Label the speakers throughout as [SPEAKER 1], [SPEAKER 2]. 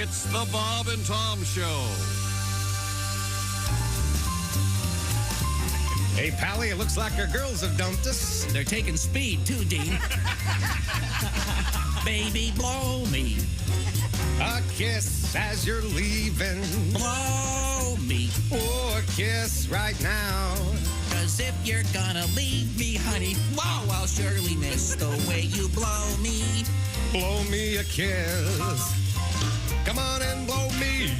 [SPEAKER 1] It's the Bob and Tom Show.
[SPEAKER 2] Hey, Pally, it looks like our girls have dumped us.
[SPEAKER 3] They're taking speed, too, Dean. Baby, blow me.
[SPEAKER 2] A kiss as you're leaving.
[SPEAKER 3] Blow me.
[SPEAKER 2] Oh, a kiss right now.
[SPEAKER 3] 'Cause if you're gonna leave me, honey, wow, I'll surely miss the way you blow me.
[SPEAKER 2] Blow me a kiss. Come on and blow me.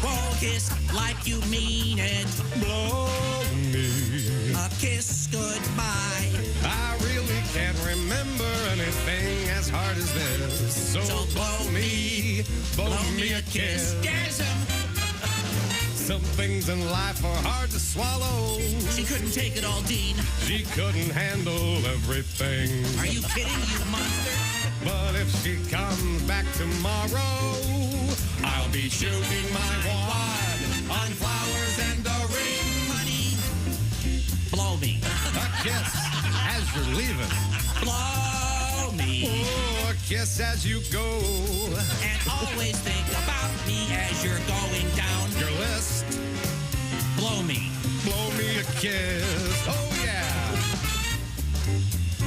[SPEAKER 3] Blow a kiss like you mean it.
[SPEAKER 2] Blow me.
[SPEAKER 3] A kiss goodbye.
[SPEAKER 2] I really can't remember anything as hard as this. So blow me a kiss.
[SPEAKER 3] Gasm.
[SPEAKER 2] Some things in life are hard to swallow.
[SPEAKER 3] She couldn't take it all, Dean.
[SPEAKER 2] She couldn't handle everything.
[SPEAKER 3] Are you kidding, you monster?
[SPEAKER 2] But if she comes back tomorrow, I'll be shooting my wad on flowers and a ring.
[SPEAKER 3] Honey, blow me.
[SPEAKER 2] A kiss as you're leaving.
[SPEAKER 3] Blow me.
[SPEAKER 2] Oh, a kiss as you go.
[SPEAKER 3] And always think about me as you're going down
[SPEAKER 2] Your list.
[SPEAKER 3] Blow me.
[SPEAKER 2] Blow me a kiss. Oh, yeah.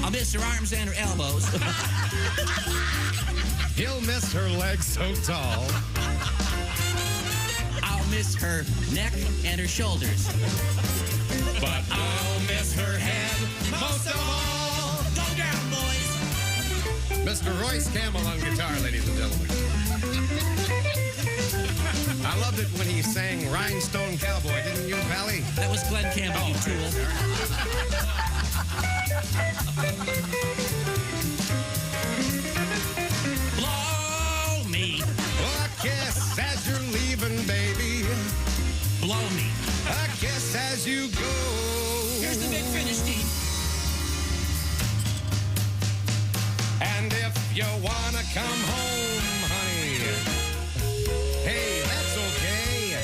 [SPEAKER 3] I'll miss her arms and her elbows.
[SPEAKER 2] He'll miss her legs so tall.
[SPEAKER 3] I'll miss her neck and her shoulders.
[SPEAKER 2] But I'll miss her head most of all.
[SPEAKER 3] Go down, boys.
[SPEAKER 2] Mr. Royce Campbell on guitar, ladies and gentlemen. I loved it when he sang Rhinestone Cowboy, didn't you, Pally?
[SPEAKER 3] That was Glenn Campbell, you tool. Blow me.
[SPEAKER 2] Oh, a kiss as you're leaving, baby.
[SPEAKER 3] Blow me.
[SPEAKER 2] A kiss as you go.
[SPEAKER 3] Here's the big finish, Dean.
[SPEAKER 2] And if you wanna come home, honey, hey, that's okay.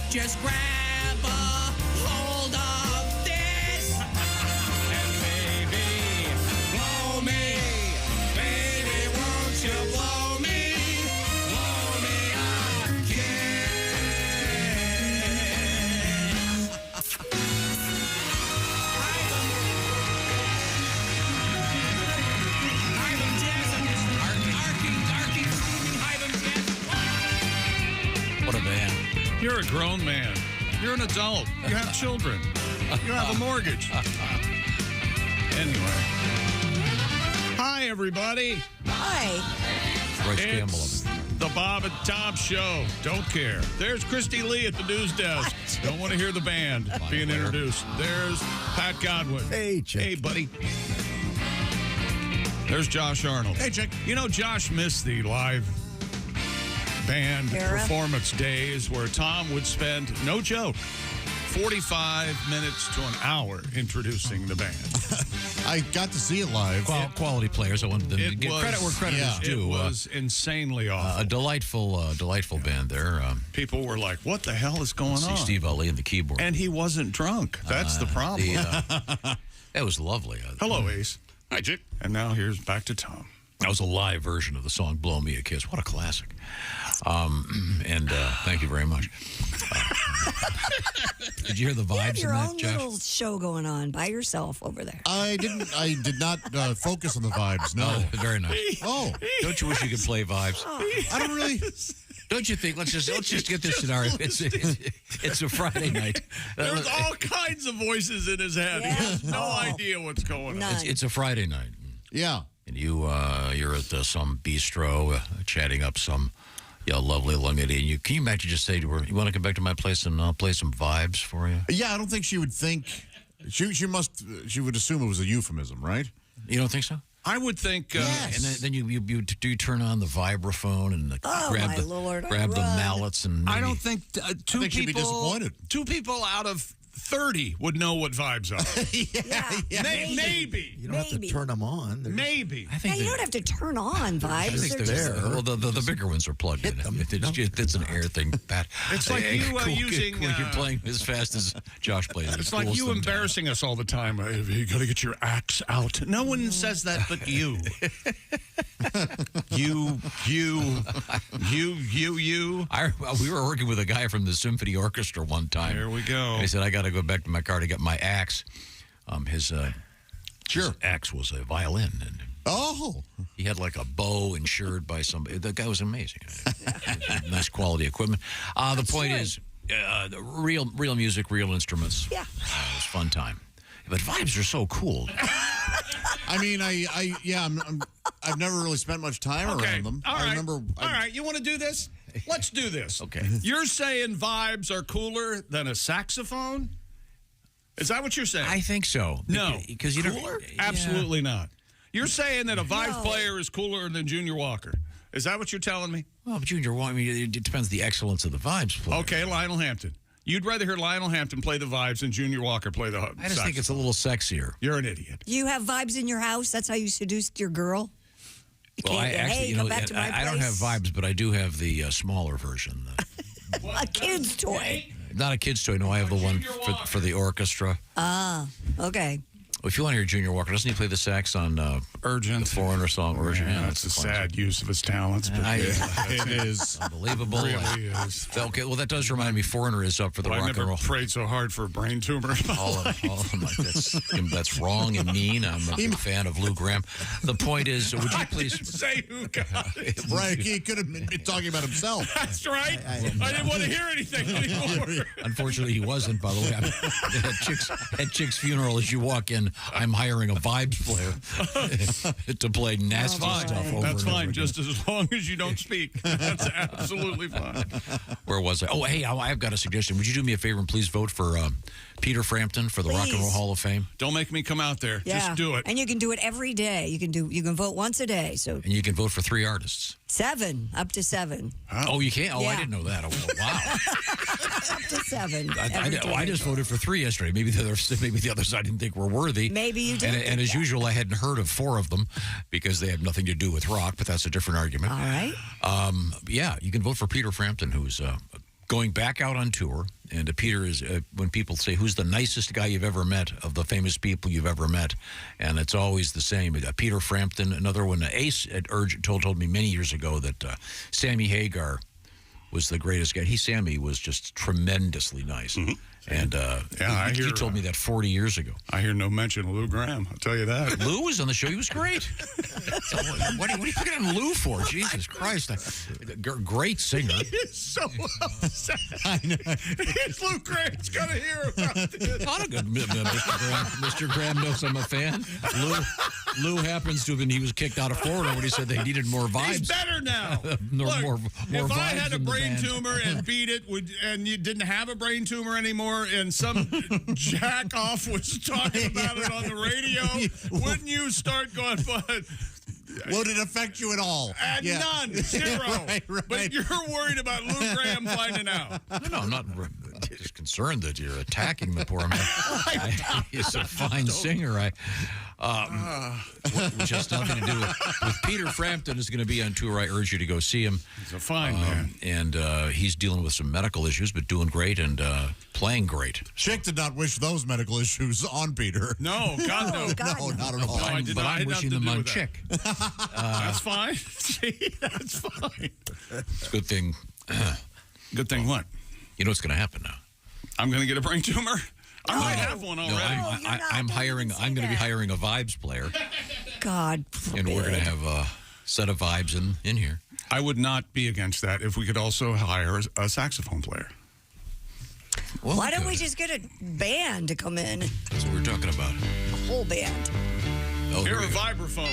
[SPEAKER 3] Just grab a hold of this.
[SPEAKER 2] And baby, blow me. Baby, won't you blow me? Blow me a kiss.
[SPEAKER 3] Ivan Jazz, I'm just arcing, steaming Ivan Jazz. What a band.
[SPEAKER 1] You're a grown man. You're an adult. You have children. You have a mortgage. Anyway. Hi, everybody.
[SPEAKER 4] Hi.
[SPEAKER 1] It's the Bob and Tom Show. Don't care. There's Christy Lee at the news desk. Don't want to hear the band being introduced. There's Pat Godwin.
[SPEAKER 5] Hey, Chick.
[SPEAKER 1] Hey, buddy. There's Josh Arnold.
[SPEAKER 5] Hey, Chick.
[SPEAKER 1] You know, Josh missed the live band
[SPEAKER 4] Era?
[SPEAKER 1] performance days where Tom would spend, no joke, 45 minutes to an hour introducing the band.
[SPEAKER 5] I got to see it live.
[SPEAKER 6] Quality players. I wanted them to
[SPEAKER 1] It
[SPEAKER 6] get
[SPEAKER 1] was-
[SPEAKER 6] credit where credit is
[SPEAKER 1] It
[SPEAKER 6] due.
[SPEAKER 1] was insanely awful.
[SPEAKER 6] A delightful band there.
[SPEAKER 1] People were like, what the hell is going on?
[SPEAKER 6] Steve Ali and the keyboard.
[SPEAKER 1] And he wasn't drunk. That's the problem.
[SPEAKER 6] That was lovely.
[SPEAKER 1] Hello, Ace.
[SPEAKER 5] Hi, Chick.
[SPEAKER 1] And now here's back to Tom.
[SPEAKER 6] That was a live version of the song "Blow Me a Kiss." What a classic! And thank you very much. Did you hear the
[SPEAKER 4] You have
[SPEAKER 6] vibes in
[SPEAKER 4] your
[SPEAKER 6] that,
[SPEAKER 4] own
[SPEAKER 6] Josh?
[SPEAKER 4] little show going on by yourself over there.
[SPEAKER 5] I did not focus on the vibes. No.
[SPEAKER 6] Oh, very nice.
[SPEAKER 5] Oh,
[SPEAKER 6] Don't you wish you could play vibes?
[SPEAKER 5] I don't really.
[SPEAKER 6] Don't you think? Let's just get this scenario. It's a Friday night.
[SPEAKER 1] There's all kinds of voices in his head.
[SPEAKER 4] Yeah.
[SPEAKER 1] He has no
[SPEAKER 4] Oh.
[SPEAKER 1] idea what's going on.
[SPEAKER 4] None.
[SPEAKER 6] It's a Friday night.
[SPEAKER 5] Yeah.
[SPEAKER 6] And you're at some bistro chatting up some lovely young lady. And can you imagine just say to her, "You want to come back to my place and I'll play some vibes for you"?
[SPEAKER 5] Yeah, I don't think she would think. She would assume it was a euphemism, right?
[SPEAKER 6] You don't think so?
[SPEAKER 1] I would think...
[SPEAKER 5] Yes.
[SPEAKER 6] And then you turn on the vibraphone and grab
[SPEAKER 4] my Lord,
[SPEAKER 6] grab the
[SPEAKER 4] run.
[SPEAKER 6] mallets and
[SPEAKER 1] I
[SPEAKER 6] maybe-
[SPEAKER 1] don't think two
[SPEAKER 5] think she'd be
[SPEAKER 1] people...
[SPEAKER 5] disappointed.
[SPEAKER 1] Two people out of 30 would know what vibes are. Maybe.
[SPEAKER 7] You don't have to turn them on. They're just-
[SPEAKER 1] Maybe.
[SPEAKER 6] I think
[SPEAKER 4] Yeah, you don't have to turn on
[SPEAKER 6] I
[SPEAKER 4] vibes.
[SPEAKER 6] think
[SPEAKER 4] They're
[SPEAKER 6] they're
[SPEAKER 4] just-
[SPEAKER 6] well, the bigger ones are plugged in. It's an air thing, Pat.
[SPEAKER 1] It's like you using,
[SPEAKER 6] when you're playing as fast as Josh plays.
[SPEAKER 1] It's like you embarrassing us all the time. You got to get your axe out. No one says that but you. You.
[SPEAKER 6] We were working with a guy from the symphony orchestra one time.
[SPEAKER 1] There we go.
[SPEAKER 6] And he said, I got to go back to my car to get my axe. His axe was a violin. And he had like a bow insured by somebody. The guy was amazing. Nice quality equipment. The point is, the real music, real instruments.
[SPEAKER 4] Yeah.
[SPEAKER 6] It was a fun time. But vibes are so cool.
[SPEAKER 5] I mean, I've never really spent much time around them.
[SPEAKER 1] All right.
[SPEAKER 5] I remember.
[SPEAKER 1] All right. You want to do this? Let's do this.
[SPEAKER 6] Okay.
[SPEAKER 1] You're saying vibes are cooler than a saxophone? Is that what you're saying?
[SPEAKER 6] I think so.
[SPEAKER 1] No.
[SPEAKER 6] Because you
[SPEAKER 1] Cooler? Absolutely not. You're saying that a vibes player is cooler than Junior Walker. Is that what you're telling me?
[SPEAKER 6] Well, but Junior Walker, I mean, it depends the excellence of the vibes player.
[SPEAKER 1] Okay, Lionel Hampton. You'd rather hear Lionel Hampton play the vibes than Junior Walker play the
[SPEAKER 6] I just think it's a little sexier.
[SPEAKER 1] You're an idiot.
[SPEAKER 4] You have vibes in your house? That's how you seduced your girl?
[SPEAKER 6] Well, I actually,
[SPEAKER 4] come back to my
[SPEAKER 6] I don't have
[SPEAKER 4] place.
[SPEAKER 6] vibes, but I do have the smaller version.
[SPEAKER 4] A kid's toy.
[SPEAKER 6] Not a kid's toy. No, I have the one for the orchestra.
[SPEAKER 4] Okay.
[SPEAKER 6] If you want to hear Junior Walker, doesn't he play the sax on
[SPEAKER 1] Urgent.
[SPEAKER 6] the Foreigner song? Urgent.
[SPEAKER 1] Yeah, that's a sad use of his talents. But
[SPEAKER 5] It is.
[SPEAKER 6] Unbelievable.
[SPEAKER 1] It really is.
[SPEAKER 6] Okay, well, that does remind me, Foreigner is up for the
[SPEAKER 1] Well, I
[SPEAKER 6] rock and
[SPEAKER 1] never
[SPEAKER 6] roll.
[SPEAKER 1] prayed so hard for a brain tumor.
[SPEAKER 6] All of them. That's wrong and mean. I'm a big fan of Lou Graham. The point is, would you
[SPEAKER 1] I
[SPEAKER 6] please...
[SPEAKER 1] didn't say who got it.
[SPEAKER 5] Right, he could have been talking about himself.
[SPEAKER 1] That's right. I didn't want to hear anything anymore.
[SPEAKER 6] Unfortunately, he wasn't, by the way. At Chick's funeral, as you walk in, I'm hiring a vibes player to play nasty stuff over
[SPEAKER 1] That's
[SPEAKER 6] and over
[SPEAKER 1] fine,
[SPEAKER 6] again.
[SPEAKER 1] just as long as you don't speak. That's absolutely fine.
[SPEAKER 6] Where was I? Oh, hey, I've got a suggestion. Would you do me a favor and please vote for Peter Frampton for the Rock and Roll
[SPEAKER 4] Please.
[SPEAKER 6] Hall of Fame?
[SPEAKER 1] Don't make me come out there.
[SPEAKER 4] Yeah.
[SPEAKER 1] Just do it.
[SPEAKER 4] And you can do it every day. You can vote once a day. So
[SPEAKER 6] And you can vote for 3 artists.
[SPEAKER 4] 7, up to 7.
[SPEAKER 6] Oh, you can't? Oh, I
[SPEAKER 4] Yeah.
[SPEAKER 6] didn't know that. Oh, wow.
[SPEAKER 4] Up to 7.
[SPEAKER 6] I just voted for 3 yesterday. Maybe the others I didn't think were worthy.
[SPEAKER 4] Maybe you did.
[SPEAKER 6] And as usual, I hadn't heard of 4 of them because they have nothing to do with rock, but that's a different argument.
[SPEAKER 4] All right.
[SPEAKER 6] Yeah, you can vote for Peter Frampton, who's going back out on tour. And Peter is, when people say, who's the nicest guy you've ever met of the famous people you've ever met? And it's always the same. Peter Frampton, another one, Ace told me many years ago that Sammy Hagar was the greatest guy. Sammy was just tremendously nice. Mm-hmm. And he told me that 40 years ago.
[SPEAKER 1] I hear no mention of Lou Graham. I'll tell you that.
[SPEAKER 6] Lou was on the show. He was great. So what are you picking on Lou for? Jesus Christ. Great singer.
[SPEAKER 1] He's so upset. I know. Lou Graham's going to hear about this.
[SPEAKER 6] Not a good Mr. Graham knows I'm a fan. Lou happens to have been, he was kicked out of Florida when he said they needed more vibes.
[SPEAKER 1] He's better now.
[SPEAKER 6] more
[SPEAKER 1] Look, if
[SPEAKER 6] vibes
[SPEAKER 1] I had a
[SPEAKER 6] in the
[SPEAKER 1] brain
[SPEAKER 6] band.
[SPEAKER 1] tumor and beat it, and you didn't have a brain tumor anymore, and some jack off was talking about it on the radio, wouldn't you start going, but
[SPEAKER 5] Would it affect you at all?
[SPEAKER 1] none, 0.
[SPEAKER 5] Right.
[SPEAKER 1] But you're worried about Lou Graham finding out.
[SPEAKER 6] No, I'm not just concerned that you're attacking the poor man. He's a fine singer. Which has nothing to do with Peter Frampton is going to be on tour. I urge you to go see him.
[SPEAKER 1] He's a fine man.
[SPEAKER 6] And he's dealing with some medical issues, but doing great and playing great.
[SPEAKER 5] Chick did not wish those medical issues on Peter.
[SPEAKER 1] No, God, no.
[SPEAKER 4] God,
[SPEAKER 5] No,
[SPEAKER 4] no.
[SPEAKER 5] not at all.
[SPEAKER 1] No, I did
[SPEAKER 6] But
[SPEAKER 1] not. I
[SPEAKER 6] I'm
[SPEAKER 1] had
[SPEAKER 6] wishing
[SPEAKER 1] nothing
[SPEAKER 6] them
[SPEAKER 1] to do
[SPEAKER 6] on
[SPEAKER 1] with that.
[SPEAKER 6] Chick.
[SPEAKER 1] That's fine. See, that's fine.
[SPEAKER 6] It's a good thing.
[SPEAKER 1] Good thing what?
[SPEAKER 6] You know what's going to happen now.
[SPEAKER 1] I'm going to get a brain tumor? I might have one
[SPEAKER 6] No,
[SPEAKER 1] already.
[SPEAKER 6] I'm hiring. I'm going to be hiring a vibes player,
[SPEAKER 4] God
[SPEAKER 6] and we're going to
[SPEAKER 4] forbid.
[SPEAKER 6] have a set of vibes in here.
[SPEAKER 1] I would not be against that if we could also hire a saxophone player.
[SPEAKER 6] Well,
[SPEAKER 4] Why don't
[SPEAKER 6] good.
[SPEAKER 4] we just get a band to come in?
[SPEAKER 6] That's what we're talking about.
[SPEAKER 4] A whole band.
[SPEAKER 6] Oh,
[SPEAKER 1] Here
[SPEAKER 6] we
[SPEAKER 1] are
[SPEAKER 6] go.
[SPEAKER 1] vibraphones.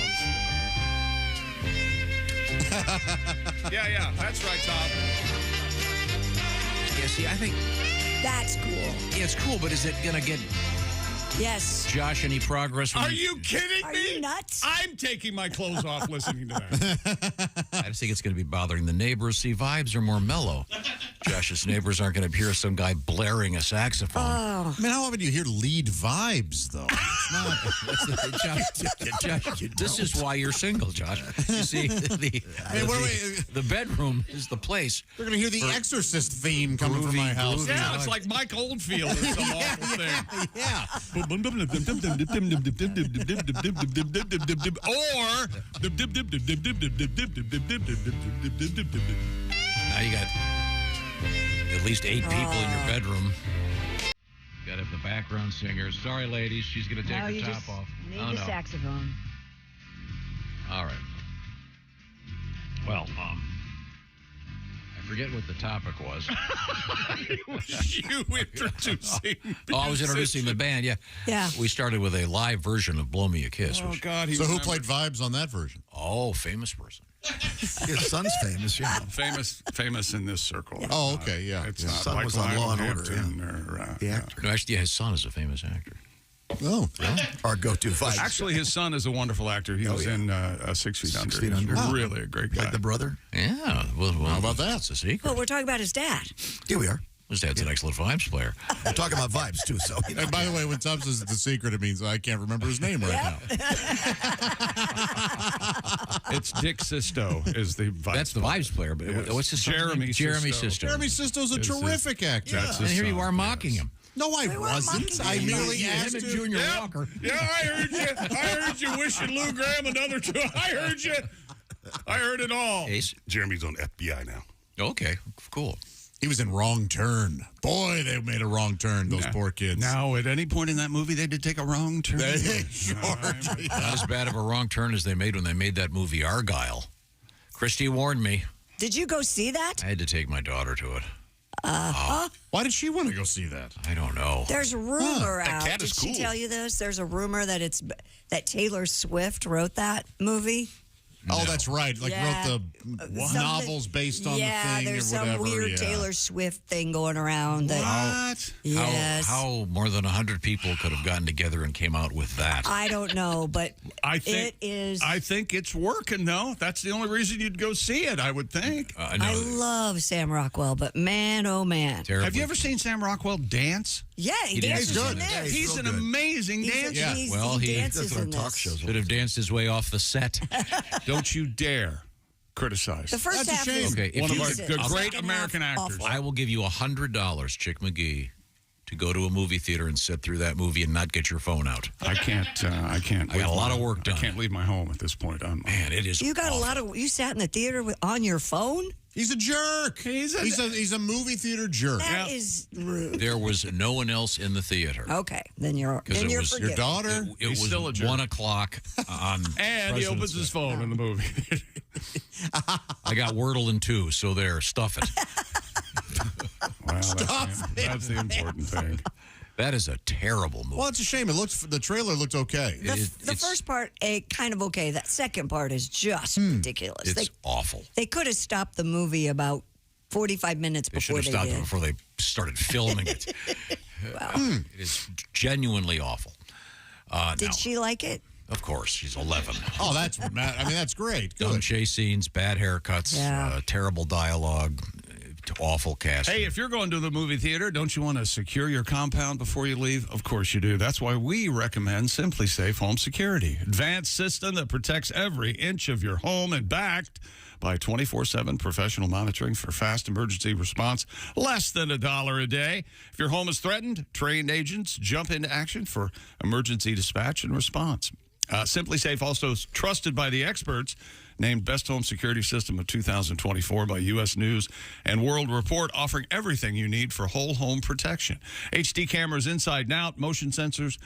[SPEAKER 1] Yeah, that's right, Tom.
[SPEAKER 6] Yeah, see, I think
[SPEAKER 4] That's cool.
[SPEAKER 6] it's cool, but is it going to get
[SPEAKER 4] Yes.
[SPEAKER 6] Josh any progress? when
[SPEAKER 1] Are you kidding
[SPEAKER 4] Are
[SPEAKER 1] me?
[SPEAKER 4] you nuts?
[SPEAKER 1] I'm taking my clothes off listening to that.
[SPEAKER 6] I just think it's going to be bothering the neighbors. See, vibes are more mellow. Josh's neighbors aren't going to hear some guy blaring a saxophone.
[SPEAKER 4] Oh.
[SPEAKER 5] I mean, how often do you hear lead vibes, though? It's not.
[SPEAKER 6] Josh, this is why you're single, Josh. You see, the bedroom is the place.
[SPEAKER 5] They're going to hear the Exorcist theme coming from my house.
[SPEAKER 1] Yeah, it's like Mike Oldfield or some awful thing.
[SPEAKER 5] Yeah.
[SPEAKER 1] Or
[SPEAKER 6] Now you got at least 8 people in your bedroom. You got to have the background singer. Sorry, ladies, she's going to take her top off.
[SPEAKER 4] Need the saxophone.
[SPEAKER 6] All right. Well, I forget what the topic was.
[SPEAKER 1] you introducing.
[SPEAKER 6] I was introducing the band. Yeah.
[SPEAKER 4] Yeah.
[SPEAKER 6] We started with a live version of "Blow Me a Kiss."
[SPEAKER 1] Oh God!
[SPEAKER 5] So who played vibes on that version?
[SPEAKER 6] Oh, famous person.
[SPEAKER 7] His son's famous, yeah.
[SPEAKER 1] Famous in this circle.
[SPEAKER 5] Oh, okay, yeah.
[SPEAKER 1] It's
[SPEAKER 7] His
[SPEAKER 1] not
[SPEAKER 7] son
[SPEAKER 1] like
[SPEAKER 7] was on
[SPEAKER 1] Lionel
[SPEAKER 7] Law and Order,
[SPEAKER 1] Hampton or,
[SPEAKER 7] The actor.
[SPEAKER 6] No, actually, his son is a famous actor.
[SPEAKER 5] Oh,
[SPEAKER 7] Our go-to vibes.
[SPEAKER 1] Actually, his son is a wonderful actor. He was in 6 Feet Under.
[SPEAKER 7] 6 Feet
[SPEAKER 1] He's
[SPEAKER 7] Under.
[SPEAKER 1] really a great guy.
[SPEAKER 7] Like the brother?
[SPEAKER 6] Yeah. Well,
[SPEAKER 5] how about that?
[SPEAKER 6] That's a secret.
[SPEAKER 4] Well, we're talking about his dad.
[SPEAKER 7] Here we are.
[SPEAKER 6] His dad's an excellent vibes player.
[SPEAKER 7] We're talking about vibes, too. So, you know.
[SPEAKER 5] And by the way, when Tom says it's a secret, it means I can't remember his name right now.
[SPEAKER 1] It's Dick Sisto is the vibes.
[SPEAKER 6] That's the vibes player. But
[SPEAKER 1] Yes.
[SPEAKER 6] what's his son's
[SPEAKER 1] Jeremy
[SPEAKER 6] name? Jeremy
[SPEAKER 1] Sisto.
[SPEAKER 6] Sisto.
[SPEAKER 5] Jeremy Sisto's a
[SPEAKER 1] It's
[SPEAKER 5] terrific actor.
[SPEAKER 1] That's
[SPEAKER 6] And
[SPEAKER 1] his
[SPEAKER 6] here you
[SPEAKER 1] son,
[SPEAKER 6] are mocking him.
[SPEAKER 5] No, I
[SPEAKER 4] We weren't
[SPEAKER 5] wasn't.
[SPEAKER 4] mocking
[SPEAKER 5] I
[SPEAKER 4] him.
[SPEAKER 5] merely
[SPEAKER 6] Him
[SPEAKER 5] asked
[SPEAKER 6] and
[SPEAKER 5] him.
[SPEAKER 6] Junior Walker.
[SPEAKER 1] Yeah, I heard you. I heard you wishing Lou Graham another two. I heard you. I heard it all.
[SPEAKER 6] Ace.
[SPEAKER 8] Jeremy's on FBI now.
[SPEAKER 6] Okay, cool.
[SPEAKER 5] He was in Wrong Turn. Boy, they made a wrong turn, those poor kids.
[SPEAKER 1] Now, at any point in that movie, they did take a wrong turn.
[SPEAKER 5] They sure did.
[SPEAKER 6] Not as bad of a wrong turn as they made when they made that movie Argyle. Christy warned me.
[SPEAKER 4] Did you go see that?
[SPEAKER 6] I had to take my daughter to it.
[SPEAKER 5] Why did she want to go see that?
[SPEAKER 6] I don't know.
[SPEAKER 4] There's a rumor out.
[SPEAKER 8] cat
[SPEAKER 4] Did
[SPEAKER 8] is
[SPEAKER 4] she
[SPEAKER 8] cool.
[SPEAKER 4] tell you this? There's a rumor that that Taylor Swift wrote that movie.
[SPEAKER 5] Oh, that's right. Like
[SPEAKER 4] Yeah.
[SPEAKER 5] wrote the novels based on the thing
[SPEAKER 4] there's
[SPEAKER 5] or whatever.
[SPEAKER 4] some weird
[SPEAKER 5] yeah.
[SPEAKER 4] Taylor Swift thing going around. That,
[SPEAKER 1] What?
[SPEAKER 4] yes.
[SPEAKER 6] How more than 100 people could have gotten together and came out with that?
[SPEAKER 4] I don't know, but
[SPEAKER 1] I think
[SPEAKER 4] it is.
[SPEAKER 1] I think it's working, though. That's the only reason you'd go see it, I would think.
[SPEAKER 6] No,
[SPEAKER 4] I love Sam Rockwell, but man, oh man.
[SPEAKER 6] terribly.
[SPEAKER 1] Have you ever seen Sam Rockwell dance?
[SPEAKER 4] Yeah, he
[SPEAKER 6] He
[SPEAKER 4] dances
[SPEAKER 6] dances
[SPEAKER 4] in
[SPEAKER 6] good.
[SPEAKER 4] this.
[SPEAKER 1] He's
[SPEAKER 7] so
[SPEAKER 1] an
[SPEAKER 7] good.
[SPEAKER 1] amazing dancer.
[SPEAKER 5] Yeah.
[SPEAKER 6] Well,
[SPEAKER 4] he
[SPEAKER 6] he-
[SPEAKER 4] dances
[SPEAKER 7] That's what
[SPEAKER 4] in
[SPEAKER 7] our talk
[SPEAKER 4] this.
[SPEAKER 7] shows.
[SPEAKER 6] Should have danced his way off the set.
[SPEAKER 1] Don't you dare criticize.
[SPEAKER 4] The first
[SPEAKER 5] That's a
[SPEAKER 4] half
[SPEAKER 5] shame.
[SPEAKER 4] is
[SPEAKER 6] Okay, if
[SPEAKER 1] One of
[SPEAKER 6] you
[SPEAKER 1] our
[SPEAKER 6] could-
[SPEAKER 1] the
[SPEAKER 4] The
[SPEAKER 1] great
[SPEAKER 4] second
[SPEAKER 1] American
[SPEAKER 4] half,
[SPEAKER 1] actors.
[SPEAKER 4] awful.
[SPEAKER 6] I will give you $100, Chick McGee, to go to a movie theater and sit through that movie and not get your phone out.
[SPEAKER 1] I can't. I can't.
[SPEAKER 6] I got a lot of work
[SPEAKER 1] I
[SPEAKER 6] done.
[SPEAKER 1] can't leave my home at this point.
[SPEAKER 6] Man, it is.
[SPEAKER 4] You got a lot of. You sat in the theater on your phone.
[SPEAKER 5] He's a jerk. He's a movie theater jerk.
[SPEAKER 4] That is rude.
[SPEAKER 6] There was no one else in the theater.
[SPEAKER 4] Okay, then you're
[SPEAKER 6] Because it was
[SPEAKER 4] forgiven.
[SPEAKER 5] Your daughter.
[SPEAKER 6] It
[SPEAKER 1] He's
[SPEAKER 6] was
[SPEAKER 1] still a jerk.
[SPEAKER 6] 1 o'clock on.
[SPEAKER 1] And he
[SPEAKER 6] President's
[SPEAKER 1] opens his
[SPEAKER 6] Day.
[SPEAKER 1] phone in the movie.
[SPEAKER 6] I got Wordle in 2, so there, stuff it.
[SPEAKER 1] Well, that's the important thing.
[SPEAKER 6] That is a terrible movie.
[SPEAKER 5] Well, it's a shame. The trailer looked okay.
[SPEAKER 4] The
[SPEAKER 6] It's-
[SPEAKER 4] first part, kind of okay. That second part is just ridiculous.
[SPEAKER 6] It's awful.
[SPEAKER 4] They could have stopped the movie about 45 minutes
[SPEAKER 6] They should
[SPEAKER 4] before
[SPEAKER 6] have
[SPEAKER 4] they
[SPEAKER 6] stopped it
[SPEAKER 4] did.
[SPEAKER 6] before they started filming it. It is genuinely awful.
[SPEAKER 4] Did
[SPEAKER 6] now,
[SPEAKER 4] she like it?
[SPEAKER 6] Of course, she's 11.
[SPEAKER 5] Oh, that's what Matt. I mean, that's great.
[SPEAKER 6] Dumb
[SPEAKER 5] Good.
[SPEAKER 6] chase scenes, bad haircuts,
[SPEAKER 4] Yeah.
[SPEAKER 6] terrible dialogue, awful casting.
[SPEAKER 1] Hey, if you're going to the movie theater, don't you want to secure your compound before you leave? Of course you do. That's why we recommend Simply Safe Home Security. Advanced system that protects every inch of your home and backed by 24/7 professional monitoring for fast emergency response, less than $1 a day. If your home is threatened, trained agents jump into action for emergency dispatch and response. Simply Safe also is trusted by the experts, named Best Home Security System of 2024 by U.S. News and World Report, offering everything you need for whole home protection. HD cameras inside and out, motion sensors,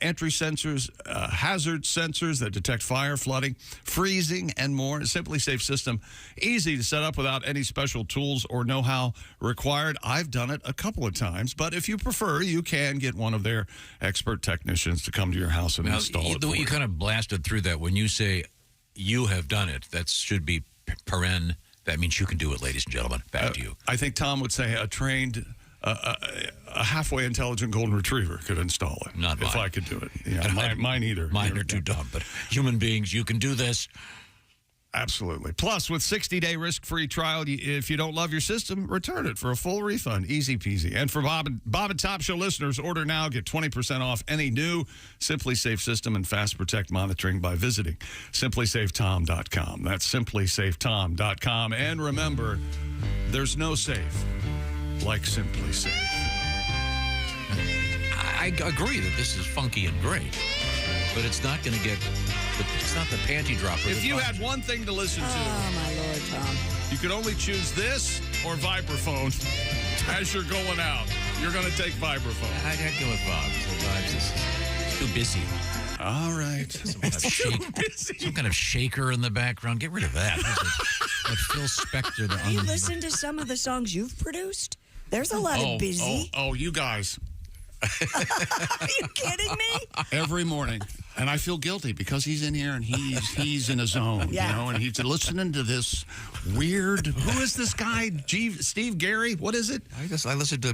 [SPEAKER 1] entry sensors, hazard sensors that detect fire, flooding, freezing, and more. A Simply Safe system, easy to set up without any special tools or know-how required. I've done it a couple of times, but if you prefer, you can get one of their expert technicians to come to your house and
[SPEAKER 6] Now,
[SPEAKER 1] install it
[SPEAKER 6] the
[SPEAKER 1] for
[SPEAKER 6] way
[SPEAKER 1] you.
[SPEAKER 6] you kind of blasted through that when you say you have done it, that should be paren. That means you can do it, ladies and gentlemen. Back to you.
[SPEAKER 1] I think Tom would say a trained, a halfway intelligent golden retriever could install it.
[SPEAKER 6] Not
[SPEAKER 1] if
[SPEAKER 6] mine.
[SPEAKER 1] I could do it. Yeah, mine either.
[SPEAKER 6] Mine are too dumb, but human beings, you can do this.
[SPEAKER 1] Absolutely. Plus, with 60-day risk-free trial, if you don't love your system, return it for a full refund. Easy peasy. And for Bob and Top Show listeners, order now. Get 20% off any new Simply Safe system and Fast Protect monitoring by visiting simplysafetom.com. That's simplysafetom.com. And remember, there's no safe like Simply Safe.
[SPEAKER 6] I agree that this is funky and great, but it's not going to get... It's not the panty dropper.
[SPEAKER 1] If you had one thing to listen to,
[SPEAKER 4] Oh, my Lord, Tom.
[SPEAKER 1] you could only choose this or Vibraphone as you're going out. You're going to take Vibraphone.
[SPEAKER 6] I'd go with Bob. Vibes is too busy.
[SPEAKER 1] All right.
[SPEAKER 6] Some kind of shaker in the background. Get rid of that. That Phil Spector.
[SPEAKER 4] Have you listened to some of the songs you've produced? There's a lot of busy.
[SPEAKER 1] Oh, you guys.
[SPEAKER 4] Are you kidding me?
[SPEAKER 1] Every morning. And I feel guilty because he's in here and he's in a zone,
[SPEAKER 4] Yeah.
[SPEAKER 1] you know, and he's listening to this weird, who is this guy? Steve Gary? What is it?
[SPEAKER 6] I listened to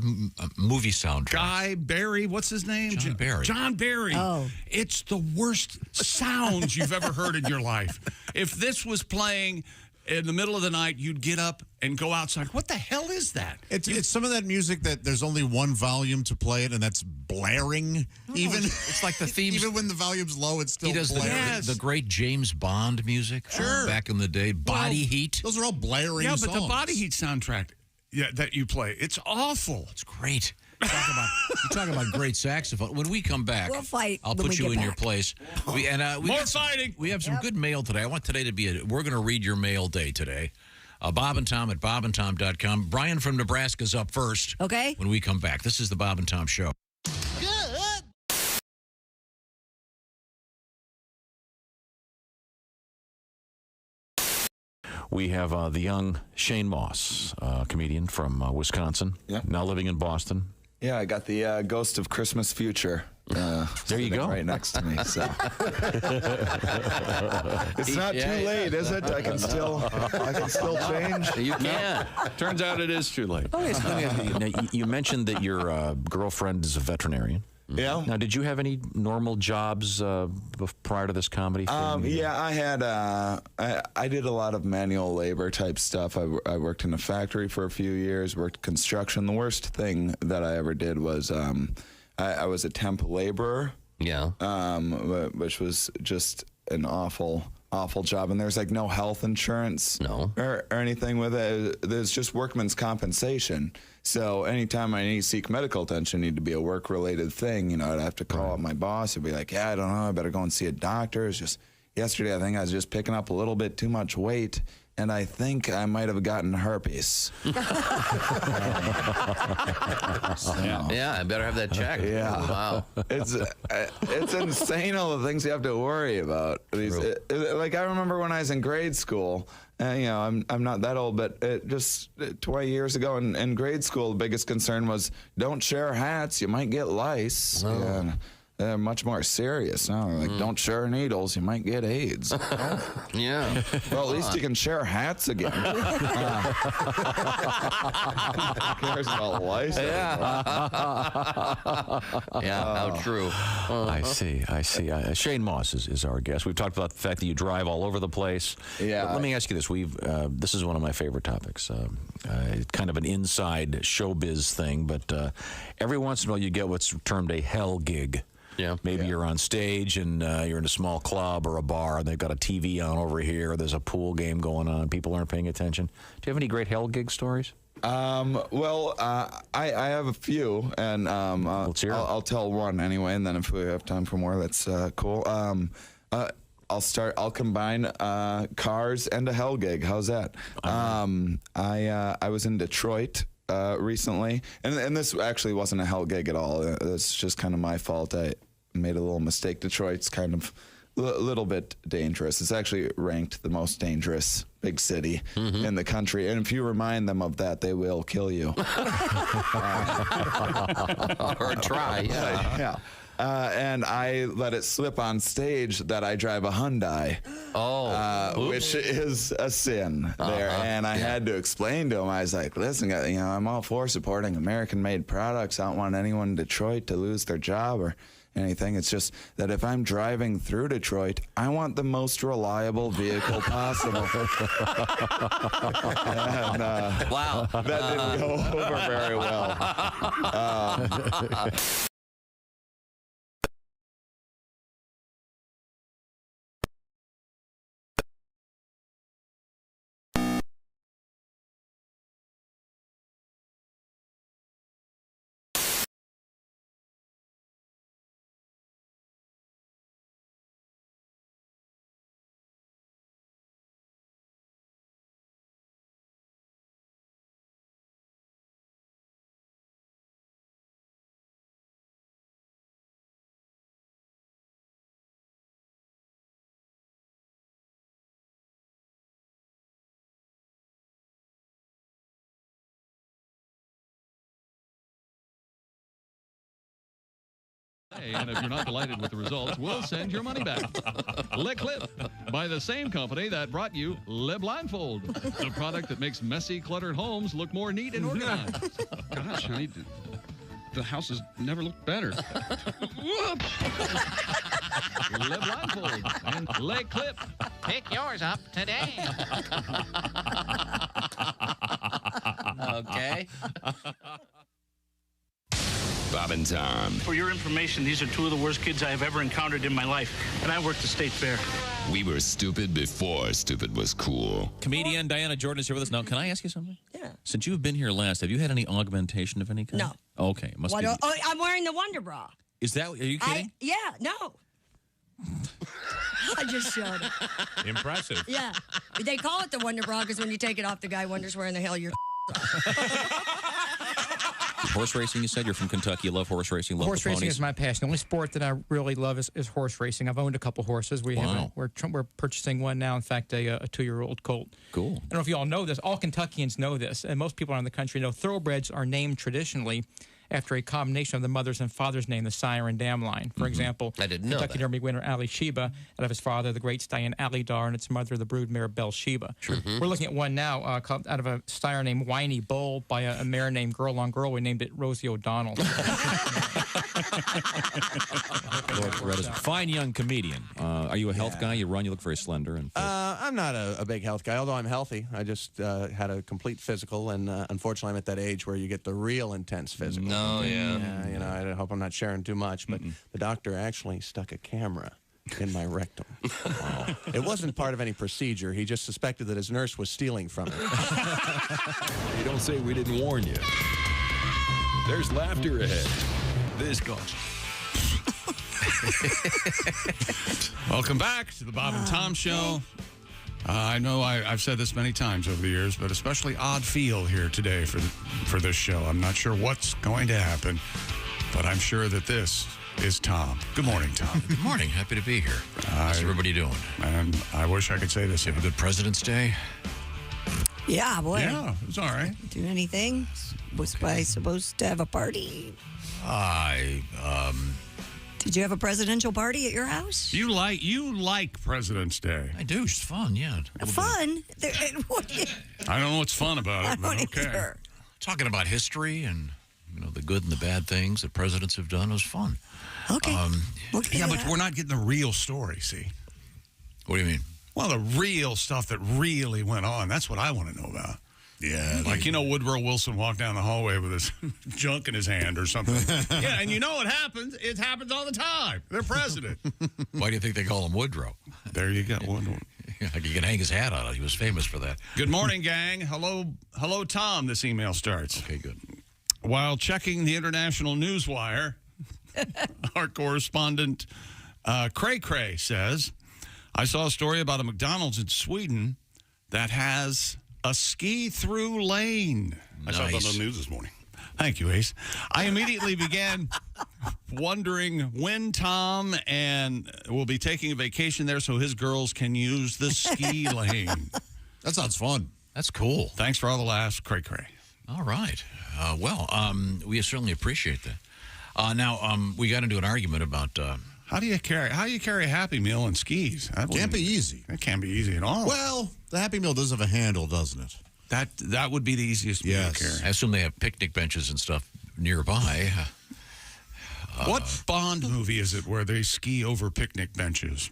[SPEAKER 6] movie soundtracks.
[SPEAKER 1] Guy Barry, what's his name?
[SPEAKER 6] John Barry.
[SPEAKER 1] John Barry.
[SPEAKER 4] Oh.
[SPEAKER 1] It's the worst sounds you've ever heard in your life. If this was playing in the middle of the night, you'd get up and go outside. What the hell is that?
[SPEAKER 5] It's some of that music that there's only one volume to play it, and that's blaring.
[SPEAKER 6] It's like the themes.
[SPEAKER 5] Even when the volume's low, it's still
[SPEAKER 6] He does
[SPEAKER 5] blaring.
[SPEAKER 6] the great James Bond music.
[SPEAKER 5] Sure.
[SPEAKER 6] Back in the day. Body Heat.
[SPEAKER 5] Those are all blaring
[SPEAKER 1] Yeah,
[SPEAKER 5] songs.
[SPEAKER 1] but the Body Heat soundtrack that you play, it's awful.
[SPEAKER 6] It's great. You talk about great saxophone. When we come back,
[SPEAKER 4] We'll fight
[SPEAKER 6] I'll
[SPEAKER 4] when
[SPEAKER 6] put
[SPEAKER 4] we
[SPEAKER 6] you
[SPEAKER 4] get
[SPEAKER 6] in your
[SPEAKER 4] back.
[SPEAKER 6] place.
[SPEAKER 1] More fighting.
[SPEAKER 6] We have some good mail today. I want today to be we're going to read your mail day today. Bob and Tom at bobandtom.com. Brian from Nebraska's up first.
[SPEAKER 4] Okay.
[SPEAKER 6] When we come back. This is the Bob and Tom Show. We have the young Shane Moss, comedian from Wisconsin, now living in Boston.
[SPEAKER 8] Yeah, I got the Ghost of Christmas Future.
[SPEAKER 6] There you go.
[SPEAKER 8] Right next to me. So. It's not too late, is it? I can still change.
[SPEAKER 9] You can. Turns out it is too late.
[SPEAKER 6] Now, you mentioned that your girlfriend is a veterinarian.
[SPEAKER 8] Yeah.
[SPEAKER 6] Now, did you have any normal jobs prior to this comedy thing?
[SPEAKER 8] Yeah, I had. I did a lot of manual labor type stuff. I worked in a factory for a few years. Worked construction. The worst thing that I ever did was I was a temp laborer.
[SPEAKER 9] Yeah.
[SPEAKER 8] Which was just an awful job, and there's like no health insurance or anything with it. There's just workman's compensation. So anytime I need to seek medical attention, need to be a work-related thing. You know, I'd have to call up my boss. He'd be like, yeah, I don't know, I better go and see a doctor. It's just yesterday, I think I was just picking up a little bit too much weight, and I think I might have gotten herpes.
[SPEAKER 9] Yeah, I better have that checked.
[SPEAKER 8] Yeah.
[SPEAKER 9] Wow.
[SPEAKER 8] It's insane all the things you have to worry about. Like I remember when I was in grade school, you know, I'm not that old, but just 20 years ago in grade school, the biggest concern was don't share hats, you might get lice.
[SPEAKER 9] Oh.
[SPEAKER 8] And they're much more serious now. Like, don't share needles, you might get AIDS.
[SPEAKER 9] Yeah.
[SPEAKER 8] Well, at least you can share hats again. Who cares about lice?
[SPEAKER 9] Yeah, how true.
[SPEAKER 6] I see. Shane Moss is our guest. We've talked about the fact that you drive all over the place.
[SPEAKER 8] Yeah.
[SPEAKER 6] But let me ask you this. This is one of my favorite topics. Kind of an inside showbiz thing, but every once in a while you get what's termed a hell gig.
[SPEAKER 9] Yeah.
[SPEAKER 6] Maybe you're on stage and you're in a small club or a bar and they've got a TV on over here. There's a pool game going on. People aren't paying attention. Do you have any great hell gig stories?
[SPEAKER 8] Well, I have a few, and
[SPEAKER 6] Let's hear 'em.
[SPEAKER 8] I'll tell one anyway, and then if we have time for more, that's cool. I'll combine cars and a hell gig. How's that? I was in Detroit recently, and this actually wasn't a hell gig at all. It's just kind of my fault. I made a little mistake. Detroit's kind of a little bit dangerous. It's actually ranked the most dangerous big city in the country, and if you remind them of that, they will kill you.
[SPEAKER 9] Or try, yeah.
[SPEAKER 8] Yeah. And I let it slip on stage that I drive a Hyundai, which is a sin there. And I had to explain to him. I was like, listen, you know, I'm all for supporting American-made products. I don't want anyone in Detroit to lose their job or anything. It's just that if I'm driving through Detroit, I want the most reliable vehicle possible. And,
[SPEAKER 9] Wow.
[SPEAKER 8] that didn't go over very well.
[SPEAKER 10] And if you're not delighted with the results, we'll send your money back. Le Clip, by the same company that brought you Le Blindfold, the product that makes messy, cluttered homes look more neat and organized.
[SPEAKER 11] Gosh, honey, the house has never looked better.
[SPEAKER 10] Le Blindfold and Le Clip.
[SPEAKER 3] Pick yours up today.
[SPEAKER 9] Okay.
[SPEAKER 12] Bob and Tom.
[SPEAKER 13] For your information, these are two of the worst kids I have ever encountered in my life, and I worked the state fair.
[SPEAKER 12] We were stupid before stupid was cool.
[SPEAKER 3] Comedian Diana Jordan is here with us. Now, can I ask you something?
[SPEAKER 4] Yeah.
[SPEAKER 3] Since you've been here last, have you had any augmentation of any kind?
[SPEAKER 4] No.
[SPEAKER 3] Okay. It must be.
[SPEAKER 4] Oh, I'm wearing the Wonder Bra.
[SPEAKER 3] Is that, are you kidding?
[SPEAKER 4] Yeah, no. I just showed it.
[SPEAKER 3] Impressive.
[SPEAKER 4] Yeah. They call it the Wonder Bra because when you take it off, the guy wonders where in the hell you're.
[SPEAKER 3] Horse racing, you said? You're from Kentucky. You love horse racing. Love
[SPEAKER 14] horse
[SPEAKER 3] the
[SPEAKER 14] racing
[SPEAKER 3] ponies.
[SPEAKER 14] is my passion. The only sport that I really love is horse racing. I've owned a couple horses. We're purchasing one now. In fact, a 2-year-old colt.
[SPEAKER 3] Cool.
[SPEAKER 14] I don't know if you all know this. All Kentuckians know this, and most people around the country know thoroughbreds are named traditionally after a combination of the mother's and father's name, the sire and dam line. For example,
[SPEAKER 9] I didn't know
[SPEAKER 14] Kentucky Derby winner Ali Sheba, out of his father, the great stallion Ali Dar, and its mother, the broodmare Belle Sheba. We're looking at one now out of a sire named Whiny Bull by a mare named Girl on Girl. We named it Rosie O'Donnell.
[SPEAKER 3] Fine young comedian. Are you a health guy? You run, you look very slender. And
[SPEAKER 15] I'm not a big health guy, although I'm healthy. I just had a complete physical, and unfortunately I'm at that age where you get the real intense physical.
[SPEAKER 9] No, yeah.
[SPEAKER 15] You know, I hope I'm not sharing too much, but the doctor actually stuck a camera in my rectum. Wow. It wasn't part of any procedure. He just suspected that his nurse was stealing from him.
[SPEAKER 12] You don't say we didn't warn you. There's laughter ahead. This goes.
[SPEAKER 1] Welcome back to the Bob and Tom Show. I know I've said this many times over the years, but especially odd feel here today for this show. I'm not sure what's going to happen, but I'm sure that this is Tom. Good morning, Tom.
[SPEAKER 6] Good morning. Happy to be here. How's everybody doing?
[SPEAKER 1] And I wish I could say this.
[SPEAKER 6] Have a good President's Day?
[SPEAKER 4] Yeah, boy.
[SPEAKER 1] Yeah, it was all right.
[SPEAKER 4] Do anything? Was I supposed to have a party? Did you have a presidential party at your house?
[SPEAKER 1] You like President's Day.
[SPEAKER 6] I do. It's fun, yeah.
[SPEAKER 4] Fun?
[SPEAKER 1] I don't know what's fun about it, but okay.
[SPEAKER 4] Either.
[SPEAKER 6] Talking about history and the good and the bad things that presidents have done was fun.
[SPEAKER 4] Okay.
[SPEAKER 1] Yeah, but we're not getting the real story, see?
[SPEAKER 6] What do you mean?
[SPEAKER 1] Well, the real stuff that really went on. That's what I want to know about. Yeah. Like, Woodrow Wilson walked down the hallway with his junk in his hand or something. Yeah, and you know what happens? It happens all the time. They're president.
[SPEAKER 6] Why do you think they call him Woodrow?
[SPEAKER 1] There you go.
[SPEAKER 6] Like he can hang his hat on it. He was famous for that.
[SPEAKER 1] Good morning, gang. Hello, Tom. This email starts.
[SPEAKER 6] Okay, good.
[SPEAKER 1] While checking the international newswire, our correspondent Cray Cray says, I saw a story about a McDonald's in Sweden that has a ski-through lane.
[SPEAKER 11] Nice. I saw that on the news this morning.
[SPEAKER 1] Thank you, Ace. I immediately began wondering when Tom will be taking a vacation there so his girls can use the ski lane.
[SPEAKER 5] That sounds fun.
[SPEAKER 6] That's cool.
[SPEAKER 1] Thanks for all the laughs, Cray Cray.
[SPEAKER 6] All right. We certainly appreciate that. Now, we got into an argument about...
[SPEAKER 1] How do you carry a Happy Meal and skis? That
[SPEAKER 5] can't be easy.
[SPEAKER 1] It can't be easy at all.
[SPEAKER 5] Well, the Happy Meal does have a handle, doesn't it?
[SPEAKER 1] That would be the easiest meal to carry.
[SPEAKER 6] I assume they have picnic benches and stuff nearby.
[SPEAKER 1] What Bond movie is it where they ski over picnic benches?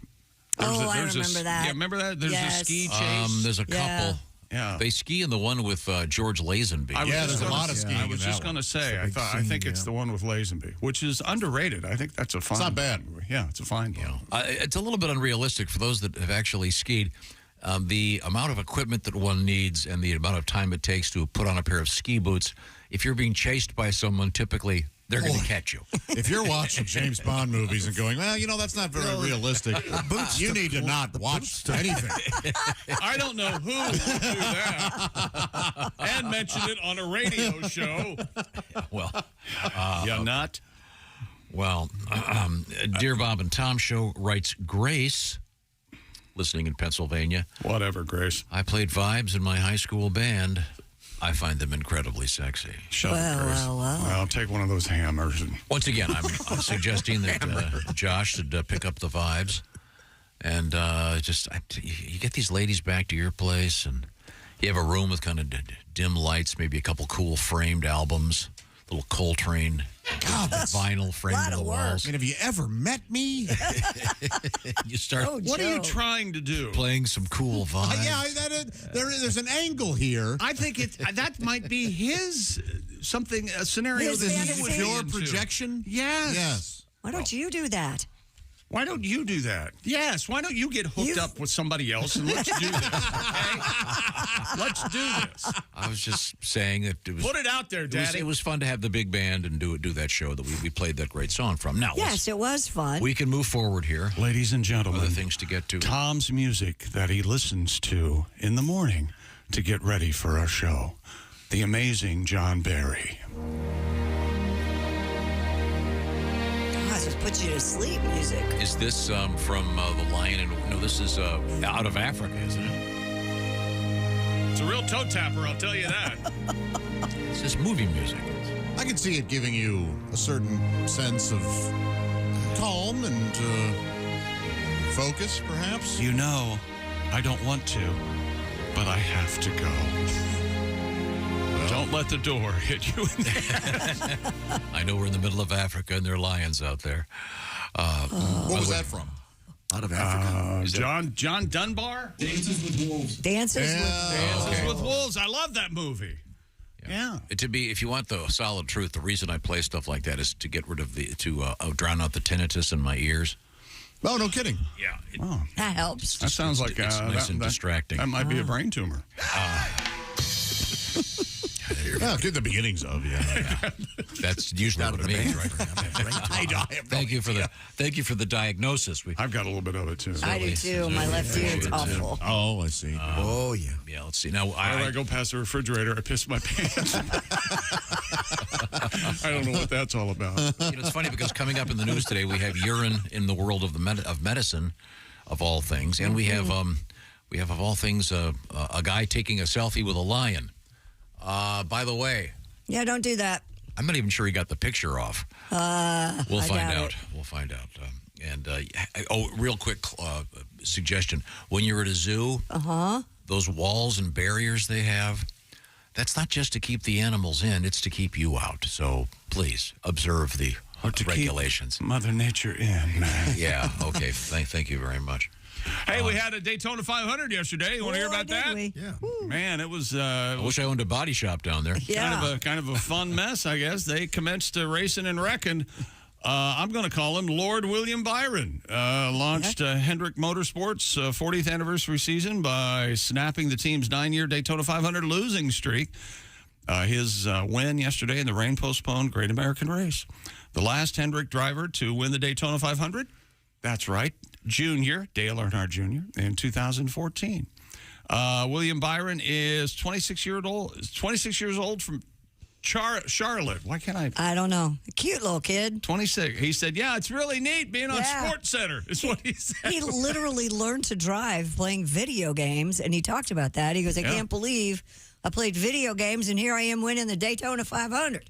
[SPEAKER 4] I remember that.
[SPEAKER 1] Yeah, remember that? There's a ski chase.
[SPEAKER 6] There's a couple.
[SPEAKER 1] Yeah.
[SPEAKER 6] They ski in the one with George Lazenby.
[SPEAKER 5] There's a lot of skiing.
[SPEAKER 1] I was just going to say, I think it's the one with Lazenby, which is underrated. I think that's a fine.
[SPEAKER 5] It's not bad.
[SPEAKER 1] Movie. Yeah, it's a fine one.
[SPEAKER 6] It's a little bit unrealistic for those that have actually skied. The amount of equipment that one needs and the amount of time it takes to put on a pair of ski boots. If you're being chased by someone, typically they're going to catch you.
[SPEAKER 5] If you're watching James Bond movies and going, well, that's not very realistic, you need to not watch anything.
[SPEAKER 1] I don't know who would do that and mention it on a radio show.
[SPEAKER 6] Well,
[SPEAKER 1] not.
[SPEAKER 6] Well, Dear Bob and Tom Show writes Grace, listening in Pennsylvania.
[SPEAKER 1] Whatever, Grace.
[SPEAKER 6] I played vibes in my high school band. I find them incredibly sexy.
[SPEAKER 1] Shut up, Grace. Well, take one of those hammers.
[SPEAKER 6] Once again, I'm suggesting that Josh should pick up the vibes. And you get these ladies back to your place, and you have a room with kind of dim lights, maybe a couple cool framed albums, little Coltrane vinyl framed to the walls.
[SPEAKER 5] I mean, have you ever met me?
[SPEAKER 6] You start.
[SPEAKER 1] What are you trying to do?
[SPEAKER 6] Playing some cool vibes.
[SPEAKER 5] There's an angle here.
[SPEAKER 1] I think that might be his a scenario
[SPEAKER 4] His
[SPEAKER 1] that he
[SPEAKER 4] fantasy.
[SPEAKER 1] would
[SPEAKER 5] Your
[SPEAKER 1] into.
[SPEAKER 5] projection?
[SPEAKER 1] Yes.
[SPEAKER 4] Why don't you do that?
[SPEAKER 1] Why don't you do that? Yes. Why don't you get hooked up with somebody else and let's do this? Okay? Let's do this.
[SPEAKER 6] I was just saying that it was.
[SPEAKER 1] Put it out there, Daddy.
[SPEAKER 6] It was fun to have the big band and do that show that we played that great song from. Now,
[SPEAKER 4] Yes, it was fun.
[SPEAKER 6] we can move forward here.
[SPEAKER 1] Ladies and gentlemen,
[SPEAKER 6] Other things to get to.
[SPEAKER 1] Tom's music that he listens to in the morning to get ready for our show. The amazing John Barry.
[SPEAKER 4] Just put you to sleep music.
[SPEAKER 6] Is this from The Lion? No, this is out of Africa, isn't it?
[SPEAKER 1] It's a real toe tapper, I'll tell you that.
[SPEAKER 6] It's just movie music.
[SPEAKER 5] I can see it giving you a certain sense of calm and focus, perhaps.
[SPEAKER 1] You know, I don't want to, but I have to go. Don't let the door hit you in the
[SPEAKER 6] I know we're in the middle of Africa and there are lions out there.
[SPEAKER 5] What was that from?
[SPEAKER 7] Out of Africa.
[SPEAKER 1] John Dunbar?
[SPEAKER 4] Dances with Wolves.
[SPEAKER 1] Dances with Wolves. I love that movie. Yeah.
[SPEAKER 6] If you want the solid truth, the reason I play stuff like that is to get rid of to drown out the tinnitus in my ears.
[SPEAKER 5] Oh, no kidding.
[SPEAKER 6] Yeah.
[SPEAKER 4] That helps.
[SPEAKER 1] That sounds like
[SPEAKER 6] it's nice and distracting.
[SPEAKER 1] That might be a brain tumor.
[SPEAKER 5] Yeah, get the beginnings of,
[SPEAKER 6] That's usually what it means, right? Thank you for the diagnosis.
[SPEAKER 1] I've got a little bit of it too.
[SPEAKER 4] I do too. My left ear, it's awful.
[SPEAKER 5] Oh, I see.
[SPEAKER 7] Oh, yeah.
[SPEAKER 6] Yeah, let's see. Now,
[SPEAKER 1] Whenever I go past the refrigerator, I piss my pants. I don't know what that's all about.
[SPEAKER 6] It's funny because coming up in the news today, we have urine in the world of medicine, of all things, and we have of all things a guy taking a selfie with a lion. By the way.
[SPEAKER 4] Yeah, don't do that.
[SPEAKER 6] I'm not even sure he got the picture off. We'll find out. We'll find out. Real quick suggestion. When you're at a zoo, those walls and barriers they have, that's not just to keep the animals in, it's to keep you out. So please observe the regulations.
[SPEAKER 1] Keep Mother Nature in.
[SPEAKER 6] Yeah, okay. Thank you very much.
[SPEAKER 1] Hey, we had a Daytona 500 yesterday. You want to hear about that?
[SPEAKER 7] Yeah.
[SPEAKER 1] Man, it was...
[SPEAKER 6] I wish I owned a body shop down there.
[SPEAKER 1] Kind of a fun mess, I guess. They commenced racing and wrecking. I'm going to call him Lord William Byron. Launched Hendrick Motorsports' 40th anniversary season by snapping the team's 9-year Daytona 500 losing streak. His win yesterday in the rain-postponed Great American Race. The last Hendrick driver to win the Daytona 500, that's right, Junior, Dale Earnhardt Jr., in 2014. William Byron is 26 years old from Charlotte. Why can't I?
[SPEAKER 4] I don't know. A cute little kid.
[SPEAKER 1] 26. He said, yeah, it's really neat being on Sports Center, is what he said.
[SPEAKER 4] He literally learned to drive playing video games, and he talked about that. He goes, I can't believe I played video games, and here I am winning the Daytona 500.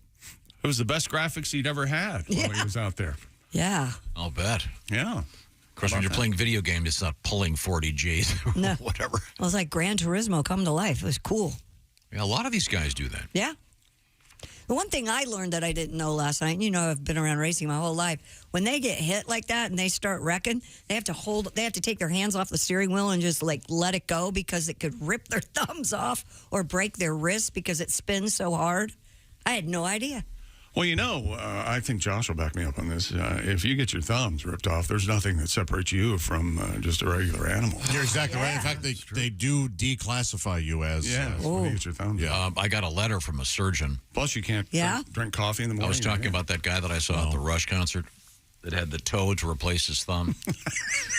[SPEAKER 1] It was the best graphics he'd ever had while he was out there.
[SPEAKER 4] Yeah.
[SPEAKER 6] I'll bet.
[SPEAKER 1] Yeah.
[SPEAKER 6] Of course, when you're playing video games, it's not pulling 40 Gs or whatever.
[SPEAKER 4] It was like Gran Turismo come to life. It was cool.
[SPEAKER 6] Yeah, a lot of these guys do that.
[SPEAKER 4] Yeah. The one thing I learned that I didn't know last night, and I've been around racing my whole life, when they get hit like that and they start wrecking, they have to take their hands off the steering wheel and just let it go because it could rip their thumbs off or break their wrists because it spins so hard. I had no idea.
[SPEAKER 1] Well, I think Josh will back me up on this. If you get your thumbs ripped off, there's nothing that separates you from just a regular animal.
[SPEAKER 5] You're exactly right. In fact, they do declassify you as...
[SPEAKER 1] when you get your thumbs.
[SPEAKER 6] Yeah. I got a letter from a surgeon.
[SPEAKER 1] Plus, you can't drink coffee in the morning.
[SPEAKER 6] I was talking about that guy that I saw at the Rush concert that had the toe to replace his thumb.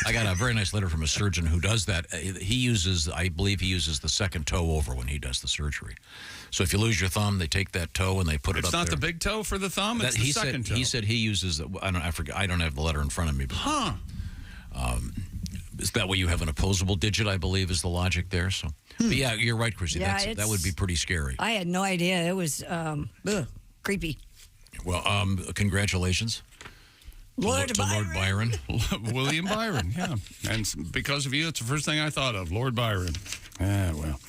[SPEAKER 6] I got a very nice letter from a surgeon who does that. I believe he uses the second toe over when he does the surgery. So if you lose your thumb, they take that toe and they put it up there.
[SPEAKER 1] It's not the big toe for the thumb, it's the second toe.
[SPEAKER 6] He said he uses, I forget, I don't have the letter in front of me. But, is that way you have an opposable digit, I believe, is the logic there. So, But yeah, you're right, Chrissy.
[SPEAKER 4] Yeah,
[SPEAKER 6] that would be pretty scary.
[SPEAKER 4] I had no idea. It was creepy.
[SPEAKER 6] Well, congratulations.
[SPEAKER 4] Lord
[SPEAKER 6] Byron.
[SPEAKER 1] William Byron, yeah. And because of you, it's the first thing I thought of, Lord Byron. Well.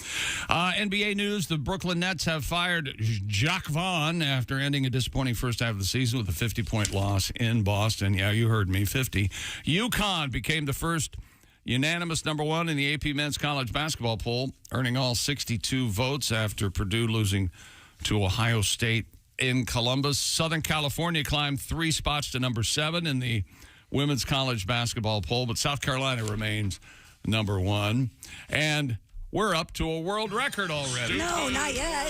[SPEAKER 1] NBA news, the Brooklyn Nets have fired Jacques Vaughn after ending a disappointing first half of the season with a 50-point loss in Boston. Yeah, you heard me, 50. UConn became the first unanimous #1 in the AP men's college basketball poll, earning all 62 votes after Purdue losing to Ohio State in Columbus. Southern California climbed 3 spots to #7 in the women's college basketball poll, but South Carolina remains #1. And we're up to a world record already.
[SPEAKER 4] No, not yet.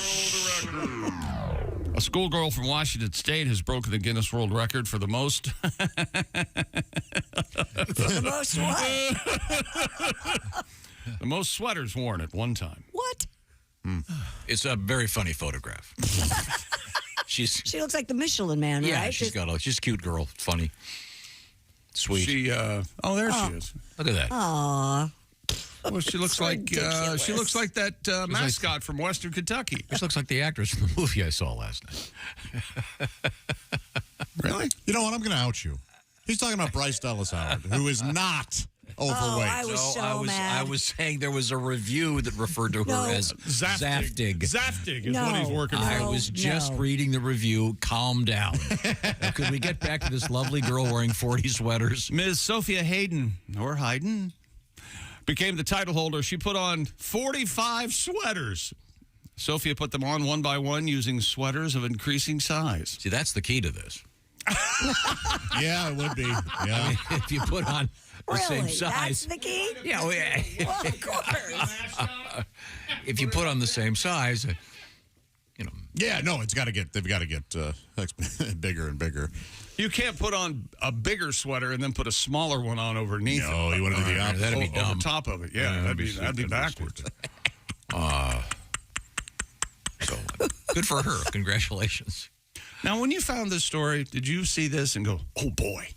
[SPEAKER 1] A schoolgirl from Washington State has broken the Guinness World Record for the most...
[SPEAKER 4] For the most what?
[SPEAKER 1] The most sweaters worn at one time.
[SPEAKER 4] What?
[SPEAKER 6] It's a very funny photograph. She
[SPEAKER 4] looks like the Michelin Man, right?
[SPEAKER 6] Yeah, she's a cute girl. Funny. Sweet.
[SPEAKER 1] She is.
[SPEAKER 6] Look at that.
[SPEAKER 4] Aww.
[SPEAKER 1] Well, she looks like that mascot from Western Kentucky.
[SPEAKER 6] She looks like the actress from the movie I saw last night.
[SPEAKER 5] Really? You know what? I'm going to out you. He's talking about Bryce Dallas Howard, who is not overweight.
[SPEAKER 4] I was mad.
[SPEAKER 6] I was saying there was a review that referred to her as Zaftig.
[SPEAKER 1] Zaftig is what he's working on.
[SPEAKER 6] I was just reading the review. Calm down. Could we get back to this lovely girl wearing 40 sweaters?
[SPEAKER 1] Ms. Sophia Hayden, or Hayden, became the title holder. She put on 45 sweaters. Sophia put them on one by one using sweaters of increasing size.
[SPEAKER 6] See, that's the key to this.
[SPEAKER 5] Yeah, it would be. Yeah.
[SPEAKER 6] I mean, if you put on the same size.
[SPEAKER 4] That's the key?
[SPEAKER 6] Yeah,
[SPEAKER 4] well, of course.
[SPEAKER 6] If you put on the same size,
[SPEAKER 5] Yeah, no, they've got to get bigger and bigger.
[SPEAKER 1] You can't put on a bigger sweater and then put a smaller one on underneath.
[SPEAKER 5] No, you want to do the opposite.
[SPEAKER 6] That'd be dumb.
[SPEAKER 1] Over top of it. Yeah, that'd be backwards.
[SPEAKER 6] So good for her. Congratulations.
[SPEAKER 1] Now, when you found this story, did you see this and go, "Oh boy"?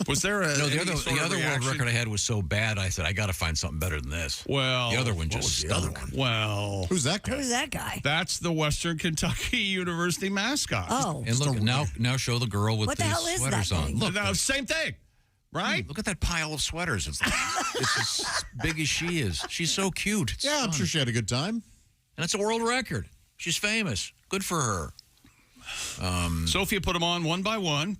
[SPEAKER 1] Was there a
[SPEAKER 6] the other world record I had was so bad? I said I got to find something better than this.
[SPEAKER 1] Well,
[SPEAKER 6] the other one just stunk.
[SPEAKER 1] Well,
[SPEAKER 5] who's that guy?
[SPEAKER 4] Who's that guy?
[SPEAKER 1] That's the Western Kentucky University mascot.
[SPEAKER 4] Oh,
[SPEAKER 6] and look now show the girl with these sweaters on.
[SPEAKER 1] Look, same thing, right?
[SPEAKER 6] Look at that pile of sweaters. It's as big as she is. She's so cute. It's
[SPEAKER 5] I'm sure she had a good time.
[SPEAKER 6] And it's a world record. She's famous. Good for her.
[SPEAKER 1] Sophia put them on one by one.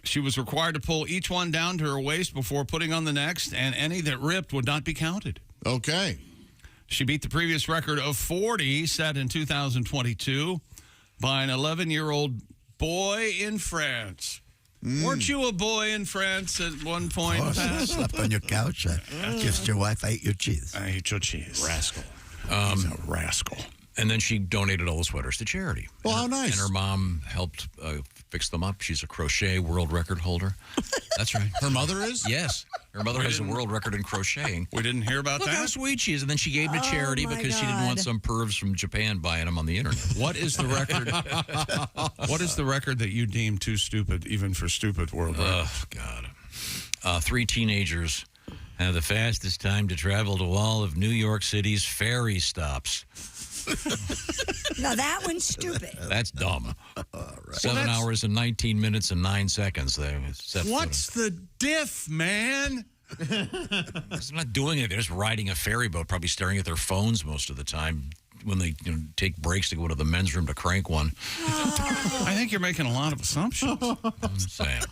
[SPEAKER 1] She was required to pull each one down to her waist before putting on the next, and any that ripped would not be counted.
[SPEAKER 5] Okay.
[SPEAKER 1] She beat the previous record of 40 set in 2022 by an 11-year-old boy in France. Weren't you a boy in France at one point?
[SPEAKER 7] I slept on your couch. I kissed your wife. I ate your cheese.
[SPEAKER 1] I ate your cheese. Rascal. He's a rascal.
[SPEAKER 6] And then she donated all the sweaters to charity.
[SPEAKER 5] Well, how nice.
[SPEAKER 6] And her mom helped fix them up. She's a crochet world record holder. That's right.
[SPEAKER 5] Her mother is?
[SPEAKER 6] Yes. Her mother has a world record in crocheting.
[SPEAKER 1] We didn't hear about
[SPEAKER 6] Look
[SPEAKER 1] that?
[SPEAKER 6] how sweet she is. And then she gave them to charity because she didn't want some pervs from Japan buying them on the internet.
[SPEAKER 1] What is the record? What is the record that you deem too stupid, even for stupid world records?
[SPEAKER 6] Oh, God. 3 teenagers have the fastest time to travel to all of New York City's ferry stops.
[SPEAKER 4] Now, that one's stupid.
[SPEAKER 6] That's dumb. 7 hours and 19 minutes and 9 seconds.
[SPEAKER 1] What's the diff, man?
[SPEAKER 6] They're not doing it. They're just riding a ferry boat, probably staring at their phones most of the time, when they take breaks to go to the men's room to crank one.
[SPEAKER 1] I think you're making a lot of assumptions.
[SPEAKER 6] I'm saying.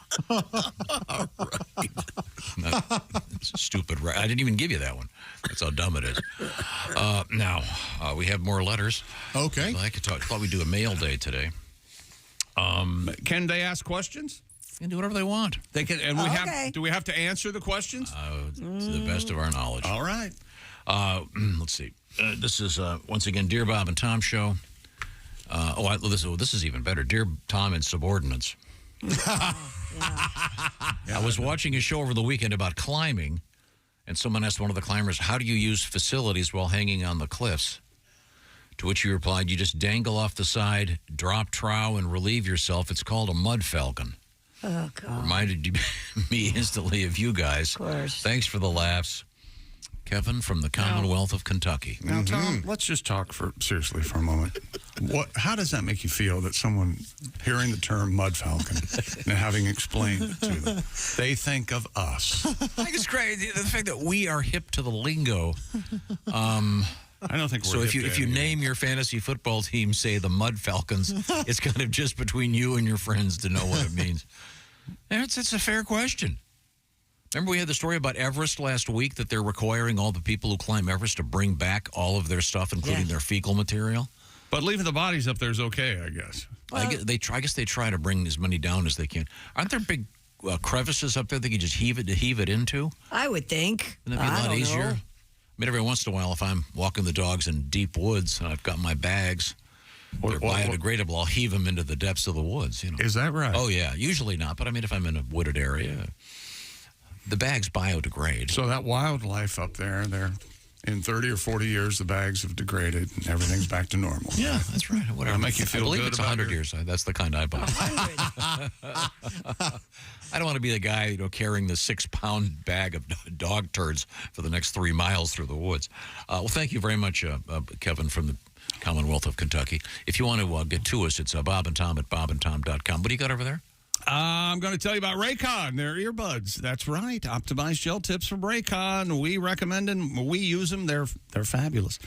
[SPEAKER 6] It's a stupid. I didn't even give you that one. That's how dumb it is. Now, we have more letters.
[SPEAKER 5] Okay.
[SPEAKER 6] I thought we'd do a mail day today.
[SPEAKER 1] Can they ask questions?
[SPEAKER 6] They can do whatever they want.
[SPEAKER 1] They can, and do we have to answer the questions?
[SPEAKER 6] To the best of our knowledge.
[SPEAKER 1] All right.
[SPEAKER 6] Let's see. This is, once again, Dear Bob and Tom Show. This is even better. Dear Tom and Subordinates. I was watching a show over the weekend about climbing, and someone asked one of the climbers, how do you use facilities while hanging on the cliffs? To which he replied, you just dangle off the side, drop trow, and relieve yourself. It's called a mud falcon.
[SPEAKER 4] Oh, God.
[SPEAKER 6] Reminded me instantly of you guys.
[SPEAKER 4] Of course.
[SPEAKER 6] Thanks for the laughs. Kevin from the Commonwealth of Kentucky.
[SPEAKER 1] Now, Tom, let's just talk seriously for a moment. How does that make you feel that someone hearing the term mud falcon and having explained it to them, they think of us?
[SPEAKER 6] I think it's crazy. The fact that we are hip to the lingo.
[SPEAKER 1] I don't think we're
[SPEAKER 6] so.
[SPEAKER 1] hip
[SPEAKER 6] If you name your fantasy football team, say the Mud Falcons, it's kind of just between you and your friends to know what it means. And it's a fair question. Remember we had the story about Everest last week that they're requiring all the people who climb Everest to bring back all of their stuff, including their fecal material.
[SPEAKER 1] But leaving the bodies up there is okay, I guess.
[SPEAKER 6] I guess they try to bring as many down as they can. Aren't there big crevices up there they can just heave it into?
[SPEAKER 4] I would think.
[SPEAKER 6] Wouldn't that be a lot easier?
[SPEAKER 4] Know.
[SPEAKER 6] I mean, every once in a while, if I'm walking the dogs in deep woods and I've got my bags, they're biodegradable, I'll heave them into the depths of the woods.
[SPEAKER 1] Is that right?
[SPEAKER 6] Oh, yeah. Usually not, but I mean, if I'm in a wooded area, the bags biodegrade.
[SPEAKER 1] So that wildlife up there, in 30 or 40 years, the bags have degraded and everything's back to normal.
[SPEAKER 6] Yeah, that's right. Whatever.
[SPEAKER 1] That'll make you feel
[SPEAKER 6] I believe
[SPEAKER 1] good
[SPEAKER 6] it's
[SPEAKER 1] about
[SPEAKER 6] 100 years. That's the kind I buy. I don't want to be the guy, carrying the 6-pound bag of dog turds for the next 3 miles through the woods. Well, thank you very much, Kevin from the Commonwealth of Kentucky. If you want to get to us, it's Bob and Tom at bobandtom.com. What do you got over there?
[SPEAKER 1] I'm going to tell you about Raycon, their earbuds. That's right. Optimized gel tips from Raycon. We recommend them. We use them. They're fabulous.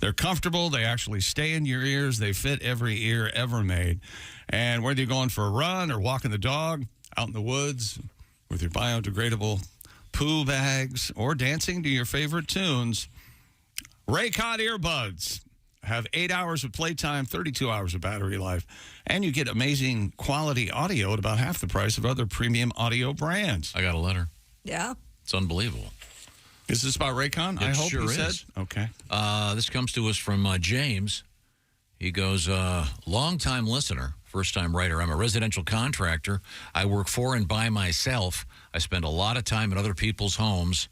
[SPEAKER 1] They're comfortable. They actually stay in your ears. They fit every ear ever made. And whether you're going for a run or walking the dog out in the woods with your biodegradable poo bags or dancing to your favorite tunes, Raycon earbuds have 8 hours of playtime, 32 hours of battery life, and you get amazing quality audio at about half the price of other premium audio brands.
[SPEAKER 6] I got a letter.
[SPEAKER 4] Yeah.
[SPEAKER 6] It's unbelievable.
[SPEAKER 1] Is this about Raycon? I hope
[SPEAKER 6] sure
[SPEAKER 1] he
[SPEAKER 6] is.
[SPEAKER 1] said. Okay.
[SPEAKER 6] This comes to us from James. He goes, long-time listener, first-time writer. I'm a residential contractor. I work for and by myself. I spend a lot of time in other people's homes,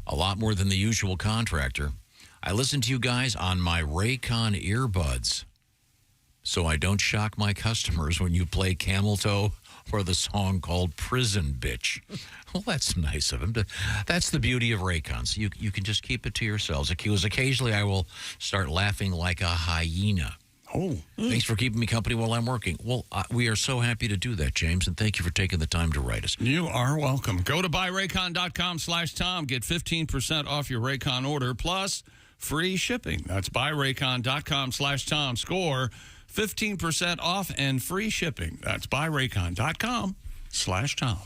[SPEAKER 6] a lot more than the usual contractor. I listen to you guys on my Raycon earbuds so I don't shock my customers when you play Camel Toe or the song called Prison Bitch. Well, that's nice of him. That's the beauty of Raycons. You can just keep it to yourselves. Because occasionally I will start laughing like a hyena.
[SPEAKER 1] Oh.
[SPEAKER 6] Thanks for keeping me company while I'm working. Well, we are so happy to do that, James, and thank you for taking the time to write us.
[SPEAKER 1] You are welcome. Go to buyraycon.com/Tom. Get 15% off your Raycon order, plus free shipping. That's buyraycon.com/Tom. Score 15% off and free shipping. That's buyraycon.com/Tom.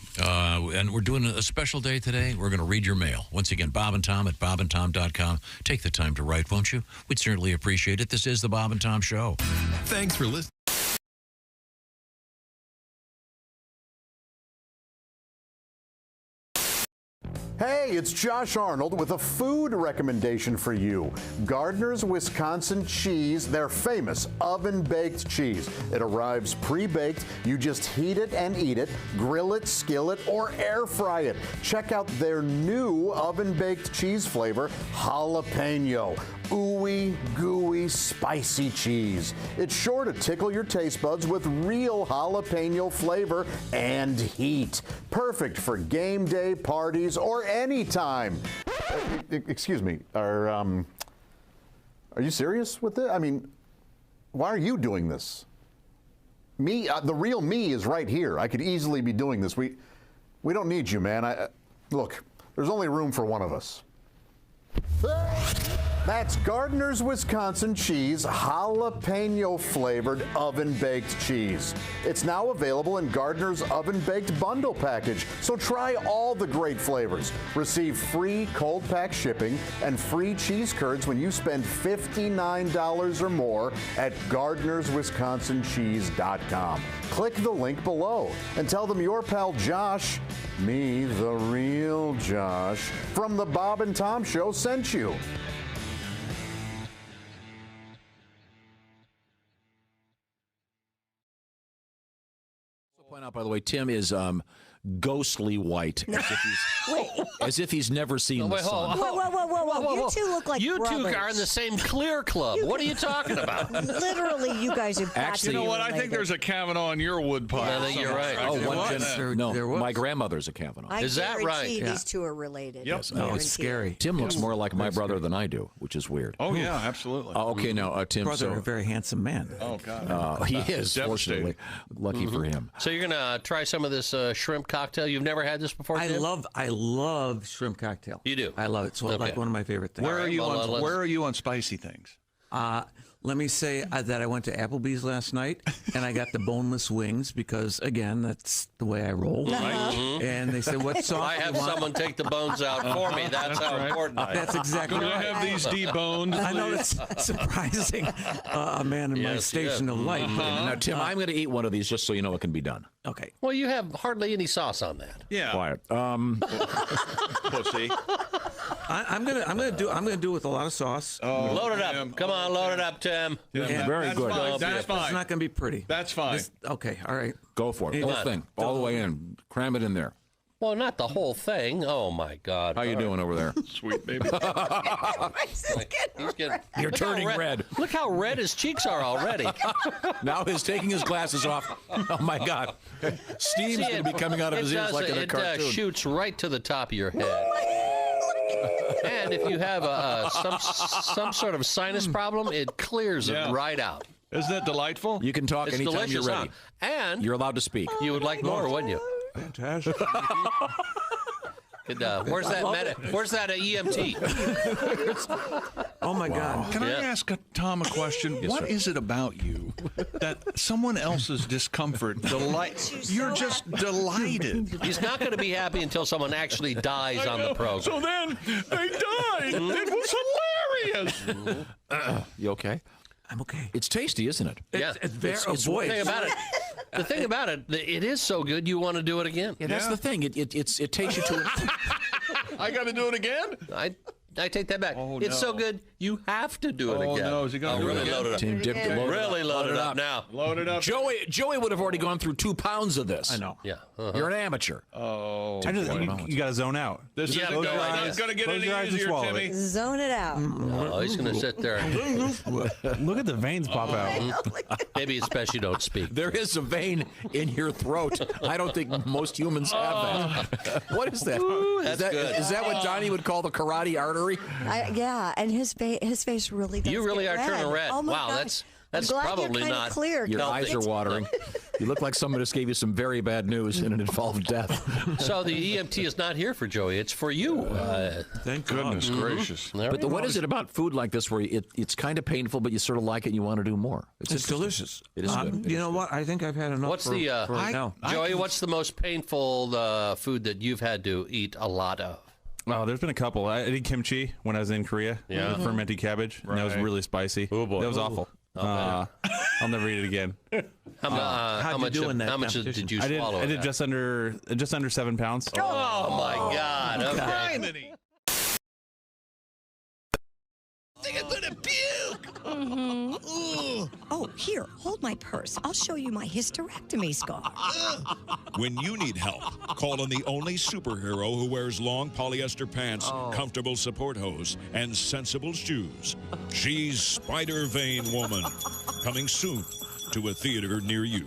[SPEAKER 6] And we're doing a special day today. We're going to read your mail. Once again, Bob and Tom at bobandtom.com. Take the time to write, won't you? We'd certainly appreciate it. This is the Bob and Tom Show.
[SPEAKER 12] Thanks for listening.
[SPEAKER 16] Hey, it's Josh Arnold with a food recommendation for you. Gardner's Wisconsin cheese, their famous oven-baked cheese. It arrives pre-baked. You just heat it and eat it, grill it, skillet, or air fry it. Check out their new oven-baked cheese flavor, jalapeno. Ooey, gooey, spicy cheese. It's sure to tickle your taste buds with real jalapeno flavor and heat. Perfect for game day, parties, or any time. Excuse me, are you serious with it? I mean, why are you doing this? Me, the real me is right here. I could easily be doing this. We don't need you, man. Look, there's only room for one of us. That's Gardner's Wisconsin cheese, jalapeno flavored oven baked cheese. It's now available in Gardner's oven baked bundle package. So try all the great flavors. Receive free cold pack shipping and free cheese curds when you spend $59 or more at Gardner'sWisconsinCheese.com. Click the link below and tell them your pal Josh, me, the real Josh, from the Bob and Tom Show sent you.
[SPEAKER 6] Point out, by the way, Tim is ghostly white, as if he's never seen the sun.
[SPEAKER 4] Whoa. You two look like
[SPEAKER 9] You
[SPEAKER 4] brothers.
[SPEAKER 9] two are in the same clear club. What are you talking about?
[SPEAKER 4] Literally, you guys are
[SPEAKER 1] Actually, you know what? I think there's a Kavanaugh in your wood pile.
[SPEAKER 9] I think you're right.
[SPEAKER 6] Oh,
[SPEAKER 9] There
[SPEAKER 6] one
[SPEAKER 9] was.
[SPEAKER 6] no, my grandmother's a Kavanaugh.
[SPEAKER 4] Is that right? These two are related.
[SPEAKER 1] Yep.
[SPEAKER 6] No, it's scary. Tim looks more like my brother than I do, which is weird.
[SPEAKER 1] Oh, yeah, absolutely.
[SPEAKER 6] Okay, now, Tim.
[SPEAKER 7] Brother, a very handsome man.
[SPEAKER 1] Oh, God.
[SPEAKER 6] He is, fortunately. Lucky for him.
[SPEAKER 9] So you're going to try some of this shrimp cocktail. You've never had this before,
[SPEAKER 7] I
[SPEAKER 9] Tim?
[SPEAKER 7] love shrimp cocktail.
[SPEAKER 9] You do?
[SPEAKER 7] I love it. It's like one of my favorite things.
[SPEAKER 1] Where are you on spicy things?
[SPEAKER 7] Let me say that I went to Applebee's last night and I got the boneless wings because, again, that's the way I roll. And they said, "What sauce?"
[SPEAKER 9] I have someone take the bones out for me. That's how important I am.
[SPEAKER 7] That's exactly
[SPEAKER 1] Can
[SPEAKER 7] right.
[SPEAKER 1] I have these deboned?
[SPEAKER 7] I know it's surprising, a man in my station of life.
[SPEAKER 6] Now, Tim, I'm going to eat one of these just so you know it can be done.
[SPEAKER 7] Okay.
[SPEAKER 9] Well, you have hardly any sauce on that.
[SPEAKER 1] Yeah.
[SPEAKER 6] Quiet.
[SPEAKER 1] Pussy.
[SPEAKER 7] I'm gonna do it with a lot of sauce.
[SPEAKER 9] Load it up. Come on, load it up, Tim.
[SPEAKER 6] Very good.
[SPEAKER 1] Fine. That's
[SPEAKER 7] It's
[SPEAKER 1] fine.
[SPEAKER 7] not gonna be pretty.
[SPEAKER 1] That's fine.
[SPEAKER 7] Okay. All right.
[SPEAKER 6] Go for it. The whole thing. All the way in. Cram it in there.
[SPEAKER 9] Well, not the whole thing. Oh, my God.
[SPEAKER 6] How you doing over there?
[SPEAKER 1] Sweet baby.
[SPEAKER 6] You're turning red.
[SPEAKER 9] Look how red his cheeks are already.
[SPEAKER 6] Now he's taking his glasses off. Oh, my God. Steam's going to be coming out of his ears like in a cartoon.
[SPEAKER 9] It shoots right to the top of your head. And if you have some sort of sinus problem, it clears it right out.
[SPEAKER 1] Isn't that delightful?
[SPEAKER 6] You can talk
[SPEAKER 9] It's
[SPEAKER 6] anytime
[SPEAKER 9] delicious,
[SPEAKER 6] you're ready.
[SPEAKER 9] huh? And
[SPEAKER 6] you're allowed to speak.
[SPEAKER 9] You would like more, wouldn't you?
[SPEAKER 7] Fantastic.
[SPEAKER 9] Where's that EMT?
[SPEAKER 7] Oh my God!
[SPEAKER 1] Can I ask Tom a question?
[SPEAKER 6] Yes,
[SPEAKER 1] What
[SPEAKER 6] sir.
[SPEAKER 1] is it about you that someone else's discomfort you're just delighted?
[SPEAKER 9] He's not going to be happy until someone actually dies on the program.
[SPEAKER 1] So then they died. It was hilarious.
[SPEAKER 6] You okay?
[SPEAKER 7] I'm okay.
[SPEAKER 6] It's tasty, isn't it?
[SPEAKER 9] Yeah.
[SPEAKER 7] It's very
[SPEAKER 9] The thing about it, it is so good you want to do it again.
[SPEAKER 6] Yeah, that's the thing. It takes you to it.
[SPEAKER 1] I got to do it again?
[SPEAKER 9] I take that back.
[SPEAKER 1] Oh,
[SPEAKER 9] it's so good, you have to do it again.
[SPEAKER 1] Oh, no. Is he going to do it
[SPEAKER 9] really
[SPEAKER 1] again?
[SPEAKER 9] load it up.
[SPEAKER 6] Tim dipped it.
[SPEAKER 9] Really load it up now.
[SPEAKER 1] Load it up.
[SPEAKER 6] Joey would have already gone through 2 pounds of this.
[SPEAKER 7] I know.
[SPEAKER 9] Yeah.
[SPEAKER 6] You're an amateur.
[SPEAKER 1] Oh.
[SPEAKER 17] You got to zone out.
[SPEAKER 1] This is going to get any easier, Timmy.
[SPEAKER 4] Zone it out.
[SPEAKER 9] Oh, he's going to sit there.
[SPEAKER 17] Look at the veins pop out.
[SPEAKER 9] Maybe it's best you don't speak.
[SPEAKER 6] There is a vein in your throat. I don't think most humans have that. What is that?
[SPEAKER 9] That's good.
[SPEAKER 6] Is that what Johnny would call the carotid artery?
[SPEAKER 4] Yeah, and his face really does.
[SPEAKER 9] You really
[SPEAKER 4] get
[SPEAKER 9] are
[SPEAKER 4] red.
[SPEAKER 9] turning red.
[SPEAKER 4] Oh my
[SPEAKER 9] Wow,
[SPEAKER 4] gosh.
[SPEAKER 9] that's
[SPEAKER 4] I'm glad
[SPEAKER 9] probably
[SPEAKER 4] you're
[SPEAKER 9] not
[SPEAKER 4] clear.
[SPEAKER 6] Your eyes are watering. You look like someone just gave you some very bad news and it involved death.
[SPEAKER 9] So the EMT is not here for Joey. It's for you.
[SPEAKER 1] Thank goodness gracious.
[SPEAKER 6] But what is it about food like this where it's kind of painful, but you sort of like it and you want to do more?
[SPEAKER 7] It's delicious.
[SPEAKER 6] It is good.
[SPEAKER 7] You know what? I think I've had enough.
[SPEAKER 9] What's Joey? What's the most painful food that you've had to eat a lot of?
[SPEAKER 17] Oh, there's been a couple. I did kimchi when I was in Korea.
[SPEAKER 9] Yeah.
[SPEAKER 17] Fermented cabbage. And that was really spicy. Oh, boy. That was awful. I'll never eat it again.
[SPEAKER 9] How much did you swallow?
[SPEAKER 17] I did just under 7 pounds.
[SPEAKER 9] Oh, my God. Okay.
[SPEAKER 3] I'm gonna puke.
[SPEAKER 4] Oh, here, hold my purse. I'll show you my hysterectomy scar.
[SPEAKER 18] When you need help, call on the only superhero who wears long polyester pants, comfortable support hose, and sensible shoes. She's Spider Vein Woman, coming soon to a theater near you.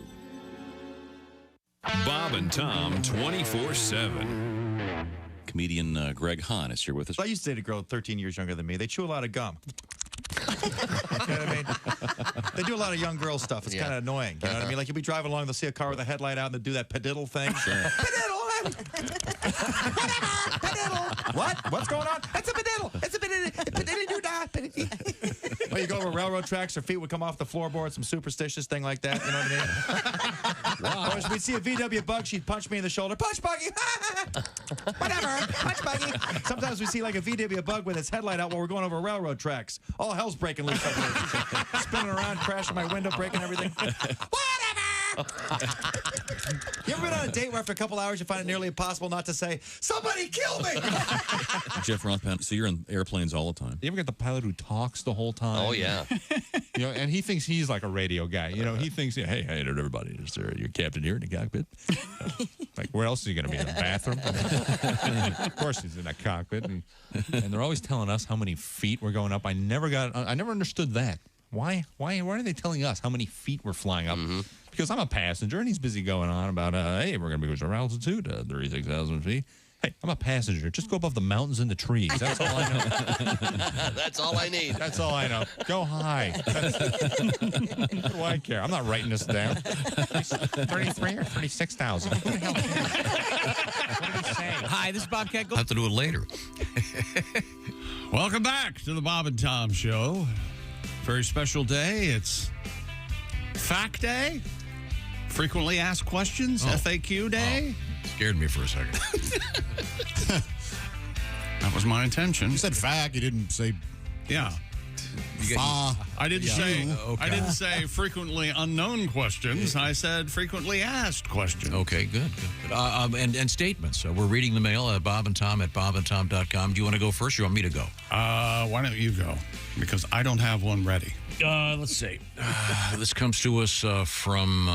[SPEAKER 12] Bob and Tom 24/7.
[SPEAKER 19] Comedian Greg Hahn is here with us.
[SPEAKER 20] I used to date a girl 13 years younger than me. They chew a lot of gum. You know what I mean? They do a lot of young girl stuff. It's kind of annoying. You know what I mean? Like you'll be driving along, they'll see a car with a headlight out, and they do that padiddle thing. Padiddle! Padiddle! What? What's going on? It's a padiddle! It's a padiddle! Padiddle do die! going over railroad tracks, her feet would come off the floorboard, some superstitious thing like that. You know what I mean? Wow. Or we'd see a VW bug, she'd punch me in the shoulder. Punch buggy! Whatever, punch buggy. Sometimes we see like a VW bug with its headlight out while we're going over railroad tracks. All hell's breaking loose up there. Spinning around, crashing my window, breaking everything. You ever been on a date where after a couple hours you find it nearly impossible not to say, somebody kill me?
[SPEAKER 19] Jeff Rothpan, so you're in airplanes all the time.
[SPEAKER 21] You ever get the pilot who talks the whole time?
[SPEAKER 9] Oh, yeah.
[SPEAKER 21] You know, and he thinks he's like a radio guy. You know, he thinks, hey, everybody, is there your captain here in the cockpit? Like, where else is he going to be? In the bathroom? Of course he's in that cockpit. And they're always telling us how many feet we're going up. I never understood that. Why are they telling us how many feet we're flying up?
[SPEAKER 9] Mm-hmm.
[SPEAKER 21] Because I'm a passenger, and he's busy going on about, hey, we're going to go to our altitude, 36,000 feet. Hey, I'm a passenger. Just go above the mountains and the trees. That's all I know.
[SPEAKER 9] That's all I need.
[SPEAKER 21] That's all I know. Go high. What do I care? I'm not writing this down. 33 or 36,000. What the hell? What did he say?
[SPEAKER 3] Hi, this is Bobcat
[SPEAKER 6] I'll have to do it later.
[SPEAKER 1] Welcome back to the Bob and Tom Show. Very special day. It's Fact Day. Frequently Asked Questions, FAQ Day.
[SPEAKER 6] Scared me for a second.
[SPEAKER 1] That was my intention.
[SPEAKER 5] You said fact. You didn't say.
[SPEAKER 1] Yeah. I didn't say frequently unknown questions. I said frequently asked questions.
[SPEAKER 6] Okay, good. And statements. We're reading the mail at bobandtom@bobandtom.com. Do you want to go first or you want me to go?
[SPEAKER 1] Why don't you go? Because I don't have one ready.
[SPEAKER 6] Let's see. This comes to us from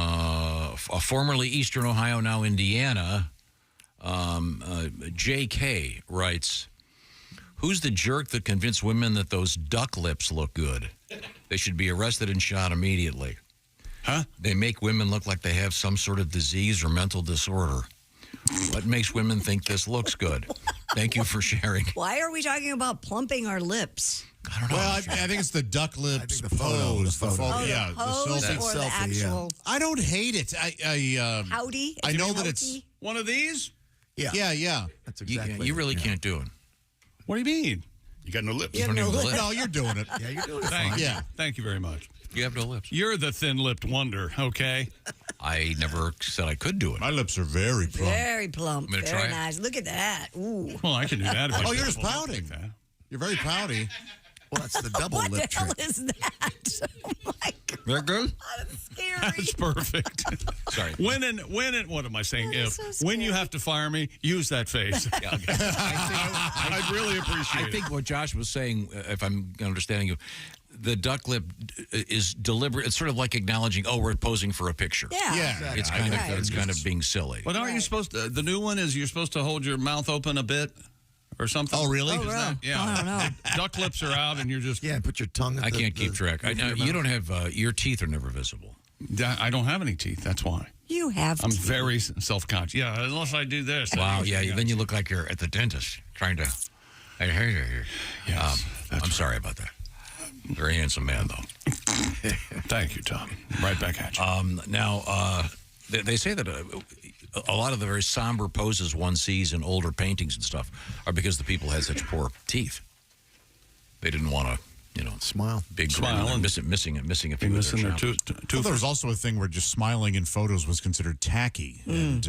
[SPEAKER 6] formerly Eastern Ohio, now Indiana. J.K. writes, who's the jerk that convinced women that those duck lips look good? They should be arrested and shot immediately.
[SPEAKER 1] Huh?
[SPEAKER 6] They make women look like they have some sort of disease or mental disorder. What makes women think this looks good? Thank you for sharing.
[SPEAKER 4] Why are we talking about plumping our lips?
[SPEAKER 6] I don't know.
[SPEAKER 5] Well, I think it's the duck lips pose. The photo. Yeah,
[SPEAKER 4] pose
[SPEAKER 5] the selfie.
[SPEAKER 4] or the actual.
[SPEAKER 5] I don't hate it.
[SPEAKER 4] Howdy.
[SPEAKER 5] I know that it's
[SPEAKER 1] one of these.
[SPEAKER 5] Yeah.
[SPEAKER 21] That's exactly.
[SPEAKER 6] You really can't do it.
[SPEAKER 1] What do you mean? You got no lips.
[SPEAKER 6] You don't even have lips.
[SPEAKER 5] No, you're doing it.
[SPEAKER 21] Yeah, you're doing it.
[SPEAKER 1] Thank you very much.
[SPEAKER 6] You have no lips.
[SPEAKER 1] You're the thin-lipped wonder, okay?
[SPEAKER 6] I never said I could do it.
[SPEAKER 5] My lips are very plump.
[SPEAKER 4] Very plump.
[SPEAKER 6] I'm gonna
[SPEAKER 4] Very
[SPEAKER 6] try it.
[SPEAKER 4] nice. Look at that. Ooh.
[SPEAKER 1] Well, I can do that. If I
[SPEAKER 5] You're just pouting. You're very pouty.
[SPEAKER 21] Well, that's the double
[SPEAKER 4] What
[SPEAKER 21] lip
[SPEAKER 4] the hell
[SPEAKER 21] trick.
[SPEAKER 4] is that? Oh my God.
[SPEAKER 6] They're good?
[SPEAKER 4] That's scary.
[SPEAKER 1] That's perfect.
[SPEAKER 6] Sorry.
[SPEAKER 1] When what am I saying?
[SPEAKER 4] That is so
[SPEAKER 1] When you
[SPEAKER 4] scary.
[SPEAKER 1] have to fire me, use that face.
[SPEAKER 6] Yeah, okay.
[SPEAKER 1] I'd really appreciate
[SPEAKER 6] I
[SPEAKER 1] it.
[SPEAKER 6] think what Josh was saying, if I'm understanding you, the duck lip is deliberate. It's sort of like acknowledging, we're posing for a picture.
[SPEAKER 4] Yeah.
[SPEAKER 6] It's kind of being silly.
[SPEAKER 1] But aren't you supposed to? The new one is you're supposed to hold your mouth open a bit or something.
[SPEAKER 5] Oh, really?
[SPEAKER 4] Oh, really?
[SPEAKER 1] Yeah.
[SPEAKER 4] I don't know.
[SPEAKER 1] Duck lips are out, and you're just.
[SPEAKER 21] Yeah, put your tongue.
[SPEAKER 6] I can't keep track. You don't have your teeth are never visible.
[SPEAKER 1] I don't have any teeth. That's why.
[SPEAKER 4] You have
[SPEAKER 1] I'm
[SPEAKER 4] teeth.
[SPEAKER 1] very self-conscious. Yeah, unless I do this.
[SPEAKER 6] Wow. Yeah. Then you look like you're at the dentist trying to.
[SPEAKER 1] Yes,
[SPEAKER 6] I'm sorry about that. Very handsome man, though.
[SPEAKER 1] Thank you, Tom. Right back at you.
[SPEAKER 6] Now, they say that a lot of the very somber poses one sees in older paintings and stuff are because the people had such poor teeth. They didn't want to,
[SPEAKER 21] smile,
[SPEAKER 6] big
[SPEAKER 1] Smile
[SPEAKER 6] grin,
[SPEAKER 1] and
[SPEAKER 6] missing a few
[SPEAKER 1] missing
[SPEAKER 6] of
[SPEAKER 1] their
[SPEAKER 6] their
[SPEAKER 1] tooth.
[SPEAKER 5] Well, there was also a thing where just smiling in photos was considered tacky and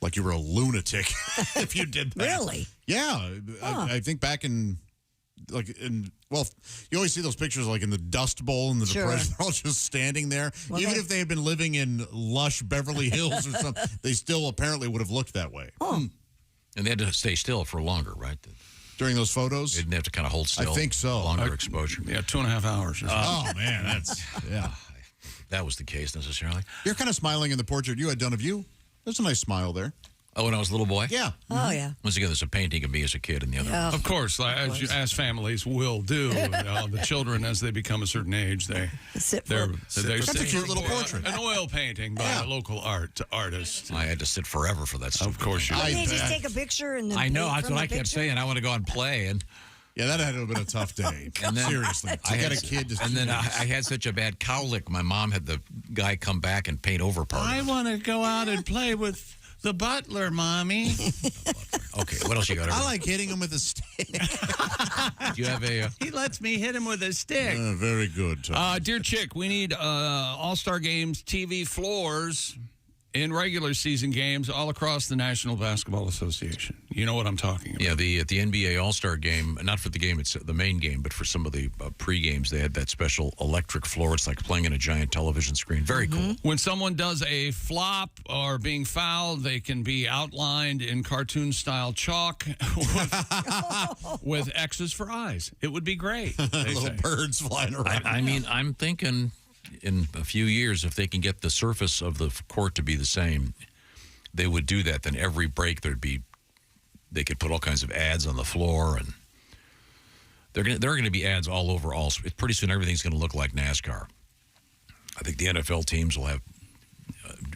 [SPEAKER 5] like you were a lunatic if you did that.
[SPEAKER 4] Really?
[SPEAKER 5] Yeah. I think back in you always see those pictures like in the Dust Bowl and the
[SPEAKER 4] Sure.
[SPEAKER 5] Depression. They're all just standing there.
[SPEAKER 4] Well,
[SPEAKER 5] Even if they had been living in lush Beverly Hills or something, they still apparently would have looked that way.
[SPEAKER 6] And they had to stay still for longer, right?
[SPEAKER 5] During those photos?
[SPEAKER 6] They didn't have to kind of hold still.
[SPEAKER 5] I think so.
[SPEAKER 6] Longer exposure.
[SPEAKER 1] Yeah, 2.5 hours.
[SPEAKER 5] Oh, man, that's, yeah.
[SPEAKER 6] That was the case necessarily.
[SPEAKER 5] You're kind of smiling in the portrait you had done of you. There's a nice smile there.
[SPEAKER 6] Oh, when I was a little boy?
[SPEAKER 5] Yeah.
[SPEAKER 4] Oh, yeah.
[SPEAKER 6] Once again, there's a painting of me as a kid and the other.
[SPEAKER 4] Yeah.
[SPEAKER 1] Of course, as families will do. The children, as they become a certain age,
[SPEAKER 5] That's a cute little portrait.
[SPEAKER 1] An oil painting by a local artist.
[SPEAKER 6] I had to sit forever for that.
[SPEAKER 1] Of course you
[SPEAKER 4] Why
[SPEAKER 1] did.
[SPEAKER 4] didn't you just take a picture and then
[SPEAKER 6] I know.
[SPEAKER 4] paint
[SPEAKER 6] That's
[SPEAKER 4] from
[SPEAKER 6] what
[SPEAKER 4] the
[SPEAKER 6] I kept
[SPEAKER 4] picture?
[SPEAKER 6] saying. I want to go and play. And
[SPEAKER 5] yeah, that had to have been a tough day.
[SPEAKER 6] And then,
[SPEAKER 5] seriously. I got a kid.
[SPEAKER 6] And then I had such a bad cowlick. My mom had the guy come back and paint over part of
[SPEAKER 1] I
[SPEAKER 6] it.
[SPEAKER 1] want to go out and play with the butler, Mommy.
[SPEAKER 6] Okay, what else you got?
[SPEAKER 5] I like hitting him with a stick.
[SPEAKER 6] Do you have a...
[SPEAKER 1] He lets me hit him with a stick.
[SPEAKER 5] Very good.
[SPEAKER 1] Dear Chick, we need All-Star Games TV floors in regular season games all across the National Basketball Association. You know what I'm talking about.
[SPEAKER 6] Yeah, at the NBA All-Star Game, not for the game, it's the main game, but for some of the pre-games, they had that special electric floor. It's like playing in a giant television screen. Very cool.
[SPEAKER 1] When someone does a flop or being fouled, they can be outlined in cartoon-style chalk with X's for eyes. It would be great.
[SPEAKER 5] Little birds flying around.
[SPEAKER 6] I mean, I'm thinking in a few years, if they can get the surface of the court to be the same, they would do that. Then every break they could put all kinds of ads on the floor, and there are going to be ads all over. Pretty soon, everything's going to look like NASCAR. I think the NFL teams will have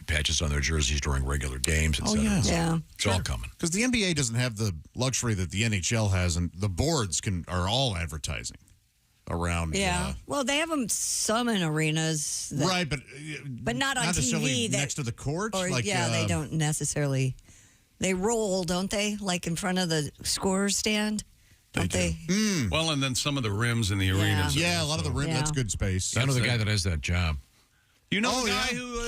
[SPEAKER 6] patches on their jerseys during regular games, et cetera.
[SPEAKER 4] Yeah.
[SPEAKER 6] It's all coming.
[SPEAKER 5] Because the NBA doesn't have the luxury that the NHL has, and the boards are all advertising around.
[SPEAKER 4] Yeah. Well, they have them some in arenas.
[SPEAKER 5] Right,
[SPEAKER 4] but not on
[SPEAKER 5] necessarily
[SPEAKER 4] TV.
[SPEAKER 5] next to the court.
[SPEAKER 4] Or, they don't necessarily. They roll, don't they? Like in front of the scorer's stand? Don't they?
[SPEAKER 1] Well, and then some of the rims in the arenas.
[SPEAKER 5] Yeah, a lot of the rim.
[SPEAKER 4] Yeah.
[SPEAKER 5] That's good space.
[SPEAKER 6] I know the guy that has that job.
[SPEAKER 1] You know the guy who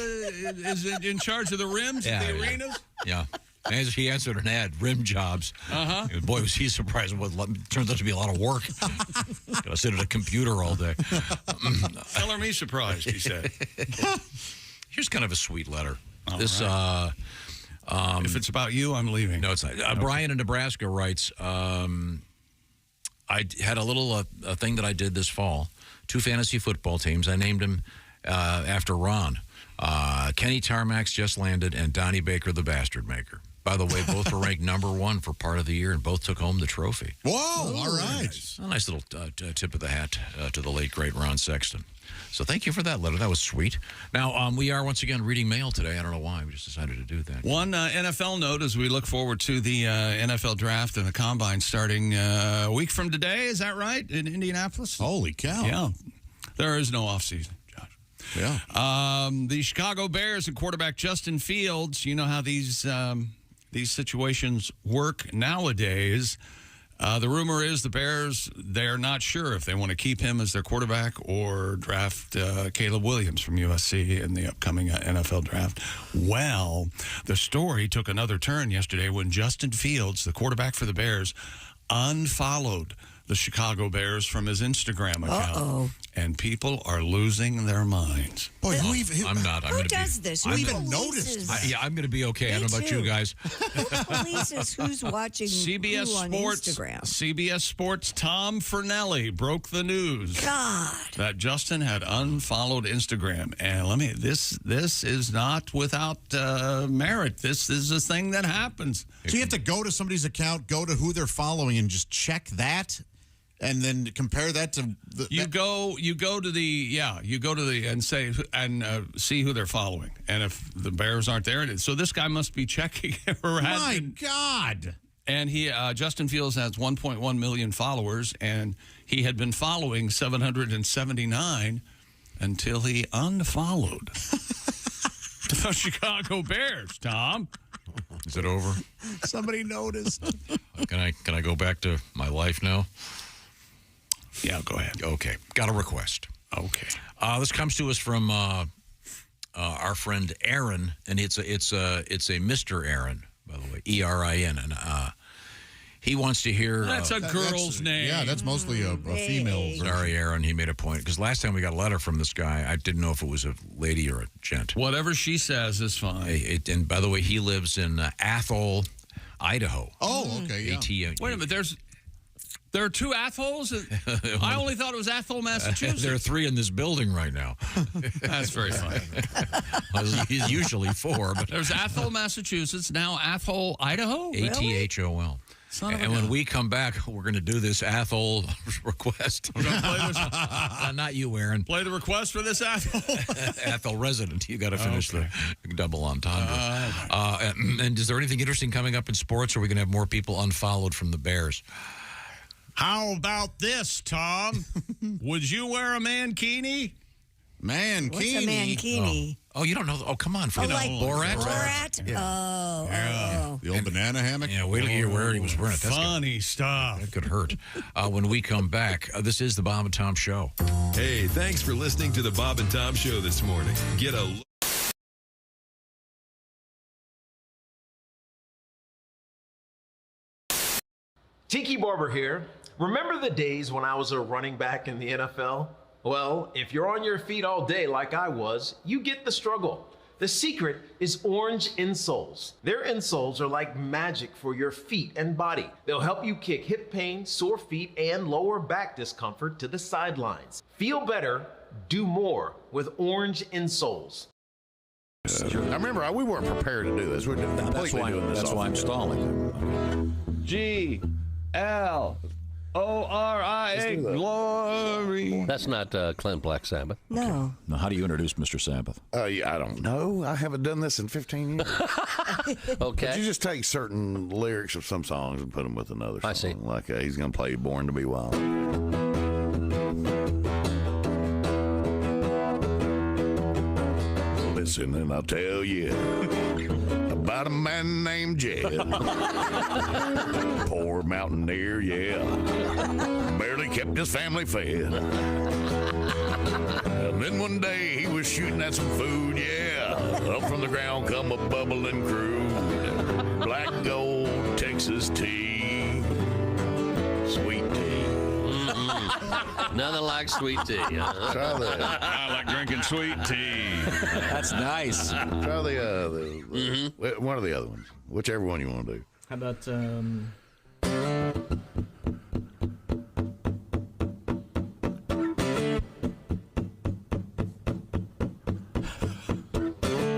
[SPEAKER 1] is in charge of the rims in the arenas?
[SPEAKER 6] Yeah. As he answered an ad, rim jobs. Boy, was he surprised. Turns out to be a lot of work. Gotta sit at a computer all day.
[SPEAKER 1] Tell her me surprised, he said.
[SPEAKER 6] Here's kind of a sweet letter. If
[SPEAKER 1] it's about you, I'm leaving.
[SPEAKER 6] No, it's not. Brian in Nebraska writes, I had a little thing that I did this fall. 2 fantasy football teams. I named them after Ron. Kenny Tarmax just landed, and Donnie Baker, the Bastard Maker. By the way, both were ranked #1 for part of the year, and both took home the trophy.
[SPEAKER 5] Whoa, all right.
[SPEAKER 6] A nice little tip of the hat to the late, great Ron Sexton. So thank you for that letter. That was sweet. Now, we are once again reading mail today. I don't know why. We just decided to do that.
[SPEAKER 1] One NFL note as we look forward to the NFL draft and the combine starting a week from today. Is that right? In Indianapolis?
[SPEAKER 5] Holy cow.
[SPEAKER 1] Yeah. There is no offseason.
[SPEAKER 5] Yeah.
[SPEAKER 1] The Chicago Bears and quarterback Justin Fields, you know how these situations work nowadays. The rumor is the Bears, they're not sure if they want to keep him as their quarterback or draft Caleb Williams from USC in the upcoming NFL draft. Well, the story took another turn yesterday when Justin Fields, the quarterback for the Bears, unfollowed the Chicago Bears from his Instagram account. And people are losing their minds.
[SPEAKER 5] Boy,
[SPEAKER 6] I'm not.
[SPEAKER 4] Who does this?
[SPEAKER 5] Who even noticed?
[SPEAKER 6] I'm going to be okay. I don't know about you guys.
[SPEAKER 4] Who polices who's watching
[SPEAKER 1] CBS
[SPEAKER 4] who on
[SPEAKER 1] Sports,
[SPEAKER 4] Instagram?
[SPEAKER 1] CBS Sports' Tom Fernelli broke the news that Justin had unfollowed Instagram. And this is not without merit. This is a thing that happens.
[SPEAKER 5] So you have to go to somebody's account, go to who they're following, and just check that, and then compare that to
[SPEAKER 1] you go to the and say and see who they're following, and if the Bears aren't there, so this guy must be checking.
[SPEAKER 5] My God!
[SPEAKER 1] And he Justin Fields has 1.1 million followers, and he had been following 779 until he unfollowed the Chicago Bears. Tom,
[SPEAKER 6] is it over?
[SPEAKER 5] Somebody noticed.
[SPEAKER 6] Can I go back to my life now?
[SPEAKER 1] Yeah, go ahead.
[SPEAKER 6] Okay, got a request.
[SPEAKER 1] Okay,
[SPEAKER 6] this comes to us from our friend Aaron, and it's a Mr. Aaron, by the way, ERIN, and he wants to hear.
[SPEAKER 1] That's a girl's name.
[SPEAKER 5] Yeah, that's mostly a female version.
[SPEAKER 6] Sorry, Aaron. He made a point because last time we got a letter from this guy, I didn't know if it was a lady or a gent.
[SPEAKER 1] Whatever she says is fine.
[SPEAKER 6] And by the way, he lives in Athol, Idaho.
[SPEAKER 5] Oh, okay. Yeah.
[SPEAKER 1] Wait a minute. There are 2 Athols? I only thought it was Athol, Massachusetts.
[SPEAKER 6] There are 3 in this building right now.
[SPEAKER 1] That's very funny.
[SPEAKER 6] He's usually 4, but
[SPEAKER 1] there's Athol, Massachusetts. Now Athol, Idaho.
[SPEAKER 6] ATHOL. And when we come back, we're going to do this Athol request.
[SPEAKER 1] We're going to play this.
[SPEAKER 6] Not you, Aaron.
[SPEAKER 1] Play the request for this Athol.
[SPEAKER 6] Athol resident. You got to finish the double entendre. And is there anything interesting coming up in sports, or are we going to have more people unfollowed from the Bears?
[SPEAKER 1] How about this, Tom? Would you wear a mankini?
[SPEAKER 5] Mankini.
[SPEAKER 4] What's a mankini?
[SPEAKER 6] Oh, you don't know? Oh, come on.
[SPEAKER 4] Oh, like
[SPEAKER 6] Borat?
[SPEAKER 4] Borat?
[SPEAKER 6] Yeah.
[SPEAKER 4] Oh.
[SPEAKER 5] The old banana hammock.
[SPEAKER 6] Yeah, wait till you hear where he was wearing it. That's
[SPEAKER 1] Funny stuff.
[SPEAKER 6] That could hurt. When we come back, this is the Bob and Tom Show.
[SPEAKER 12] Hey, thanks for listening to the Bob and Tom Show this morning. Get a
[SPEAKER 2] Tiki Barber here. Remember the days when I was a running back in the NFL? Well, if you're on your feet all day like I was, you get the struggle. The secret is orange insoles. Their insoles are like magic for your feet and body. They'll help you kick hip pain, sore feet, and lower back discomfort to the sidelines. Feel better, do more with orange insoles.
[SPEAKER 22] I remember we weren't prepared to do this. We're completely doing this.
[SPEAKER 6] That's why I'm stalling.
[SPEAKER 1] G-L-O-R-I-A, glory.
[SPEAKER 9] That's not Clint Black Sabbath.
[SPEAKER 4] No.
[SPEAKER 6] Now, how do you introduce Mr. Sabbath?
[SPEAKER 22] I don't know. I haven't done this in 15 years.
[SPEAKER 9] Okay.
[SPEAKER 22] But you just take certain lyrics of some songs and put them with another song.
[SPEAKER 9] I see.
[SPEAKER 22] Like he's going to play Born to Be Wild. Listen and I'll tell you about a man named Jed. Poor mountaineer, yeah. Barely kept his family fed. And then one day he was shooting at some food, yeah. Up from the ground come a bubbling crude. Black gold Texas tea. Sweet tea.
[SPEAKER 9] Nothing like sweet tea.
[SPEAKER 22] Try that.
[SPEAKER 1] I like drinking sweet tea.
[SPEAKER 6] That's nice.
[SPEAKER 22] Try one of the other ones. Whichever one you want to do.
[SPEAKER 2] How about,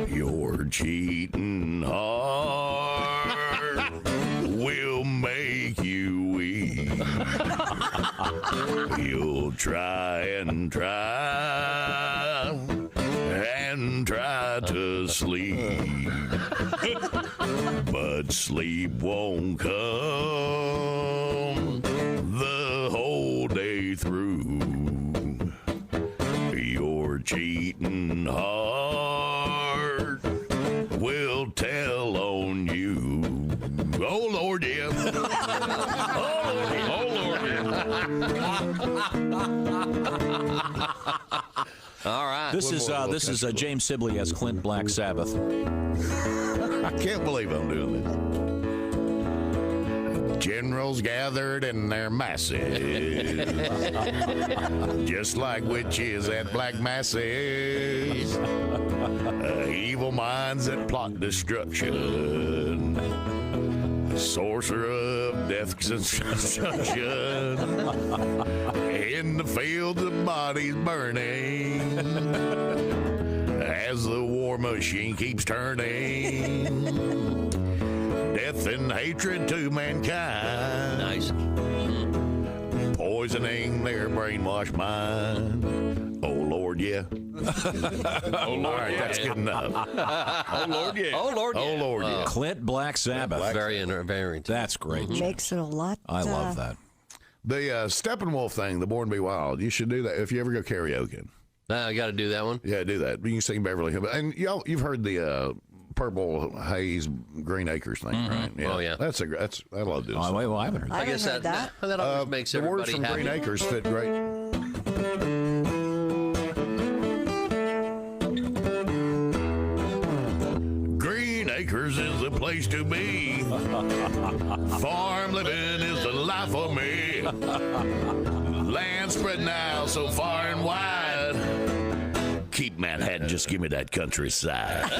[SPEAKER 22] Your cheating heart will make you weak. You'll try and try to sleep, but sleep won't come the whole day through. Your cheating heart will tell on you. Oh Lord, yeah. Oh Lord, yeah.
[SPEAKER 9] All right.
[SPEAKER 6] This is James Sibley as Clint Black Sabbath.
[SPEAKER 22] I can't believe I'm doing this. Generals gathered in their masses, just like witches at black masses. Evil minds that plot destruction. Sorcerer of death construction. In the fields of bodies burning. As the war machine keeps turning. Death and hatred to mankind.
[SPEAKER 9] Nice.
[SPEAKER 22] Poisoning their brainwashed mind. Oh, Lord, yeah.
[SPEAKER 1] Oh, Lord,
[SPEAKER 22] all right, that's good enough.
[SPEAKER 1] Oh, Lord, yeah.
[SPEAKER 9] Oh, Lord, yeah.
[SPEAKER 22] Oh, Lord, yeah.
[SPEAKER 6] Clint Black Sabbath.
[SPEAKER 9] Very.
[SPEAKER 6] That's great.
[SPEAKER 4] Makes it a lot.
[SPEAKER 6] I love that.
[SPEAKER 22] The Steppenwolf thing, the Born to Be Wild, you should do that if you ever go karaoke.
[SPEAKER 9] I got to do that one.
[SPEAKER 22] Yeah, do that. You can sing Beverly Hills. And you've heard the Purple Haze Green Acres thing, right? Yeah.
[SPEAKER 9] Oh, yeah.
[SPEAKER 22] I love this.
[SPEAKER 6] Oh, wait, well, I haven't heard that.
[SPEAKER 9] I guess that always makes everybody
[SPEAKER 22] the words from
[SPEAKER 9] happy.
[SPEAKER 22] Green Acres fit great. Green Acres is the place to be. Farm living is the life for me. Land spreading out so far and wide. Keep Manhattan, just give me that countryside.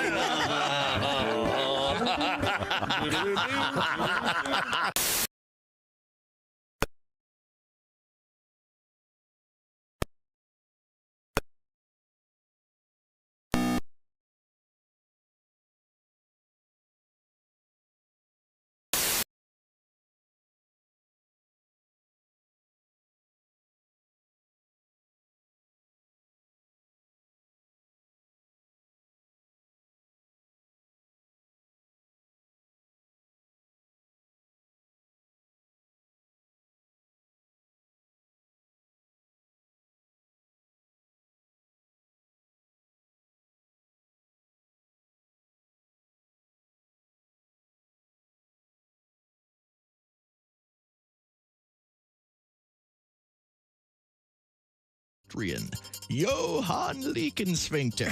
[SPEAKER 8] Johann Leakensphincter.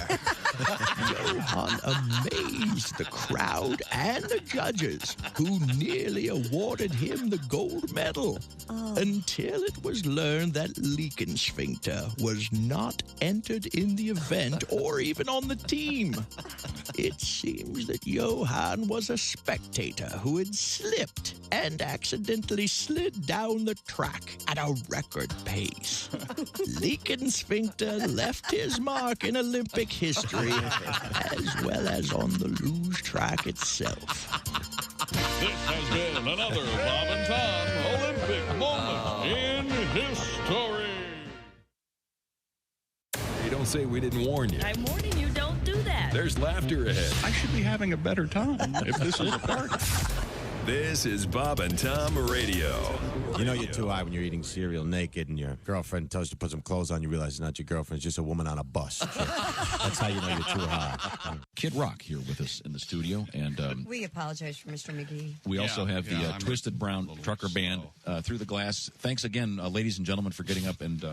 [SPEAKER 8] Johann amazed the crowd and the judges, who nearly awarded him the gold medal, until it was learned that Leakensphincter was not entered in the event or even on the team. It seems that Johann was a spectator who had slipped and accidentally slid down the track at a record pace. Leakensphincter left his mark in Olympic history, as well as on the luge track itself.
[SPEAKER 18] This has been another Bob and Tom Olympic moment in history.
[SPEAKER 12] You don't say we didn't warn you.
[SPEAKER 3] I'm warning you, don't do that.
[SPEAKER 12] There's laughter ahead.
[SPEAKER 1] I should be having a better time if this is a party.
[SPEAKER 12] This is Bob and Tom Radio.
[SPEAKER 10] You know you're too high when you're eating cereal naked and your girlfriend tells you to put some clothes on. You realize it's not your girlfriend. It's just a woman on a bus. That's how you know you're too high.
[SPEAKER 19] Kid Rock here with us in the studio. And
[SPEAKER 4] we apologize for Mr. McGee.
[SPEAKER 19] we also have the Twisted Brown Trucker Band through the glass. Thanks again, ladies and gentlemen, for getting up, and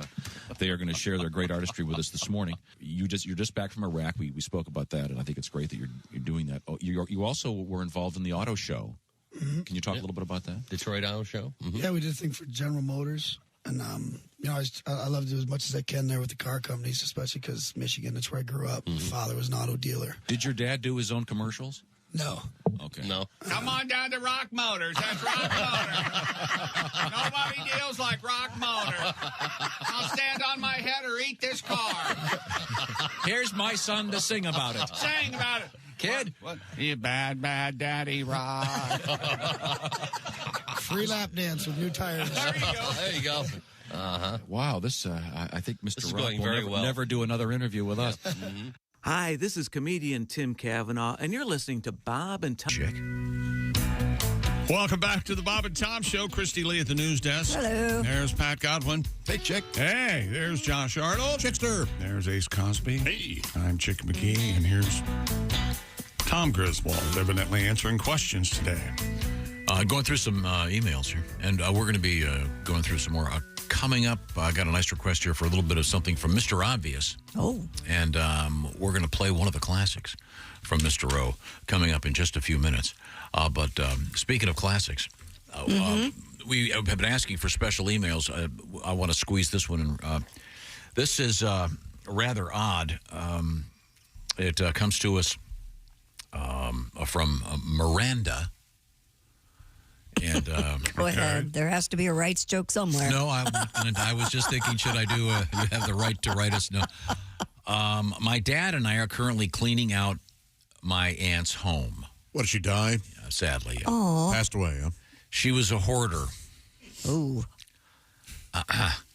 [SPEAKER 19] they are going to share their great artistry with us this morning. You're just back from Iraq. We spoke about that, and I think it's great that you're doing that. Oh, you also were involved in the auto show.
[SPEAKER 23] Mm-hmm.
[SPEAKER 19] Can you talk a little bit about that?
[SPEAKER 9] Detroit Auto Show? Mm-hmm.
[SPEAKER 23] Yeah, we did a thing for General Motors. And, I love to do as much as I can there with the car companies, especially because Michigan, that's where I grew up. My father was an auto dealer.
[SPEAKER 19] Did your dad do his own commercials?
[SPEAKER 23] No.
[SPEAKER 19] Okay.
[SPEAKER 9] No.
[SPEAKER 3] Come on down to Rock Motors. That's Rock Motors. Nobody deals like Rock Motors. I'll stand on my head or eat this car.
[SPEAKER 6] Here's my son to sing about it.
[SPEAKER 3] Sing about it.
[SPEAKER 6] Kid.
[SPEAKER 3] What? You bad, bad daddy Rock.
[SPEAKER 23] Free lap dance with new tires.
[SPEAKER 3] There you go.
[SPEAKER 9] There you go. Uh-huh.
[SPEAKER 6] Wow, this I think Mr.
[SPEAKER 9] is
[SPEAKER 6] Rock
[SPEAKER 9] going
[SPEAKER 6] will
[SPEAKER 9] very
[SPEAKER 6] never,
[SPEAKER 9] well.
[SPEAKER 6] never do another interview with us.
[SPEAKER 9] Mm-hmm.
[SPEAKER 7] Hi, this is comedian Tim Cavanaugh, and you're listening to Bob and Tom.
[SPEAKER 1] Welcome back to the Bob and Tom Show. Christy Lee at the news desk.
[SPEAKER 4] Hello.
[SPEAKER 1] There's Pat Godwin.
[SPEAKER 5] Hey, Chick.
[SPEAKER 1] Hey, there's Josh Arnold.
[SPEAKER 5] Chickster.
[SPEAKER 1] There's Ace Cosby. Hey. I'm Chick McGee, and here's Tom Griswold, evidently answering questions today.
[SPEAKER 6] Going through some emails here, and we're going to be going through some more. Coming up, I got a nice request here for a little bit of something from Mr. Obvious.
[SPEAKER 4] Oh.
[SPEAKER 6] And we're going to play one of the classics from Mr. O coming up in just a few minutes. But speaking of classics, we have been asking for special emails. I want to squeeze this one in. This is rather odd. It comes to us from Miranda. And
[SPEAKER 4] Go ahead. There has to be a rights joke somewhere.
[SPEAKER 6] No, I was just thinking, should I do? You have the right to write us? No. My dad and I are currently cleaning out my aunt's home.
[SPEAKER 5] What, did she die?
[SPEAKER 6] Sadly.
[SPEAKER 4] Aw.
[SPEAKER 5] Passed away, huh?
[SPEAKER 6] She was a hoarder.
[SPEAKER 4] Ooh.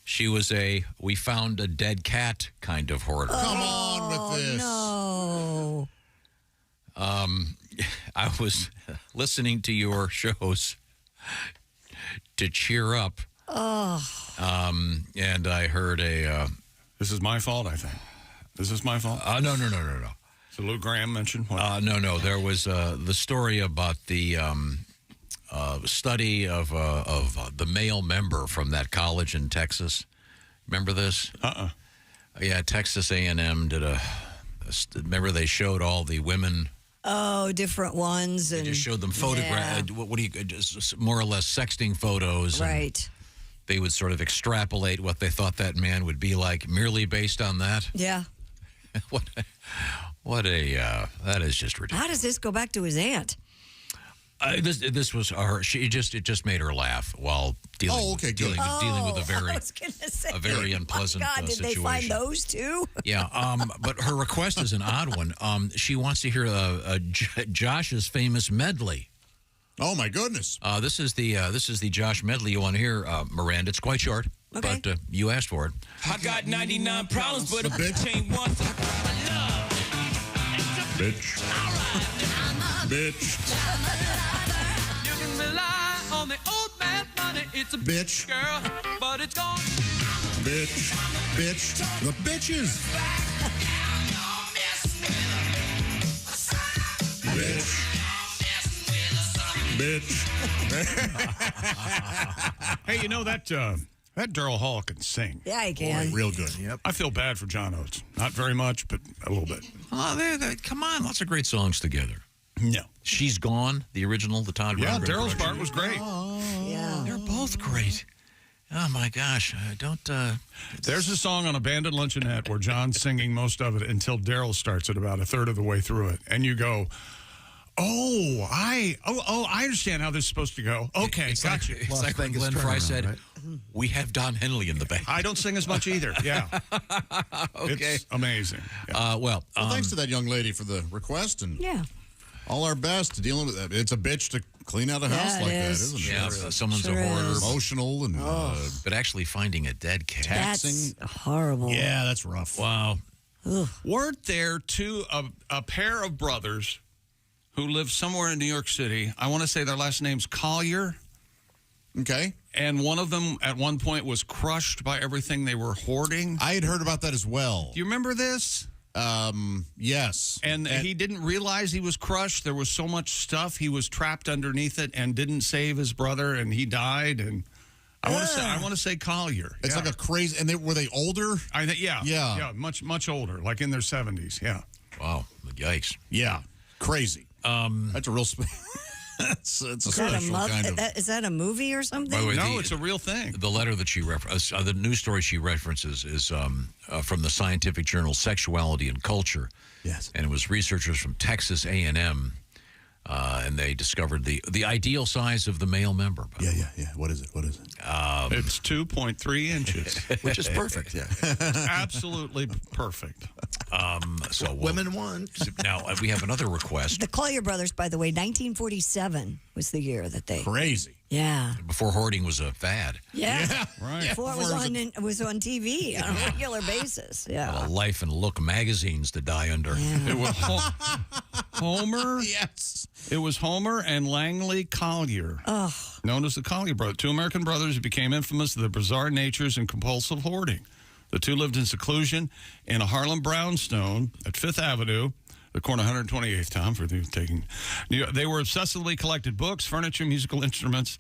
[SPEAKER 6] She was we found a dead cat kind of hoarder.
[SPEAKER 5] Come on with this.
[SPEAKER 4] No.
[SPEAKER 6] I was listening to your shows to cheer up.
[SPEAKER 4] Oh.
[SPEAKER 6] And I heard
[SPEAKER 1] This is my fault, I think. This is my fault?
[SPEAKER 6] No.
[SPEAKER 1] So Lou Graham mentioned what?
[SPEAKER 6] No. There was the story about the study of the male member from that college in Texas. Remember this? Yeah, Texas A&M did remember they showed all the women.
[SPEAKER 4] Oh, different ones.
[SPEAKER 6] They
[SPEAKER 4] And
[SPEAKER 6] just showed them photograph. What do you just more or less sexting photos?
[SPEAKER 4] Right.
[SPEAKER 6] They would sort of extrapolate what they thought that man would be like merely based on that.
[SPEAKER 4] Yeah.
[SPEAKER 6] That is just ridiculous.
[SPEAKER 4] How does this go back to his aunt?
[SPEAKER 6] This was her. It just made her laugh while dealing with a very unpleasant
[SPEAKER 4] God, did
[SPEAKER 6] situation.
[SPEAKER 4] they find those too?
[SPEAKER 6] Yeah, but her request is an odd one. She wants to hear Josh's famous medley.
[SPEAKER 5] Oh my goodness!
[SPEAKER 6] This is the Josh medley you want to hear, Miranda. It's quite short,
[SPEAKER 4] okay.
[SPEAKER 6] but you asked for it.
[SPEAKER 3] I got 99 problems, but a bitch ain't one.
[SPEAKER 5] Bitch. Bitch.
[SPEAKER 3] You can rely on the old man money. It's a
[SPEAKER 5] Bitch.
[SPEAKER 3] girl, but it's gone.
[SPEAKER 5] Bitch. Bitch. The bitches. Bitch. Bitch.
[SPEAKER 1] Hey, you know that That Daryl Hall can sing.
[SPEAKER 4] Yeah, he can.
[SPEAKER 5] Real good.
[SPEAKER 21] Yep.
[SPEAKER 1] I feel bad for John Oates. Not very much, but a little bit.
[SPEAKER 6] Oh, come on. Lots of great songs together.
[SPEAKER 1] No.
[SPEAKER 6] She's Gone, the original, the Todd
[SPEAKER 1] Yeah,
[SPEAKER 6] Rundgren
[SPEAKER 1] Daryl's
[SPEAKER 6] production.
[SPEAKER 1] part was great.
[SPEAKER 4] Yeah.
[SPEAKER 6] They're both great. Oh, my gosh.
[SPEAKER 1] There's a song on Abandoned Luncheonette where John's singing most of it until Daryl starts it about a third of the way through it. And you go, I understand how this is supposed to go. Okay,
[SPEAKER 6] It's
[SPEAKER 1] gotcha.
[SPEAKER 6] It's like when Glenn Fry said, we have Don Henley in the band.
[SPEAKER 1] I don't sing as much either. Yeah.
[SPEAKER 6] Okay.
[SPEAKER 1] It's amazing. Yeah.
[SPEAKER 6] Well,
[SPEAKER 5] thanks to that young lady for the request, and
[SPEAKER 4] Yeah.
[SPEAKER 5] all our best to dealing with that. It's a bitch to clean out a house
[SPEAKER 4] Yeah, it
[SPEAKER 5] like that,
[SPEAKER 4] is.
[SPEAKER 5] isn't it?
[SPEAKER 6] Yeah, someone's
[SPEAKER 4] Sure
[SPEAKER 6] a hoarder.
[SPEAKER 4] is.
[SPEAKER 5] Emotional and
[SPEAKER 6] But actually finding a dead cat.
[SPEAKER 5] taxing.
[SPEAKER 4] That's horrible.
[SPEAKER 5] Yeah, that's rough.
[SPEAKER 6] Wow.
[SPEAKER 4] Ugh.
[SPEAKER 1] Weren't there a pair of brothers who lived somewhere in New York City? I want to say their last name's Collier.
[SPEAKER 5] Okay.
[SPEAKER 1] And one of them at one point was crushed by everything they were hoarding.
[SPEAKER 5] I had heard about that as well.
[SPEAKER 1] Do you remember this?
[SPEAKER 5] Yes.
[SPEAKER 1] And he didn't realize he was crushed. There was so much stuff. He was trapped underneath it and didn't save his brother, and he died. And I want to say Collier.
[SPEAKER 5] It's like a crazy. And were they older?
[SPEAKER 1] Yeah, much older, like in their 70s. Yeah.
[SPEAKER 6] Wow. Yikes.
[SPEAKER 5] Yeah. Crazy. That's a real. It's a special kind of.
[SPEAKER 4] Is that a movie or something?
[SPEAKER 6] By the way,
[SPEAKER 1] No, it's a real thing.
[SPEAKER 6] The letter that she references, the news story she references is from the scientific journal Sexuality and Culture.
[SPEAKER 5] Yes.
[SPEAKER 6] And it was researchers from Texas A&M, and they discovered the ideal size of the male member.
[SPEAKER 5] Yeah. What is it?
[SPEAKER 1] It's 2.3 inches.
[SPEAKER 6] Which is perfect.
[SPEAKER 5] Yeah.
[SPEAKER 1] Absolutely perfect.
[SPEAKER 6] So
[SPEAKER 21] Women want.
[SPEAKER 6] Now, we have another request.
[SPEAKER 4] The Collier Brothers, by the way, 1947 was the year that they.
[SPEAKER 5] Crazy.
[SPEAKER 4] Yeah.
[SPEAKER 6] Before hoarding was a fad.
[SPEAKER 4] Yeah.
[SPEAKER 1] Right.
[SPEAKER 4] Before it was on TV on a regular basis. Yeah.
[SPEAKER 6] Life and Look magazines to die under.
[SPEAKER 4] Yeah.
[SPEAKER 1] It was Homer.
[SPEAKER 5] Yes.
[SPEAKER 1] It was Homer and Langley Collier, known as the Collier Brothers, two American brothers who became infamous for their bizarre natures and compulsive hoarding. The two lived in seclusion in a Harlem brownstone at 5th Avenue, the corner 128th, Tom, for the taking. They were obsessively collected books, furniture, musical instruments,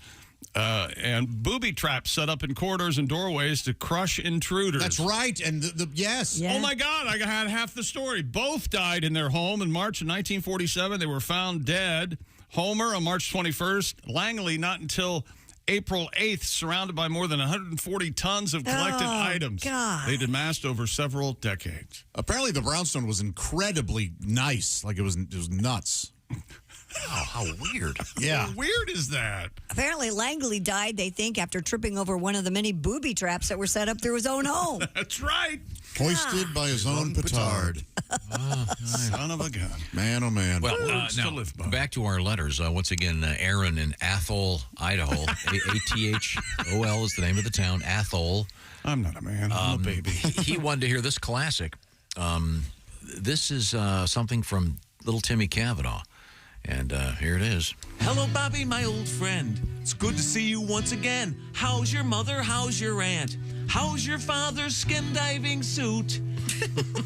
[SPEAKER 1] and booby traps set up in corridors and doorways to crush intruders.
[SPEAKER 5] That's right. And yes.
[SPEAKER 4] Yeah.
[SPEAKER 1] Oh, my God, I had half the story. Both died in their home in March of 1947. They were found dead. Homer on March 21st. Langley not until April 8th, surrounded by more than 140 tons of collected items.
[SPEAKER 4] God.
[SPEAKER 1] They'd amassed over several decades.
[SPEAKER 5] Apparently, the brownstone was incredibly nice. Like it was nuts.
[SPEAKER 6] How weird.
[SPEAKER 5] Yeah.
[SPEAKER 1] How weird is that?
[SPEAKER 4] Apparently, Langley died, they think, after tripping over one of the many booby traps that were set up through his own home.
[SPEAKER 1] That's right.
[SPEAKER 5] Hoisted by his own petard.
[SPEAKER 1] Son of a gun.
[SPEAKER 5] Man, oh, man.
[SPEAKER 6] Well,
[SPEAKER 1] Words to
[SPEAKER 6] now,
[SPEAKER 1] live by.
[SPEAKER 6] back to our letters. Once again, Aaron in Athol, Idaho. Athol is the name of the town. Athol.
[SPEAKER 1] I'm not a man. I'm a baby.
[SPEAKER 6] He wanted to hear this classic. This is something from Little Timmy Cavanaugh. And here it is.
[SPEAKER 13] Hello, Bobby, my old friend. It's good to see you once again. How's your mother? How's your aunt? How's your father's skin diving suit?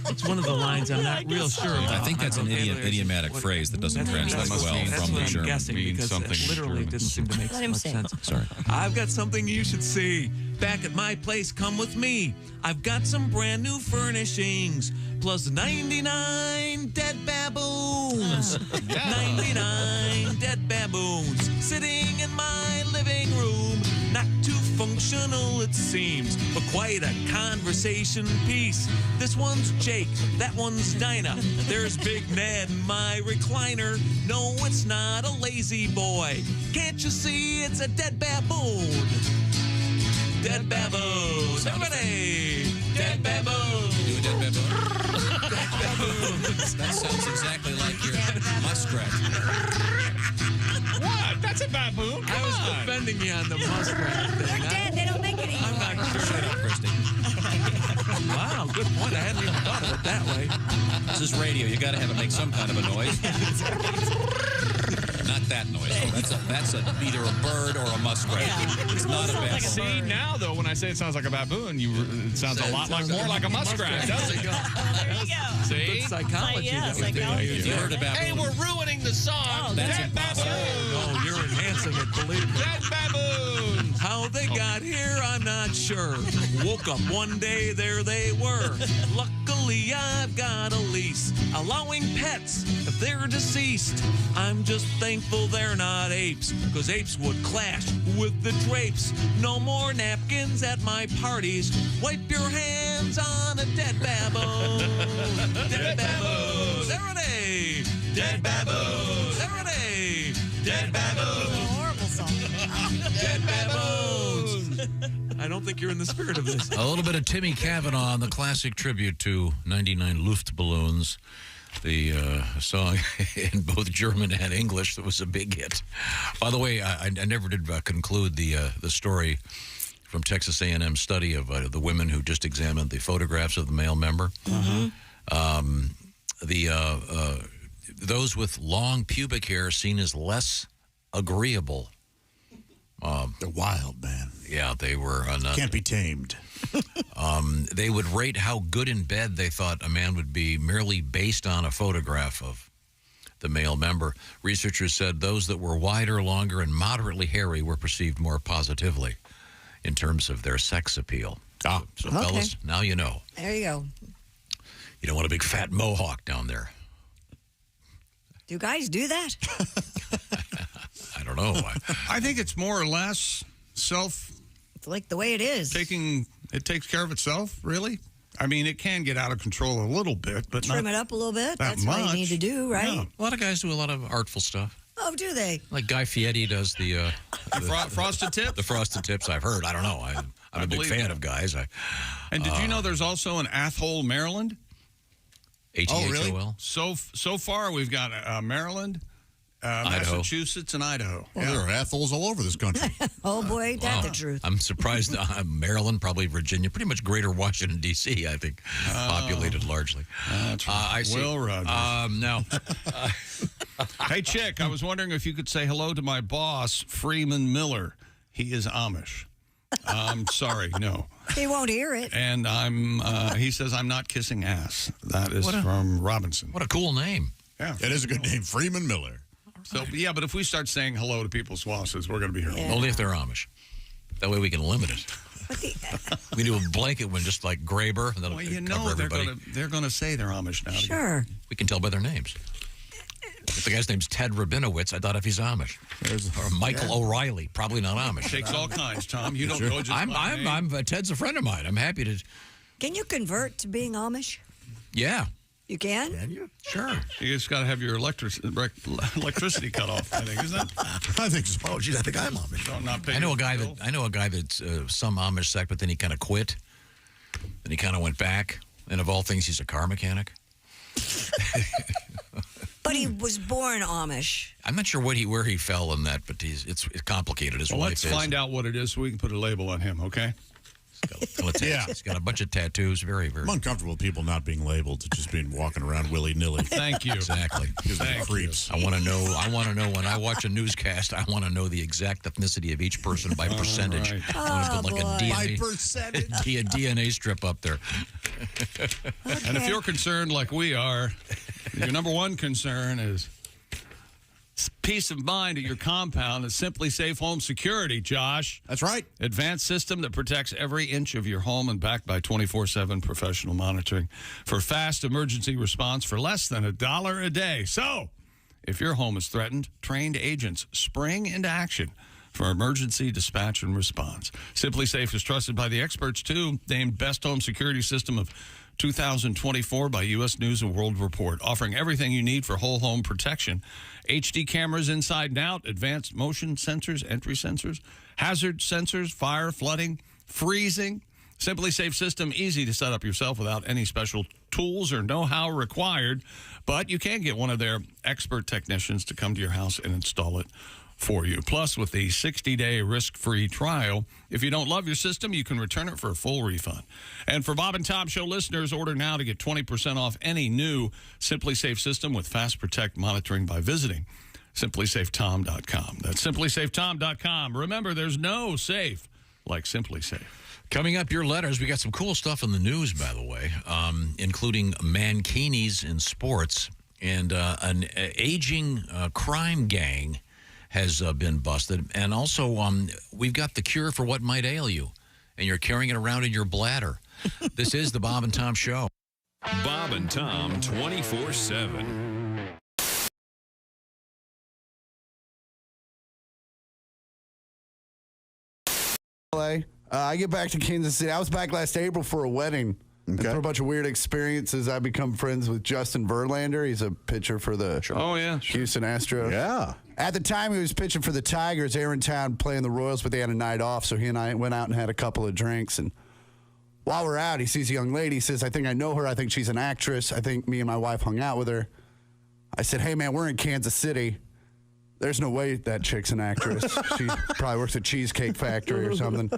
[SPEAKER 13] It's one of the lines I'm not real sure about.
[SPEAKER 19] I think that's an idiomatic phrase that doesn't translate well from the German.
[SPEAKER 13] Because
[SPEAKER 19] something
[SPEAKER 13] it literally
[SPEAKER 19] German.
[SPEAKER 13] didn't seem to make
[SPEAKER 4] Let him
[SPEAKER 13] much
[SPEAKER 4] sing.
[SPEAKER 13] sense.
[SPEAKER 6] Sorry.
[SPEAKER 13] I've got something you should see. Back at my place, come with me. I've got some brand new furnishings, plus 99 dead baboons. 99 dead baboons sitting in my living room. Not too functional, it seems, but quite a conversation piece. This one's Jake, that one's Dinah. There's Big Ned in my recliner. No, it's not a lazy boy. Can't you see it's a dead baboon? Dead baboon. Everybody! Dead baboon.
[SPEAKER 6] Do a dead baboon. Dead baboon. That sounds exactly like your muskrat.
[SPEAKER 1] What? That's a baboon.
[SPEAKER 13] I was defending you on the muskrat thing.
[SPEAKER 4] They're dead. They don't make it anymore.
[SPEAKER 13] I'm not sure.
[SPEAKER 6] Shut up, Christy.
[SPEAKER 13] Wow, good point. I hadn't even thought of it that way.
[SPEAKER 19] This is radio. You got to have it make some kind of a noise. Not that noise. That's either a bird or a muskrat. It's not a baboon.
[SPEAKER 11] See, now, though, when I say it sounds like a baboon, it sounds a lot more like a muskrat, doesn't it?
[SPEAKER 14] There you go.
[SPEAKER 11] See?
[SPEAKER 13] Good psychology.
[SPEAKER 14] Yeah,
[SPEAKER 13] that we do.
[SPEAKER 14] psychology.
[SPEAKER 19] You heard about
[SPEAKER 13] Hey, we're ruining the song.
[SPEAKER 14] Oh,
[SPEAKER 13] Dead
[SPEAKER 14] that's
[SPEAKER 13] baboon. No, you're enhancing it. Believe me.
[SPEAKER 1] Dead baboons.
[SPEAKER 13] How they got here, I'm not sure. Woke up one day, there they were. Luckily, I've got a lease allowing pets if they're deceased. I'm just thankful they're not apes, because apes would clash with the drapes. No more napkins at my parties. Wipe your hands on a dead baboon. Dead baboon. Serenade. Dead baboon. Serenade. Dead baboon.
[SPEAKER 4] Horrible song.
[SPEAKER 13] Dead baboons. I don't think you're in the spirit of this.
[SPEAKER 6] A little bit of Timmy Cavanaugh on the classic tribute to 99 Luftballons. The song in both German and English that was a big hit. By the way, I never did conclude the story from Texas A&M study of the women who just examined the photographs of the male member. Those with long pubic hair seen as less agreeable.
[SPEAKER 5] They're wild, man.
[SPEAKER 6] Yeah, they were.
[SPEAKER 5] Can't be tamed.
[SPEAKER 6] They would rate how good in bed they thought a man would be merely based on a photograph of the male member. Researchers said those that were wider, longer, and moderately hairy were perceived more positively in terms of their sex appeal. So fellas, now you know.
[SPEAKER 4] There you go.
[SPEAKER 6] You don't want a big fat mohawk down there.
[SPEAKER 4] Do guys do that?
[SPEAKER 6] I don't know.
[SPEAKER 1] I think it's more or less
[SPEAKER 4] It's like the way it is.
[SPEAKER 1] It takes care of itself, really. I mean, it can get out of control a little bit, but
[SPEAKER 4] Trim it up a little bit.
[SPEAKER 1] that
[SPEAKER 4] That's what you
[SPEAKER 1] much.
[SPEAKER 4] need to do, right?
[SPEAKER 1] Yeah.
[SPEAKER 6] A lot of guys do a lot of artful stuff.
[SPEAKER 4] Oh, do they?
[SPEAKER 6] Like Guy Fieri does the
[SPEAKER 1] frosted tips?
[SPEAKER 6] The frosted tips, I've heard. I don't know. I'm a big fan of Guys.
[SPEAKER 1] And did you know there's also an Athol, Maryland?
[SPEAKER 6] ATHOL?
[SPEAKER 1] So far, we've got Maryland, Massachusetts, and Idaho.
[SPEAKER 5] Well, there are Athols all over this country.
[SPEAKER 4] Oh, boy, that's the truth.
[SPEAKER 6] I'm surprised. Maryland, probably Virginia, pretty much greater Washington, D.C., I think, populated largely.
[SPEAKER 1] That's right.
[SPEAKER 6] I see.
[SPEAKER 1] Will Rogers.
[SPEAKER 6] Now,
[SPEAKER 1] hey, Chick, I was wondering if you could say hello to my boss, Freeman Miller. He is Amish. I'm sorry, no.
[SPEAKER 4] He won't hear it.
[SPEAKER 1] And he says I'm not kissing ass. That is from Robinson.
[SPEAKER 6] What a cool name.
[SPEAKER 1] Yeah.
[SPEAKER 5] It is a good name, Freeman Miller.
[SPEAKER 1] So, yeah, but if we start saying hello to people's bosses, we're going to be here.
[SPEAKER 6] Only if they're Amish. That way we can limit it. We do a blanket one just like Graber, and that'll cover everybody.
[SPEAKER 1] They're going to say they're Amish now.
[SPEAKER 4] Sure.
[SPEAKER 6] We can tell by their names. If the guy's name's Ted Rabinowitz, I thought if he's Amish. Or Michael O'Reilly, probably not Amish.
[SPEAKER 1] Takes all kinds, Tom. You don't go just
[SPEAKER 6] I'm Ted's a friend of mine. I'm happy to.
[SPEAKER 4] Can you convert to being Amish?
[SPEAKER 6] Yeah.
[SPEAKER 4] You can?
[SPEAKER 1] Can you?
[SPEAKER 6] Sure.
[SPEAKER 1] You just got to have your electricity cut off, I think. Isn't that?
[SPEAKER 5] I think so. Oh, geez, I think I'm Amish.
[SPEAKER 1] Don't not pay
[SPEAKER 6] I know a guy that's some Amish sect, but then he kind of quit. And he kind of went back. And of all things, he's a car mechanic.
[SPEAKER 4] But he was born Amish.
[SPEAKER 6] I'm not sure where he fell in that, but it's complicated. His wife
[SPEAKER 1] let's
[SPEAKER 6] is.
[SPEAKER 1] find out what it is so we can put a label on him, okay?
[SPEAKER 5] Yeah.
[SPEAKER 6] He's got a bunch of tattoos. Very, very.
[SPEAKER 5] I'm uncomfortable with people not being labeled, just being walking around willy-nilly.
[SPEAKER 1] Thank you.
[SPEAKER 6] Exactly.
[SPEAKER 1] Thank
[SPEAKER 6] creeps. I want to know when I watch a newscast, I want to know the exact ethnicity of each person by percentage.
[SPEAKER 1] Right.
[SPEAKER 6] I want to put like a DNA,
[SPEAKER 5] By percentage.
[SPEAKER 6] a DNA strip up there.
[SPEAKER 1] And if you're concerned like we are, your number one concern is peace of mind at your compound is Simply Safe Home Security, Josh.
[SPEAKER 5] That's right.
[SPEAKER 1] Advanced system that protects every inch of your home and backed by 24/7 professional monitoring for fast emergency response for less than $1 a day. So, if your home is threatened, trained agents spring into action for emergency dispatch and response. Simply Safe is trusted by the experts, too, named Best Home Security System of 2024 by U.S. News & World Report, offering everything you need for whole home protection. HD cameras inside and out, advanced motion sensors, entry sensors, hazard sensors, fire, flooding, freezing. Simply Safe system, easy to set up yourself without any special tools or know-how required, but you can get one of their expert technicians to come to your house and install it for you. Plus, with the 60-day risk-free trial, if you don't love your system, you can return it for a full refund. And for Bob and Tom Show listeners, order now to get 20% off any new Simply Safe system with Fast Protect monitoring by visiting simplysafetom.com. That's simplysafetom.com. Remember, there's no safe like Simply Safe.
[SPEAKER 6] Coming up, your letters. We got some cool stuff in the news, by the way, including mankinis in sports and an aging crime gang has been busted. And also, we've got the cure for what might ail you, and you're carrying it around in your bladder. This is the Bob and Tom Show.
[SPEAKER 12] Bob and Tom 24/7.
[SPEAKER 14] I get back to Kansas City. I was back last April for a wedding. And for a bunch of weird experiences, I become friends with Justin Verlander. He's a pitcher for the Houston Astros.
[SPEAKER 5] Yeah.
[SPEAKER 14] At the time, he was pitching for the Tigers. They were in town playing the Royals, but they had a night off, so he and I went out and had a couple of drinks. And while we're out, he sees a young lady. He says, I think I know her. I think she's an actress. I think me and my wife hung out with her. I said, hey, man, we're in Kansas City. There's no way that chick's an actress. She probably works at Cheesecake Factory or something.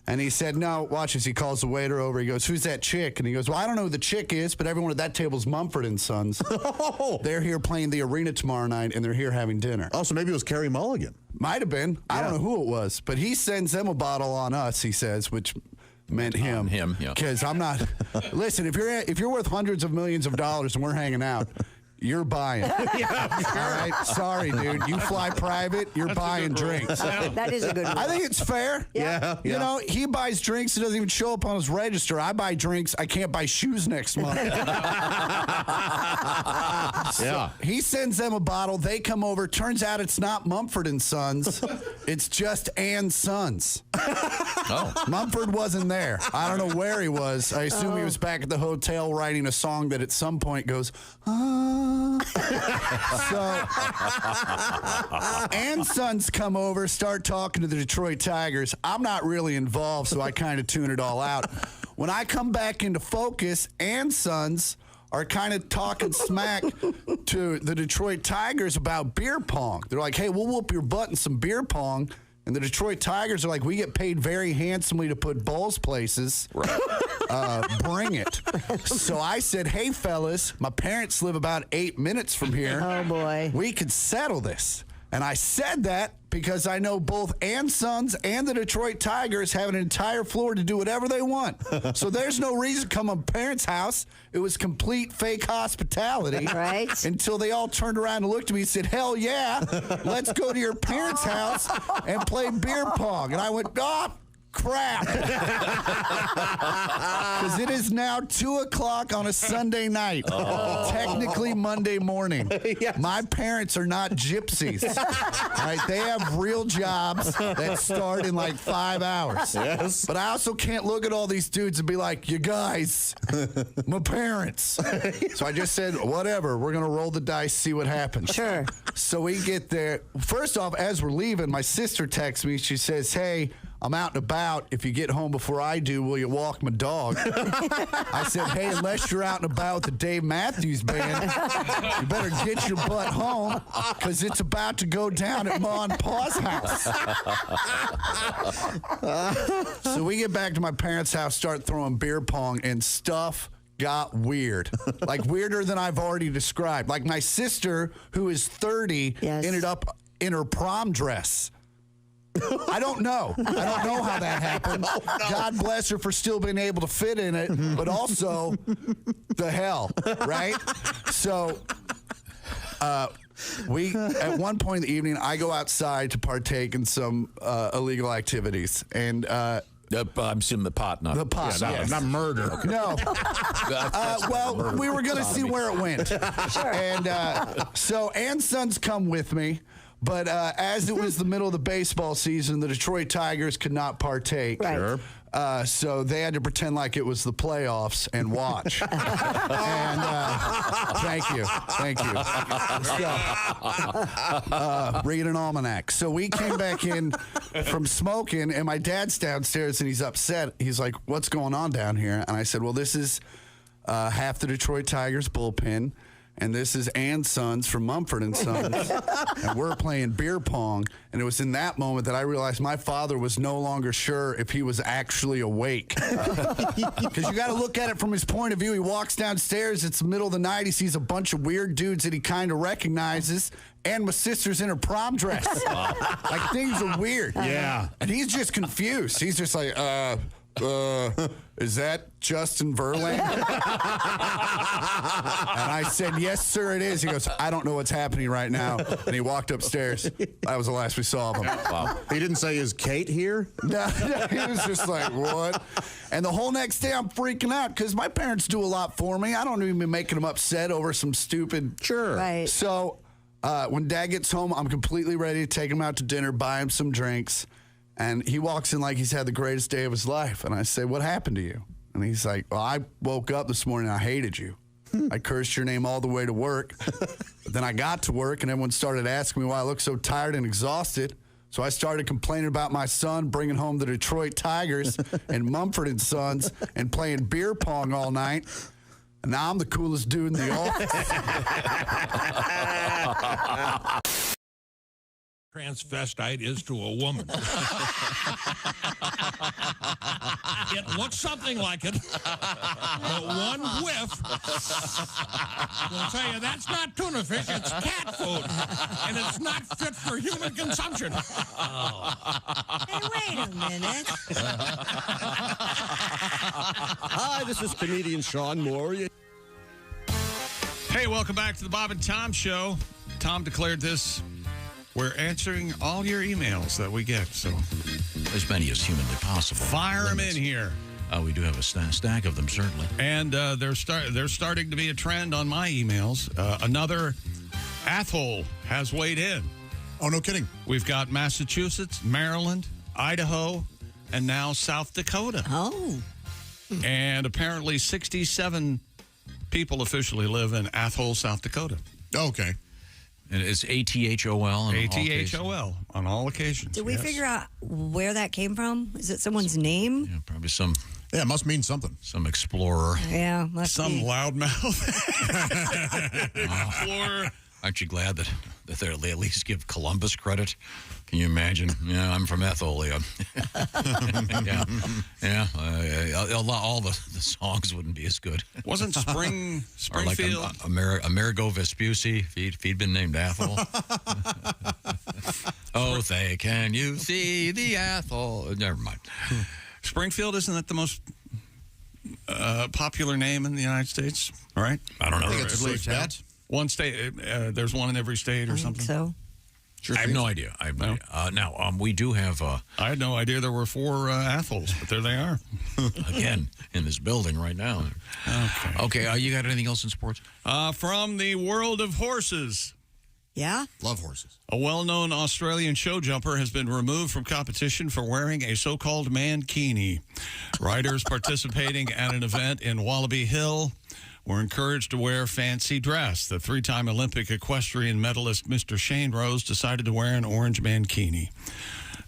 [SPEAKER 14] And he said, no, watch as he calls the waiter over. He goes, who's that chick? And he goes, well, I don't know who the chick is, but everyone at that table's Mumford & Sons. They're here playing the arena tomorrow night, and they're here having dinner.
[SPEAKER 5] Oh, so maybe it was Carey Mulligan.
[SPEAKER 14] Might have been. I don't know who it was. But he sends them a bottle on us, he says, which meant him.
[SPEAKER 6] Him, yeah.
[SPEAKER 14] Because I'm not. Listen, if you're worth hundreds of millions of dollars and we're hanging out, you're buying.
[SPEAKER 4] Yeah,
[SPEAKER 14] sure. All right? Sorry, dude. You fly private, you're buying drinks.
[SPEAKER 4] That is a good one.
[SPEAKER 14] I think it's fair.
[SPEAKER 5] Yeah.
[SPEAKER 14] You know, he buys drinks. It doesn't even show up on his register. I buy drinks. I can't buy shoes next month. So he sends them a bottle. They come over. Turns out it's not Mumford & Sons. It's just Ann Sons. Mumford wasn't there. I don't know where he was. I assume he was back at the hotel writing a song that at some point goes, So Ann's sons come over, start talking to the Detroit Tigers. I'm not really involved, so I kind of tune it all out. When I come back into focus, Ann's sons are kind of talking smack to the Detroit Tigers about beer pong. They're like, hey, we'll whoop your butt in some beer pong. And the Detroit Tigers are like, we get paid very handsomely to put balls places. Bring it. So I said, hey, fellas, my parents live about 8 minutes from here.
[SPEAKER 4] Oh, boy.
[SPEAKER 14] We could settle this. And I said that because I know both Ann's sons and the Detroit Tigers have an entire floor to do whatever they want. So there's no reason to come to parents' house. It was complete fake hospitality.
[SPEAKER 4] Right.
[SPEAKER 14] Until they all turned around and looked at me and said, hell yeah, let's go to your parents' house and play beer pong. And I went, crap. Because it is now 2 o'clock on a Sunday night. Technically Monday morning. Yes. My parents are not gypsies. Right? They have real jobs that start in like 5 hours.
[SPEAKER 5] Yes.
[SPEAKER 14] But I also can't look at all these dudes and be like, you guys, my parents. So I just said, whatever, we're going to roll the dice, see what happens.
[SPEAKER 4] Sure.
[SPEAKER 14] So we get there. First off, as we're leaving, my sister texts me. She says, hey, I'm out and about. If you get home before I do, will you walk my dog? I said, hey, unless you're out and about with the Dave Matthews Band, you better get your butt home because it's about to go down at Ma and Pa's house. So we get back to my parents' house, start throwing beer pong, and stuff got weird. Like weirder than I've already described. Like my sister, who is 30, ended up in her prom dress. I don't know. I don't know how that happened. Oh, no. God bless her for still being able to fit in it, but also the hell, right? So we, at one point in the evening, I go outside to partake in some illegal activities. And I'm
[SPEAKER 6] assuming the pot, not
[SPEAKER 14] the pot,
[SPEAKER 5] not murder.
[SPEAKER 14] Okay. No. Well, we were going to see where it went. Sure. And so Ann's sons come with me. But as it was the middle of the baseball season, the Detroit Tigers could not partake.
[SPEAKER 4] Right.
[SPEAKER 5] Sure.
[SPEAKER 14] So they had to pretend like it was the playoffs and watch. And thank you. So, read an almanac. So we came back in from smoking, and my dad's downstairs, and he's upset. He's like, what's going on down here? And I said, well, this is half the Detroit Tigers bullpen. And this is Ann's sons from Mumford & Sons. And we're playing beer pong. And it was in that moment that I realized my father was no longer sure if he was actually awake. Because you got to look at it from his point of view. He walks downstairs. It's the middle of the night. He sees a bunch of weird dudes that he kind of recognizes. And my sister's in her prom dress. Like, things are weird.
[SPEAKER 5] Yeah.
[SPEAKER 14] And he's just confused. He's just like, is that Justin Verlander? And I said, yes, sir, it is. He goes, I don't know what's happening right now. And he walked upstairs. That was the last we saw of him.
[SPEAKER 5] Wow. He didn't say, is Kate here?
[SPEAKER 14] No, he was just like, what? And the whole next day I'm freaking out because my parents do a lot for me. I don't even be making them upset over some stupid.
[SPEAKER 5] Sure.
[SPEAKER 4] Right.
[SPEAKER 14] So when Dad gets home, I'm completely ready to take him out to dinner, buy him some drinks. And he walks in like he's had the greatest day of his life. And I say, what happened to you? And he's like, well, I woke up this morning and I hated you. I cursed your name all the way to work. But then I got to work and everyone started asking me why I looked so tired and exhausted. So I started complaining about my son bringing home the Detroit Tigers and Mumford & Sons and playing beer pong all night. And now I'm the coolest dude in the office.
[SPEAKER 15] Transvestite is to a woman. It looks something like it, but one whiff will tell you that's not tuna fish, it's cat food, and it's not fit for human consumption.
[SPEAKER 4] Hey, wait a minute.
[SPEAKER 22] Hi, this is comedian Sean Moore.
[SPEAKER 1] Hey, welcome back to the Bob and Tom Show. Tom declared this. We're answering all your emails that we get, so
[SPEAKER 6] as many as humanly possible.
[SPEAKER 1] Fire them in here.
[SPEAKER 6] We do have a stack of them, certainly.
[SPEAKER 1] And they're starting to be a trend on my emails. Another Athole has weighed in.
[SPEAKER 5] Oh, no kidding.
[SPEAKER 1] We've got Massachusetts, Maryland, Idaho, and now South Dakota.
[SPEAKER 4] Oh.
[SPEAKER 1] And apparently 67 people officially live in Athole, South Dakota.
[SPEAKER 5] Okay.
[SPEAKER 6] And it's ATHOL.
[SPEAKER 1] ATHOL on all occasions.
[SPEAKER 4] Did we figure out where that came from? Is it someone's name?
[SPEAKER 6] Yeah, probably some.
[SPEAKER 5] Yeah, it must mean something.
[SPEAKER 6] Some explorer.
[SPEAKER 4] Yeah, must
[SPEAKER 1] some
[SPEAKER 4] be.
[SPEAKER 1] loudmouth explorer.
[SPEAKER 6] Aren't you glad that they at least give Columbus credit? Can you imagine? Yeah, I'm from Etholia. All the songs wouldn't be as good.
[SPEAKER 1] Wasn't Springfield?
[SPEAKER 6] Like Amerigo Vespucci, if he'd been named Athol. Oh, can you see the Athol? Never mind.
[SPEAKER 1] Springfield, isn't that the most popular name in the United States? All right.
[SPEAKER 6] I don't know.
[SPEAKER 5] I think it's a safe bet.
[SPEAKER 1] One state, there's one in every state or something.
[SPEAKER 4] So.
[SPEAKER 6] Sure, I have no idea. Now, we do have...
[SPEAKER 1] I had no idea there were 4 Athols, but there they are.
[SPEAKER 6] Again, in this building right now. Okay, you got anything else in sports?
[SPEAKER 1] From the world of horses.
[SPEAKER 4] Yeah?
[SPEAKER 5] Love horses.
[SPEAKER 1] A well-known Australian show jumper has been removed from competition for wearing a so-called mankini. Riders participating at an event in Wallaby Hill were encouraged to wear fancy dress. The 3-time Olympic equestrian medalist Mr. Shane Rose decided to wear an orange mankini.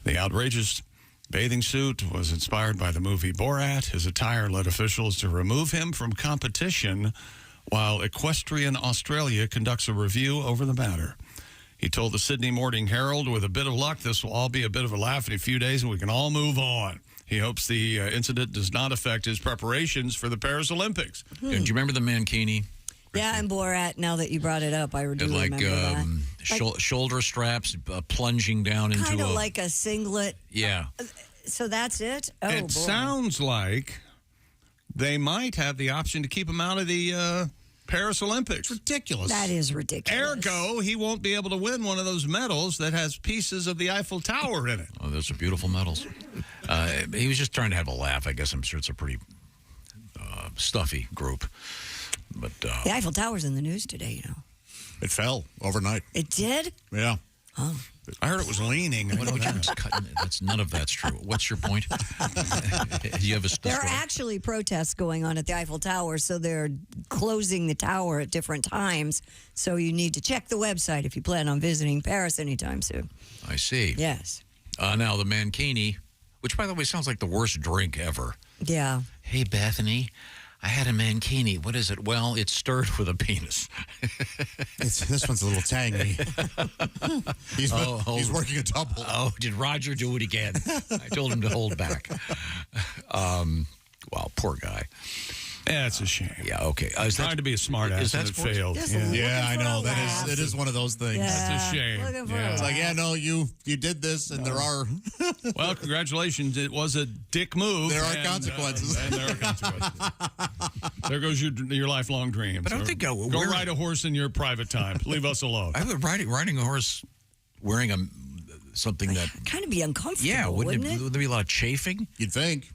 [SPEAKER 1] The outrageous bathing suit was inspired by the movie Borat. His attire led officials to remove him from competition while Equestrian Australia conducts a review over the matter. He told the Sydney Morning Herald, with a bit of luck, this will all be a bit of a laugh in a few days and we can all move on. He hopes the incident does not affect his preparations for the Paris Olympics.
[SPEAKER 6] Do you remember the mankini?
[SPEAKER 4] Yeah, and Borat, now that you brought it up, I do remember that.
[SPEAKER 6] Shoulder straps plunging down into
[SPEAKER 4] kind of like a singlet.
[SPEAKER 6] Yeah.
[SPEAKER 4] So that's it? Oh,
[SPEAKER 1] it sounds like they might have the option to keep him out of the Paris Olympics.
[SPEAKER 5] It's ridiculous.
[SPEAKER 4] That is ridiculous.
[SPEAKER 1] Ergo, he won't be able to win one of those medals that has pieces of the Eiffel Tower in it.
[SPEAKER 6] Oh, those are beautiful medals. He was just trying to have a laugh. I guess I'm sure it's a pretty stuffy group. But
[SPEAKER 4] the Eiffel Tower's in the news today, you know.
[SPEAKER 5] It fell overnight.
[SPEAKER 4] It did?
[SPEAKER 5] Yeah.
[SPEAKER 4] Oh.
[SPEAKER 1] I heard it was leaning.
[SPEAKER 6] None of that's true. What's your point? You have a
[SPEAKER 4] there are actually protests going on at the Eiffel Tower, so they're closing the tower at different times. So you need to check the website if you plan on visiting Paris anytime soon.
[SPEAKER 6] I see.
[SPEAKER 4] Yes.
[SPEAKER 6] Now, the mankini, which, by the way, sounds like the worst drink ever.
[SPEAKER 4] Yeah.
[SPEAKER 6] Hey, Bethany, I had a mankini. What is it? Well, it's stirred with a penis.
[SPEAKER 5] This one's a little tangy. He's working a double.
[SPEAKER 6] Oh, did Roger do it again? I told him to hold back. Wow, poor guy.
[SPEAKER 1] Yeah, it's a shame.
[SPEAKER 6] Yeah, okay.
[SPEAKER 1] Trying to be a smart ass and it failed.
[SPEAKER 5] I know. It is one of those things.
[SPEAKER 1] That's a shame. Yeah.
[SPEAKER 5] It's like, you did this, and there are.
[SPEAKER 1] Well, congratulations. It was a dick move.
[SPEAKER 5] There are consequences.
[SPEAKER 1] And there are consequences. There goes your lifelong dreams.
[SPEAKER 6] But I don't think
[SPEAKER 1] go ride a horse in your private time. Leave us alone.
[SPEAKER 6] I would riding a horse wearing something that
[SPEAKER 4] kind of be uncomfortable.
[SPEAKER 6] Yeah, wouldn't
[SPEAKER 4] it?
[SPEAKER 6] Would there be a lot of chafing?
[SPEAKER 5] You'd think.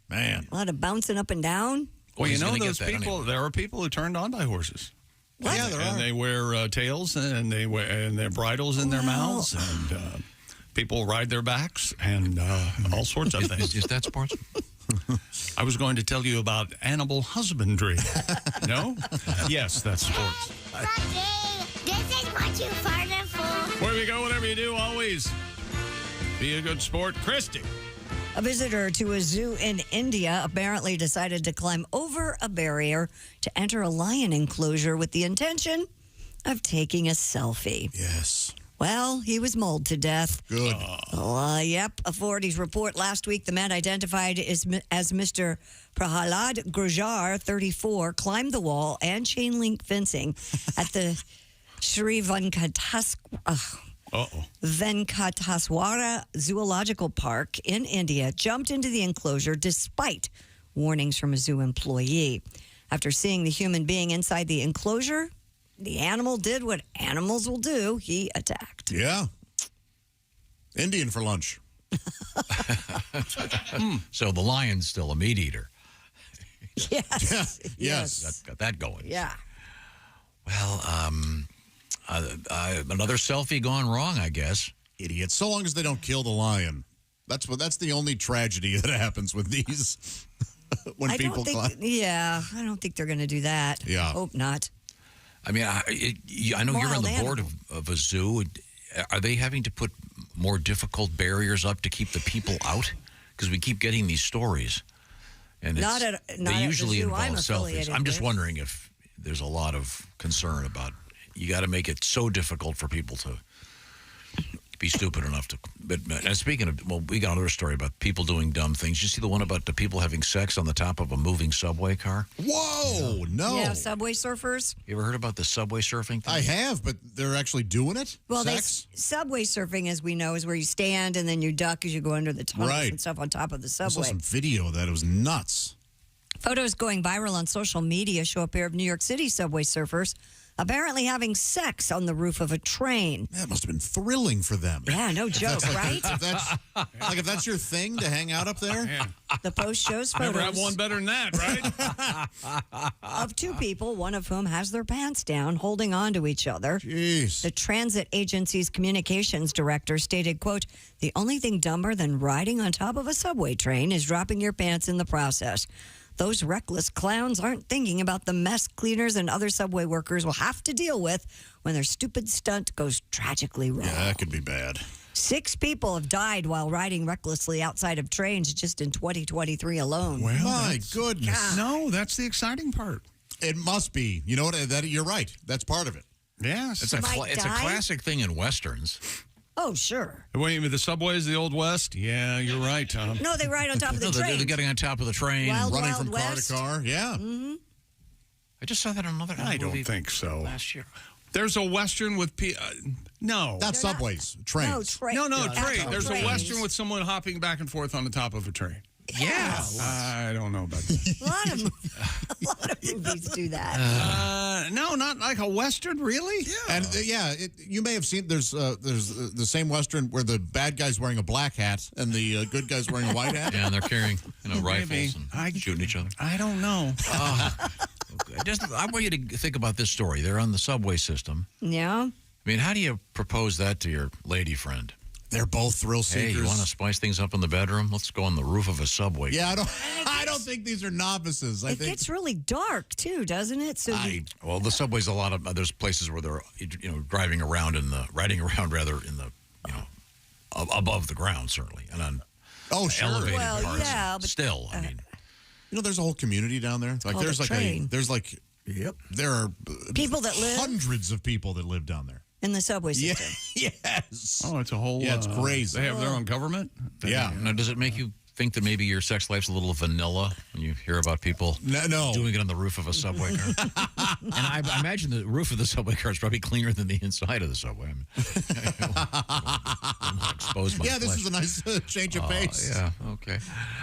[SPEAKER 5] Man,
[SPEAKER 4] a lot of bouncing up and down.
[SPEAKER 1] Well, those people. Anyway. There are people who turned on by horses.
[SPEAKER 4] What?
[SPEAKER 5] Yeah, there are.
[SPEAKER 1] And they wear tails, and they wear their bridles in their mouths, and people ride their backs, and all sorts of things.
[SPEAKER 6] Is that sports?
[SPEAKER 1] I was going to tell you about animal husbandry. No? Yes, that's sports.
[SPEAKER 16] This is what you farted for.
[SPEAKER 1] Where we go, whatever you do, always be a good sport. Christy.
[SPEAKER 4] A visitor to a zoo in India apparently decided to climb over a barrier to enter a lion enclosure with the intention of taking a selfie.
[SPEAKER 5] Yes.
[SPEAKER 4] Well, he was mauled to death.
[SPEAKER 5] Good.
[SPEAKER 4] Yep. Authorities report last week the man identified as Mr. Prahalad Gujar, 34, climbed the wall and chain link fencing at the Sri Venkataswara Zoological Park in India, jumped into the enclosure despite warnings from a zoo employee. After seeing the human being inside the enclosure, the animal did what animals will do. He attacked.
[SPEAKER 5] Yeah. Indian for lunch.
[SPEAKER 6] So the lion's still a meat eater.
[SPEAKER 4] Yes.
[SPEAKER 5] Yes.
[SPEAKER 6] Got that going.
[SPEAKER 4] Yeah.
[SPEAKER 6] Well, another selfie gone wrong, I guess.
[SPEAKER 5] Idiots. So long as they don't kill the lion. That's the only tragedy that happens with these when people climb.
[SPEAKER 4] Yeah, I don't think they're going to do that.
[SPEAKER 5] Yeah.
[SPEAKER 4] Hope not.
[SPEAKER 6] I mean, I know you're on the board of a zoo. Are they having to put more difficult barriers up to keep the people out? Because we keep getting these stories. And they usually involve selfies. I'm just wondering if there's a lot of concern about you got to make it so difficult for people to be stupid enough to. But speaking of, we got another story about people doing dumb things. You see the one about the people having sex on the top of a moving subway car?
[SPEAKER 5] Whoa, no.
[SPEAKER 4] Yeah, subway surfers.
[SPEAKER 6] You ever heard about the subway surfing thing?
[SPEAKER 5] I have, but they're actually doing it?
[SPEAKER 4] Well,
[SPEAKER 5] Sex?
[SPEAKER 4] subway surfing, as we know, is where you stand and then you duck as you go under the tunnels and stuff on top of the subway.
[SPEAKER 5] I saw some video of that. It was nuts.
[SPEAKER 4] Photos going viral on social media show a pair of New York City subway surfers apparently having sex on the roof of a train.
[SPEAKER 5] That must have been thrilling for them.
[SPEAKER 4] Yeah, no joke, right?
[SPEAKER 5] If that's your thing to hang out up there?
[SPEAKER 1] Man.
[SPEAKER 4] The post shows photos.
[SPEAKER 1] Never have one better than that, right?
[SPEAKER 4] Of two people, one of whom has their pants down, holding on to each other.
[SPEAKER 5] Jeez.
[SPEAKER 4] The transit agency's communications director stated, quote, "The only thing dumber than riding on top of a subway train is dropping your pants in the process. Those reckless clowns aren't thinking about the mess cleaners and other subway workers will have to deal with when their stupid stunt goes tragically wrong."
[SPEAKER 5] Yeah, that could be bad.
[SPEAKER 4] 6 people have died while riding recklessly outside of trains just in 2023 alone.
[SPEAKER 1] Well,
[SPEAKER 5] my goodness.
[SPEAKER 1] No, that's the exciting part.
[SPEAKER 5] It must be. You know what? You're right. That's part of it.
[SPEAKER 1] Yes.
[SPEAKER 6] It's a classic thing in Westerns.
[SPEAKER 4] Oh, sure.
[SPEAKER 1] Wait, the subway is the Old West? Yeah, you're right, Tom.
[SPEAKER 4] No, they ride on top of the train.
[SPEAKER 6] They're getting on top of the train.
[SPEAKER 5] Running from car to car. Yeah.
[SPEAKER 4] Mm-hmm.
[SPEAKER 6] I just saw that in another movie.
[SPEAKER 1] I don't think so.
[SPEAKER 6] Last year.
[SPEAKER 1] There's a Western with... no.
[SPEAKER 5] Not subways. Trains.
[SPEAKER 4] No, train.
[SPEAKER 1] No, train. There's
[SPEAKER 4] trains.
[SPEAKER 1] a Western with someone hopping back and forth on the top of a train.
[SPEAKER 4] Yeah.
[SPEAKER 1] I don't know about that.
[SPEAKER 4] A lot of movies do that.
[SPEAKER 1] No, not like a Western, really?
[SPEAKER 5] Yeah. And you may have seen there's the same Western where the bad guy's wearing a black hat and the good guy's wearing a white hat.
[SPEAKER 6] Yeah, and they're carrying rifles and shooting each other.
[SPEAKER 1] I don't know.
[SPEAKER 6] I want you to think about this story. They're on the subway system.
[SPEAKER 4] Yeah.
[SPEAKER 6] I mean, how do you propose that to your lady friend?
[SPEAKER 5] They're both thrill seekers.
[SPEAKER 6] Hey, you want to spice things up in the bedroom? Let's go on the roof of a subway.
[SPEAKER 5] Yeah, I don't think these are novices.
[SPEAKER 4] It gets really dark too, doesn't it? So
[SPEAKER 6] well, the subway's there's places where they're riding around in the above the ground certainly, and on elevated parts.
[SPEAKER 4] Yeah, but
[SPEAKER 6] still, I mean,
[SPEAKER 5] there's a whole community down there. Like there are
[SPEAKER 4] people that live,
[SPEAKER 5] hundreds of people that live down there.
[SPEAKER 4] In the subway system.
[SPEAKER 5] Yes.
[SPEAKER 1] Oh, it's a whole...
[SPEAKER 5] Yeah, it's crazy.
[SPEAKER 1] They have their own government?
[SPEAKER 5] Yeah.
[SPEAKER 6] Now, does it make you think that maybe your sex life's a little vanilla when you hear about people doing it on the roof of a subway car? And I imagine the roof of the subway car is probably cleaner than the inside of the subway. Expose my
[SPEAKER 5] this
[SPEAKER 6] flesh.
[SPEAKER 5] is a nice change of pace.
[SPEAKER 6] Yeah, okay.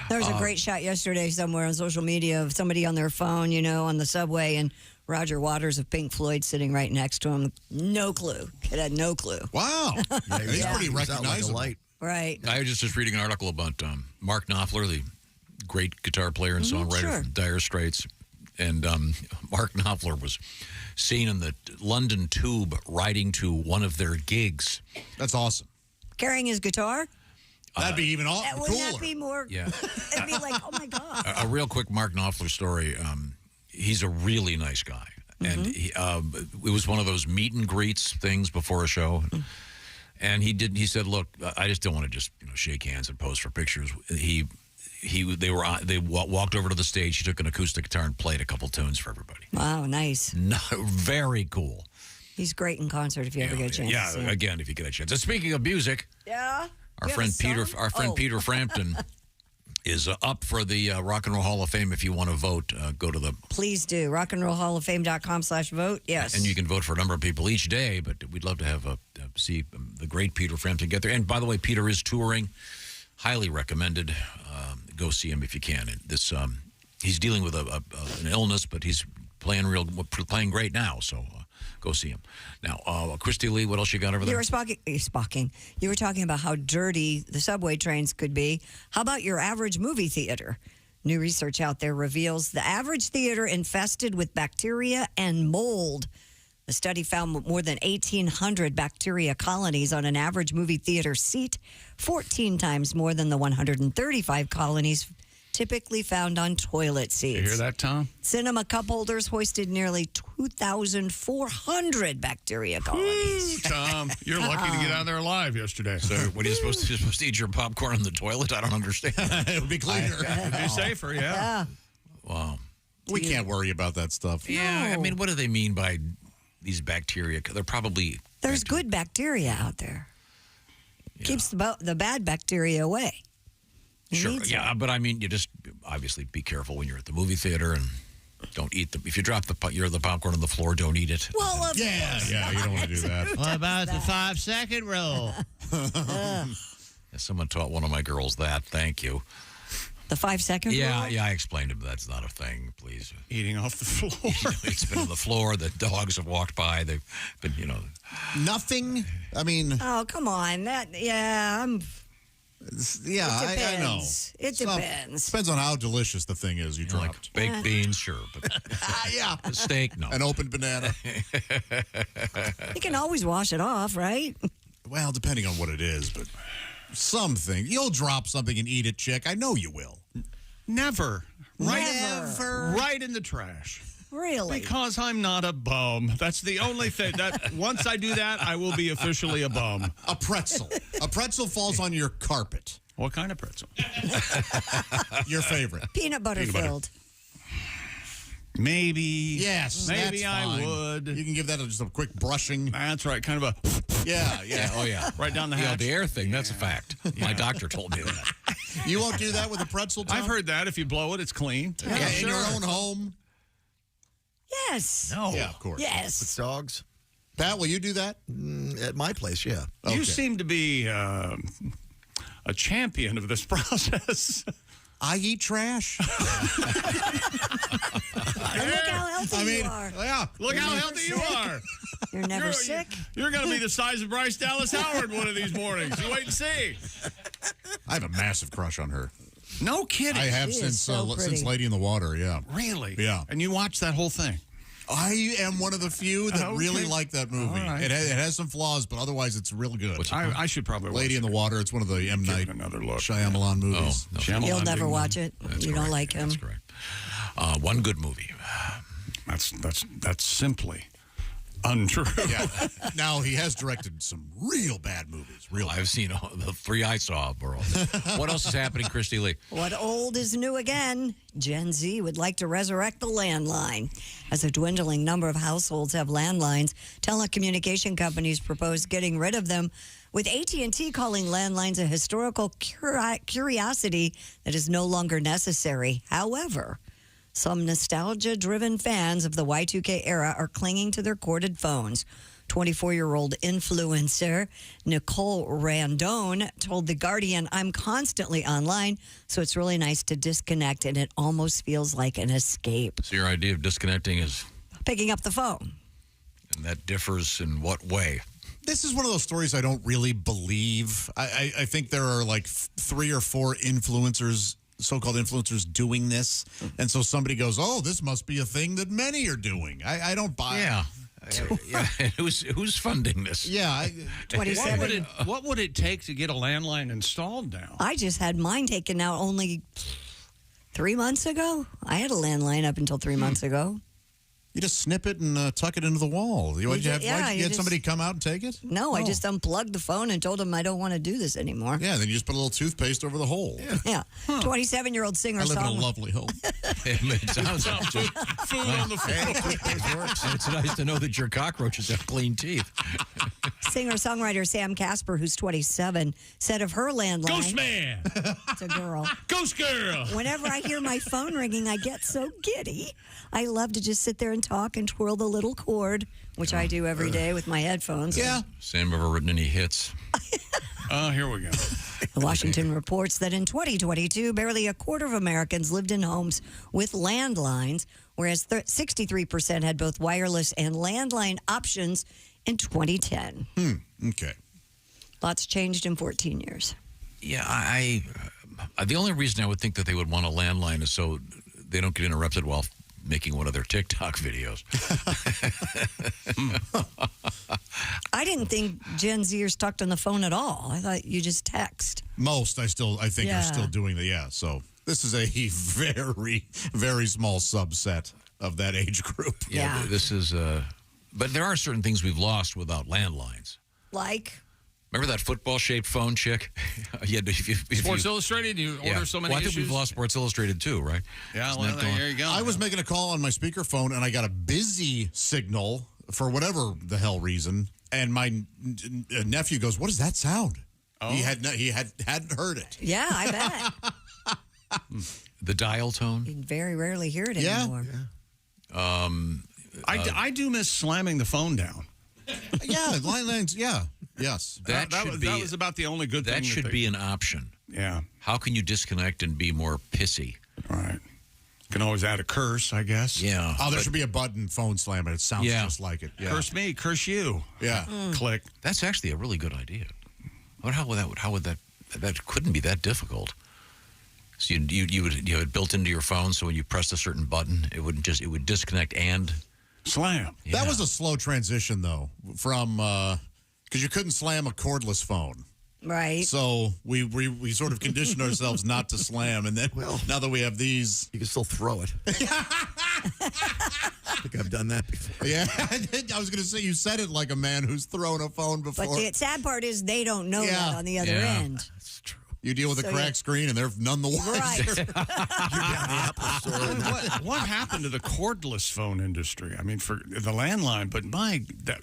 [SPEAKER 4] There was a great shot yesterday somewhere on social media of somebody on their phone, on the subway, and Roger Waters of Pink Floyd sitting right next to him. No clue. Kid had no clue.
[SPEAKER 5] Wow. He's pretty recognizable.
[SPEAKER 4] Right.
[SPEAKER 6] I was just reading an article about Mark Knopfler, the great guitar player and songwriter from Dire Straits. And Mark Knopfler was seen in the London Tube riding to one of their gigs.
[SPEAKER 5] That's awesome.
[SPEAKER 4] Carrying his guitar?
[SPEAKER 5] That'd be even
[SPEAKER 4] Wouldn't
[SPEAKER 5] cooler.
[SPEAKER 4] that be more?
[SPEAKER 6] Yeah.
[SPEAKER 4] It'd be like, oh my God.
[SPEAKER 6] A real quick Mark Knopfler story. He's a really nice guy. And he, it was one of those meet and greets things before a show. And he said, look, I just don't want to just shake hands and pose for pictures. They walked over to the stage. He took an acoustic guitar and played a couple tunes for everybody.
[SPEAKER 4] Wow, nice.
[SPEAKER 6] No, very cool.
[SPEAKER 4] He's great in concert if you ever get a chance.
[SPEAKER 6] Yeah,
[SPEAKER 4] to see him.
[SPEAKER 6] again, if you get a chance. And speaking of music,
[SPEAKER 4] Yeah.
[SPEAKER 6] our friend Peter Frampton is up for the Rock and Roll Hall of Fame. If you want to vote, go to the...
[SPEAKER 4] Please do. rockandrollhallofame.com/vote. Yes.
[SPEAKER 6] And you can vote for a number of people each day, but we'd love to have see the great Peter Frampton get there. And by the way, Peter is touring. Highly recommended. Go see him if you can. And this he's dealing with an illness, but he's playing great now. So go see him. Now, Christy Lee, what else you got over there?
[SPEAKER 4] You were talking about how dirty the subway trains could be. How about your average movie theater? New research out there reveals the average theater infested with bacteria and mold. The study found more than 1,800 bacteria colonies on an average movie theater seat, 14 times more than the 135 colonies typically found on toilet seats.
[SPEAKER 1] You hear that, Tom?
[SPEAKER 4] Cinema cup holders hoisted nearly 2,400 bacteria colonies.
[SPEAKER 1] Tom, you're lucky to get out of there alive yesterday.
[SPEAKER 6] So what are you supposed to? You're supposed to eat your popcorn in the toilet? I don't understand.
[SPEAKER 5] It would be cleaner.
[SPEAKER 1] It would be safer, yeah.
[SPEAKER 6] Wow.
[SPEAKER 5] We can't worry about that stuff.
[SPEAKER 6] Yeah, I mean, what do they mean by these bacteria? They're probably...
[SPEAKER 4] There's good bacteria out there. Keeps the bad bacteria away.
[SPEAKER 6] Sure, yeah, but I mean, you just obviously be careful when you're at the movie theater and don't eat if you drop the popcorn on the floor, don't eat it.
[SPEAKER 4] Well, of
[SPEAKER 5] course. Yeah, you don't want to do that.
[SPEAKER 8] What about the 5-second rule?
[SPEAKER 6] Someone taught one of my girls that. Thank you.
[SPEAKER 4] The 5-second rule?
[SPEAKER 6] Yeah, I explained to him that's not a thing, please.
[SPEAKER 1] Eating off the floor.
[SPEAKER 6] It's been on the floor. The dogs have walked by. They've been,
[SPEAKER 5] Nothing? I mean...
[SPEAKER 4] Oh, come on.
[SPEAKER 5] I know.
[SPEAKER 4] It depends.
[SPEAKER 5] Depends on how delicious the thing is you dropped.
[SPEAKER 6] Like baked beans, sure. But
[SPEAKER 5] yeah.
[SPEAKER 6] A steak, no.
[SPEAKER 5] An open banana.
[SPEAKER 4] You can always wash it off, right?
[SPEAKER 5] Well, depending on what it is, but something. You'll drop something and eat it, chick. I know you will.
[SPEAKER 1] Never.
[SPEAKER 4] Never.
[SPEAKER 1] Right in the trash.
[SPEAKER 4] Really?
[SPEAKER 1] Because I'm not a bum. That's the only thing. That once I do that, I will be officially a bum.
[SPEAKER 5] A pretzel. A pretzel falls on your carpet.
[SPEAKER 1] What kind of pretzel?
[SPEAKER 5] Your favorite.
[SPEAKER 4] Peanut butter filled.
[SPEAKER 1] Maybe.
[SPEAKER 5] Yes.
[SPEAKER 1] Maybe
[SPEAKER 5] that's
[SPEAKER 1] I
[SPEAKER 5] fine.
[SPEAKER 1] would.
[SPEAKER 5] You can give that just a quick brushing.
[SPEAKER 1] That's right. Kind of a.
[SPEAKER 5] Yeah.
[SPEAKER 6] Oh, yeah.
[SPEAKER 1] Right down the hatch.
[SPEAKER 6] The air thing, that's a fact. My doctor told me that.
[SPEAKER 5] You won't do that with a pretzel, Tom?
[SPEAKER 1] I've heard that. If you blow it, it's clean.
[SPEAKER 5] Yeah, in your own home?
[SPEAKER 4] Yes.
[SPEAKER 5] No. Yeah, of course.
[SPEAKER 4] Yes.
[SPEAKER 2] With dogs?
[SPEAKER 5] Pat, will you do that?
[SPEAKER 2] At my place, yeah.
[SPEAKER 5] Okay.
[SPEAKER 1] You seem to be a champion of this process.
[SPEAKER 5] I eat trash.
[SPEAKER 4] Look how healthy you are.
[SPEAKER 5] Yeah.
[SPEAKER 1] Look how healthy you are.
[SPEAKER 4] You're never sick.
[SPEAKER 1] You're going to be the size of Bryce Dallas Howard one of these mornings. You wait and see.
[SPEAKER 5] I have a massive crush on her.
[SPEAKER 1] No kidding.
[SPEAKER 5] I have since Lady in the Water, yeah.
[SPEAKER 1] Really?
[SPEAKER 5] Yeah.
[SPEAKER 1] And you watched that whole thing?
[SPEAKER 5] I am one of the few that really like that movie.
[SPEAKER 1] Right.
[SPEAKER 5] It has some flaws, but otherwise it's real good.
[SPEAKER 1] I should probably watch
[SPEAKER 5] Lady in the Water. It's one of the M. Night
[SPEAKER 1] another look.
[SPEAKER 5] Shyamalan movies.
[SPEAKER 6] Oh, no.
[SPEAKER 4] You'll never watch it. You don't like him.
[SPEAKER 6] That's correct. One good movie.
[SPEAKER 1] That's simply untrue.
[SPEAKER 5] Yeah. Now, he has directed some real bad movies.
[SPEAKER 6] I've seen the three I saw, bro. What else is happening, Christy Lee?
[SPEAKER 4] What old is new again? Gen Z would like to resurrect the landline. As a dwindling number of households have landlines, telecommunication companies propose getting rid of them with AT&T calling landlines a historical curiosity that is no longer necessary. However, some nostalgia-driven fans of the Y2K era are clinging to their corded phones. 24-year-old influencer Nicole Randone told The Guardian, "I'm constantly online, so it's really nice to disconnect, and it almost feels like an escape."
[SPEAKER 6] So your idea of disconnecting is
[SPEAKER 4] picking up the phone.
[SPEAKER 6] And that differs in what way?
[SPEAKER 5] This is one of those stories I don't really believe. I think there are like 3 or 4 influencers, so-called influencers, doing this. And so somebody goes, oh, this must be a thing that many are doing. I don't buy it.
[SPEAKER 6] Yeah. Who's funding this?
[SPEAKER 5] Yeah.
[SPEAKER 4] 27.
[SPEAKER 1] What would it take to get a landline installed now?
[SPEAKER 4] I just had mine taken out only 3 months ago. I had a landline up until 3 months ago.
[SPEAKER 5] You just snip it and tuck it into the wall. Why'd you have somebody come out and take it?
[SPEAKER 4] No, I just unplugged the phone and told him I don't want to do this anymore.
[SPEAKER 5] Yeah, then you just put a little toothpaste over the hole.
[SPEAKER 4] Yeah. 27-year-old singer.
[SPEAKER 5] I live in a lovely home.
[SPEAKER 6] It sounds like
[SPEAKER 1] food on the floor.
[SPEAKER 6] It's nice to know that your cockroaches have clean teeth.
[SPEAKER 4] Singer-songwriter Sam Casper, who's 27, said of her landline...
[SPEAKER 1] Ghost man!
[SPEAKER 4] It's a girl.
[SPEAKER 1] Ghost girl!
[SPEAKER 4] Whenever I hear my phone ringing, I get so giddy. I love to just sit there and talk and twirl the little cord, which I do every day with my headphones.
[SPEAKER 6] Yeah. Sam, ever written any hits?
[SPEAKER 1] Oh, here we go.
[SPEAKER 4] The Washington reports that in 2022, barely a quarter of Americans lived in homes with landlines, whereas 63% had both wireless and landline options in 2010.
[SPEAKER 5] Okay.
[SPEAKER 4] Lots changed in 14 years.
[SPEAKER 6] Yeah, I the only reason I would think that they would want a landline is so they don't get interrupted while making one of their TikTok videos.
[SPEAKER 4] I didn't think Gen Zers talked on the phone at all. I thought you just text.
[SPEAKER 5] Most, I think, are still doing that. Yeah, so this is a very, very small subset of that age group.
[SPEAKER 6] Yeah. This is, but there are certain things we've lost without landlines.
[SPEAKER 4] Like?
[SPEAKER 6] Remember that football-shaped phone chick?
[SPEAKER 1] Sports Illustrated, you order so many
[SPEAKER 6] I think
[SPEAKER 1] issues?
[SPEAKER 6] we've lost Sports Illustrated too, right?
[SPEAKER 1] Yeah,
[SPEAKER 6] Isn't
[SPEAKER 1] well,
[SPEAKER 6] that
[SPEAKER 1] there you go.
[SPEAKER 5] I was making a call on my speakerphone, and I got a busy signal for whatever the hell reason, and my nephew goes, "What does that sound?"
[SPEAKER 1] Oh.
[SPEAKER 5] He hadn't heard it.
[SPEAKER 4] Yeah, I bet.
[SPEAKER 6] The dial tone?
[SPEAKER 4] You very rarely hear it anymore.
[SPEAKER 1] I do miss slamming the phone down.
[SPEAKER 5] Yeah, landlines, yeah. Yes.
[SPEAKER 1] That was about the only good thing.
[SPEAKER 6] That should be an option.
[SPEAKER 1] Yeah.
[SPEAKER 6] How can you disconnect and be more pissy?
[SPEAKER 1] All right. You can always add a curse, I guess.
[SPEAKER 6] Yeah.
[SPEAKER 5] Oh, there should be a button, phone slam it. It sounds just like it. Yeah.
[SPEAKER 1] Curse me, curse you.
[SPEAKER 5] Yeah.
[SPEAKER 1] Click.
[SPEAKER 6] That's actually a really good idea. How would that couldn't be that difficult. So you would have it built into your phone, so when you pressed a certain button, it would disconnect and
[SPEAKER 1] slam.
[SPEAKER 6] Yeah.
[SPEAKER 5] That was a slow transition though, from because you couldn't slam a cordless phone.
[SPEAKER 4] Right.
[SPEAKER 5] So we sort of conditioned ourselves not to slam, and then now that we have these,
[SPEAKER 2] you can still throw it. I think I've done that before.
[SPEAKER 5] Yeah, I was going to say you said it like a man who's thrown a phone before.
[SPEAKER 4] But the sad part is they don't know that on the other end.
[SPEAKER 5] That's true. You deal with a cracked screen, and they're none the wiser.
[SPEAKER 4] Right.
[SPEAKER 1] What happened to the cordless phone industry? I mean, for the landline, but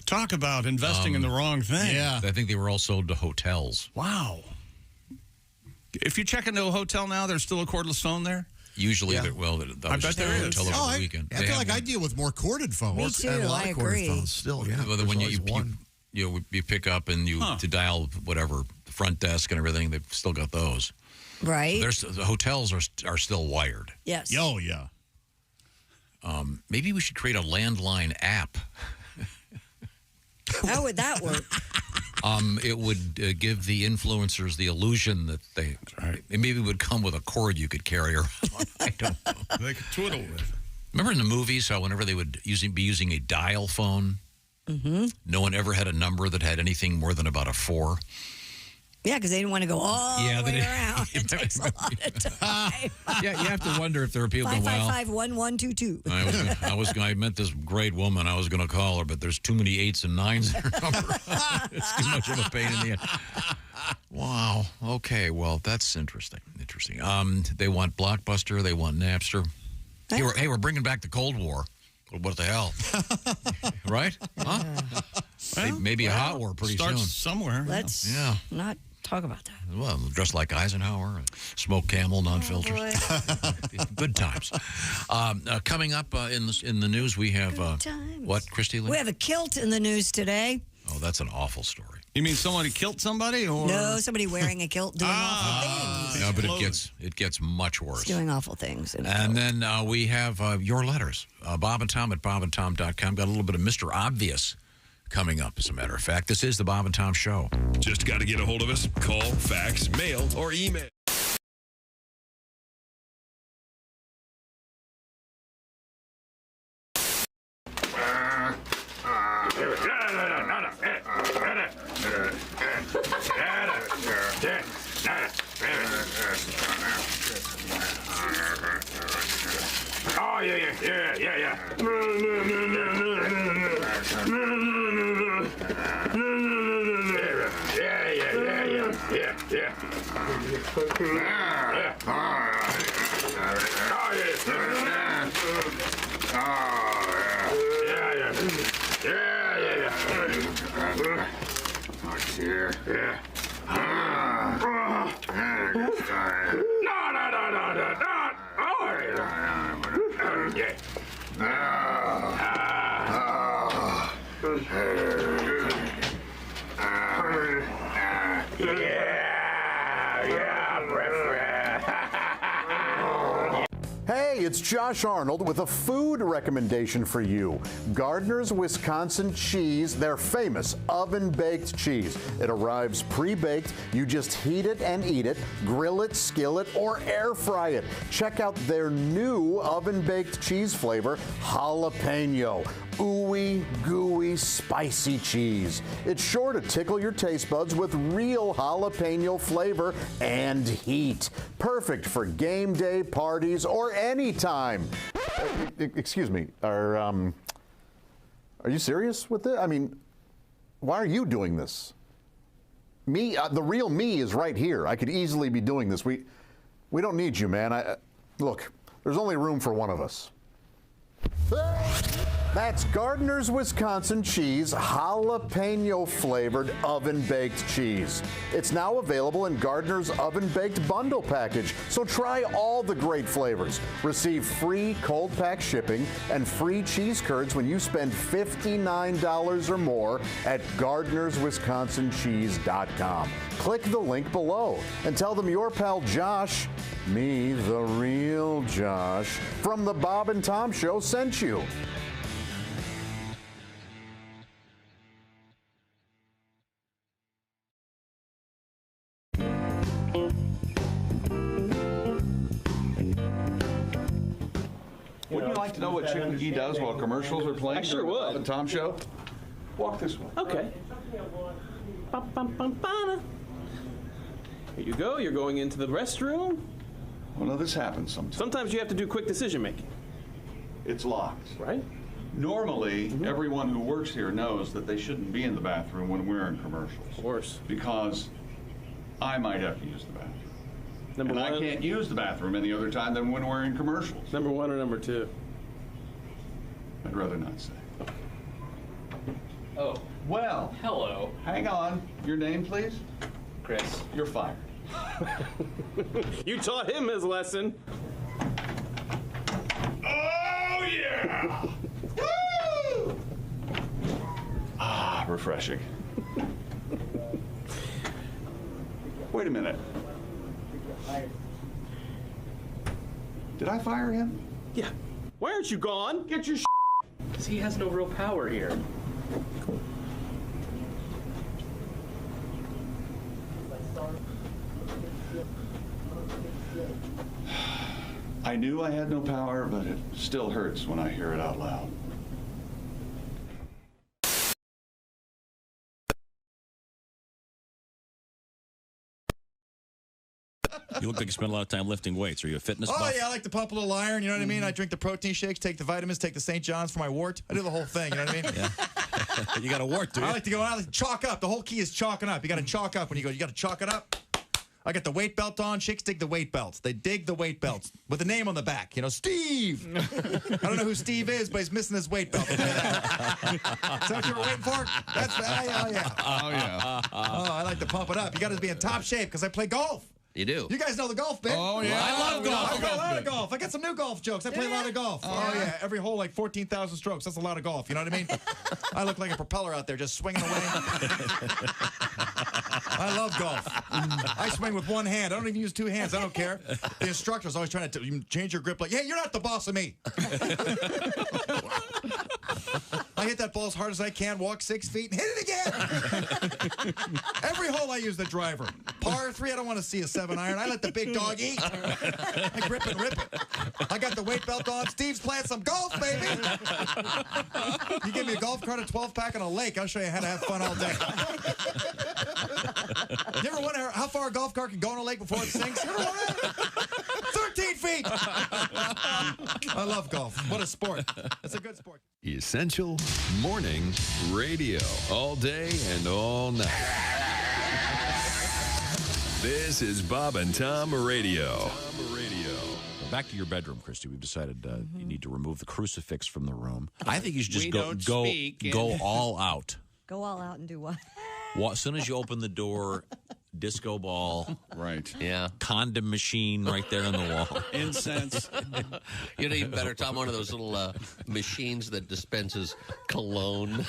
[SPEAKER 1] talk about investing in the wrong thing.
[SPEAKER 5] Yeah.
[SPEAKER 6] I think they were all sold to hotels.
[SPEAKER 1] Wow. If you check into a hotel now, there's still a cordless phone there?
[SPEAKER 6] Usually, I
[SPEAKER 1] bet there is.
[SPEAKER 6] Hotel over the weekend.
[SPEAKER 5] I feel like I deal with more corded phones.
[SPEAKER 4] Me too,
[SPEAKER 2] and a lot
[SPEAKER 4] I
[SPEAKER 2] of corded
[SPEAKER 4] agree.
[SPEAKER 2] phones still, yeah.
[SPEAKER 6] Well, when you pick up and to dial whatever the front desk and everything, they've still got those.
[SPEAKER 4] Right.
[SPEAKER 6] The hotels are still wired.
[SPEAKER 4] Yes.
[SPEAKER 5] Oh yeah.
[SPEAKER 6] Maybe we should create a landline app.
[SPEAKER 4] How would that work?
[SPEAKER 6] It would give the influencers the illusion that it maybe would come with a cord you could carry around. I don't know.
[SPEAKER 1] They could twiddle with.
[SPEAKER 6] Remember in the movies how whenever they would be using a dial phone, no one ever had a number that had anything more than about a 4?
[SPEAKER 4] Yeah, because they didn't want to go all the way around. It takes a lot of time.
[SPEAKER 6] Yeah, you have to wonder if there are people going, well,
[SPEAKER 4] 555-1122.
[SPEAKER 6] I met this great woman. I was going to call her, but there's too many 8s and 9s in her number. It's too much of a pain in the end. Wow. Okay. Well, that's interesting. They want Blockbuster. They want Napster. Hey, we're bringing back the Cold War. What the hell? Right? Huh? Maybe a hot war pretty soon.
[SPEAKER 1] Somewhere.
[SPEAKER 4] Let's not talk about that.
[SPEAKER 6] Well, dressed like Eisenhower, smoked Camel, non-filters. Good times. Coming up in the news, we have what, Christy Lee?
[SPEAKER 4] We have a kilt in the news today.
[SPEAKER 6] Oh, that's an awful story.
[SPEAKER 1] You mean somebody killed somebody, or
[SPEAKER 4] no? Somebody wearing a kilt doing awful things.
[SPEAKER 6] No, but it gets much worse.
[SPEAKER 4] It's doing awful things.
[SPEAKER 6] And then we have your letters. Bob and Tom at bobandtom.com. Got a little bit of Mr. Obvious coming up, as a matter of fact. This is the Bob and Tom Show.
[SPEAKER 12] Just got to get a hold of us. Call, fax, mail, or email.
[SPEAKER 22] Oh, yeah.
[SPEAKER 17] Hey, it's Josh Arnold with a food recommendation for you. Gardner's Wisconsin cheese, their famous oven-baked cheese. It arrives pre-baked. You just heat it and eat it, grill it, skillet, or air fry it. Check out their new oven-baked cheese flavor, jalapeno. Ooey, gooey, spicy cheese. It's sure to tickle your taste buds with real jalapeno flavor and heat. Perfect for game day, parties, or any time. Excuse me, are you serious with this? I mean, why are you doing this? Me, the real me is right here. I could easily be doing this. We don't need you, man. Look, there's only room for one of us. That's Gardner's Wisconsin cheese, jalapeno flavored oven baked cheese. It's now available in Gardner's oven baked bundle package, so try all the great flavors. Receive free cold pack shipping and free cheese curds when you spend $59 or more at Gardner'sWisconsinCheese.com. Click the link below and tell them your pal Josh, me, the real Josh, from the Bob and Tom Show sent you.
[SPEAKER 3] Wouldn't you like to know what Chick McGee does while commercials are playing?
[SPEAKER 18] I sure
[SPEAKER 3] during the
[SPEAKER 18] would.
[SPEAKER 3] Bob and Tom Show? Walk this way.
[SPEAKER 18] Okay. Here you go. You're going into the restroom.
[SPEAKER 3] Well, no, this happens sometimes.
[SPEAKER 18] Sometimes you have to do quick decision making.
[SPEAKER 3] It's locked.
[SPEAKER 18] Right?
[SPEAKER 3] Normally, everyone who works here knows that they shouldn't be in the bathroom when we're in commercials.
[SPEAKER 18] Of course.
[SPEAKER 3] Because I might have to use the bathroom.
[SPEAKER 18] Number
[SPEAKER 3] and
[SPEAKER 18] one.
[SPEAKER 3] I can't use the bathroom any other time than when we're in commercials.
[SPEAKER 18] Number one or number two?
[SPEAKER 3] I'd rather not say.
[SPEAKER 18] Oh.
[SPEAKER 3] Well.
[SPEAKER 18] Hello.
[SPEAKER 3] Hang on. Your name, please?
[SPEAKER 18] Chris.
[SPEAKER 3] You're fired.
[SPEAKER 18] You taught him his lesson.
[SPEAKER 3] Oh, yeah! Woo! Ah, refreshing. Wait a minute. Did I fire him?
[SPEAKER 18] Yeah. Why aren't you gone?
[SPEAKER 3] Get your
[SPEAKER 18] Because he has no real power here.
[SPEAKER 3] I knew I had no power, but it still hurts when I hear it out loud.
[SPEAKER 19] You look like you spend a lot of time lifting weights. Are you a fitness
[SPEAKER 11] Oh,
[SPEAKER 19] buff?
[SPEAKER 11] yeah, I like to pump a little iron, you know what I mean? I drink the protein shakes, take the vitamins, take the St. John's for my wart. I do the whole thing, you know what I mean?
[SPEAKER 19] Yeah. You got a wart, do you?
[SPEAKER 11] I like to go out and chalk up. The whole key is chalking up. You got to chalk up when you go. You got to chalk it up. I got the weight belt on. Chicks dig the weight belts. They dig the weight belts with a name on the back. You know, Steve. I don't know who Steve is, but he's missing his weight belt. Is that what you were waiting for? That's yeah.
[SPEAKER 1] Oh, yeah.
[SPEAKER 11] Oh, I like to pump it up. You got to be in top shape because I play golf.
[SPEAKER 9] You do.
[SPEAKER 11] You guys know the golf bit.
[SPEAKER 1] Oh, yeah.
[SPEAKER 11] I love golf. I play a lot of golf. I got some new golf jokes. I play a lot of golf. Oh, yeah. Every hole, like 14,000 strokes. That's a lot of golf. You know what I mean? I look like a propeller out there just swinging away. I love golf. I swing with one hand. I don't even use two hands. I don't care. The instructor's always trying to change your grip. Like, hey, you're not the boss of me. I hit that ball as hard as I can, walk 6 feet, and hit it again. Every hole I use the driver. Par 3, I don't want to see a 7-iron. I let the big dog eat. I grip and rip it. I got the weight belt on. Steve's playing some golf, baby. You give me a golf cart, a 12-pack, and a lake, I'll show you how to have fun all day. You ever wonder how far a golf cart can go in a lake before it sinks? You ever wonder? 13 feet. I love golf. What a sport. It's a good sport.
[SPEAKER 12] Essential Morning Radio. All day and all night. This is Bob and Tom Radio.
[SPEAKER 6] Back to your bedroom, Christy. We've decided you need to remove the crucifix from the room. I think you should just go all out.
[SPEAKER 4] Go all out and do what?
[SPEAKER 6] Well, as soon as you open the door, disco ball.
[SPEAKER 1] Right.
[SPEAKER 9] Yeah.
[SPEAKER 6] Condom machine right there on the wall.
[SPEAKER 1] Incense.
[SPEAKER 9] You know, even better, Tom, one of those little machines that dispenses cologne.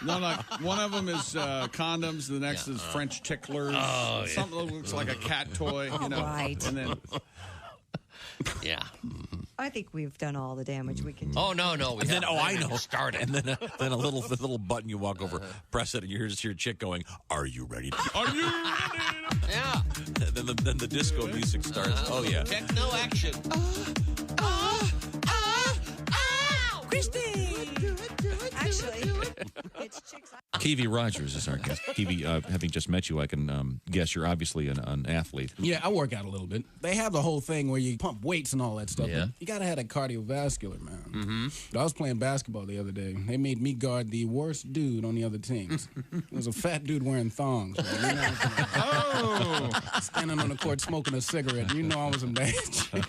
[SPEAKER 1] No, one of them is condoms. The next is French ticklers.
[SPEAKER 9] Oh, yeah.
[SPEAKER 1] Something that looks like a cat toy. You know.
[SPEAKER 4] Right.
[SPEAKER 1] And then,
[SPEAKER 9] yeah.
[SPEAKER 4] I think we've done all the damage we can do.
[SPEAKER 9] Oh, no.
[SPEAKER 6] And then, I know.
[SPEAKER 9] Start it.
[SPEAKER 6] And then a little button you walk over, press it, and you hear just your chick going, "Are you ready?
[SPEAKER 1] Are you ready?"
[SPEAKER 9] Yeah.
[SPEAKER 6] Then the disco music starts. Oh, yeah.
[SPEAKER 9] Techno action.
[SPEAKER 4] Christy! Actually, it's chicks.
[SPEAKER 19] Kiwi Rogers is our guest. Kiwi, having just met you, I can guess you're obviously an athlete.
[SPEAKER 10] Yeah, I work out a little bit. They have the whole thing where you pump weights and all that stuff.
[SPEAKER 9] Yeah.
[SPEAKER 10] But you got to have that cardiovascular, man.
[SPEAKER 9] Mm-hmm.
[SPEAKER 10] I was playing basketball the other day. They made me guard the worst dude on the other teams. It was a fat dude wearing thongs. Man. You know, standing on the court smoking a cigarette. You know I was in bad shape.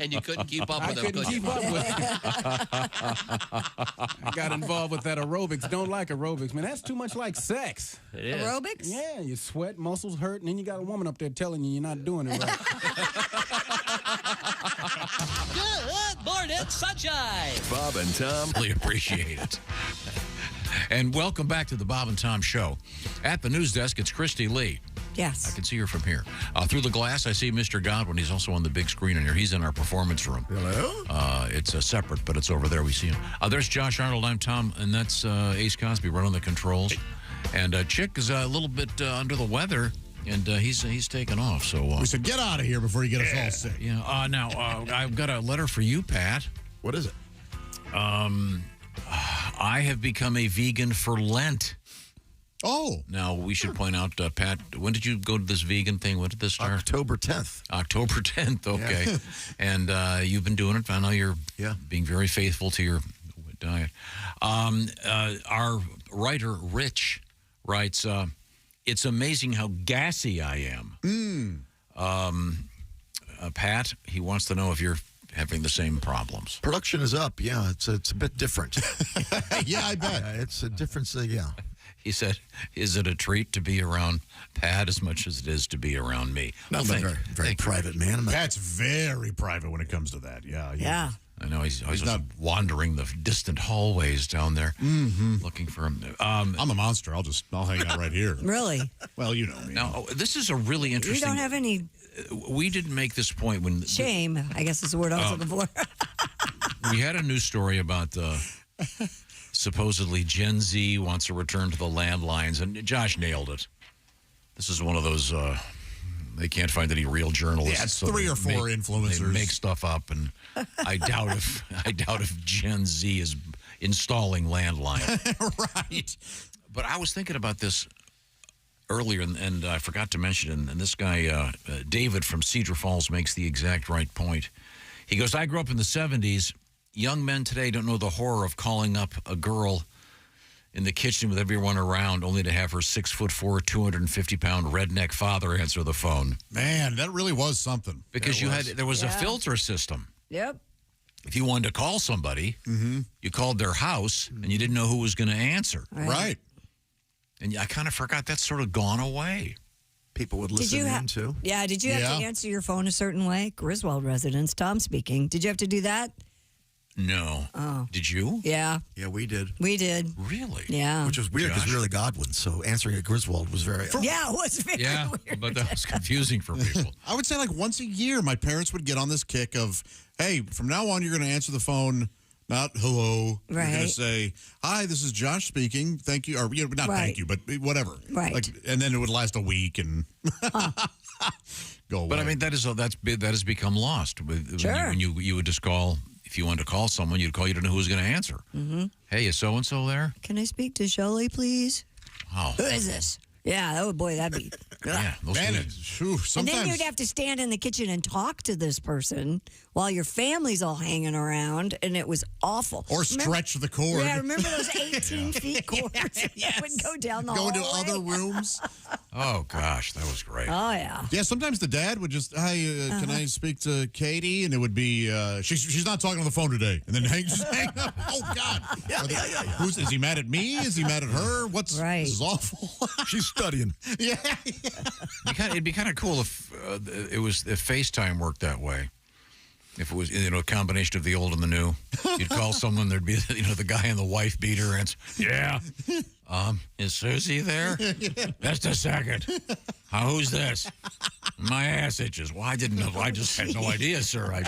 [SPEAKER 9] And you couldn't keep up with him.
[SPEAKER 10] I couldn't keep up with him. I got involved with that aerobics. Don't like aerobics, man. That's too much like sex.
[SPEAKER 9] It is.
[SPEAKER 4] Aerobics?
[SPEAKER 10] Yeah, you sweat, muscles hurt, and then you got a woman up there telling you you're not doing it right.
[SPEAKER 20] Good morning, sunshine.
[SPEAKER 12] Bob and Tom.
[SPEAKER 6] Really appreciate it. And welcome back to the Bob and Tom Show. At the news desk, it's Christy Lee.
[SPEAKER 4] Yes.
[SPEAKER 6] I can see her from here. Through the glass, I see Mr. Godwin. He's also on the big screen in here. He's in our performance room.
[SPEAKER 2] Hello?
[SPEAKER 6] It's separate, but it's over there. We see him. There's Josh Arnold. I'm Tom, and that's Ace Cosby running the controls. And Chick is a little bit under the weather, and he's taken off. So
[SPEAKER 5] we said get out of here before you get us all sick.
[SPEAKER 6] Yeah. Now I've got a letter for you, Pat.
[SPEAKER 2] What is it?
[SPEAKER 6] I have become a vegan for Lent.
[SPEAKER 5] Oh.
[SPEAKER 6] Now, we should point out, Pat, when did you go to this vegan thing? When did this start?
[SPEAKER 2] October 10th.
[SPEAKER 6] October 10th, okay.
[SPEAKER 2] Yeah.
[SPEAKER 6] And you've been doing it. I know you're being very faithful to your diet. Our writer, Rich, writes, it's amazing how gassy I am. Pat, he wants to know if you're having the same problems.
[SPEAKER 2] Production is up. Yeah, it's a bit different.
[SPEAKER 5] Yeah, I bet.
[SPEAKER 2] It's a difference. Yeah.
[SPEAKER 6] He said, is it a treat to be around Pat as much as it is to be around me?
[SPEAKER 2] No, very private, man.
[SPEAKER 5] That's very private when it comes to that. Yeah.
[SPEAKER 6] I know he's not wandering the distant hallways down there looking for him.
[SPEAKER 5] I'm a monster. I'll hang out right here.
[SPEAKER 4] Really?
[SPEAKER 5] Well, you know me.
[SPEAKER 6] Now, this is a really interesting...
[SPEAKER 4] You don't have any...
[SPEAKER 6] We didn't make this point when...
[SPEAKER 4] Shame, I guess is the word I was looking for.
[SPEAKER 6] We had a news story about... supposedly Gen Z wants to return to the landlines, and Josh nailed it. This is one of those, they can't find any real journalists.
[SPEAKER 5] Yeah, it's 3 or 4 influencers.
[SPEAKER 6] They make stuff up, and I doubt if Gen Z is installing landline.
[SPEAKER 5] Right.
[SPEAKER 6] But I was thinking about this earlier, and I forgot to mention it, and this guy, David from Cedar Falls, makes the exact right point. He goes, I grew up in the 70s. Young men today don't know the horror of calling up a girl in the kitchen with everyone around, only to have her 6'4", 250-pound redneck father answer the phone.
[SPEAKER 5] Man, that really was something.
[SPEAKER 6] Because there was a filter system.
[SPEAKER 4] Yep.
[SPEAKER 6] If you wanted to call somebody, you called their house, and you didn't know who was going to answer.
[SPEAKER 5] Right.
[SPEAKER 6] And I kind of forgot that's sort of gone away.
[SPEAKER 2] People would listen in, too.
[SPEAKER 4] Yeah, did you have to answer your phone a certain way? Griswold residents, Tom speaking. Did you have to do that?
[SPEAKER 6] No.
[SPEAKER 4] Oh.
[SPEAKER 6] Did you?
[SPEAKER 4] Yeah.
[SPEAKER 2] Yeah, we did.
[SPEAKER 4] We did.
[SPEAKER 6] Really?
[SPEAKER 4] Yeah.
[SPEAKER 2] Which was weird because we were the Godwins, so answering at Griswold was very...
[SPEAKER 4] Yeah, it was very weird.
[SPEAKER 6] But that was confusing for people.
[SPEAKER 5] I would say like once a year, my parents would get on this kick of, hey, from now on, you're going to answer the phone, not hello. You're going to say, hi, this is Josh speaking. Thank you. Or not thank you, but whatever.
[SPEAKER 4] Right.
[SPEAKER 5] Like, and then it would last a week and go away.
[SPEAKER 6] But I mean, that has become lost.
[SPEAKER 4] Sure.
[SPEAKER 6] When you would just call... If you wanted to call someone, you'd call. You don't know who was going to answer.
[SPEAKER 4] Mm-hmm.
[SPEAKER 6] Hey, is so-and-so there?
[SPEAKER 4] Can I speak to Shelley, please?
[SPEAKER 6] Oh.
[SPEAKER 4] Who is this? Yeah, oh boy, that'd be...
[SPEAKER 6] Yeah,
[SPEAKER 4] And then you'd have to stand in the kitchen and talk to this person while your family's all hanging around, and it was awful.
[SPEAKER 5] Or stretch the cord.
[SPEAKER 4] Yeah, remember those 18 feet cords that would go down the
[SPEAKER 5] Go into
[SPEAKER 4] hallway?
[SPEAKER 5] other rooms.
[SPEAKER 6] Oh, gosh, that was great.
[SPEAKER 4] Oh, yeah.
[SPEAKER 5] Yeah, sometimes the dad would just, hi, can I speak to Katie? And it would be, she's not talking on the phone today. And then just hang up. Oh, God. Is he mad at me? Is he mad at her? This is awful.
[SPEAKER 2] She's studying.
[SPEAKER 5] Yeah.
[SPEAKER 6] It'd be kind of cool if if FaceTime worked that way. If it was a combination of the old and the new, you'd call someone, there'd be the guy and the wife beater, and yeah, is Susie there? Just a second. Who's this? My ass itches. Well, I didn't know. I just had no idea, sir.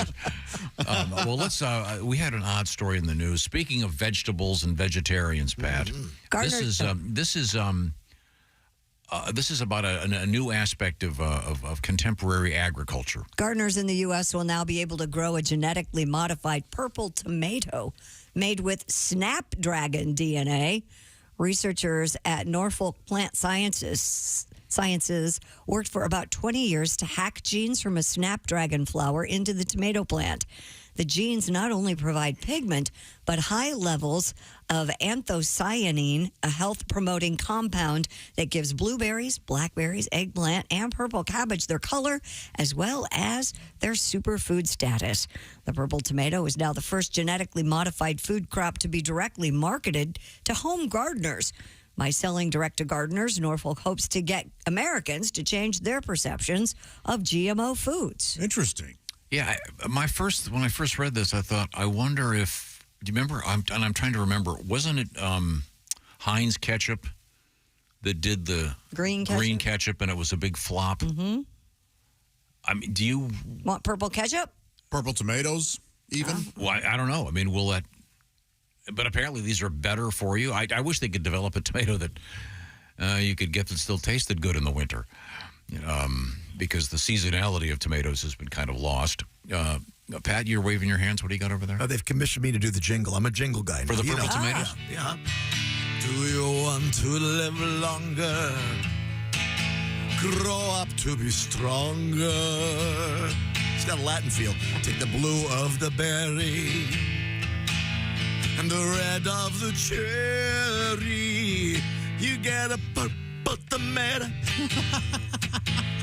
[SPEAKER 6] Well, let's. We had an odd story in the news. Speaking of vegetables and vegetarians, Pat, this is about a new aspect of contemporary agriculture.
[SPEAKER 4] Gardeners in the U.S. will now be able to grow a genetically modified purple tomato made with snapdragon DNA. Researchers at Norfolk Plant Sciences worked for about 20 years to hack genes from a snapdragon flower into the tomato plant. The genes not only provide pigment, but high levels of anthocyanine, a health-promoting compound that gives blueberries, blackberries, eggplant, and purple cabbage their color, as well as their superfood status. The purple tomato is now the first genetically modified food crop to be directly marketed to home gardeners. By selling direct to gardeners, Norfolk hopes to get Americans to change their perceptions of GMO foods.
[SPEAKER 5] Interesting.
[SPEAKER 6] Yeah, when I first read this, I thought, I wonder if, do you remember, I'm trying to remember, wasn't it Heinz ketchup that did the
[SPEAKER 4] green
[SPEAKER 6] ketchup and it was a big flop?
[SPEAKER 4] Mm-hmm.
[SPEAKER 6] I mean, do you
[SPEAKER 4] want purple ketchup?
[SPEAKER 5] Purple tomatoes, even?
[SPEAKER 6] Well, I don't know. I mean, will that, but apparently these are better for you. I wish they could develop a tomato that you could get that still tasted good in the winter. Because the seasonality of tomatoes has been kind of lost. Pat, you're waving your hands. What do you got over there?
[SPEAKER 2] They've commissioned me to do the jingle. I'm a jingle guy.
[SPEAKER 6] For the purple tomatoes?
[SPEAKER 2] Yeah. Do you want to live longer? Grow up to be stronger. It's got a Latin feel. Take the blue of the berry and the red of the cherry. You get a purple tomato.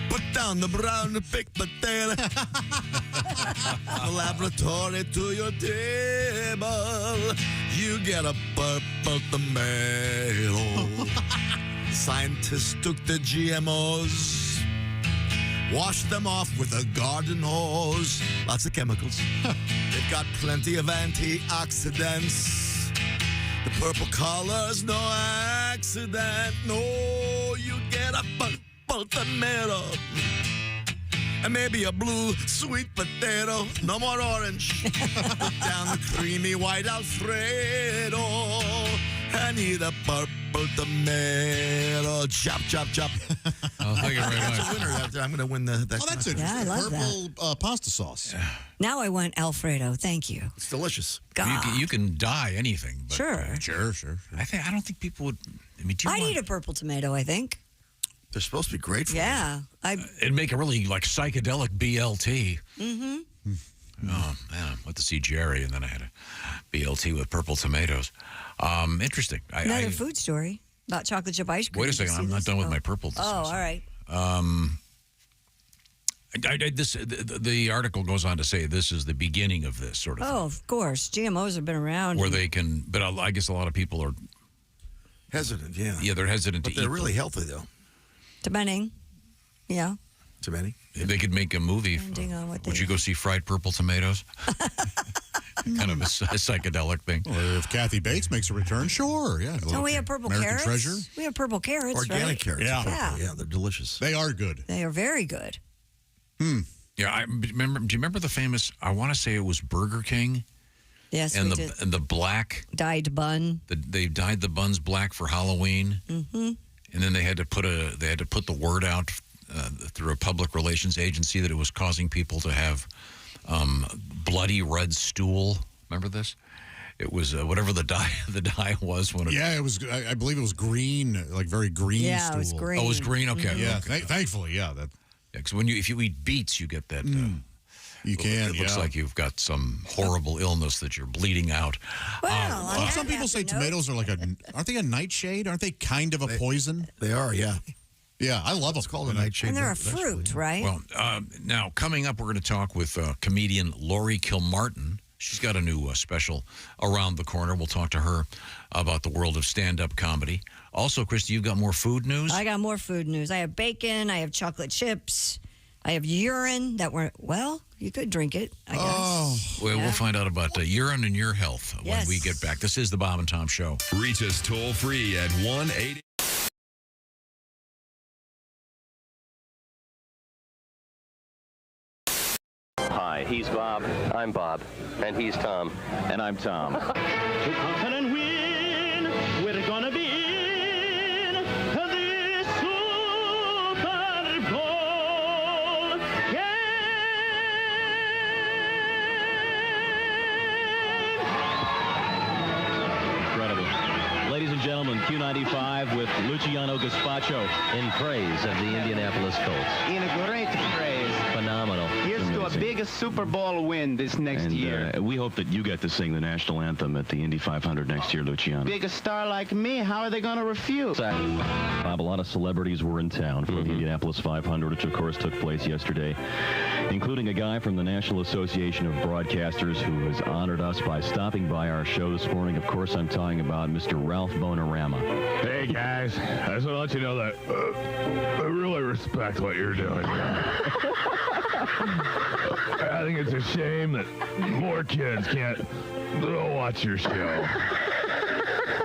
[SPEAKER 2] Put down the brown baked potato. The laboratory to your table. You get a purple tomato. Scientists took the GMOs, washed them off with a garden hose. Lots of chemicals. They've got plenty of antioxidants. The purple color's no accident. No, you get a purple tomato. And maybe a blue sweet potato. No more orange. Put down the creamy white Alfredo. And eat a purple tomato. Chop, chop, chop.
[SPEAKER 6] Oh, thank you very much.
[SPEAKER 2] That's a winner. I'm going to win that.
[SPEAKER 5] Oh, that's interesting.
[SPEAKER 4] Yeah, I love
[SPEAKER 5] purple pasta sauce. Yeah.
[SPEAKER 4] Now I want Alfredo. Thank you.
[SPEAKER 2] It's delicious.
[SPEAKER 6] You can dye anything. But,
[SPEAKER 4] Sure.
[SPEAKER 5] Sure.
[SPEAKER 6] I don't think people would. I mean,
[SPEAKER 4] I'd eat a purple tomato, I think.
[SPEAKER 2] They're supposed to be great for you.
[SPEAKER 4] Yeah.
[SPEAKER 6] It'd make a really like psychedelic BLT.
[SPEAKER 4] Mm-hmm.
[SPEAKER 6] Oh, man, I went to see Jerry, and then I had a BLT with purple tomatoes. Interesting.
[SPEAKER 4] Another food story about chocolate chip ice cream.
[SPEAKER 6] Wait a second, I'm not done with my purple.
[SPEAKER 4] All right.
[SPEAKER 6] The article goes on to say this is the beginning of this sort of thing.
[SPEAKER 4] Oh, of course. GMOs have been around.
[SPEAKER 6] Where they can, but I guess a lot of people are
[SPEAKER 2] hesitant, yeah.
[SPEAKER 6] Yeah, they're hesitant
[SPEAKER 2] but
[SPEAKER 6] to eat
[SPEAKER 2] they're really
[SPEAKER 6] them.
[SPEAKER 2] healthy, though.
[SPEAKER 4] Depending. Yeah.
[SPEAKER 2] Depending.
[SPEAKER 6] If they could make a movie,
[SPEAKER 4] Depending on what
[SPEAKER 6] would you go see Fried Purple Tomatoes? Kind of a psychedelic thing.
[SPEAKER 5] Well, if Kathy Bates makes a return, sure. Yeah.
[SPEAKER 4] So we have purple
[SPEAKER 5] American
[SPEAKER 4] Carrots.
[SPEAKER 5] Treasure.
[SPEAKER 4] We have purple carrots,
[SPEAKER 2] Organic
[SPEAKER 4] right?
[SPEAKER 2] carrots.
[SPEAKER 5] Yeah.
[SPEAKER 2] Yeah, they're delicious.
[SPEAKER 5] They are good.
[SPEAKER 4] They are very good.
[SPEAKER 6] Yeah, do you remember the famous, I want to say it was Burger King?
[SPEAKER 4] Yes,
[SPEAKER 6] and
[SPEAKER 4] we
[SPEAKER 6] the
[SPEAKER 4] did.
[SPEAKER 6] and the black
[SPEAKER 4] Dyed bun.
[SPEAKER 6] They dyed the buns black for Halloween.
[SPEAKER 4] Mm-hmm.
[SPEAKER 6] And then they had to put the word out through a public relations agency that it was causing people to have bloody red stool. Remember this? It was whatever the dye was when it.
[SPEAKER 5] Yeah, it was. I believe it was green, like very green.
[SPEAKER 4] Yeah,
[SPEAKER 5] stool.
[SPEAKER 4] it was green.
[SPEAKER 6] Oh, it was green. Okay.
[SPEAKER 5] Mm-hmm. Yeah,
[SPEAKER 6] Okay.
[SPEAKER 5] thankfully, yeah. That.
[SPEAKER 6] Yeah, because if you eat beets, you get that.
[SPEAKER 5] You can.
[SPEAKER 6] It looks
[SPEAKER 5] yeah.
[SPEAKER 6] like you've got some horrible illness that you're bleeding out.
[SPEAKER 4] Well,
[SPEAKER 5] some people say tomatoes are like aren't they a nightshade? Aren't they kind of a poison?
[SPEAKER 2] They are, yeah.
[SPEAKER 5] Yeah, I love them.
[SPEAKER 2] It's called a nightshade.
[SPEAKER 4] And they're a fruit, right?
[SPEAKER 6] Well, now coming up, we're going to talk with comedian Lori Kil Martin. She's got a new special around the corner. We'll talk to her about the world of stand-up comedy. Also, Christy, you've got more food news?
[SPEAKER 4] I got more food news. I have bacon. I have chocolate chips. I have urine that you could drink it, I guess.
[SPEAKER 6] Well, we'll find out about urine and your health when
[SPEAKER 4] Yes.
[SPEAKER 6] we get back. This is the Bob and Tom Show.
[SPEAKER 12] Reach us toll-free at 1-800.
[SPEAKER 9] Hi, he's Bob. I'm Bob. And he's Tom. And I'm Tom.
[SPEAKER 18] To conquer and win, we're gonna be in the Super Bowl.
[SPEAKER 7] Incredible. Ladies and gentlemen, Q95 with Luciano Gaspacho in praise of the Indianapolis Colts.
[SPEAKER 21] In a great praise.
[SPEAKER 7] Phenomenal.
[SPEAKER 21] Here's to a big Super Bowl win this next year.
[SPEAKER 7] We hope that you get to sing the national anthem at the Indy 500 next year, Luciano.
[SPEAKER 21] Big star like me, how are they going to refuse?
[SPEAKER 7] Bob, a lot of celebrities were in town for the Indianapolis 500, which of course took place yesterday, including a guy from the National Association of Broadcasters who has honored us by stopping by our show this morning. Of course, I'm talking about Mr. Ralph Bonorama.
[SPEAKER 23] Hey guys, I just want to let you know that I really respect what you're doing. I think it's a shame that more kids can't watch your show.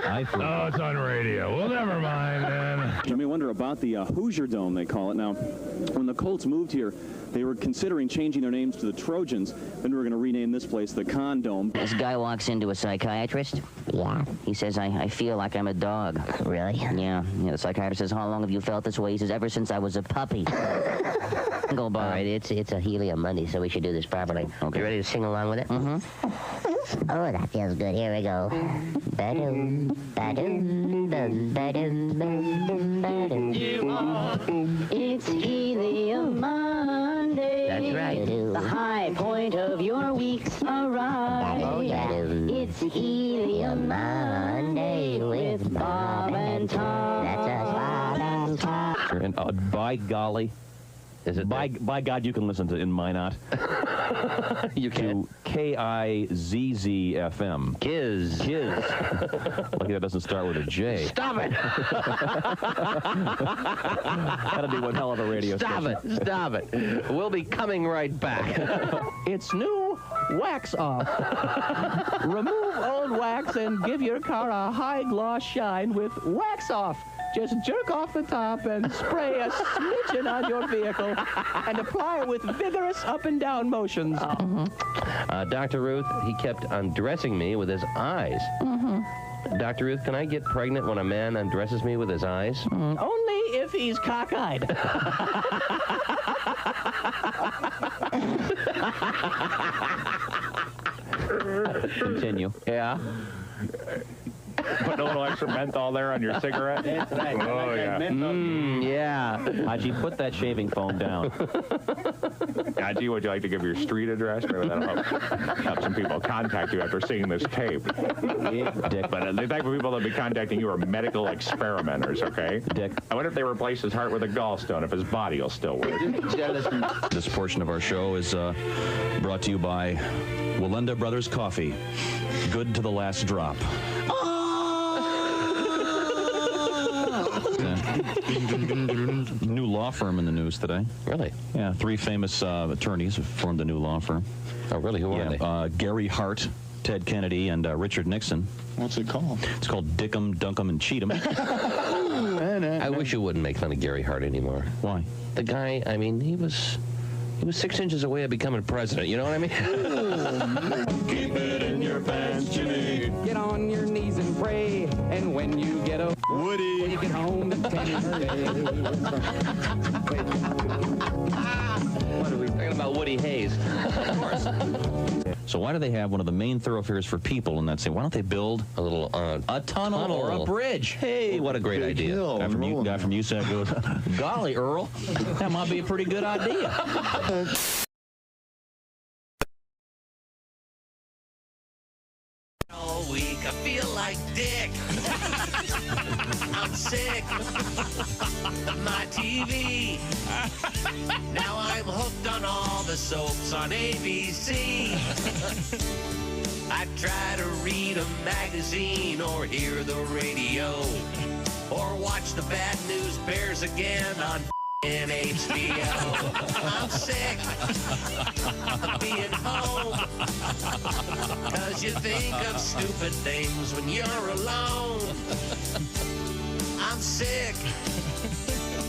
[SPEAKER 23] Oh, it's on radio. Well, never mind, man.
[SPEAKER 24] I may wonder about the Hoosier Dome, they call it. Now, when the Colts moved here, they were considering changing their names to the Trojans. Then we were going to rename this place the Condome.
[SPEAKER 25] This guy walks into a psychiatrist. Yeah. He says, I feel like I'm a dog. Really? Yeah. The psychiatrist says, how long have you felt this way? He says, ever since I was a puppy. Go by. All right, it's a Helium Monday, so we should do this properly. Okay. You ready to sing along with it? Mm-hmm. Oh, that feels good. Here we go. Ba-doom, ba-doom, bum, ba-doom, bum, ba-doom. It's Helium Monday. That's right. The high point of your week's arrived. Oh, yeah. It's Helium Monday with Bob and Tom. That's us, Bob and Tom.
[SPEAKER 7] And by golly, is it by God, you can listen to In Minot. You can. To KIZZ FM. Kiz. Lucky that doesn't start with a J.
[SPEAKER 25] Stop it!
[SPEAKER 7] That'd be one hell of a radio station.
[SPEAKER 25] Stop it. We'll be coming right back.
[SPEAKER 26] It's new wax off. Remove old wax and give your car a high gloss shine with wax off. Just jerk off the top and spray a smidgen on your vehicle and apply it with vigorous up and down motions.
[SPEAKER 9] Dr. Ruth, he kept undressing me with his eyes. Dr. Ruth, can I get pregnant when a man undresses me with his eyes?
[SPEAKER 26] Only if he's cockeyed.
[SPEAKER 7] Continue.
[SPEAKER 9] Yeah.
[SPEAKER 18] Put a little extra menthol there on your cigarette.
[SPEAKER 24] That's right.
[SPEAKER 18] Oh, yeah.
[SPEAKER 24] Yeah. Haji, put that shaving foam down.
[SPEAKER 18] Haji, would you like to give your street address? Maybe that'll help some people contact you after seeing this tape.
[SPEAKER 24] Dick.
[SPEAKER 18] But the type of people that will be contacting you are medical experimenters, okay?
[SPEAKER 24] Dick.
[SPEAKER 18] I wonder if they replace his heart with a gallstone, if his body will still work.
[SPEAKER 8] This portion of our show is brought to you by Walenda Brothers Coffee. Good to the last drop. New law firm in the news today.
[SPEAKER 9] Really?
[SPEAKER 8] Yeah, 3 famous attorneys have formed a new law firm.
[SPEAKER 9] Oh, really? Who are they?
[SPEAKER 8] Gary Hart, Ted Kennedy, and Richard Nixon.
[SPEAKER 24] What's it called?
[SPEAKER 8] It's called Dickum, Dunkum, and Cheatham.
[SPEAKER 9] I wish you wouldn't make fun of Gary Hart anymore.
[SPEAKER 8] Why?
[SPEAKER 9] The guy, I mean, he was 6 inches away of becoming president. You know what I mean?
[SPEAKER 24] Keep it in your pants, Jimmy. Get on your knees and pray. And when you get a Woody, when you get home to
[SPEAKER 9] What are we talking about? Woody Hayes. Of course.
[SPEAKER 8] So why do they have one of the main thoroughfares for people? And that's say, why don't they build
[SPEAKER 9] a little
[SPEAKER 8] a tunnel or a bridge? Hey, what a great idea! Guy from USAC goes, golly, Earl, that might be a pretty good idea.
[SPEAKER 13] All week I feel like Dick. I'm sick of my TV. Now I'm hooked on all the soaps on ABC. I try to read a magazine or hear the radio or watch the Bad News Bears again on HBO. I'm sick of being home, 'cause you think of stupid things when you're alone. I'm sick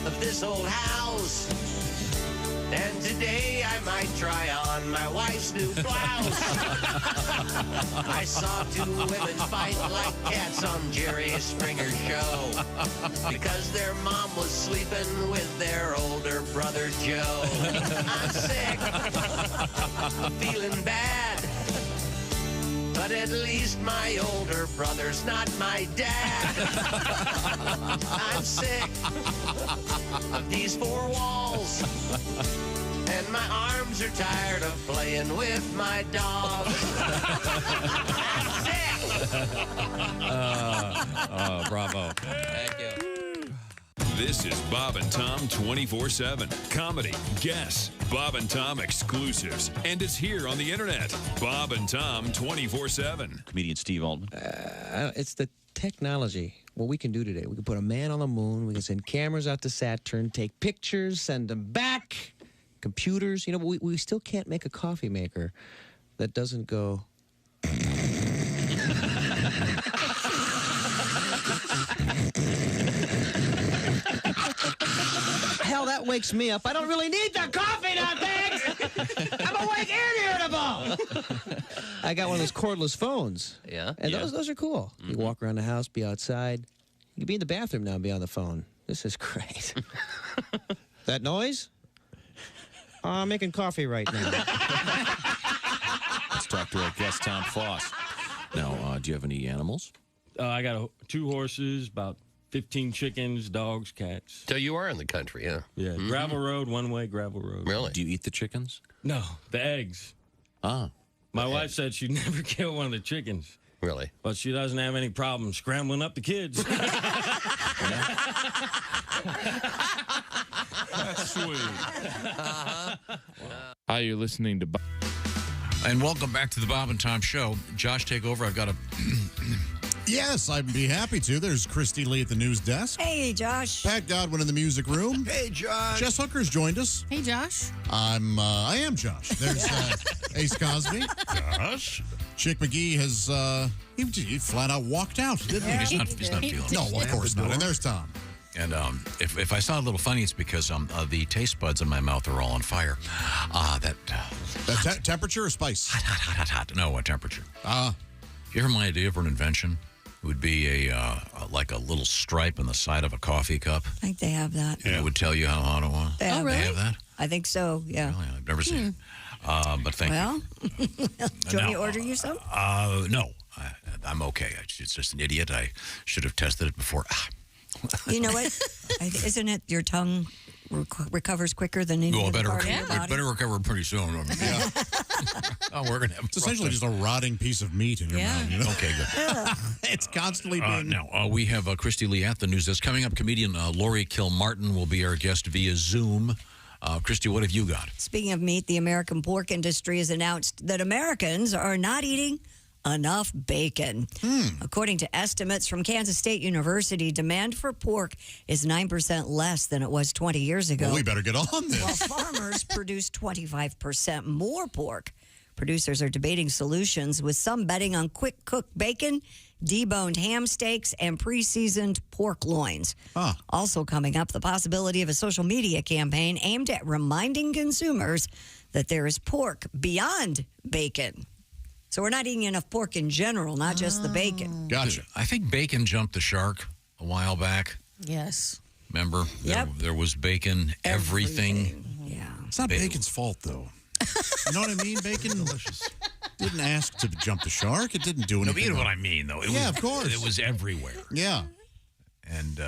[SPEAKER 13] of this old house, and today I might try on my wife's new blouse. I saw 2 women fight like cats on Jerry Springer's show because their mom was sleeping with their older brother Joe. I'm sick of feeling bad, but at least my older brother's not my dad. I'm sick of these 4 walls, and my arms are tired of playing with my dog. I'm sick.
[SPEAKER 6] Bravo.
[SPEAKER 9] Thank you.
[SPEAKER 12] This is Bob and Tom 24/7. Comedy, guests, Bob and Tom exclusives. And it's here on the internet. Bob and Tom 24/7.
[SPEAKER 8] Comedian Steve Altman.
[SPEAKER 14] It's the technology. What we can do today. We can put a man on the moon. We can send cameras out to Saturn, take pictures, send them back. Computers. You know, we still can't make a coffee maker that doesn't go... Hell, that wakes me up. I don't really need the coffee now, thanks! I'm awake and irritable! I got one of those cordless phones.
[SPEAKER 9] Yeah?
[SPEAKER 14] And those are cool. You walk around the house, be outside. You can be in the bathroom now and be on the phone. This is great. That noise? I'm making coffee right now.
[SPEAKER 19] Let's talk to our guest, Tom Foss. Now, do you have any animals?
[SPEAKER 15] I got 2 horses, about 15 chickens, dogs, cats.
[SPEAKER 9] So you are in the country, yeah?
[SPEAKER 15] Yeah, gravel road, one-way gravel road.
[SPEAKER 9] Really?
[SPEAKER 19] Do you eat the chickens?
[SPEAKER 15] No, the eggs.
[SPEAKER 19] Ah.
[SPEAKER 15] My wife said she'd never kill one of the chickens.
[SPEAKER 9] Really?
[SPEAKER 15] But she doesn't have any problem scrambling up the kids.
[SPEAKER 23] That's sweet. Hi, you're listening to Bob.
[SPEAKER 6] And welcome back to the Bob and Tom Show. Josh, take over. I've got a...
[SPEAKER 5] Yes, I'd be happy to. There's Christy Lee at the news desk.
[SPEAKER 4] Hey, Josh.
[SPEAKER 5] Pat Godwin in the music room.
[SPEAKER 2] Hey, Josh.
[SPEAKER 5] Jess Hooker's joined us.
[SPEAKER 16] Hey, Josh.
[SPEAKER 5] I am Josh. There's Ace Cosby.
[SPEAKER 1] Josh.
[SPEAKER 5] Chick McGee has, he flat out walked out, didn't he?
[SPEAKER 6] He's not feeling it.
[SPEAKER 5] No, of course not. And there's Tom.
[SPEAKER 6] And if I sound a little funny, it's because the taste buds in my mouth are all on fire.
[SPEAKER 5] Temperature or spice?
[SPEAKER 6] Hot. No, temperature. You ever my idea for an invention? It would be like a little stripe on the side of a coffee cup.
[SPEAKER 4] I think they have that.
[SPEAKER 6] And it would tell you how hot it was.
[SPEAKER 4] They have,
[SPEAKER 6] They have that?
[SPEAKER 4] I think so, yeah.
[SPEAKER 6] Really? I've never seen it. But thank you.
[SPEAKER 4] Do you want me to order you some?
[SPEAKER 6] No. I'm okay. It's just an idiot. I should have tested it before.
[SPEAKER 4] You know what? Isn't it your tongue recovers quicker than any other part of your body?
[SPEAKER 6] It better recover pretty soon. Yeah. We're going to have
[SPEAKER 5] It's essentially just a rotting piece of meat in your mouth. You know?
[SPEAKER 6] Okay, good.
[SPEAKER 5] It's constantly being...
[SPEAKER 6] Now, we have Christy Lee at the news desk. Coming up, comedian Lori Kil Martin will be our guest via Zoom. Christy, what have you got?
[SPEAKER 4] Speaking of meat, the American pork industry has announced that Americans are not eating enough bacon. According to estimates from Kansas State University, demand for pork is 9% less than it was 20 years ago.
[SPEAKER 5] Well, we better get on this.
[SPEAKER 4] While farmers produce 25% more pork. Producers are debating solutions, with some betting on quick-cooked bacon, deboned ham steaks, and pre-seasoned pork loins. Also coming up, the possibility of a social media campaign aimed at reminding consumers that there is pork beyond bacon. So we're not eating enough pork in general, not just the bacon.
[SPEAKER 6] Gotcha. I think bacon jumped the shark a while back.
[SPEAKER 3] Yes.
[SPEAKER 6] Remember?
[SPEAKER 4] Yep.
[SPEAKER 6] There was bacon, everything.
[SPEAKER 4] Yeah.
[SPEAKER 5] It's not bacon's fault, though. You know what I mean? Bacon didn't ask to jump the shark. It didn't do anything.
[SPEAKER 6] No, but you know what I mean, though.
[SPEAKER 5] Of course.
[SPEAKER 6] It was everywhere.
[SPEAKER 5] Yeah.
[SPEAKER 6] And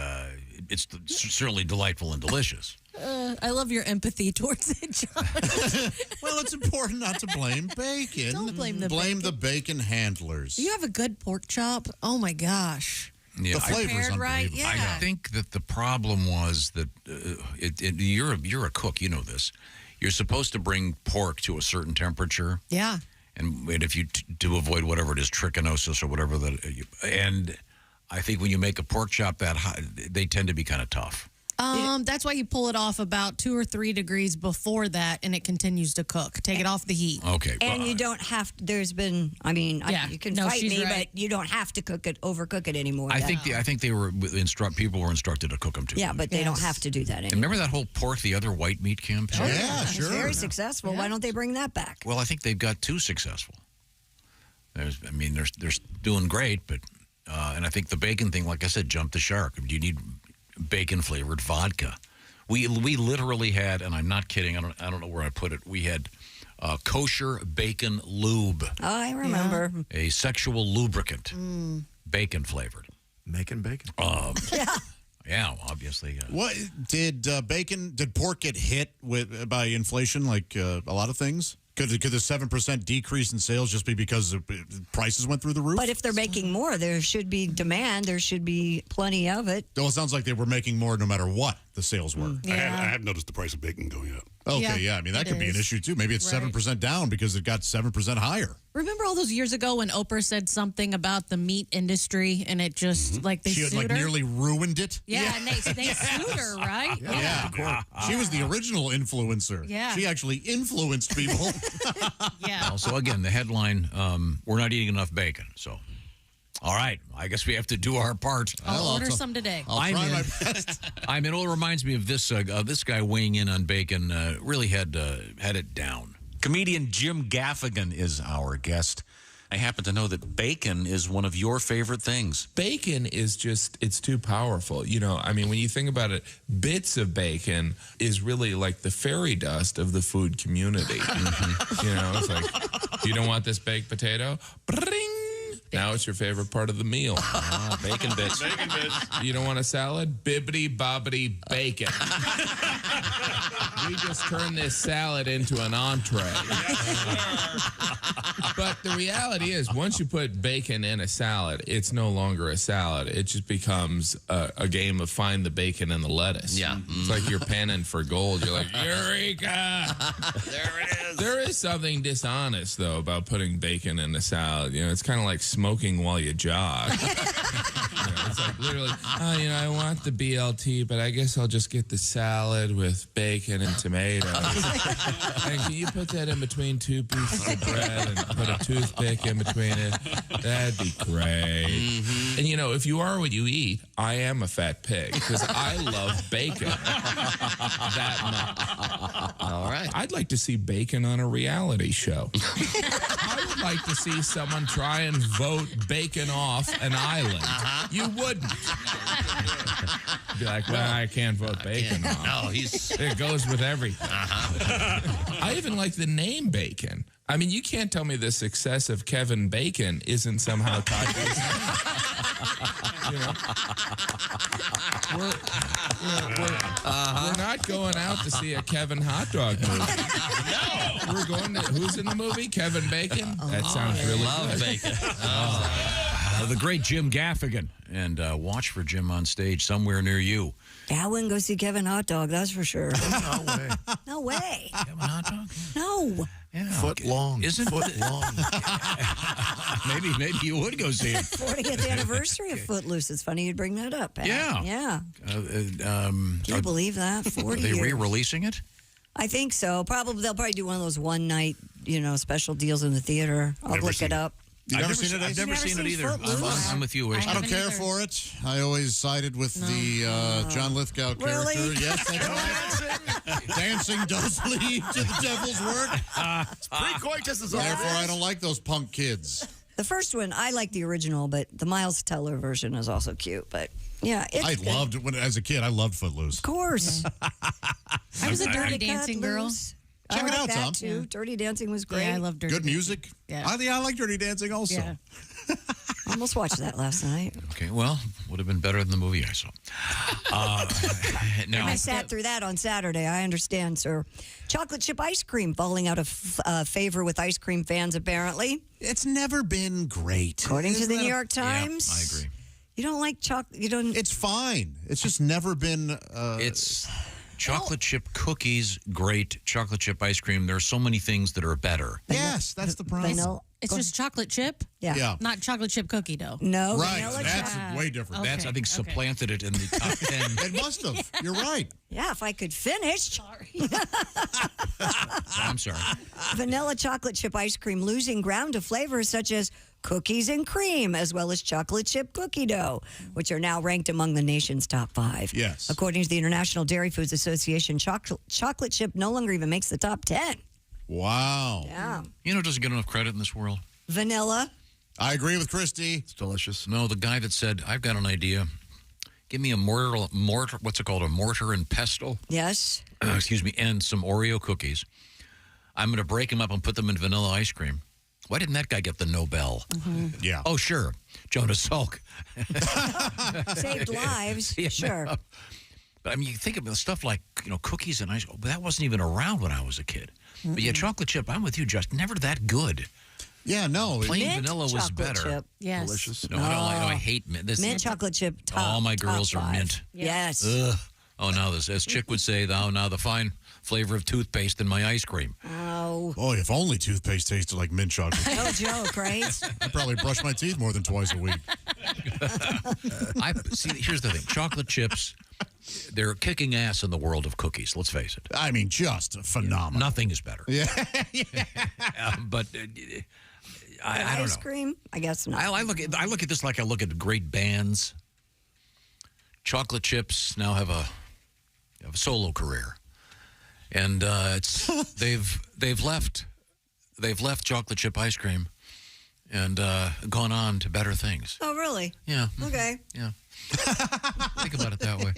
[SPEAKER 6] it's certainly delightful and delicious.
[SPEAKER 3] I love your empathy towards it, John.
[SPEAKER 5] Well, it's important not to blame bacon.
[SPEAKER 3] Don't blame the
[SPEAKER 5] Blame
[SPEAKER 3] bacon.
[SPEAKER 5] the bacon handlers.
[SPEAKER 3] You have a good pork chop. Oh my gosh.
[SPEAKER 6] Yeah,
[SPEAKER 5] The flavor's
[SPEAKER 3] Prepared right,
[SPEAKER 5] unbelievable.
[SPEAKER 3] yeah.
[SPEAKER 6] I think that the problem was that you're a cook. You know this. You're supposed to bring pork to a certain temperature.
[SPEAKER 3] Yeah.
[SPEAKER 6] And if you to avoid whatever it is, trichinosis or whatever that. And I think when you make a pork chop that hot, they tend to be kind of tough.
[SPEAKER 3] That's why you pull it off about 2 or 3 degrees before that, and it continues to cook. Take it off the heat.
[SPEAKER 6] Okay.
[SPEAKER 4] And you don't have, there's been, you can fight me, but you don't have to overcook it anymore.
[SPEAKER 6] I think they were people were instructed to cook them too.
[SPEAKER 4] Yeah, but they don't have to do that
[SPEAKER 6] And
[SPEAKER 4] anymore.
[SPEAKER 6] remember that whole pork the other white meat campaign?
[SPEAKER 4] It's very successful. Why don't they bring that back?
[SPEAKER 6] Well, I think they've got too successful. They're doing great, but and I think the bacon thing, like I said, jumped the shark. You need bacon flavored vodka. We literally had, and I'm not kidding. I don't know where I put it. We had kosher bacon lube.
[SPEAKER 4] Oh, I remember.
[SPEAKER 6] A sexual lubricant, bacon flavored.
[SPEAKER 2] Making bacon.
[SPEAKER 6] Yeah, obviously.
[SPEAKER 5] What did pork get hit by inflation like a lot of things? Could the 7% decrease in sales just be because prices went through the roof?
[SPEAKER 4] But if they're making more, there should be demand. There should be plenty of it.
[SPEAKER 5] Well, it sounds like they were making more no matter what the sales were.
[SPEAKER 10] I have noticed the price of bacon going up.
[SPEAKER 5] Okay, yeah. I mean, that could be an issue, too. Maybe it's 7% down because it got 7% higher.
[SPEAKER 3] Remember all those years ago when Oprah said something about the meat industry and it just, they
[SPEAKER 5] She had,
[SPEAKER 3] sued her?
[SPEAKER 5] nearly ruined it?
[SPEAKER 3] Yeah, and they sued her, right?
[SPEAKER 5] Yeah, of course. She was the original influencer.
[SPEAKER 3] Yeah.
[SPEAKER 5] She actually influenced people.
[SPEAKER 3] Yeah.
[SPEAKER 6] So, again, the headline, we're not eating enough bacon. So, all right. I guess we have to do our part.
[SPEAKER 3] I'll order some today.
[SPEAKER 5] I'll try my best.
[SPEAKER 6] I mean, it reminds me of this guy weighing in on bacon. Really had it down.
[SPEAKER 11] Comedian Jim Gaffigan is our guest. I happen to know that bacon is one of your favorite things.
[SPEAKER 16] Bacon is just, it's too powerful. You know, I mean, when you think about it, bits of bacon is really like the fairy dust of the food community. You know, it's like, you don't want this baked potato? Bring! Now it's your favorite part of the meal.
[SPEAKER 11] Bacon bits.
[SPEAKER 10] Bacon bits.
[SPEAKER 16] You don't want a salad? Bibbity bobbity bacon. We just turned this salad into an entree. But the reality is, once you put bacon in a salad, it's no longer a salad. It just becomes a game of find the bacon and the lettuce.
[SPEAKER 11] Yeah.
[SPEAKER 16] It's like you're panning for gold. You're like, Eureka!
[SPEAKER 11] There it is.
[SPEAKER 16] There is something dishonest, though, about putting bacon in a salad. You know, it's kind of like smoking while you jog. It's like literally, I want the BLT, but I guess I'll just get the salad with bacon and tomatoes. And can you put that in between 2 pieces of bread and put a toothpick in between it? That'd be great. And if you are what you eat, I am a fat pig because I love bacon that much.
[SPEAKER 11] All right.
[SPEAKER 16] I'd like to see bacon on a reality show. I would like to see someone try and vote bacon off an island. You wouldn't. Be like, well, I can't vote bacon off.
[SPEAKER 11] No,
[SPEAKER 16] it goes with everything. I even like the name bacon. I mean, you can't tell me the success of Kevin Bacon isn't somehow tied to his you know? We're not going out to see a Kevin hot dog movie. No. We're going to, who's in the movie? Kevin Bacon? That sounds really good.
[SPEAKER 6] Bacon. The great Jim Gaffigan. And watch for Jim on stage somewhere near you.
[SPEAKER 4] I wouldn't go see Kevin Hot Dog, that's for sure.
[SPEAKER 6] No way.
[SPEAKER 4] No way.
[SPEAKER 6] Kevin Hot Dog?
[SPEAKER 4] No.
[SPEAKER 6] Yeah,
[SPEAKER 2] Foot long.
[SPEAKER 6] Isn't
[SPEAKER 2] Foot long.
[SPEAKER 6] maybe you would go see it.
[SPEAKER 4] 40th anniversary of Footloose. It's funny you'd bring that up. Pat.
[SPEAKER 6] Yeah.
[SPEAKER 4] Yeah. Can you believe that? 40
[SPEAKER 6] Are they
[SPEAKER 4] years.
[SPEAKER 6] re-releasing it?
[SPEAKER 4] I think so. They'll probably do one of those one night, special deals in the theater. I'll look it up.
[SPEAKER 5] You've never seen it?
[SPEAKER 6] I've never seen it either. I'm with you, Wish.
[SPEAKER 5] I don't care for it. I always sided with the John Lithgow character.
[SPEAKER 4] Really?
[SPEAKER 5] Yes, that's right. Dancing does lead to the devil's work.
[SPEAKER 2] It's pre-coitus as
[SPEAKER 5] Therefore, I don't like those punk kids.
[SPEAKER 4] The first one, I like the original, but the Miles Teller version is also cute. But yeah, it's good.
[SPEAKER 5] Loved it as a kid. I loved Footloose.
[SPEAKER 4] Of course.
[SPEAKER 3] I was a Dirty Dancing girl.
[SPEAKER 5] Check
[SPEAKER 4] I
[SPEAKER 5] it
[SPEAKER 4] like
[SPEAKER 5] out,
[SPEAKER 4] that
[SPEAKER 5] Tom.
[SPEAKER 4] too.
[SPEAKER 5] Yeah.
[SPEAKER 4] Dirty Dancing was great.
[SPEAKER 3] Yeah, I love Dirty
[SPEAKER 5] Good
[SPEAKER 3] Dancing.
[SPEAKER 5] music.
[SPEAKER 3] Yeah.
[SPEAKER 5] I like Dirty Dancing also.
[SPEAKER 3] Yeah.
[SPEAKER 4] Almost watched that last night.
[SPEAKER 6] Okay, well, would have been better than the movie I saw. Now,
[SPEAKER 4] I sat through that on Saturday. I understand, sir. Chocolate chip ice cream falling out of favor with ice cream fans, apparently.
[SPEAKER 5] It's never been great.
[SPEAKER 4] According to
[SPEAKER 5] Isn't
[SPEAKER 4] the
[SPEAKER 5] that
[SPEAKER 4] New
[SPEAKER 5] a-
[SPEAKER 4] York Times.
[SPEAKER 6] I agree.
[SPEAKER 4] You don't like chocolate? You don't.
[SPEAKER 5] It's fine. It's just never been.
[SPEAKER 6] It's chocolate chip cookies, great. Chocolate chip ice cream. There are so many things that are better.
[SPEAKER 5] Yes, that's the problem.
[SPEAKER 4] Vanilla.
[SPEAKER 3] It's just chocolate chip?
[SPEAKER 4] Yeah.
[SPEAKER 3] Not chocolate chip cookie dough.
[SPEAKER 4] No.
[SPEAKER 5] Right.
[SPEAKER 4] Vanilla
[SPEAKER 5] That's
[SPEAKER 4] chocolate.
[SPEAKER 5] way different.
[SPEAKER 3] Okay.
[SPEAKER 6] That's, I think, supplanted it in the top 10.
[SPEAKER 5] It must have. You're right.
[SPEAKER 4] Yeah, if I could finish.
[SPEAKER 6] I'm sorry.
[SPEAKER 4] Vanilla chocolate chip ice cream losing ground to flavors such as cookies and cream, as well as chocolate chip cookie dough, which are now ranked among the nation's top 5.
[SPEAKER 5] Yes.
[SPEAKER 4] According to the International Dairy Foods Association, chocolate chip no longer even makes the top 10.
[SPEAKER 5] Wow.
[SPEAKER 4] Yeah.
[SPEAKER 6] You know, it doesn't get enough credit in this world.
[SPEAKER 4] Vanilla.
[SPEAKER 5] I agree with Christy.
[SPEAKER 2] It's delicious.
[SPEAKER 6] No, the guy that said, I've got an idea. Give me a mortar, what's it called? A mortar and pestle?
[SPEAKER 4] Yes.
[SPEAKER 6] Excuse me, and some Oreo cookies. I'm going to break them up and put them in vanilla ice cream. Why didn't that guy get the Nobel?
[SPEAKER 5] Yeah.
[SPEAKER 6] Oh, sure. Jonas Salk.
[SPEAKER 4] Saved lives.
[SPEAKER 6] Yeah.
[SPEAKER 4] Sure.
[SPEAKER 6] But I mean, you think about stuff like, cookies and ice. But that wasn't even around when I was a kid. But yeah, chocolate chip, I'm with you, Just never that good.
[SPEAKER 5] Yeah, no.
[SPEAKER 6] Plain
[SPEAKER 4] Mint
[SPEAKER 6] vanilla was
[SPEAKER 4] chocolate
[SPEAKER 6] better.
[SPEAKER 4] Chip.
[SPEAKER 3] Yes.
[SPEAKER 2] Delicious.
[SPEAKER 6] No, I don't like. No, I hate mint. This,
[SPEAKER 4] Mint chocolate chip top.
[SPEAKER 6] all my
[SPEAKER 4] top
[SPEAKER 6] girls are
[SPEAKER 4] 5.
[SPEAKER 6] mint.
[SPEAKER 4] Yes.
[SPEAKER 6] Ugh. Oh, now this, as Chick would say, now the fine flavor of toothpaste in my ice cream.
[SPEAKER 4] Oh.
[SPEAKER 5] Boy, if only toothpaste tasted like mint chocolate.
[SPEAKER 4] No joke, right?
[SPEAKER 5] I'd probably brush my teeth more than twice a week.
[SPEAKER 6] Here's the thing: chocolate chips, they're kicking ass in the world of cookies. Let's face it.
[SPEAKER 5] I mean, just phenomenal.
[SPEAKER 6] Nothing is better.
[SPEAKER 5] Yeah.
[SPEAKER 6] But I don't know.
[SPEAKER 4] Ice cream? I guess not.
[SPEAKER 6] I look at this like I look at great bands. Chocolate chips now have a solo career, and they've left chocolate chip ice cream and gone on to better things.
[SPEAKER 4] Oh, really?
[SPEAKER 6] Yeah.
[SPEAKER 4] Okay.
[SPEAKER 6] Yeah. Think about it that way.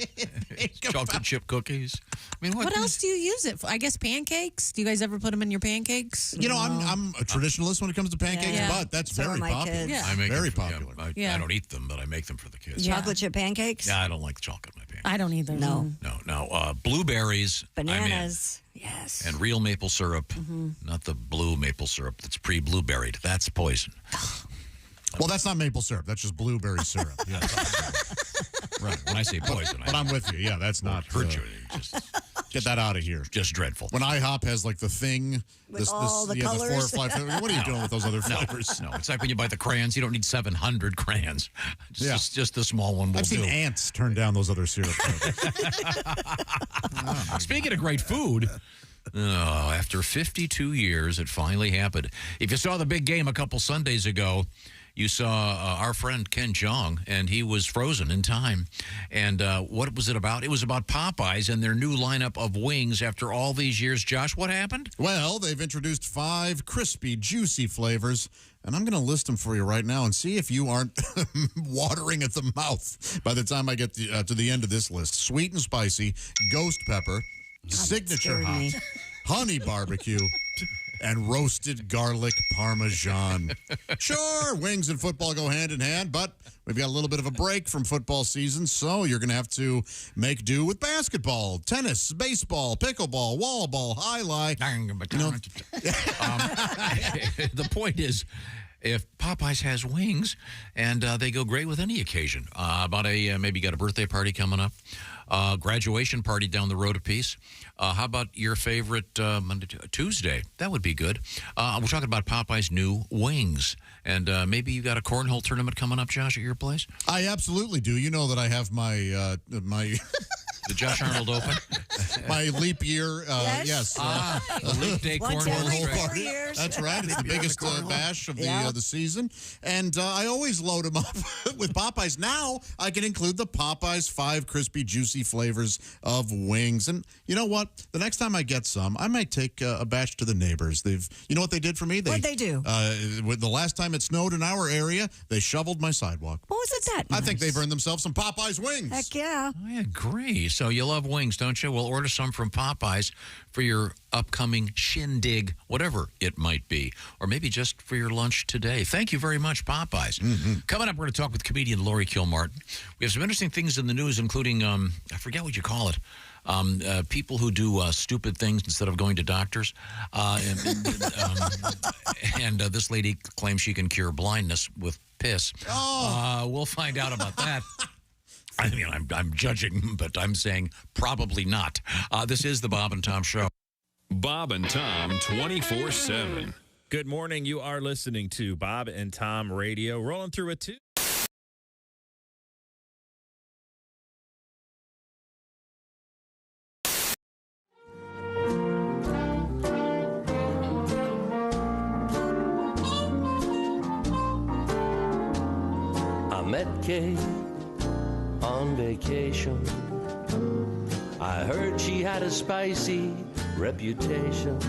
[SPEAKER 6] Chocolate chip cookies. I mean,
[SPEAKER 3] What else do you use it for? I guess pancakes. Do you guys ever put them in your pancakes?
[SPEAKER 5] You know, I'm a traditionalist when it comes to pancakes,
[SPEAKER 3] Yeah.
[SPEAKER 5] but that's
[SPEAKER 4] So are
[SPEAKER 5] very
[SPEAKER 4] my
[SPEAKER 5] popular.
[SPEAKER 4] kids.
[SPEAKER 3] Yeah.
[SPEAKER 6] I make
[SPEAKER 5] Very
[SPEAKER 6] them
[SPEAKER 5] popular.
[SPEAKER 6] I don't eat them, but I make them for the kids.
[SPEAKER 3] Yeah.
[SPEAKER 4] Chocolate chip pancakes?
[SPEAKER 6] Yeah, I don't like chocolate in my pancakes.
[SPEAKER 3] I don't either.
[SPEAKER 4] No.
[SPEAKER 6] No. Blueberries. I'm in.
[SPEAKER 4] Bananas. Yes.
[SPEAKER 6] And real maple syrup, not the blue maple syrup that's pre-blueberried. That's poison.
[SPEAKER 5] Well, that's not maple syrup. That's just blueberry syrup. Yeah.
[SPEAKER 6] Right. When I say poison,
[SPEAKER 5] But I'm with you. Yeah, that's not
[SPEAKER 6] hurt you.
[SPEAKER 5] Get that out of here.
[SPEAKER 6] Just dreadful.
[SPEAKER 5] When IHOP has like the thing,
[SPEAKER 4] With all the
[SPEAKER 5] the 4 or
[SPEAKER 4] colors.
[SPEAKER 5] 5 flavors. What are you doing with those other flavors?
[SPEAKER 6] No, it's like when you buy the crayons. You don't need 700 crayons. Just the small one will
[SPEAKER 5] I've seen
[SPEAKER 6] do.
[SPEAKER 5] ants turn down those other syrup flavors.
[SPEAKER 6] Speaking of great food, after 52 years, it finally happened. If you saw the big game a couple Sundays ago, you saw our friend Ken Jeong, and he was frozen in time. And what was it about? It was about Popeyes and their new lineup of wings after all these years. Josh, what happened?
[SPEAKER 5] Well, they've introduced 5 crispy, juicy flavors, and I'm going to list them for you right now and see if you aren't watering at the mouth by the time I get to the end of this list. Sweet and spicy, ghost pepper, signature
[SPEAKER 4] scared
[SPEAKER 5] hot,
[SPEAKER 4] me.
[SPEAKER 5] honey barbecue, and roasted garlic parmesan. Sure, wings and football go hand in hand, but we've got a little bit of a break from football season, so you're going to have to make do with basketball, tennis, baseball, pickleball, wall ball, highlight.
[SPEAKER 6] The point is, if Popeyes has wings, and they go great with any occasion, maybe you got a birthday party coming up, graduation party down the road a piece. How about your favorite Tuesday? That would be good. We're talking about Popeyes' new wings. And maybe you got a cornhole tournament coming up, Josh, at your place?
[SPEAKER 5] I absolutely do. You know that I have my
[SPEAKER 6] The Josh Arnold Open?
[SPEAKER 5] My leap year, yes.
[SPEAKER 6] The leap day cornhole party.
[SPEAKER 5] That's right. It's the biggest bash of the season. And I always load them up with Popeyes. Now I can include the Popeyes 5 crispy, juicy flavors of wings. And you know what? The next time I get some, I might take a batch to the neighbors. You know what they did for me?
[SPEAKER 4] What'd they do?
[SPEAKER 5] The last time it snowed in our area, they shoveled my sidewalk.
[SPEAKER 4] What was it that?
[SPEAKER 5] I think they've earned themselves some Popeyes wings.
[SPEAKER 4] Heck yeah.
[SPEAKER 6] I agree. So you love wings, don't you? Well, order some from Popeyes for your upcoming shindig, whatever it might be, or maybe just for your lunch today. Thank you very much, Popeyes. Coming up, we're going to talk with comedian Kil Martin. We have some interesting things in the news, including, I forget what you call it, people who do stupid things instead of going to doctors. And this lady claims she can cure blindness with piss. We'll find out about that. I mean, I'm judging, but I'm saying probably not. This is the Bob and Tom Show.
[SPEAKER 12] Bob and Tom 24/7.
[SPEAKER 17] Good morning. You are listening to Bob and Tom Radio. Rolling through it, too.
[SPEAKER 13] I met Kate on vacation. I heard she had a spicy reputation.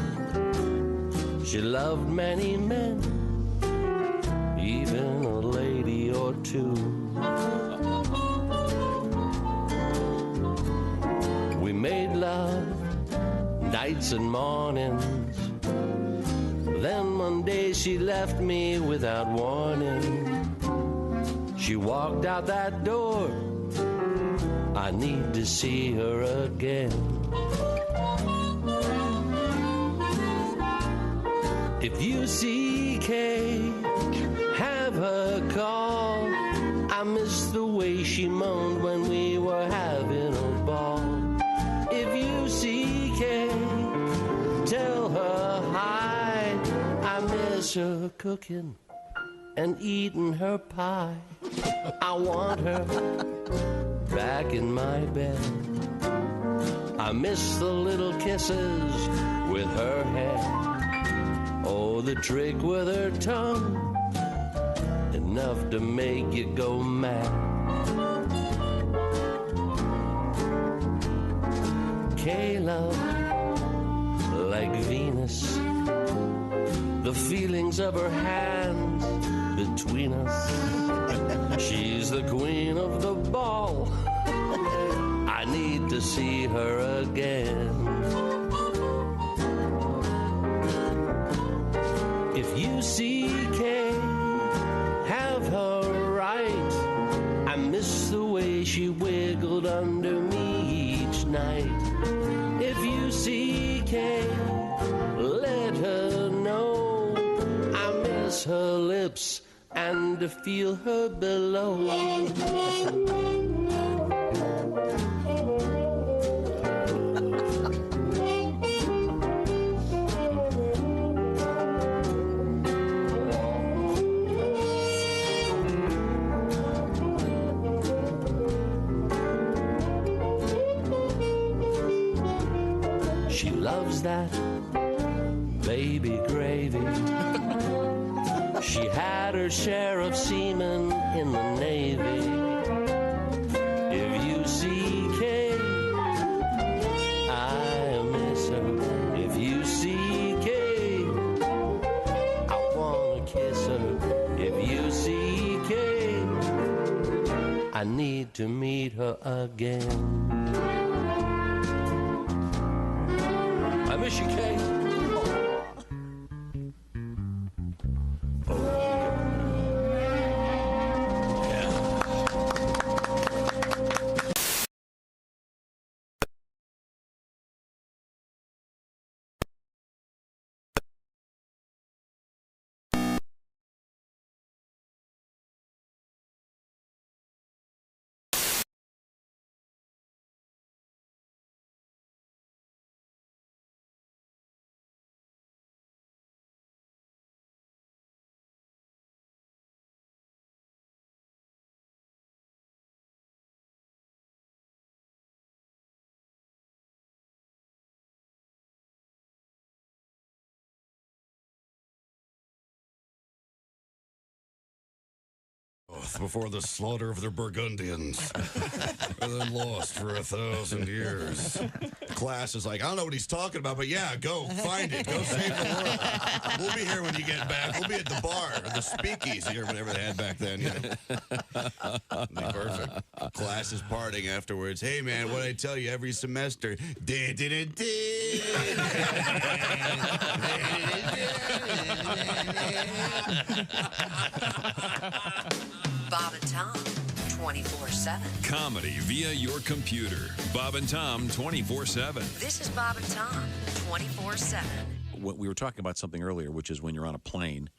[SPEAKER 13] She loved many men, even a lady or two. We made love nights and mornings. Then one day she left me without warning. She walked out that door. I need to see her again. If you see Kay, have her call. I miss the way she moaned when we were having a ball. If you see Kay, tell her hi. I miss her cooking and eating her pie. I want her back in my bed. I miss the little kisses with her hair. Oh, the trick with her tongue, enough to make you go mad. Kayla, like Venus, the feelings of her hands between us. She's the queen of the ball. I need to see her again. If you see Kay, have her right. I miss the way she wiggled under me each night. If you see Kay, let her know I miss her lips and to feel her below. She loves that baby gravy. She had her share of seamen in the Navy. If you see Kay, I miss her. If you see Kay, I wanna kiss her. If you see Kay, I need to meet her again. I miss you, Kay.
[SPEAKER 10] death before the slaughter of the Burgundians, and then lost for 1,000 years. Class is like, I don't know what he's talking about, but yeah, go find it. Go save the world. We'll be here when you get back. We'll be at the bar or the speakeasy or whatever they had back then. You know? Perfect. Class is partying afterwards. Hey, man, what I tell you every semester?
[SPEAKER 7] Bob and Tom, 24/7.
[SPEAKER 12] Comedy via your computer. Bob and Tom 24/7.
[SPEAKER 7] This is Bob and Tom, 24/7.
[SPEAKER 19] We were talking about something earlier, which is when you're on a plane.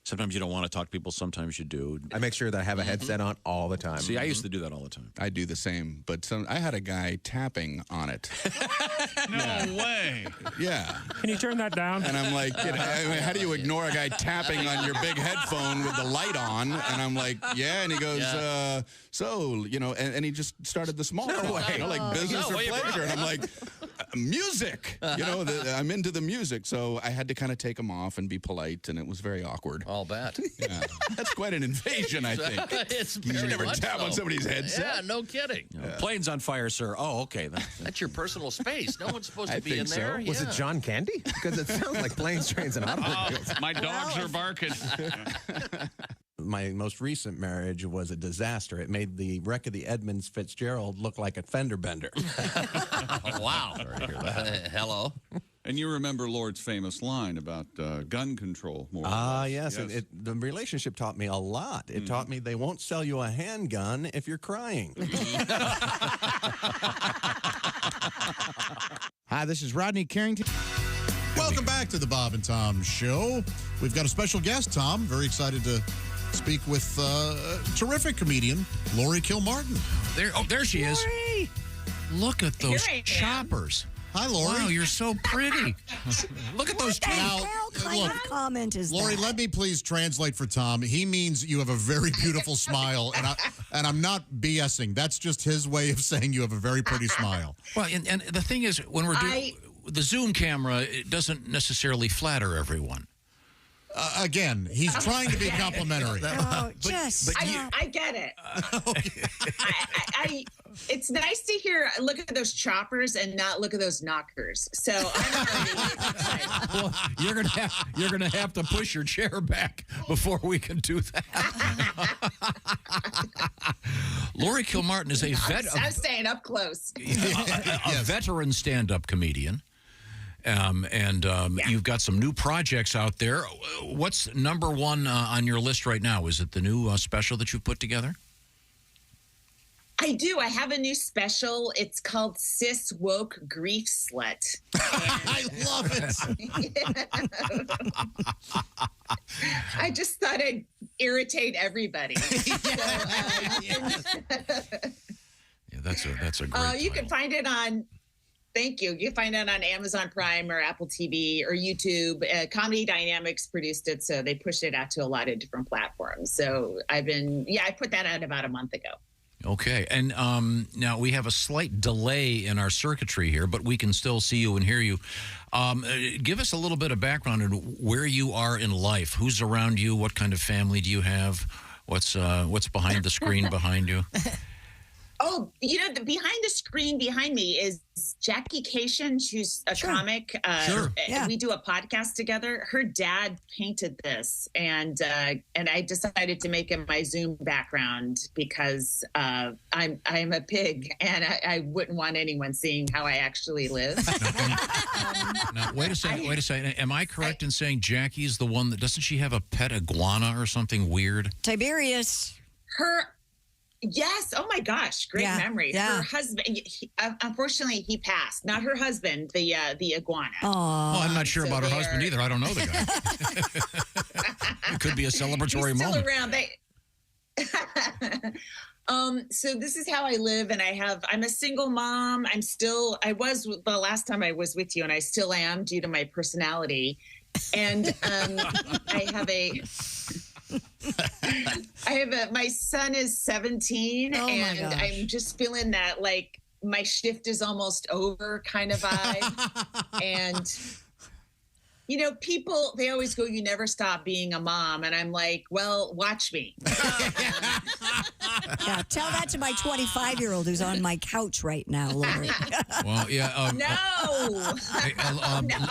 [SPEAKER 19] Sometimes you don't want to talk to people. Sometimes you do.
[SPEAKER 14] I make sure that I have a headset on all the time.
[SPEAKER 19] See, I used to do that all the time.
[SPEAKER 20] I do the same, but I had a guy tapping on it.
[SPEAKER 1] No way.
[SPEAKER 20] Yeah.
[SPEAKER 15] Can you turn that down?
[SPEAKER 20] And I'm like, how do you ignore a guy tapping on your big headphone with the light on? And I'm like, yeah. And he goes, and he just started the small talk, like business or pleasure. And I'm like, music. I'm into the music. So I had to kind of take him off and be polite, and it was very awkward.
[SPEAKER 9] I'll bet.
[SPEAKER 20] Yeah. That's quite an invasion, I think.
[SPEAKER 9] It's
[SPEAKER 20] You
[SPEAKER 9] very
[SPEAKER 20] never
[SPEAKER 9] much
[SPEAKER 20] tap on
[SPEAKER 9] so.
[SPEAKER 20] somebody's headset.
[SPEAKER 9] Yeah, no kidding.
[SPEAKER 19] Plane's on fire, sir. Oh, okay.
[SPEAKER 9] That's your personal space. No one's supposed to be in
[SPEAKER 14] so.
[SPEAKER 9] there.
[SPEAKER 14] Was it John Candy? Because it sounds like planes, trains, and automobiles.
[SPEAKER 1] My dogs are barking.
[SPEAKER 14] My most recent marriage was a disaster. It made the wreck of the Edmunds Fitzgerald look like a fender bender.
[SPEAKER 9] Oh, wow. Hello.
[SPEAKER 1] And you remember Lord's famous line about gun control. More
[SPEAKER 14] Yes. And the relationship taught me a lot. It taught me they won't sell you a handgun if you're crying.
[SPEAKER 5] Hi, this is Rodney Carrington. Welcome back to the Bob and Tom Show. We've got a special guest, Tom. Very excited to speak with a terrific comedian, Kil Martin.
[SPEAKER 6] There she is. Look at those choppers.
[SPEAKER 5] Hi, Lori.
[SPEAKER 6] Wow, you're so pretty. Look at those
[SPEAKER 4] What the hell kind of comment is
[SPEAKER 5] Lori,
[SPEAKER 4] that?
[SPEAKER 5] let me please translate for Tom. He means you have a very beautiful smile, and I'm not BSing. That's just his way of saying you have a very pretty smile.
[SPEAKER 6] Well, and the thing is, when we're doing the Zoom camera, it doesn't necessarily flatter everyone.
[SPEAKER 5] Again, he's trying to be complimentary.
[SPEAKER 4] Oh, Jess.
[SPEAKER 21] I get it. It's nice to look at those choppers and not look at those knockers. So I'm already
[SPEAKER 6] Well, you're gonna have to push your chair back before we can do that. Kil Martin is a
[SPEAKER 21] I'm staying up close.
[SPEAKER 6] a veteran stand-up comedian. You've got some new projects out there. What's number one on your list right now? Is it the new special that you've put together?
[SPEAKER 21] I do. I have a new special. It's called Cis Woke Grief Slut.
[SPEAKER 5] I love it.
[SPEAKER 21] I just thought I'd irritate everybody.
[SPEAKER 6] That's a great
[SPEAKER 21] You can find it on... Thank you. You can find it on Amazon Prime or Apple TV or YouTube. Comedy Dynamics produced it, so they pushed it out to a lot of different platforms. So I put that out about a month ago.
[SPEAKER 6] Okay. And now we have a slight delay in our circuitry here, but we can still see you and hear you. Give us a little bit of background on where you are in life. Who's around you? What kind of family do you have? What's behind the screen behind you?
[SPEAKER 21] Oh, the behind the screen behind me is Jackie Cation, who's a comic.
[SPEAKER 6] Sure.
[SPEAKER 21] Yeah. We do a podcast together. Her dad painted this, and I decided to make him my Zoom background because I'm a pig, and I wouldn't want anyone seeing how I actually live.
[SPEAKER 6] Now, wait a second. Am I correct in saying Jackie's the one that doesn't she have a pet iguana or something weird?
[SPEAKER 4] Tiberius.
[SPEAKER 21] Yes. Oh my gosh. Great memory.
[SPEAKER 4] Yeah.
[SPEAKER 21] Her husband, unfortunately, he passed. Not her husband, the iguana.
[SPEAKER 6] Well, I'm not sure about her husband either. I don't know the guy. It could be a celebratory
[SPEAKER 21] He's still
[SPEAKER 6] moment.
[SPEAKER 21] around. So this is how I live, and I'm a single mom. I was the last time I was with you, and I still am due to my personality. And I have my son is 17, and I'm just feeling that like my shift is almost over kind of vibe. And you know, people, they always go, you never stop being a mom. And I'm like, well, watch me.
[SPEAKER 4] Yeah, tell that to my 25-year-old who's on my couch right now, Lori.
[SPEAKER 6] Well, yeah.
[SPEAKER 21] No.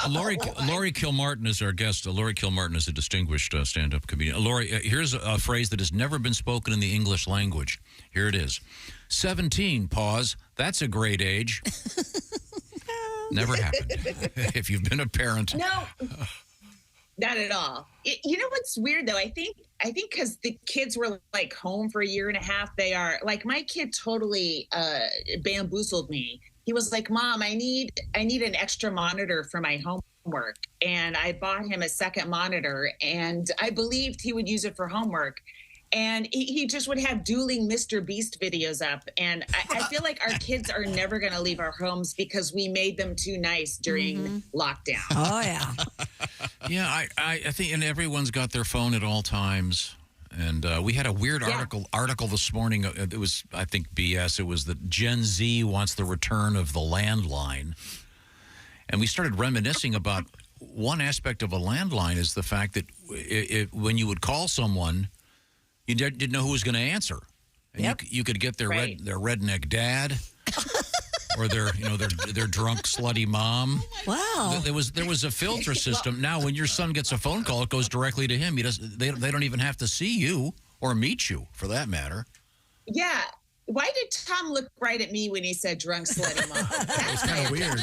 [SPEAKER 6] Lori Kil Martin is our guest. Lori Kil Martin is a distinguished stand-up comedian. Lori, here's a phrase that has never been spoken in the English language. Here it is. 17, pause. That's a great age. Never happened. If you've been a parent.
[SPEAKER 21] No, not at all. You know what's weird though? I think because the kids were like home for a year and a half, they are like, my kid totally bamboozled me. He was like, Mom, I need an extra monitor for my homework. And I bought him a second monitor and I believed he would use it for homework. And he just would have dueling Mr. Beast videos up. And I feel like our kids are never going to leave our homes because we made them too nice during lockdown.
[SPEAKER 4] Oh, yeah.
[SPEAKER 6] Yeah, I think, and everyone's got their phone at all times. And we had a weird article this morning. It was, I think, BS. It was that Gen Z wants the return of the landline. And we started reminiscing about one aspect of a landline is the fact that when you would call someone, you didn't know who was going to answer. And you could get their their redneck dad or their drunk slutty mom.
[SPEAKER 4] Wow.
[SPEAKER 6] There was a filter system. Now when your son gets a phone call, it goes directly to him. They don't even have to see you or meet you for that matter.
[SPEAKER 21] Yeah. Why did Tom look right at me when he said drunk slutty mom?
[SPEAKER 5] It's kind of weird.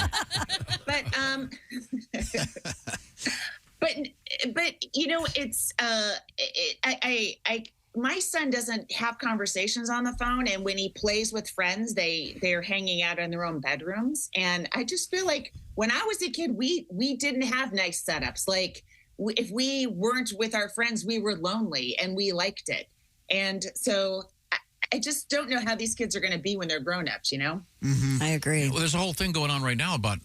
[SPEAKER 21] But you know, it's my son doesn't have conversations on the phone, and when he plays with friends, they're hanging out in their own bedrooms. And I just feel like when I was a kid, we didn't have nice setups. Like if we weren't with our friends, we were lonely and we liked it. And so I just don't know how these kids are going to be when they're grown-ups, you know?
[SPEAKER 4] I agree.
[SPEAKER 6] Well, there's a whole thing going on right now about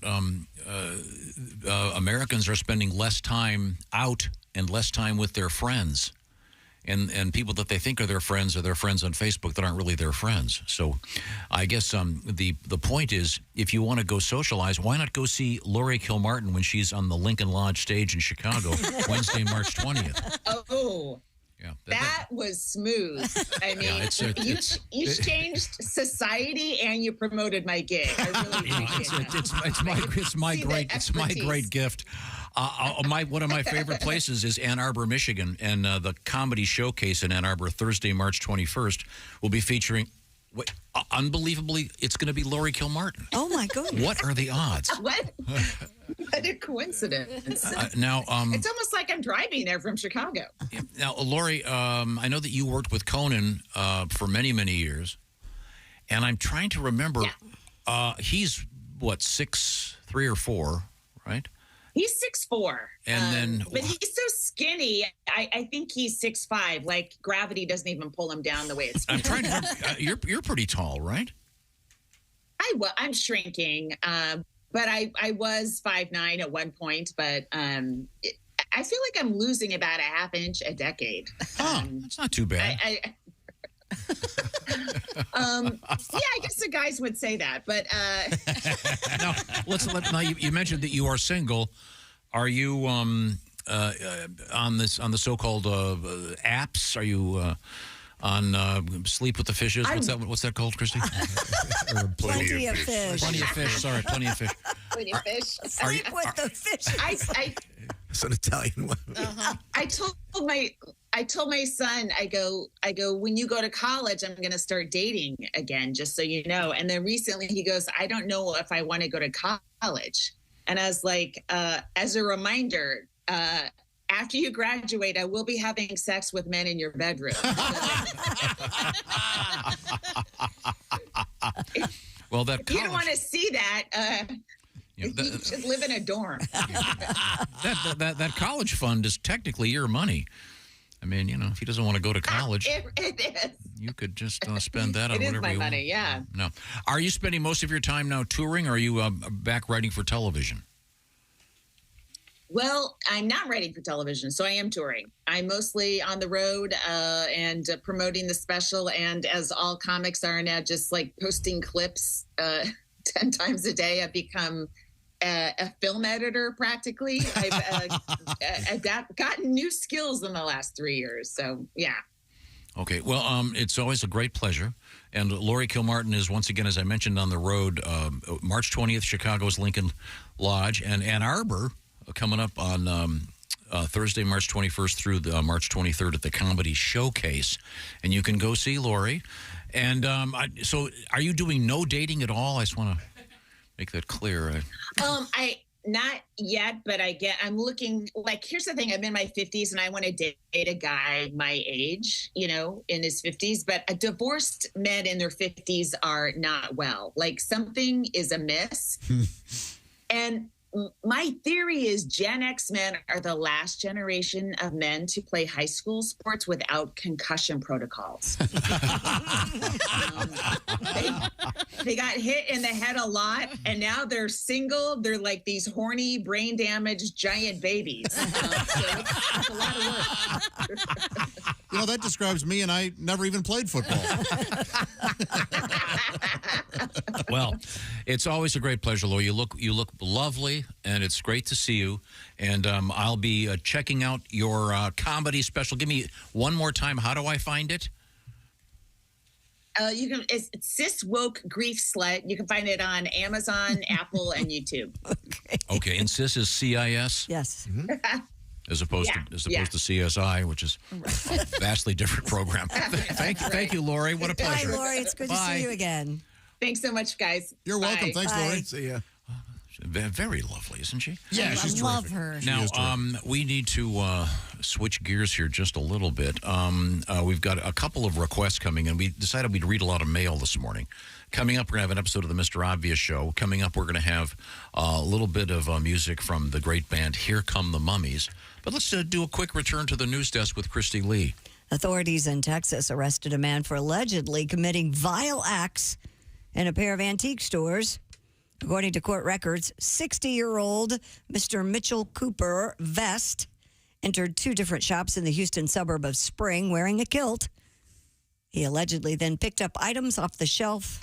[SPEAKER 6] Americans are spending less time out and less time with their friends. And people that they think are their friends on Facebook that aren't really their friends. So I guess the point is, if you want to go socialize, why not go see Lori Kil Martin when she's on the Lincoln Lodge stage in Chicago, Wednesday, March 20th.
[SPEAKER 21] Oh, yeah, that was smooth. I mean, you changed society and you promoted my gig. I really appreciate that.
[SPEAKER 6] It's my great gift. One of my favorite places is Ann Arbor, Michigan, and the Comedy Showcase in Ann Arbor, Thursday, March 21st, will be featuring. Unbelievably, it's going to be Lori Kil Martin.
[SPEAKER 4] Oh my goodness!
[SPEAKER 6] What are the odds?
[SPEAKER 21] What a coincidence!
[SPEAKER 6] Now,
[SPEAKER 21] it's almost like I'm driving there from Chicago.
[SPEAKER 6] Now, Lori, I know that you worked with Conan for many, many years, and I'm trying to remember. Yeah. He's what, 6'3" or 4", right?
[SPEAKER 21] He's 6'4",
[SPEAKER 6] and
[SPEAKER 21] but he's so skinny. I think he's 6'5". Like gravity doesn't even pull him down the way it's.
[SPEAKER 6] I'm trying to. You're pretty tall, right?
[SPEAKER 21] I'm shrinking, but I was 5'9" at one point. But I feel like I'm losing about a half inch a decade.
[SPEAKER 6] Oh, that's not too bad.
[SPEAKER 21] Yeah, I guess the guys would say that, but
[SPEAKER 6] now you mentioned that you are single. Are you on the so-called apps? Are you on Sleep with the Fishes? What's that called, Christy?
[SPEAKER 4] Plenty of fish.
[SPEAKER 6] Plenty of fish. Sorry, plenty of fish.
[SPEAKER 21] Plenty of fish.
[SPEAKER 4] Sleep with the fish.
[SPEAKER 2] It's an Italian one.
[SPEAKER 21] I told my son, I go, when you go to college, I'm going to start dating again, just so you know. And then recently he goes, I don't know if I want to go to college. And I was like, as a reminder, after you graduate, I will be having sex with men in your bedroom.
[SPEAKER 6] Well,
[SPEAKER 21] if you don't want to see that, you should live in a dorm.
[SPEAKER 6] That college fund is technically your money. I mean, you know, if he doesn't want to go to college,
[SPEAKER 21] it is.
[SPEAKER 6] You could just spend that on whatever you want.
[SPEAKER 21] It is my money, yeah.
[SPEAKER 6] No. Are you spending most of your time now touring, or are you back writing for television?
[SPEAKER 21] Well, I'm not writing for television, so I am touring. I'm mostly on the road and promoting the special, and as all comics are now, just like posting clips 10 times a day. I've become a film editor practically. I've gotten new skills in the last 3 years. So, yeah.
[SPEAKER 6] Okay, well, it's always a great pleasure. And Lori Kil Martin is, once again, as I mentioned, on the road. March 20th, Chicago's Lincoln Lodge, and Ann Arbor coming up on Thursday, March 21st through March 23rd at the Comedy Showcase. And you can go see Lori. And so are you doing no dating at all? I just want to make that clear.
[SPEAKER 21] Not yet, but I'm looking, like, here's the thing. I'm in my 50s and I want to date a guy my age, in his 50s, but divorced men in their 50s are not well. Like, something is amiss. And my theory is Gen X men are the last generation of men to play high school sports without concussion protocols. They got hit in the head a lot, and now they're single. They're like these horny, brain-damaged giant babies. So it's a lot of work.
[SPEAKER 5] That describes me, and I never even played football.
[SPEAKER 6] Well, it's always a great pleasure, Lori. You look lovely, and it's great to see you. And I'll be checking out your comedy special. Give me one more time. How do I find it?
[SPEAKER 21] It's Cis Woke Grief Slut. You can find it on Amazon, Apple, and YouTube.
[SPEAKER 6] Okay, and Cis is CIS?
[SPEAKER 4] Yes.
[SPEAKER 6] As opposed to CSI, which is a vastly different program. Thank you, Lori. What a pleasure.
[SPEAKER 4] Bye, Lori. It's good to see you again.
[SPEAKER 21] Thanks so much, guys.
[SPEAKER 5] You're welcome. Thanks,
[SPEAKER 4] Bye.
[SPEAKER 5] Lori.
[SPEAKER 2] See ya.
[SPEAKER 6] Very lovely, isn't she?
[SPEAKER 5] Yeah, she's
[SPEAKER 3] I love
[SPEAKER 5] terrific.
[SPEAKER 3] her.
[SPEAKER 6] Now, we need to switch gears here just a little bit. We've got a couple of requests coming in. We decided we'd read a lot of mail this morning. Coming up, we're going to have an episode of the Mr. Obvious Show. Coming up, we're going to have a little bit of music from the great band Here Come the Mummies. But let's do a quick return to the news desk with Christy Lee.
[SPEAKER 4] Authorities in Texas arrested a man for allegedly committing vile acts in a pair of antique stores. According to court records, 60-year-old Mr. Mitchell Cooper Vest entered two different shops in the Houston suburb of Spring wearing a kilt. He allegedly then picked up items off the shelf.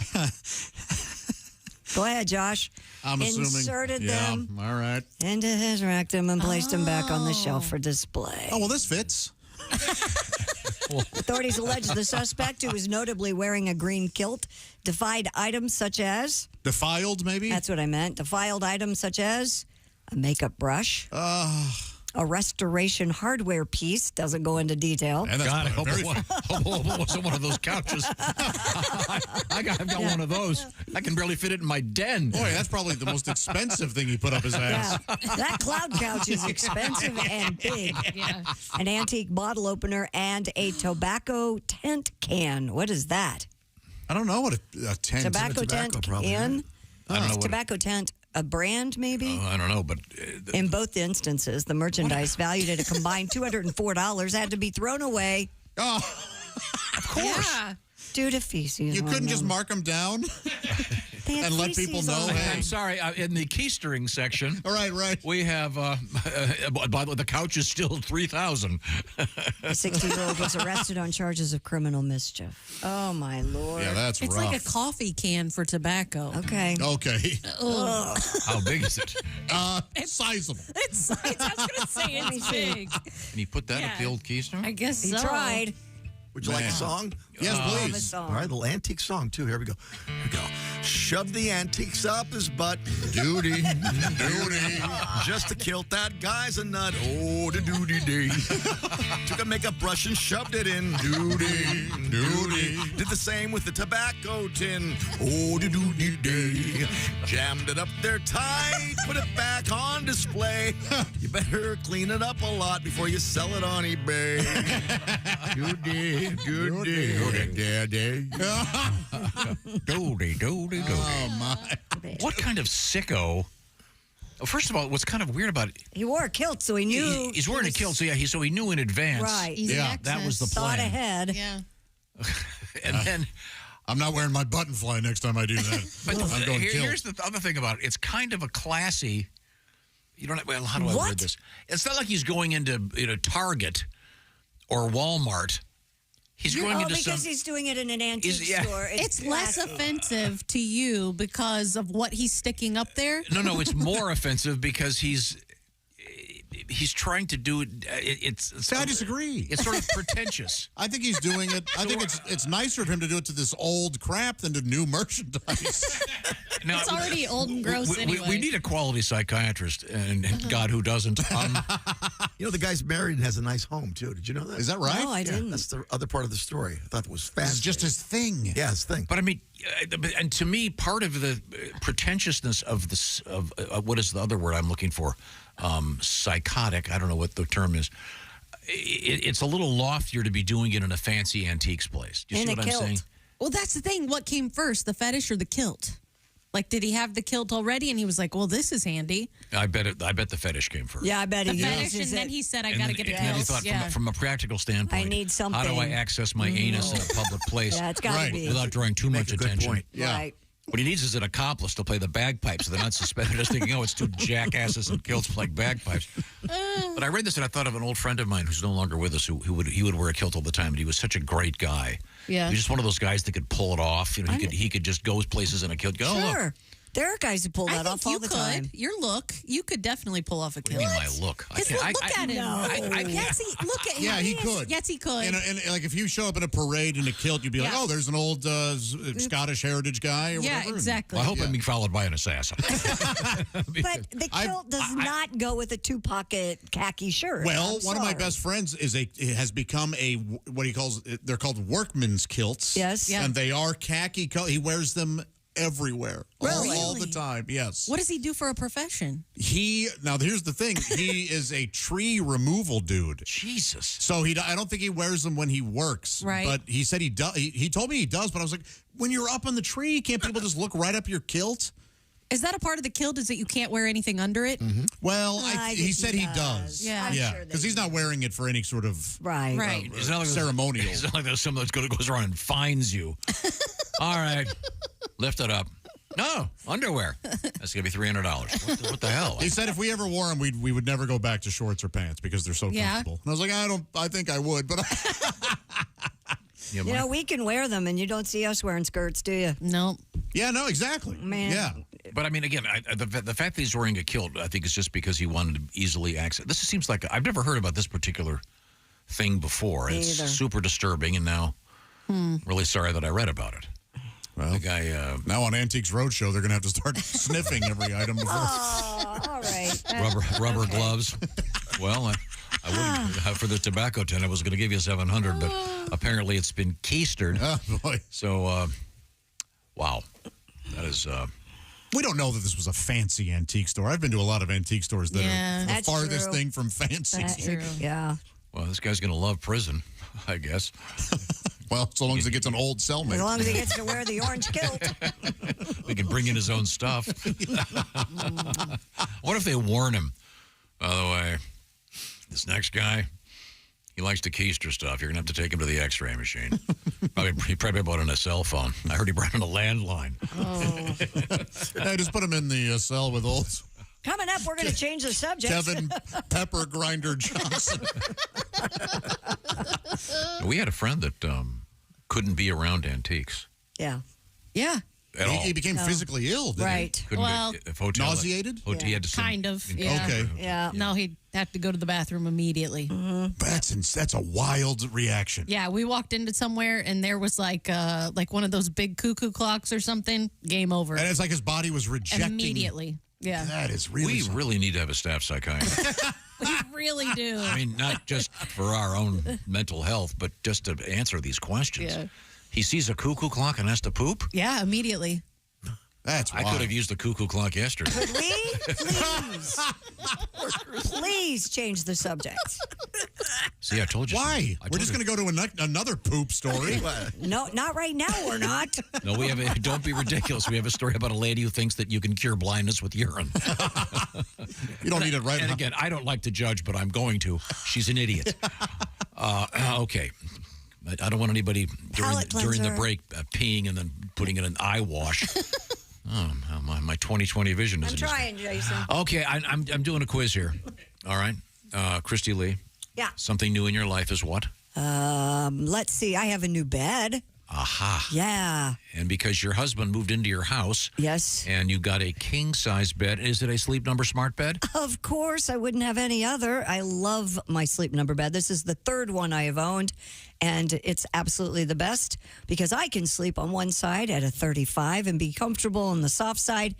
[SPEAKER 4] Go ahead, Josh.
[SPEAKER 5] I'm assuming.
[SPEAKER 4] Inserted them
[SPEAKER 5] All right.
[SPEAKER 4] into his rectum and placed them back on the shelf for display.
[SPEAKER 5] Oh, well, this fits.
[SPEAKER 4] Authorities allege the suspect, who was notably wearing a green kilt, defied items such as...
[SPEAKER 5] Defiled, maybe?
[SPEAKER 4] That's what I meant. Defiled items such as a makeup brush, a restoration hardware piece, doesn't go into detail.
[SPEAKER 6] And God, I hope it wasn't one of those couches. I've got one of those. I can barely fit it in my den.
[SPEAKER 5] Boy, that's probably the most expensive thing he put up his ass.
[SPEAKER 4] Yeah, that cloud couch is expensive and big. Yeah. An antique bottle opener and a tobacco tent can. What is that?
[SPEAKER 5] I don't know what a tent.
[SPEAKER 4] Tobacco tent can.
[SPEAKER 6] I don't know what
[SPEAKER 4] tobacco tent. A brand, maybe?
[SPEAKER 6] I don't know, but...
[SPEAKER 4] In both instances, the merchandise valued at a combined $204 had to be thrown away.
[SPEAKER 5] Oh,
[SPEAKER 6] of course.
[SPEAKER 3] Yeah.
[SPEAKER 4] Due to feces.
[SPEAKER 5] You couldn't just mark them down and let people know? Hey.
[SPEAKER 6] I'm sorry, in the keystering section...
[SPEAKER 5] Right.
[SPEAKER 6] We have... by the way, the couch is still $3,000.
[SPEAKER 4] A 60-year-old was arrested on charges of criminal mischief. Oh, my Lord.
[SPEAKER 5] Yeah, that's
[SPEAKER 3] It's
[SPEAKER 5] rough.
[SPEAKER 3] like a coffee can for tobacco.
[SPEAKER 4] Okay.
[SPEAKER 3] Ugh.
[SPEAKER 6] How big is it?
[SPEAKER 3] I
[SPEAKER 5] Sizable.
[SPEAKER 3] was going to say it's big.
[SPEAKER 6] Can you put that up the old keystone?
[SPEAKER 3] I guess
[SPEAKER 4] He
[SPEAKER 3] so.
[SPEAKER 4] tried.
[SPEAKER 2] Would you like a song?
[SPEAKER 5] Yes, please.
[SPEAKER 4] A song.
[SPEAKER 2] All right, a little antique song, too. Here we go. Shove the antiques up his butt. Duty. Just to kilt that guy's a nut. Oh, the duty day. Took a makeup brush and shoved it in. Duty. Did the same with the tobacco tin. Oh, the duty day. Jammed it up there tight. Put it back on display. You better clean it up a lot before you sell it on eBay. Good day.
[SPEAKER 6] Doody.
[SPEAKER 5] Oh, my.
[SPEAKER 6] What kind of sicko? Well, first of all, what's kind of weird about it,
[SPEAKER 4] He wore a kilt, so he knew.
[SPEAKER 6] he's wearing a kilt, so so he knew in advance.
[SPEAKER 4] Right.
[SPEAKER 3] Easy
[SPEAKER 6] That was the plan.
[SPEAKER 4] Thought ahead.
[SPEAKER 3] Yeah.
[SPEAKER 6] And then,
[SPEAKER 5] I'm not wearing my button fly next time I do that.
[SPEAKER 6] but
[SPEAKER 5] I'm going kilt.
[SPEAKER 6] here's the other thing about it. It's kind of a classy. You don't. Well, how do I word this? It's not like he's going into Target or Walmart. He's going into
[SPEAKER 4] because he's doing it in an antique store.
[SPEAKER 3] It's less offensive to you because of what he's sticking up there.
[SPEAKER 6] No, it's more offensive because he's trying to do it.
[SPEAKER 5] I disagree.
[SPEAKER 6] It's sort of pretentious.
[SPEAKER 5] I think he's doing it. I think it's nicer of him to do it to this old crap than to new merchandise.
[SPEAKER 6] Now,
[SPEAKER 3] It's already old and gross anyway.
[SPEAKER 6] We need a quality psychiatrist, and God, who doesn't?
[SPEAKER 2] You know, the guy's married and has a nice home, too. Did you know that?
[SPEAKER 5] Is that right?
[SPEAKER 4] No, I didn't.
[SPEAKER 2] That's the other part of the story. I thought it was
[SPEAKER 5] This
[SPEAKER 2] fascinating.
[SPEAKER 5] is just his thing.
[SPEAKER 2] Yeah, his thing.
[SPEAKER 6] But I mean, and to me, part of the pretentiousness of this, what is the other word I'm looking for? Psychotic. I don't know what the term is. It's a little loftier to be doing it in a fancy antiques place. Do you see what I'm saying?
[SPEAKER 3] Well, that's the thing. What came first, the fetish or the kilt? Like, did he have the kilt already? And he was like, well, this is handy.
[SPEAKER 6] I bet the fetish came first.
[SPEAKER 4] Yeah, I bet he
[SPEAKER 3] The fetish,
[SPEAKER 4] uses
[SPEAKER 3] and then
[SPEAKER 4] it.
[SPEAKER 3] he said, I got to get a
[SPEAKER 6] And then he
[SPEAKER 3] kilt.
[SPEAKER 6] thought,
[SPEAKER 3] Yeah.
[SPEAKER 6] from a practical standpoint,
[SPEAKER 4] I need something.
[SPEAKER 6] How do I access my anus in a public place?
[SPEAKER 4] Yeah, it's gotta be.
[SPEAKER 6] Without drawing too much
[SPEAKER 2] a good
[SPEAKER 6] attention.
[SPEAKER 2] point.
[SPEAKER 5] Yeah.
[SPEAKER 4] Right.
[SPEAKER 6] What he needs is an accomplice to play the bagpipes so they're not suspended. Just thinking, oh, it's two jackasses in kilts playing bagpipes. But I read this and I thought of an old friend of mine who's no longer with us, who would wear a kilt all the time, and he was such a great guy.
[SPEAKER 3] Yeah.
[SPEAKER 6] He was just one of those guys that could pull it off. You know, he could just go places in a kilt. Go, oh, look.
[SPEAKER 4] Sure. There are guys who pull
[SPEAKER 3] I
[SPEAKER 4] that
[SPEAKER 3] think
[SPEAKER 4] off all
[SPEAKER 3] you
[SPEAKER 4] the
[SPEAKER 3] could.
[SPEAKER 4] time.
[SPEAKER 3] Your look, you could definitely pull off a
[SPEAKER 6] What do
[SPEAKER 3] kilt.
[SPEAKER 6] you mean my look?
[SPEAKER 3] Look at him. Yes, look at him.
[SPEAKER 5] Yeah, he could.
[SPEAKER 3] Yes, he could.
[SPEAKER 5] And like if you show up in a parade in a kilt, you'd be like,
[SPEAKER 3] Yeah.
[SPEAKER 5] oh, there's an old Scottish heritage guy or
[SPEAKER 3] Yeah,
[SPEAKER 5] whatever.
[SPEAKER 3] exactly.
[SPEAKER 6] Well, I hope I'm being followed by an assassin.
[SPEAKER 4] But the kilt does not go with a 2-pocket khaki shirt.
[SPEAKER 5] Well,
[SPEAKER 4] I'm
[SPEAKER 5] one of my
[SPEAKER 4] sorry.
[SPEAKER 5] best friends has become a what he calls they're called workman's kilts.
[SPEAKER 4] Yes. Yeah.
[SPEAKER 5] And they are khaki color. He wears them everywhere.
[SPEAKER 3] Really?
[SPEAKER 5] All the time. Yes.
[SPEAKER 3] What does he do for a profession?
[SPEAKER 5] Now here's the thing. He is a tree removal dude.
[SPEAKER 6] Jesus.
[SPEAKER 5] So I don't think he wears them when he works.
[SPEAKER 3] Right.
[SPEAKER 5] But he said he does. He told me he does. But I was like, when you're up on the tree, can't people just look right up your kilt?
[SPEAKER 3] Is that a part of the kilt? Is that you can't wear anything under it?
[SPEAKER 5] Well,
[SPEAKER 4] I
[SPEAKER 5] he
[SPEAKER 4] think
[SPEAKER 5] said he does.
[SPEAKER 3] Yeah. I'm
[SPEAKER 5] yeah.
[SPEAKER 4] sure
[SPEAKER 5] Because he's not wearing it for any sort of
[SPEAKER 4] Right.
[SPEAKER 3] Right.
[SPEAKER 6] It's not like
[SPEAKER 5] ceremonial.
[SPEAKER 6] It's not like there's someone that goes around and finds you. All right. Lift it up. No, underwear. That's going to be $300. What the hell?
[SPEAKER 5] He said if we ever wore them, we would never go back to shorts or pants because they're so
[SPEAKER 3] Yeah.
[SPEAKER 5] comfortable. And I was like, I think I would, but
[SPEAKER 6] Yeah,
[SPEAKER 4] You know, we can wear them, and you don't see us wearing skirts, do you?
[SPEAKER 3] No.
[SPEAKER 5] yeah, no, exactly.
[SPEAKER 4] Man.
[SPEAKER 5] Yeah.
[SPEAKER 6] But I mean, again, the fact that he's wearing a kilt, I think, is just because he wanted to easily access. This seems like I've never heard about this particular thing before.
[SPEAKER 4] Me
[SPEAKER 6] It's
[SPEAKER 4] either.
[SPEAKER 6] super disturbing, and now really sorry that I read about it.
[SPEAKER 5] Well,
[SPEAKER 6] the guy
[SPEAKER 5] now on Antiques Roadshow, they're going to have to start sniffing every item before.
[SPEAKER 4] Oh, all right.
[SPEAKER 6] rubber gloves. Well, I wouldn't for the tobacco tent. I was going to give you $700, but apparently it's been keistered.
[SPEAKER 5] Oh, boy.
[SPEAKER 6] So, wow, that is.
[SPEAKER 5] We don't know that this was a fancy antique store. I've been to a lot of antique stores that
[SPEAKER 3] Yeah.
[SPEAKER 5] are the
[SPEAKER 4] That's
[SPEAKER 5] farthest
[SPEAKER 4] true.
[SPEAKER 5] thing from fancy.
[SPEAKER 4] That's true. Yeah.
[SPEAKER 6] Well, this guy's going to love prison, I guess.
[SPEAKER 5] Well, so long as he gets an old cellmate.
[SPEAKER 4] As long as he gets to wear the orange kilt.
[SPEAKER 6] He can bring in his own stuff. What if they warn him? By the way, this next guy, he likes to keister stuff. You're going to have to take him to the x-ray machine. He probably bought in a cell phone. I heard he brought in a landline.
[SPEAKER 5] Hey, just put him in the cell with old
[SPEAKER 4] Coming up, we're going to change the subject.
[SPEAKER 5] Kevin Pepper Grinder Johnson.
[SPEAKER 6] We had a friend that couldn't be around antiques
[SPEAKER 4] Yeah.
[SPEAKER 3] Yeah.
[SPEAKER 6] at all.
[SPEAKER 5] He became physically ill, didn't
[SPEAKER 4] Right.
[SPEAKER 5] he?
[SPEAKER 6] Couldn't
[SPEAKER 3] Well-
[SPEAKER 6] if hotel,
[SPEAKER 5] Nauseated?
[SPEAKER 6] He had to send-
[SPEAKER 3] Kind of. Yeah.
[SPEAKER 5] Okay.
[SPEAKER 4] Yeah.
[SPEAKER 3] No, he'd have to go to the bathroom immediately.
[SPEAKER 5] That's a wild reaction.
[SPEAKER 3] Yeah, we walked into somewhere and there was like one of those big cuckoo clocks or something. Game over.
[SPEAKER 5] And it's like his body was rejecting.
[SPEAKER 3] Immediately. Yeah.
[SPEAKER 5] That is really
[SPEAKER 6] We
[SPEAKER 5] something.
[SPEAKER 6] really need to have a staff psychiatrist.
[SPEAKER 3] We really do.
[SPEAKER 6] I mean, not just for our own mental health, but just to answer these questions.
[SPEAKER 3] Yeah.
[SPEAKER 6] He sees a cuckoo clock and has to poop?
[SPEAKER 3] Yeah, immediately.
[SPEAKER 5] That's
[SPEAKER 6] I could have used the cuckoo clock yesterday.
[SPEAKER 4] Could we? Please. Please change the subject.
[SPEAKER 6] See, I told you.
[SPEAKER 5] Why? We're just going to go to another poop story.
[SPEAKER 4] No, not right now. We're not.
[SPEAKER 6] No, we have a, don't be ridiculous. We have a story about a lady who thinks that you can cure blindness with urine.
[SPEAKER 5] You don't need it right
[SPEAKER 6] And
[SPEAKER 5] now.
[SPEAKER 6] again, I don't like to judge, but I'm going to. She's an idiot. Okay. I don't want anybody during the
[SPEAKER 4] cleanser.
[SPEAKER 6] break peeing and then putting in an eye wash. Oh, my 20/20 vision is.
[SPEAKER 4] I'm trying, Jason.
[SPEAKER 6] Okay, I'm doing a quiz here. All right, Christy Lee.
[SPEAKER 4] Yeah.
[SPEAKER 6] Something new in your life is what?
[SPEAKER 4] Let's see. I have a new bed.
[SPEAKER 6] Aha.
[SPEAKER 4] Yeah.
[SPEAKER 6] And because your husband moved into your house.
[SPEAKER 4] Yes.
[SPEAKER 6] And you got a king-size bed. Is it a Sleep Number smart bed?
[SPEAKER 4] Of course. I wouldn't have any other. I love my Sleep Number bed. This is the third one I have owned, and it's absolutely the best because I can sleep on one side at a 35 and be comfortable on the soft side.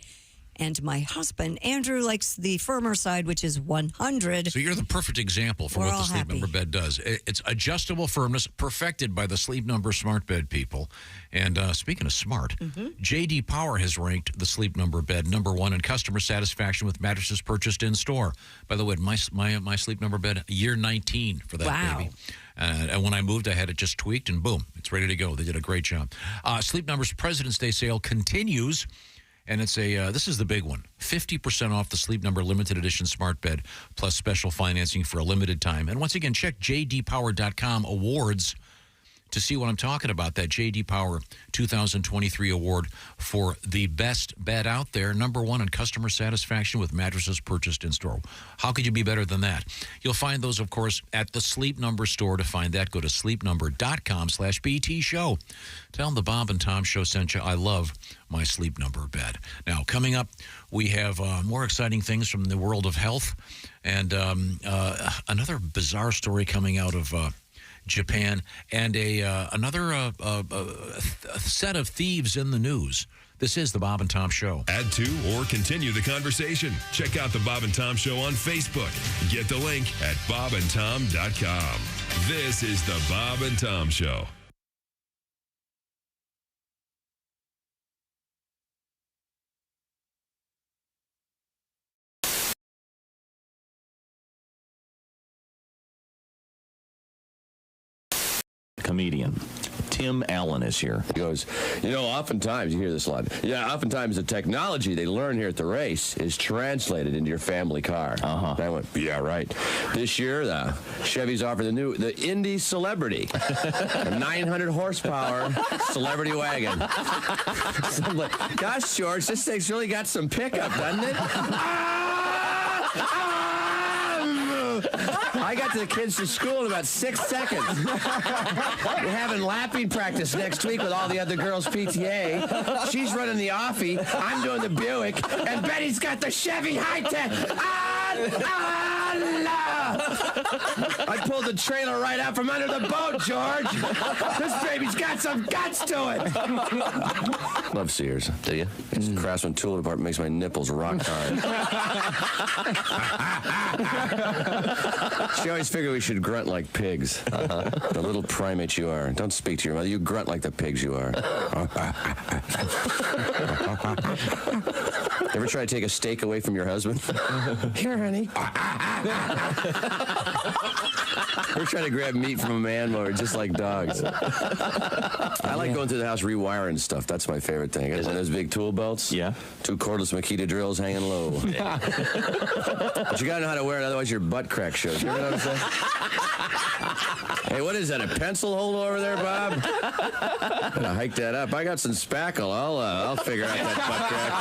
[SPEAKER 4] And my husband, Andrew, likes the firmer side, which is 100.
[SPEAKER 6] So you're the perfect example for
[SPEAKER 4] We're
[SPEAKER 6] what the
[SPEAKER 4] all
[SPEAKER 6] Sleep
[SPEAKER 4] happy.
[SPEAKER 6] Number bed does. It's adjustable firmness perfected by the Sleep Number smart bed people. And speaking of smart, J.D. Power has ranked the Sleep Number bed #1 in customer satisfaction with mattresses purchased in store. By the way, my Sleep Number bed, year 19 for that baby. And when I moved, I had it just tweaked, and boom, it's ready to go. They did a great job. Sleep Number's President's Day sale continues. And it's this is the big one. 50% off the Sleep Number limited edition smart bed plus special financing for a limited time. And once again, check jdpower.com awards to see what I'm talking about. That J.D. Power 2023 award for the best bed out there. #1 in customer satisfaction with mattresses purchased in store. How could you be better than that? You'll find those, of course, at the Sleep Number store. To find that, go to sleepnumber.com/BT show. Tell them the Bob and Tom Show sent you. I love my Sleep Number bed. Now, coming up, we have more exciting things from the world of health and another bizarre story coming out of Japan, and another set of thieves in the news. This is the Bob and Tom Show.
[SPEAKER 12] Add to or continue the conversation. Check out the Bob and Tom Show on Facebook. Get the link at bobandtom.com. This is the Bob and Tom Show.
[SPEAKER 8] Comedian Tim Allen is here.
[SPEAKER 18] He goes, oftentimes, you hear this a lot. Yeah, oftentimes the technology they learn here at the race is translated into your family car. And I went, yeah, right. This year, the Chevy's offering the Indy Celebrity, a 900 horsepower celebrity wagon. So I'm like, gosh, George, this thing's really got some pickup, doesn't it? I got the kids to school in about 6 seconds. We're having lapping practice next week with all the other girls' PTA. She's running the Offie. I'm doing the Buick. And Betty's got the Chevy High-Tech. I pulled the trailer right out from under the boat, George. This baby's got some guts to it. Love Sears, do you? It's Craftsman tool department makes my nipples rock hard. She always figured we should grunt like pigs. The little primates you are. Don't speak to your mother. You grunt like the pigs you are. Ever try to take a steak away from your husband? Here, honey. We're trying to grab meat from a man while we're just like dogs. I like going through the house rewiring stuff. That's my favorite thing. I got one of those big tool belts. Yeah. 2 cordless Makita drills hanging low. But you got to know how to wear it, otherwise your butt crack shows. You ever notice that? Hey, what is that, a pencil hole over there, Bob? I'm going to hike that up. I got some spackle. I'll figure out that butt crack.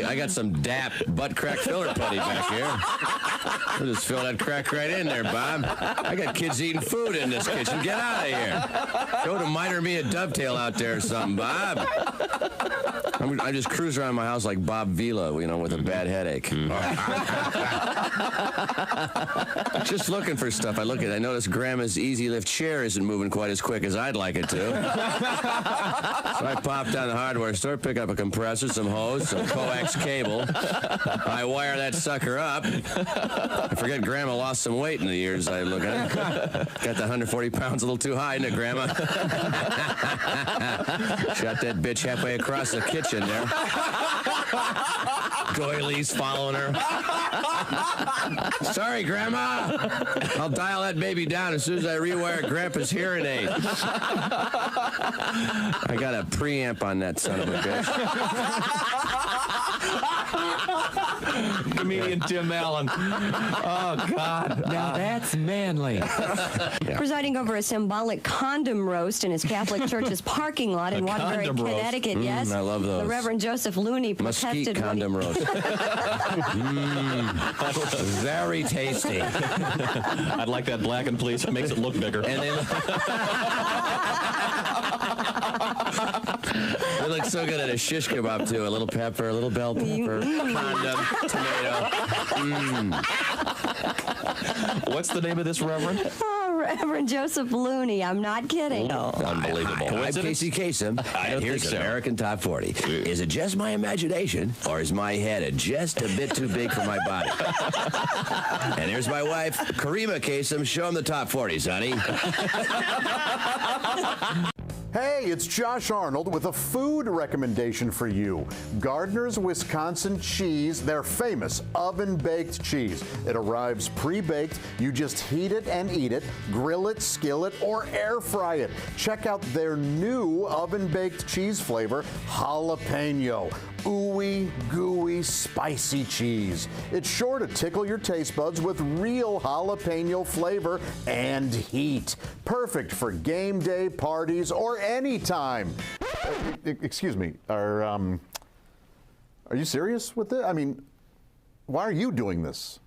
[SPEAKER 18] I got some DAP butt crack filler putty back here. We'll just fill that crack right in there, Bob. I got kids eating food in this kitchen. Get out of here. Go to miter me a dovetail out there or something, Bob. I just cruise around my house like Bob Vila, with a bad headache. Just looking for stuff. I noticed Grandma's easy lift chair isn't moving quite as quick as I'd like it to. So I popped down the hardware store, pick up a compressor, some hose, some coax cable. I wire that sucker up. I forget Grandma lost some weight in the years I look at it. Got the 140 pounds a little too high, isn't it, Grandma? Shot that bitch halfway across the kitchen there. Doilies following her. Sorry, Grandma. I'll dial that baby down as soon as I rewire Grandpa's hearing aid. I got a preamp on that son of a bitch.
[SPEAKER 8] Comedian Tim Allen. Oh, God.
[SPEAKER 11] Now that's manly. Presiding over a symbolic condom roast in his Catholic church's parking lot in Waterbury,
[SPEAKER 18] condom roast.
[SPEAKER 11] Connecticut. Yes,
[SPEAKER 18] I love those.
[SPEAKER 11] The Reverend Joseph Looney
[SPEAKER 18] Mesquite
[SPEAKER 11] protested.
[SPEAKER 18] condom roast. Very tasty.
[SPEAKER 8] I'd like that blackened, please. It makes it look bigger.
[SPEAKER 18] And they look so good at a shish kebab, too. A little pepper, a little bell pepper, condom, tomato.
[SPEAKER 8] What's the name of this reverend?
[SPEAKER 11] Oh, Reverend Joseph Looney. I'm not kidding.
[SPEAKER 18] Unbelievable. I'm Casey Kasem, and here's the American Top 40. Is it just my imagination, or is my head just a bit too big for my body? And here's my wife, Karima Kasem. Show him the Top 40s, honey.
[SPEAKER 22] Hey, it's Josh Arnold with a food recommendation for you. Gardner's Wisconsin cheese, their famous oven-baked cheese. It arrives pre-baked. You just heat it and eat it, grill it, skillet, or air fry it. Check out their new oven-baked cheese flavor, jalapeno. Ooey, gooey, spicy cheese. It's sure to tickle your taste buds with real jalapeno flavor and heat. Perfect for game day parties or any time. Excuse me, are you serious with this? I mean, why are you doing this?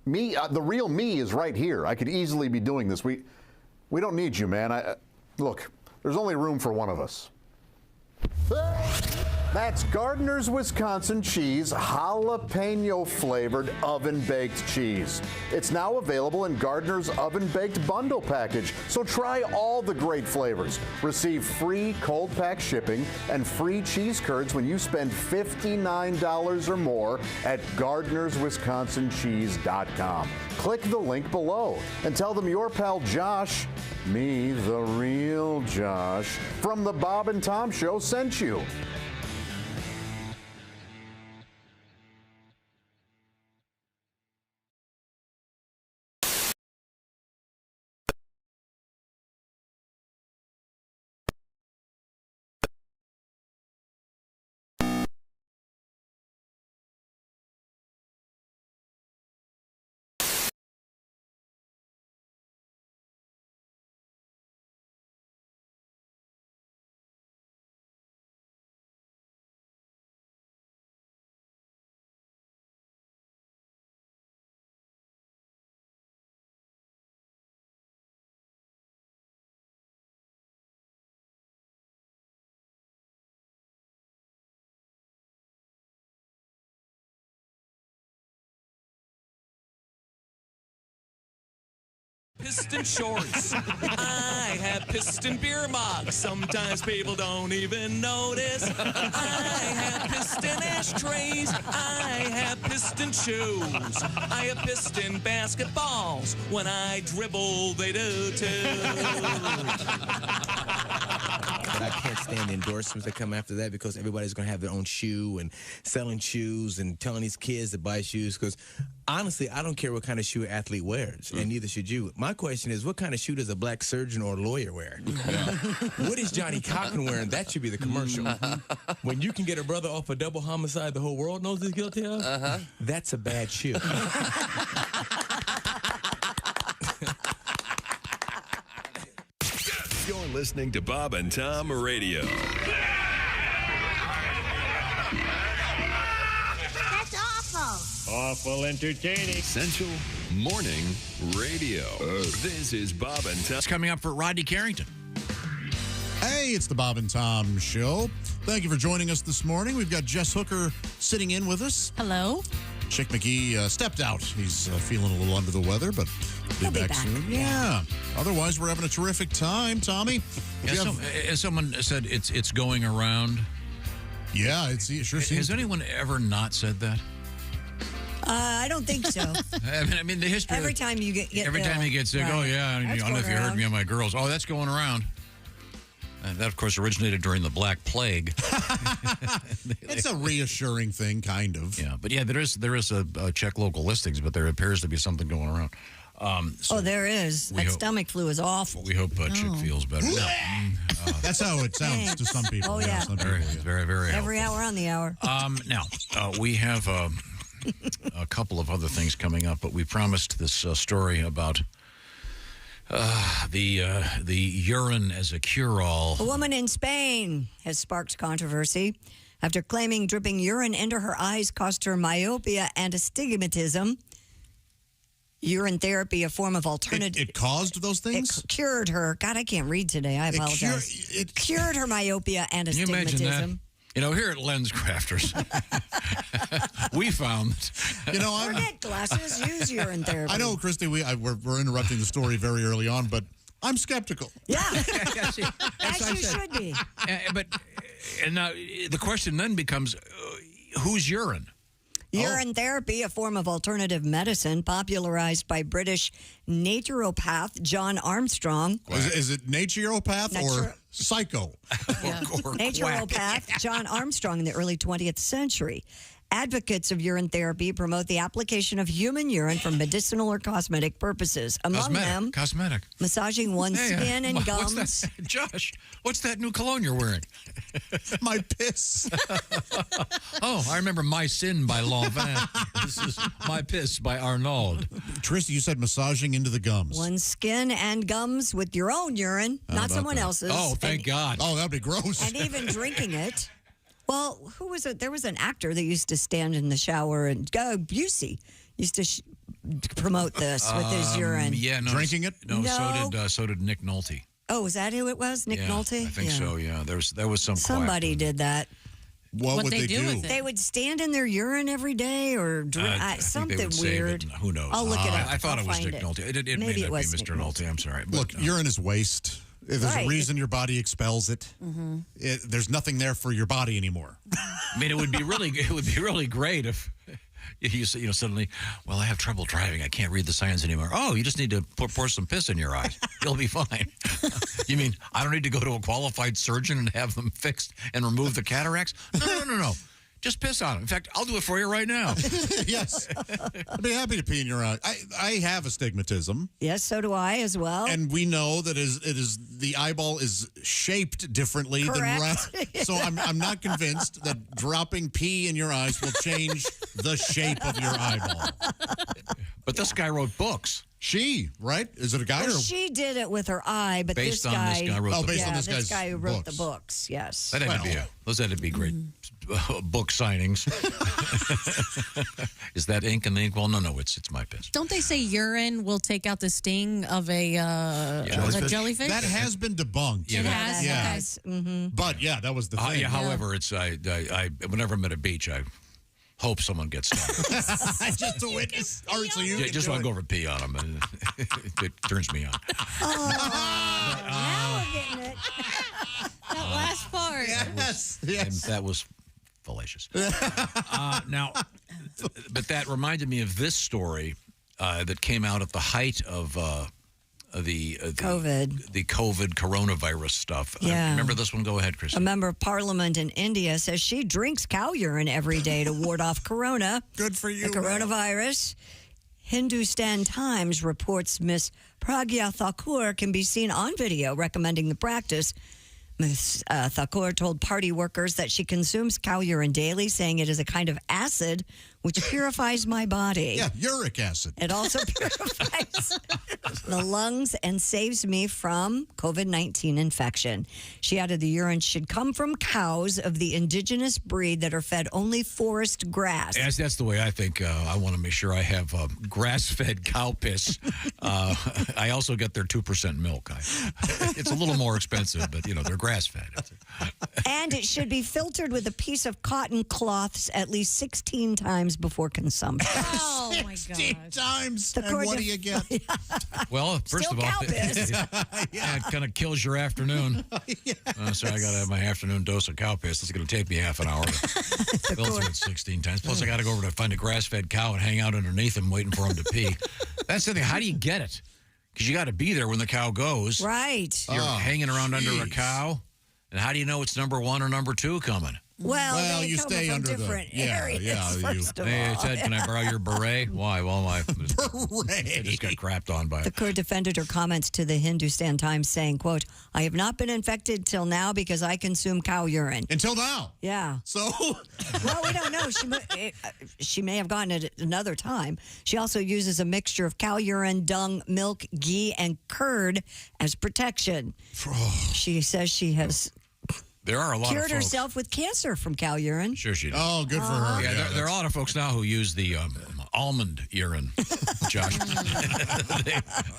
[SPEAKER 22] Me, the real me is right here. I could easily be doing this. We don't need you, man. Look, there's only room for one of us. That's Gardner's Wisconsin cheese, jalapeno flavored oven baked cheese. It's now available in Gardner's oven baked bundle package, so try all the great flavors. Receive free cold pack shipping and free cheese curds when you spend $59 or more at Gardner'sWisconsinCheese.com. Click the link below and tell them your pal Josh, me, the real Josh, from the Bob and Tom Show sent you.
[SPEAKER 23] Piston shorts. I have piston beer mugs. Sometimes people don't even notice. I have piston ashtrays. I have piston shoes. I have piston basketballs. When I dribble, they do too.
[SPEAKER 14] But I can't stand the endorsements that come after that because everybody's going to have their own shoe and selling shoes and telling these kids to buy shoes. Because honestly, I don't care what kind of shoe an athlete wears, and neither should you. My question is, what kind of shoe does a black surgeon or lawyer wear? What is Johnny Cochran wearing? That should be the commercial. When you can get a brother off a double homicide the whole world knows he's guilty of, that's a bad shoe.
[SPEAKER 12] You're listening to Bob and Tom Radio.
[SPEAKER 24] That's awful.
[SPEAKER 15] Awful entertaining.
[SPEAKER 12] Essential Morning Radio. This is Bob and Tom.
[SPEAKER 6] It's coming up for Rodney Carrington.
[SPEAKER 5] Hey, it's the Bob and Tom Show. Thank you for joining us this morning. We've got Jess Hooker sitting in with us.
[SPEAKER 3] Hello.
[SPEAKER 5] Chick McGee stepped out. He's feeling a little under the weather, but he'll be back soon. Yeah. Otherwise, we're having a terrific time, Tommy.
[SPEAKER 6] As someone said, it's going around.
[SPEAKER 5] Yeah, it sure seems.
[SPEAKER 6] Has anyone ever not said that?
[SPEAKER 4] I don't think so.
[SPEAKER 6] I mean, the history.
[SPEAKER 4] Every time you get
[SPEAKER 6] every time you get sick,
[SPEAKER 4] right.
[SPEAKER 6] oh yeah, I don't know if you heard me and my girls. Oh, that's going around. And that, of course, originated during the Black Plague.
[SPEAKER 5] It's a reassuring thing, kind of.
[SPEAKER 6] Yeah, but yeah, there is a check local listings, but there appears to be something going around.
[SPEAKER 4] There is. That stomach flu is awful.
[SPEAKER 6] We hope Chick feels better.
[SPEAKER 5] That's how it sounds to some people.
[SPEAKER 4] Oh, yeah.
[SPEAKER 5] Some people,
[SPEAKER 6] Very, very
[SPEAKER 4] Every hour on the hour.
[SPEAKER 6] Now, we have a couple of other things coming up, but we promised this story about the urine as a cure-all.
[SPEAKER 4] A woman in Spain has sparked controversy after claiming dripping urine into her eyes caused her myopia and astigmatism. Urine therapy, a form of alternative.
[SPEAKER 5] It caused those things?
[SPEAKER 4] It cured her. God, I can't read today. I apologize. It cured her myopia and
[SPEAKER 6] Can you imagine
[SPEAKER 4] astigmatism.
[SPEAKER 6] that? You know, here at Lens Crafters, we found.
[SPEAKER 4] Forget glasses. Use urine therapy.
[SPEAKER 5] I know, Christy, we're interrupting the story very early on, but I'm skeptical.
[SPEAKER 4] Yeah. As you should be.
[SPEAKER 6] But now the question then becomes, whose urine?
[SPEAKER 4] Urine therapy, a form of alternative medicine popularized by British naturopath John Armstrong.
[SPEAKER 5] Is it naturopath or psycho?
[SPEAKER 6] Or
[SPEAKER 4] Naturopath John Armstrong in the early 20th century. Advocates of urine therapy promote the application of human urine for medicinal or cosmetic purposes. Among them,
[SPEAKER 6] cosmetic.
[SPEAKER 4] Massaging one's skin and gums.
[SPEAKER 6] What's that? Josh, what's that new cologne you're wearing?
[SPEAKER 5] My piss.
[SPEAKER 6] Oh, I remember My Sin by Lanvin. This is My Piss by Arnauld.
[SPEAKER 5] Tristy, you said massaging into the gums.
[SPEAKER 4] One's skin and gums with your own urine, not someone else's.
[SPEAKER 6] Oh, thank God.
[SPEAKER 5] Oh, that'd be gross.
[SPEAKER 4] And even drinking it. Well, who was it? There was an actor that used to stand in the shower and go. Busey used to promote this with his urine.
[SPEAKER 6] Yeah, no,
[SPEAKER 5] drinking it.
[SPEAKER 6] No, so did Nick Nolte.
[SPEAKER 4] Oh, was that who it was? Nick Nolte?
[SPEAKER 6] I think so. Yeah, there was some.
[SPEAKER 4] Somebody did that.
[SPEAKER 5] What would they do?
[SPEAKER 3] with it?
[SPEAKER 4] They would stand in their urine every day or drink
[SPEAKER 6] I think
[SPEAKER 4] something
[SPEAKER 6] they would save
[SPEAKER 4] weird.
[SPEAKER 6] it. Who knows?
[SPEAKER 4] I'll look it up.
[SPEAKER 6] I thought
[SPEAKER 4] I'll
[SPEAKER 6] it was
[SPEAKER 4] find
[SPEAKER 6] Nick Nolte. It may
[SPEAKER 4] Maybe
[SPEAKER 6] not
[SPEAKER 4] it was
[SPEAKER 6] be Mr.
[SPEAKER 4] Nick
[SPEAKER 6] Nolte. I'm sorry. But,
[SPEAKER 5] Look, urine is waste. If there's a reason your body expels it, there's nothing there for your body anymore.
[SPEAKER 6] I mean, it would be really great if you suddenly, well, I have trouble driving. I can't read the signs anymore. Oh, you just need to pour some piss in your eyes. You'll be fine. You mean I don't need to go to a qualified surgeon and have them fixed and remove the cataracts? No. Just piss on it. In fact, I'll do it for you right now.
[SPEAKER 5] Yes. I'd be happy to pee in your eye. I have astigmatism.
[SPEAKER 4] Yes, so do I as well.
[SPEAKER 5] And we know that it is the eyeball is shaped differently than
[SPEAKER 4] Correct.
[SPEAKER 5] So I'm not convinced that dropping pee in your eyes will change the shape of your eyeball.
[SPEAKER 6] But this guy wrote books.
[SPEAKER 5] She, right? Is it a guy?
[SPEAKER 4] Well,
[SPEAKER 5] or?
[SPEAKER 4] she did it with her eye, but
[SPEAKER 6] Based
[SPEAKER 4] this
[SPEAKER 6] on
[SPEAKER 4] guy.
[SPEAKER 6] this guy wrote the
[SPEAKER 5] based
[SPEAKER 6] book.
[SPEAKER 5] on this guy's
[SPEAKER 4] guy who wrote
[SPEAKER 5] books.
[SPEAKER 4] the books. Yes.
[SPEAKER 6] That had to be great. Book signings. Is that ink in the ink? Well, no, it's my piss.
[SPEAKER 3] Don't they say urine will take out the sting of a jellyfish?
[SPEAKER 5] That has been debunked.
[SPEAKER 3] It has.
[SPEAKER 5] Yeah.
[SPEAKER 3] Okay.
[SPEAKER 4] Mm-hmm.
[SPEAKER 5] But yeah, that was the thing.
[SPEAKER 6] However, it's I whenever I'm at a beach, I hope someone gets stung.
[SPEAKER 5] Just a witness. Or so you
[SPEAKER 6] just want to go over and pee on them, and it turns me on.
[SPEAKER 4] Now we're getting it.
[SPEAKER 3] That last part.
[SPEAKER 5] Yes.
[SPEAKER 6] And that was fallacious. Now, but that reminded me of this story that came out at the height of the
[SPEAKER 4] COVID.
[SPEAKER 6] the COVID coronavirus stuff.
[SPEAKER 4] Yeah.
[SPEAKER 6] Remember this one? Go ahead, Chris.
[SPEAKER 4] A member of parliament in India says she drinks cow urine every day to ward off corona.
[SPEAKER 5] Good for you.
[SPEAKER 4] The coronavirus. Hindustan Times reports Miss Pragya Thakur can be seen on video recommending the practice. Ms. Thakur told party workers that she consumes cow urine daily, saying it is a kind of acid which purifies my body.
[SPEAKER 5] Yeah, uric acid.
[SPEAKER 4] It also purifies the lungs and saves me from COVID-19 infection. She added the urine should come from cows of the indigenous breed that are fed only forest grass.
[SPEAKER 6] Yes, that's the way I think. I want to make sure I have grass-fed cow piss. I also get their 2% milk. It's a little more expensive, but, they're grass-fed.
[SPEAKER 4] And it should be filtered with a piece of cotton cloths at least 16 times before consumption.
[SPEAKER 3] Oh, my God.
[SPEAKER 5] 16 times. And what do you get?
[SPEAKER 6] Well, first
[SPEAKER 4] Still
[SPEAKER 6] of all,
[SPEAKER 4] cow piss.
[SPEAKER 6] it kind of kills your afternoon. So I got to have my afternoon dose of cow piss. It's going to take me half an hour to filter it 16 times. Plus, I got to go over to find a grass-fed cow and hang out underneath him waiting for him to pee. That's the thing. How do you get it? Because you got to be there when the cow goes.
[SPEAKER 4] Right.
[SPEAKER 6] You're hanging around under a cow. And how do you know it's number one or number two coming?
[SPEAKER 4] Well,
[SPEAKER 5] you stay under
[SPEAKER 4] different
[SPEAKER 5] the
[SPEAKER 4] areas. First of
[SPEAKER 6] Hey,
[SPEAKER 4] all.
[SPEAKER 6] Ted, can I borrow your beret? Why? Well, I just got crapped on by
[SPEAKER 4] The
[SPEAKER 6] it.
[SPEAKER 4] Kurd defended her comments to the Hindustan Times saying, quote, I have not been infected till now because I consume cow urine.
[SPEAKER 5] Until now.
[SPEAKER 4] Yeah.
[SPEAKER 5] So?
[SPEAKER 4] Well, we don't know. She may have gotten it another time. She also uses a mixture of cow urine, dung, milk, ghee, and curd as protection. She says she has
[SPEAKER 6] There are a lot
[SPEAKER 4] cured
[SPEAKER 6] of folks.
[SPEAKER 4] herself with cancer from cow urine.
[SPEAKER 6] Sure she does.
[SPEAKER 5] Oh, good for her.
[SPEAKER 6] Yeah, there are a lot of folks now who use the almond urine, Josh.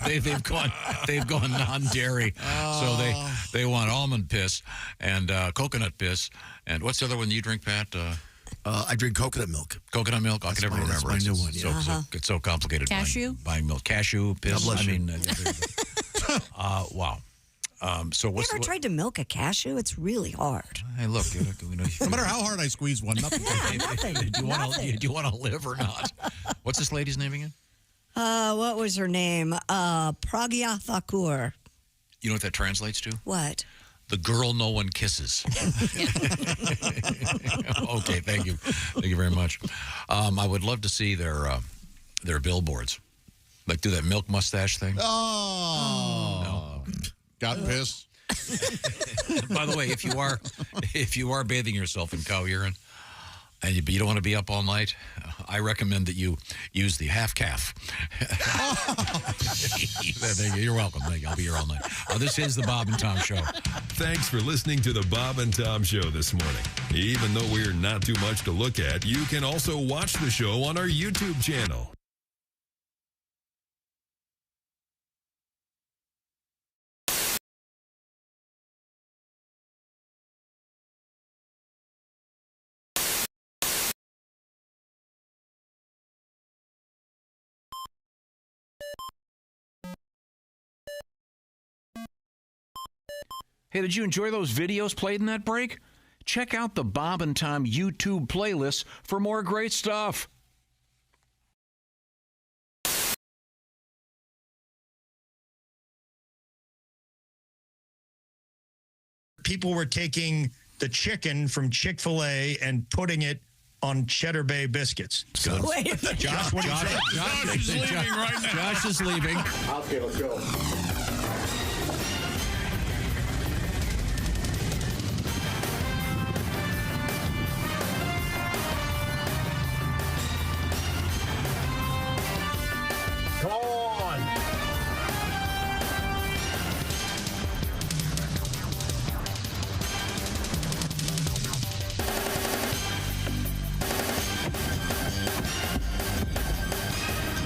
[SPEAKER 6] they've gone non-dairy, so they want almond piss and coconut piss. And what's the other one you drink, Pat?
[SPEAKER 2] I drink coconut milk.
[SPEAKER 6] Coconut milk? I can never remember.
[SPEAKER 2] That's my new one.
[SPEAKER 6] So,
[SPEAKER 2] Yeah.
[SPEAKER 6] it's so complicated.
[SPEAKER 3] Cashew?
[SPEAKER 6] Buying milk. Cashew piss.
[SPEAKER 2] God bless you.
[SPEAKER 6] Wow. So
[SPEAKER 4] You
[SPEAKER 6] what's
[SPEAKER 4] ever tried to milk a cashew? It's really hard.
[SPEAKER 6] Hey, look.
[SPEAKER 5] No matter how hard I squeeze one, nothing.
[SPEAKER 6] Do you want to live or not? What's this lady's name again?
[SPEAKER 4] What was her name? Pragya Thakur.
[SPEAKER 6] You know what that translates to?
[SPEAKER 4] What?
[SPEAKER 6] The girl no one kisses. Okay, thank you. Thank you very much. I would love to see their billboards. Like do that milk mustache thing.
[SPEAKER 5] Oh. No. Got pissed.
[SPEAKER 6] By the way, if you are bathing yourself in cow urine and you don't want to be up all night, I recommend that you use the half calf. Thank you. You're welcome. Thank you. I'll be here all night. This is the Bob and Tom Show.
[SPEAKER 12] Thanks for listening to the Bob and Tom Show this morning. Even though we're not too much to look at, you can also watch the show on our YouTube channel.
[SPEAKER 6] Hey, did you enjoy those videos played in that break? Check out the Bob and Tom YouTube playlist for more great stuff.
[SPEAKER 10] People were taking the chicken from Chick-fil-A and putting it on Cheddar Bay biscuits.
[SPEAKER 5] Josh, what do you say?
[SPEAKER 6] Josh is leaving right now. Josh is leaving.
[SPEAKER 22] Okay, let's go.
[SPEAKER 10] Come on.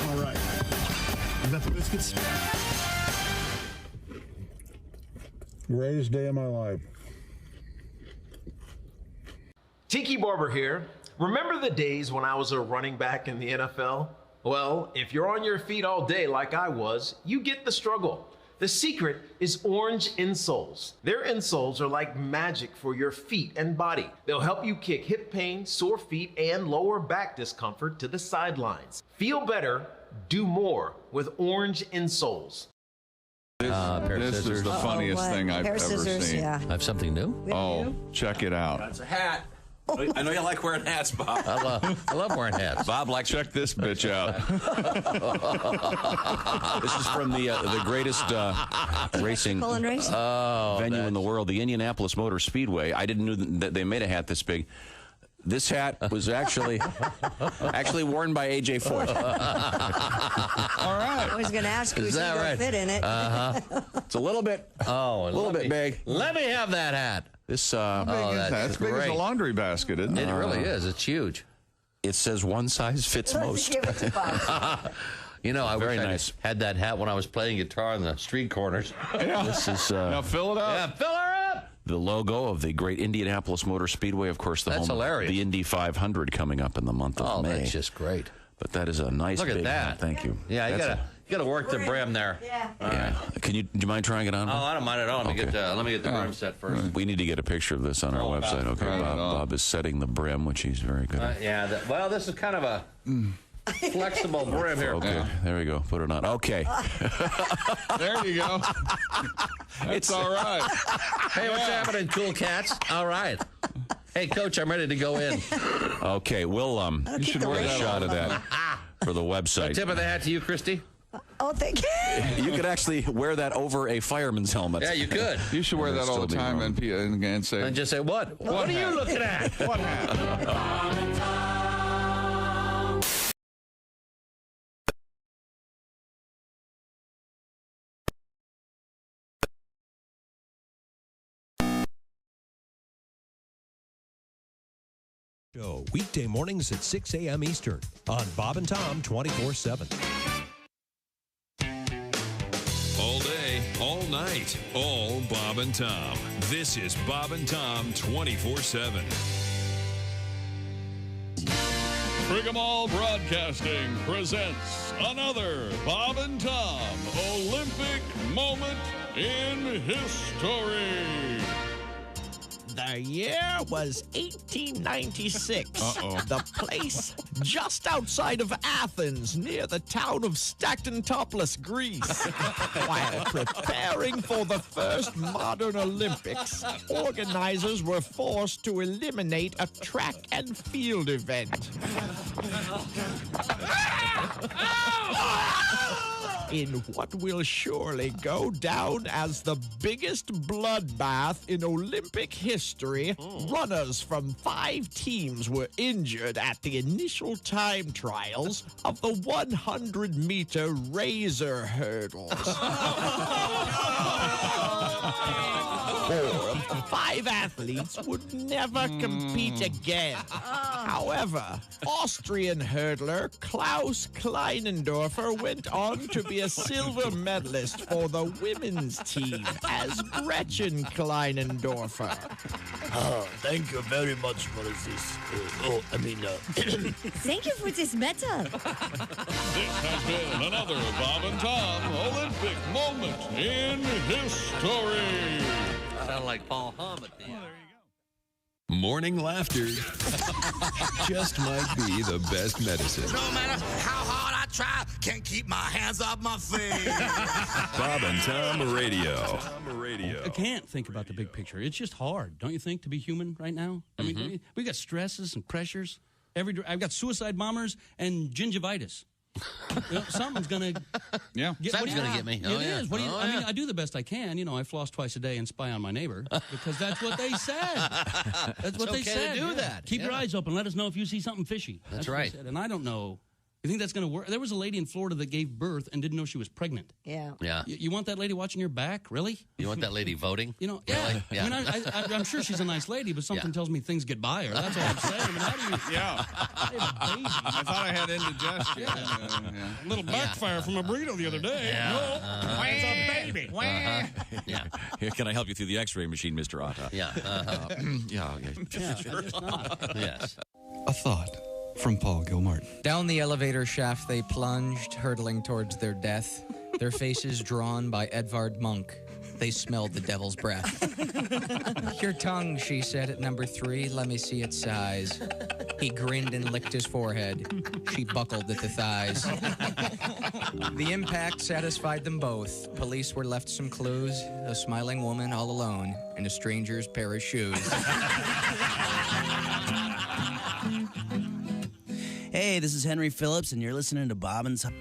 [SPEAKER 10] All right. Is that the biscuits?
[SPEAKER 13] Greatest day of my life.
[SPEAKER 16] Tiki Barber here. Remember the days when I was a running back in the NFL? Well, if you're on your feet all day like I was, you get the struggle. The secret is orange insoles. Their insoles are like magic for your feet and body. They'll help you kick hip pain, sore feet, and lower back discomfort to the sidelines. Feel better, do more with orange insoles.
[SPEAKER 20] This is the funniest thing I've ever seen.
[SPEAKER 4] Yeah.
[SPEAKER 6] I have something new.
[SPEAKER 20] Oh, check it out.
[SPEAKER 18] It's a hat. I know you like wearing hats, Bob.
[SPEAKER 6] I love wearing hats.
[SPEAKER 18] Bob likes.
[SPEAKER 20] Check this bitch out.
[SPEAKER 18] This is from the greatest racing venue in the world, the Indianapolis Motor Speedway. I didn't know that they made a hat this big. This hat was actually worn by A.J. Foyt.
[SPEAKER 20] All right.
[SPEAKER 4] I was going to ask who's going to fit in it.
[SPEAKER 18] It's a little bit big.
[SPEAKER 6] Let me have that hat.
[SPEAKER 18] This
[SPEAKER 20] That's big as a laundry basket, isn't it?
[SPEAKER 6] It really is. It's huge.
[SPEAKER 18] It says one size fits most.
[SPEAKER 4] Give it to Bob.
[SPEAKER 6] You know, I
[SPEAKER 18] Very
[SPEAKER 6] wish
[SPEAKER 18] nice.
[SPEAKER 6] I had that hat when I was playing guitar in the street corners.
[SPEAKER 20] Yeah.
[SPEAKER 18] This is
[SPEAKER 20] Now fill it up.
[SPEAKER 6] Yeah, fill her up.
[SPEAKER 18] the logo of the great Indianapolis Motor Speedway. Of course, the
[SPEAKER 6] That's
[SPEAKER 18] home
[SPEAKER 6] hilarious.
[SPEAKER 18] of the Indy 500 coming up in the month of May.
[SPEAKER 6] Oh, that's just great.
[SPEAKER 18] But that is a nice
[SPEAKER 6] Look at
[SPEAKER 18] big
[SPEAKER 6] that.
[SPEAKER 18] hat. Thank you.
[SPEAKER 6] Yeah, you
[SPEAKER 18] That's
[SPEAKER 6] gotta work the brim there.
[SPEAKER 4] Yeah.
[SPEAKER 18] Yeah. Do you mind trying it on?
[SPEAKER 6] Oh, I don't mind at all. Let me get the brim set first.
[SPEAKER 18] We need to get a picture of this on our website. Okay, Bob is setting the brim, which he's very good at.
[SPEAKER 6] Yeah. Well, this is kind of a flexible brim here.
[SPEAKER 18] Okay, there we go. Put it on. Okay.
[SPEAKER 20] There you go. It's all right.
[SPEAKER 6] Hey, what's happening, cool cats? All right.
[SPEAKER 7] Hey, Coach, I'm ready to go in.
[SPEAKER 18] Okay, we'll
[SPEAKER 7] You should wear
[SPEAKER 18] get a
[SPEAKER 7] that
[SPEAKER 18] shot of that for the website.
[SPEAKER 7] Tip of the hat to you, Christy.
[SPEAKER 4] Oh, thank you.
[SPEAKER 18] You could actually wear that over a fireman's helmet.
[SPEAKER 7] Yeah, you could.
[SPEAKER 20] You should wear that all the time and say...
[SPEAKER 7] And just say, what? What are you looking at?
[SPEAKER 20] What hat?
[SPEAKER 9] Show weekday mornings at 6 a.m. Eastern on Bob and Tom 24/7.
[SPEAKER 12] All day, all night, all Bob and Tom. This is Bob and Tom 24/7.
[SPEAKER 1] Frigamall Broadcasting presents another Bob and Tom Olympic moment in history.
[SPEAKER 17] The year was 1896.
[SPEAKER 1] Uh-oh.
[SPEAKER 17] The place just outside of Athens, near the town of Stactontopolis, Greece. While preparing for the first modern Olympics, organizers were forced to eliminate a track and field event. In what will surely go down as the biggest bloodbath in Olympic history, runners from 5 teams were injured at the initial time trials of the 100-meter razor hurdles. 4 of the 5 athletes would never compete again. However, Austrian hurdler Klaus Kleinendorfer went on to be a silver medalist for the women's team as Gretchen Kleinendorfer.
[SPEAKER 19] Thank you very much for this.
[SPEAKER 4] Thank you for this medal.
[SPEAKER 1] This has been another Bob and Tom Olympic moment in history.
[SPEAKER 7] Sound like Paul Hum at the end.
[SPEAKER 12] Morning laughter just might be the best medicine.
[SPEAKER 2] No matter how hard I try, can't keep my hands off my face.
[SPEAKER 12] Bob and Tom Radio.
[SPEAKER 15] I can't think about the big picture. It's just hard, don't you think, to be human right now? I mean, we got stresses and pressures. I've got suicide bombers and gingivitis. You know, something's gonna
[SPEAKER 7] Something's gonna get me.
[SPEAKER 15] It is. What do you? I mean, I do the best I can. You know, I floss twice a day and spy on my neighbor because that's what they said. That's what they said.
[SPEAKER 7] To do that.
[SPEAKER 15] Keep your eyes open. Let us know if you see something fishy.
[SPEAKER 7] That's
[SPEAKER 15] what
[SPEAKER 7] right.
[SPEAKER 15] they said. And I don't know. You think that's going to work? There was a lady in Florida that gave birth and didn't know she was pregnant.
[SPEAKER 4] Yeah.
[SPEAKER 7] Yeah.
[SPEAKER 15] You want that lady watching your back? Really?
[SPEAKER 7] You want that lady voting?
[SPEAKER 15] You know, yeah.
[SPEAKER 7] Really? Yeah.
[SPEAKER 15] I mean, I'm sure she's a nice lady, but something tells me things get by her. That's all I'm saying. I mean, how do you?
[SPEAKER 1] Yeah. I thought I had indigestion.
[SPEAKER 15] A little backfire from a burrito the other day.
[SPEAKER 7] Yeah.
[SPEAKER 15] It's a baby.
[SPEAKER 7] Yeah.
[SPEAKER 18] Here, can I help you through the X-ray machine, Mr. Atta?
[SPEAKER 7] Yeah. Yes.
[SPEAKER 25] A thought from Paul Kil Martin. Down the elevator shaft they plunged, hurtling towards their death, their faces drawn by Edvard Munch. They smelled the devil's breath. Your tongue, she said at number 3. Let me see its size. He grinned and licked his forehead. She buckled at the thighs. The impact satisfied them both. Police were left some clues. A smiling woman all alone in a stranger's pair of shoes.
[SPEAKER 26] Hey, this is Henry Phillips, and you're listening to Bob and Tom.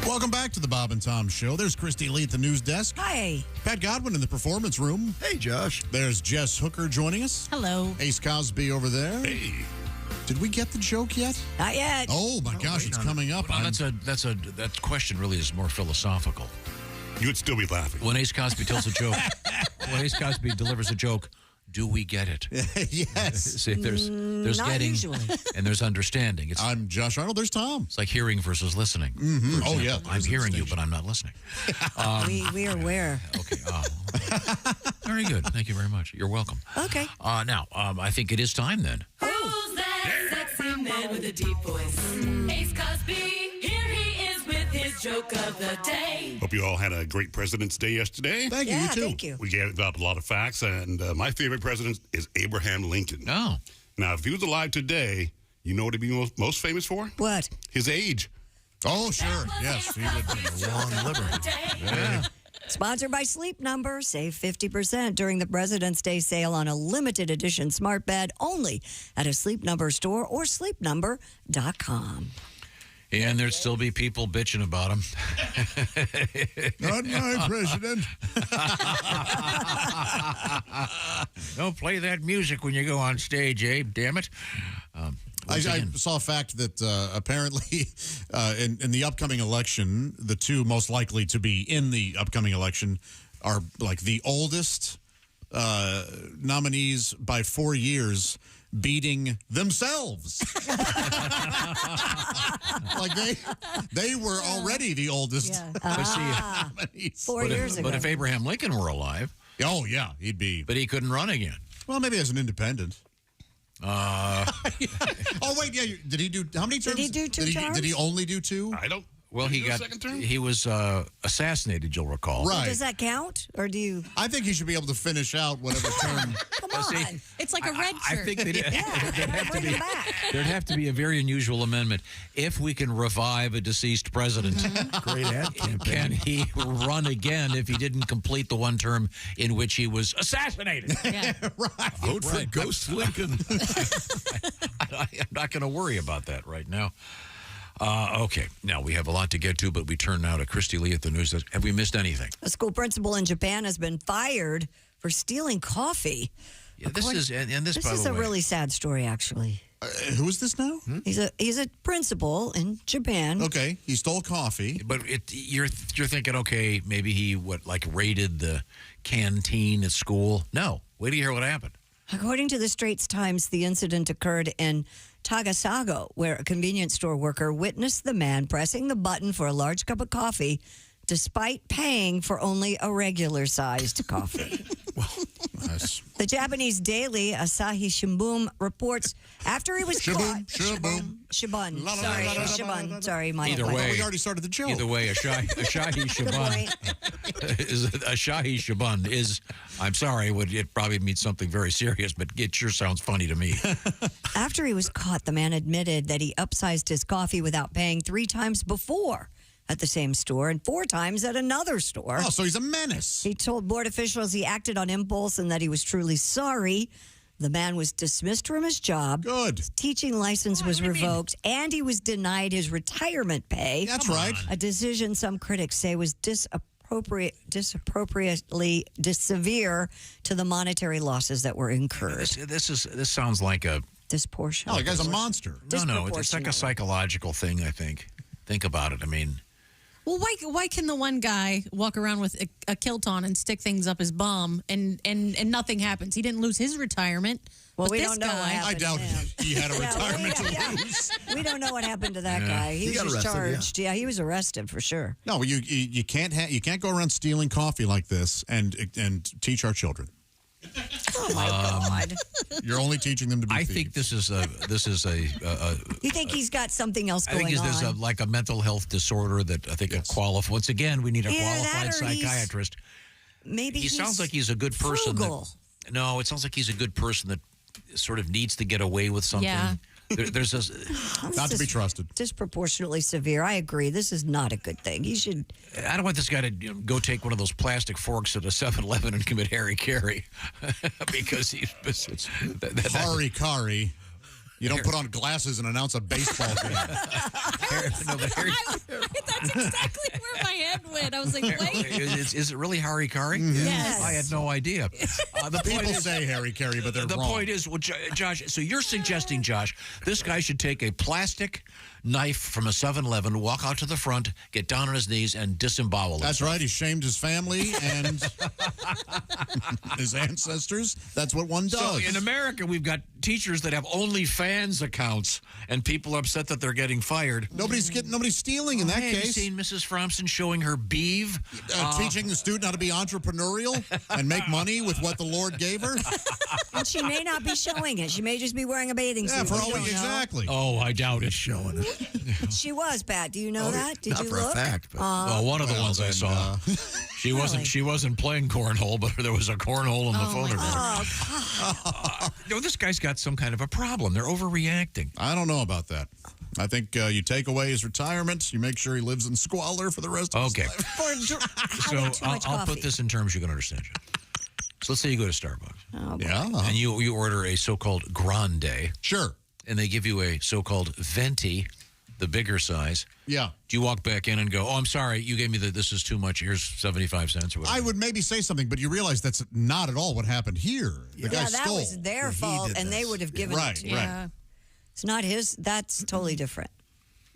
[SPEAKER 5] Welcome back to the Bob and Tom Show. There's Christy Lee at the news desk.
[SPEAKER 4] Hi.
[SPEAKER 5] Pat Godwin in the performance room.
[SPEAKER 2] Hey, Josh.
[SPEAKER 5] There's Jess Hooker joining us.
[SPEAKER 3] Hello.
[SPEAKER 5] Ace Cosby over there. Hey. Did we get the joke yet?
[SPEAKER 4] Not yet.
[SPEAKER 5] Oh my gosh, it's coming up.
[SPEAKER 6] Well, that question really is more philosophical.
[SPEAKER 27] You would still be laughing.
[SPEAKER 6] When Ace Cosby tells a joke, when Ace Cosby delivers a joke, do we get it?
[SPEAKER 5] Yes.
[SPEAKER 6] See, there's
[SPEAKER 4] not
[SPEAKER 6] getting
[SPEAKER 4] usually.
[SPEAKER 6] And there's understanding.
[SPEAKER 5] I'm Josh Arnold. There's Tom.
[SPEAKER 6] It's like hearing versus listening.
[SPEAKER 5] Mm-hmm. Oh yeah,
[SPEAKER 6] I'm hearing you, but I'm not listening.
[SPEAKER 4] We are aware.
[SPEAKER 6] Okay. Very good. Thank you very much. You're welcome.
[SPEAKER 4] Okay.
[SPEAKER 6] Now, I think it is time then.
[SPEAKER 28] Who's that sexy man with a deep voice? Ace Cosby, here he is with his joke of the day.
[SPEAKER 27] Hope you all had a great President's Day yesterday.
[SPEAKER 5] Thank you.
[SPEAKER 4] Yeah,
[SPEAKER 5] You too.
[SPEAKER 4] thank you.
[SPEAKER 27] We gathered up a lot of facts, and my favorite president is Abraham Lincoln.
[SPEAKER 6] Oh.
[SPEAKER 27] Now, if he was alive today, you know what he'd be most famous for?
[SPEAKER 4] What?
[SPEAKER 27] His age.
[SPEAKER 5] Oh, sure. Yes, he would be a long liver.
[SPEAKER 27] Yeah.
[SPEAKER 4] Sponsored by Sleep Number. Save 50% during the President's Day sale on a limited edition smart bed only at a Sleep Number store or sleepnumber.com.
[SPEAKER 6] And there'd still be people bitching about him.
[SPEAKER 5] Not my president.
[SPEAKER 6] Don't play that music when you go on stage, Abe. Damn it.
[SPEAKER 5] I saw a fact that apparently in the upcoming election, the two most likely to be in the upcoming election are like the oldest nominees by 4 years, beating themselves. Like they were already the oldest. nominees.
[SPEAKER 4] 4 years ago.
[SPEAKER 6] But if Abraham Lincoln were alive,
[SPEAKER 5] oh yeah, he'd be.
[SPEAKER 6] But he couldn't run again.
[SPEAKER 5] Well, maybe as an independent. Oh wait, yeah. Did he do how many terms?
[SPEAKER 4] Did he do two terms?
[SPEAKER 5] Did he only do 2?
[SPEAKER 27] I don't.
[SPEAKER 6] Well, he was assassinated. You'll recall.
[SPEAKER 5] Right.
[SPEAKER 4] Does that count, or do you?
[SPEAKER 5] I think he should be able to finish out whatever term.
[SPEAKER 4] Come on.
[SPEAKER 3] It's like a red shirt.
[SPEAKER 6] I think there'd have to be a very unusual amendment. If we can revive a deceased president,
[SPEAKER 5] Great ad campaign.
[SPEAKER 6] Can he run again if he didn't complete the one term in which he was assassinated?
[SPEAKER 3] Yeah.
[SPEAKER 5] Right.
[SPEAKER 20] Vote for Ghost Lincoln.
[SPEAKER 6] I'm not going to worry about that right now. Okay, now we have a lot to get to, but we turn now to Christy Lee at the news. Have we missed anything?
[SPEAKER 4] A school principal in Japan has been fired for stealing coffee.
[SPEAKER 6] Yeah, this is by
[SPEAKER 4] This
[SPEAKER 6] the
[SPEAKER 4] is a
[SPEAKER 6] way,
[SPEAKER 4] really sad story, actually.
[SPEAKER 5] Who is this now?
[SPEAKER 4] He's a principal in Japan.
[SPEAKER 5] Okay, he stole coffee.
[SPEAKER 6] But you're thinking, okay, maybe he raided the canteen at school. No, wait till you hear what happened.
[SPEAKER 4] According to the Straits Times, the incident occurred in Tagasago, where a convenience store worker witnessed the man pressing the button for a large cup of coffee despite paying for only a regular-sized coffee. The Japanese daily Asahi Shimbun reports after he was caught. Shibun. Sorry, Mike.
[SPEAKER 6] Either way,
[SPEAKER 5] we already started the joke.
[SPEAKER 6] Either way, Asahi Shibun is. I'm sorry, it probably means something very serious, but it sure sounds funny to me.
[SPEAKER 4] After he was caught, the man admitted that he upsized his coffee without paying 3 times before at the same store and 4 times at another store.
[SPEAKER 5] Oh, so he's a menace.
[SPEAKER 4] He told board officials he acted on impulse and that he was truly sorry. The man was dismissed from his job.
[SPEAKER 5] Good.
[SPEAKER 4] His teaching license was revoked, and he was denied his retirement pay.
[SPEAKER 5] That's right.
[SPEAKER 4] A decision some critics say was disappropriately severe to the monetary losses that were incurred.
[SPEAKER 6] This sounds like a
[SPEAKER 4] disproportionate.
[SPEAKER 5] Oh, the guy's a monster.
[SPEAKER 6] No, it's like a psychological thing. I think. Think about it. I mean.
[SPEAKER 3] Well, why can the one guy walk around with a kilt on and stick things up his bum and nothing happens? He didn't lose his retirement.
[SPEAKER 4] Well,
[SPEAKER 3] but
[SPEAKER 4] we
[SPEAKER 3] this
[SPEAKER 4] don't know
[SPEAKER 3] guy,
[SPEAKER 4] what happened.
[SPEAKER 5] I doubt he had a retirement to lose.
[SPEAKER 4] We don't know what happened to that guy. He was just charged. Yeah, he was arrested for sure.
[SPEAKER 5] No, you can't go around stealing coffee like this and teach our children.
[SPEAKER 4] Oh my God!
[SPEAKER 5] You're only teaching them to be
[SPEAKER 6] I
[SPEAKER 5] thieves.
[SPEAKER 6] think this is a.
[SPEAKER 4] You think he's got something else going on?
[SPEAKER 6] I think there's a mental health disorder that I think qualifies. Once again, we need a qualified psychiatrist.
[SPEAKER 4] Maybe
[SPEAKER 6] he sounds like he's a good person.
[SPEAKER 4] Frugal.
[SPEAKER 6] No, it sounds like he's a good person that sort of needs to get away with something.
[SPEAKER 3] Yeah.
[SPEAKER 6] There's
[SPEAKER 5] not to be trusted.
[SPEAKER 4] Disproportionately severe. I agree. This is not a good thing. He should.
[SPEAKER 6] I don't want this guy to go take one of those plastic forks at a 7-Eleven and commit harikari because he's
[SPEAKER 5] harikari. You don't put on glasses and announce a baseball game.
[SPEAKER 3] That's exactly where my head went. I was like, wait.
[SPEAKER 6] Is it really harikari?
[SPEAKER 3] Yes.
[SPEAKER 6] I had no idea.
[SPEAKER 5] The people say harikari, but they're wrong.
[SPEAKER 6] The point is, well, Josh, so you're suggesting, Josh, this guy should take a plastic knife from a 7-Eleven, walk out to the front, get down on his knees, and disembowel himself.
[SPEAKER 5] That's right. He shamed his family and his ancestors. That's what one does.
[SPEAKER 6] So in America, we've got teachers that have OnlyFans accounts, and people are upset that they're getting fired.
[SPEAKER 5] Nobody's stealing in that case.
[SPEAKER 6] Have you seen Mrs. Frampton showing her beeve?
[SPEAKER 5] Teaching the student how to be entrepreneurial and make money with what the Lord gave her?
[SPEAKER 4] And she may not be showing it. She may just be wearing a bathing suit.
[SPEAKER 5] Yeah, for all exactly.
[SPEAKER 6] Oh, I doubt it's showing it.
[SPEAKER 4] She was, Pat. Do you know that? Did you
[SPEAKER 20] for
[SPEAKER 4] look?
[SPEAKER 20] a fact. But,
[SPEAKER 6] well, one of the ones I saw. She wasn't playing cornhole, but there was a cornhole in the photograph. This guy's got some kind of a problem. They're overreacting.
[SPEAKER 5] I don't know about that. I think you take away his retirement. You make sure he lives in squalor for the rest of his life.
[SPEAKER 4] having too much
[SPEAKER 6] I'll
[SPEAKER 4] coffee.
[SPEAKER 6] put this in terms you can understand. So let's say you go to Starbucks.
[SPEAKER 4] Oh,
[SPEAKER 5] Yeah.
[SPEAKER 6] And you order a so-called grande.
[SPEAKER 5] Sure.
[SPEAKER 6] And they give you a so-called venti, the bigger size.
[SPEAKER 5] Yeah.
[SPEAKER 6] Do you walk back in and go, oh, I'm sorry, you gave me this is too much. Here's 75 cents or whatever.
[SPEAKER 5] I would maybe say something, but you realize that's not at all what happened here. The guy
[SPEAKER 4] that
[SPEAKER 5] stole.
[SPEAKER 4] was their fault, and they would have given it to you.
[SPEAKER 5] Right.
[SPEAKER 4] It's not his. That's totally different.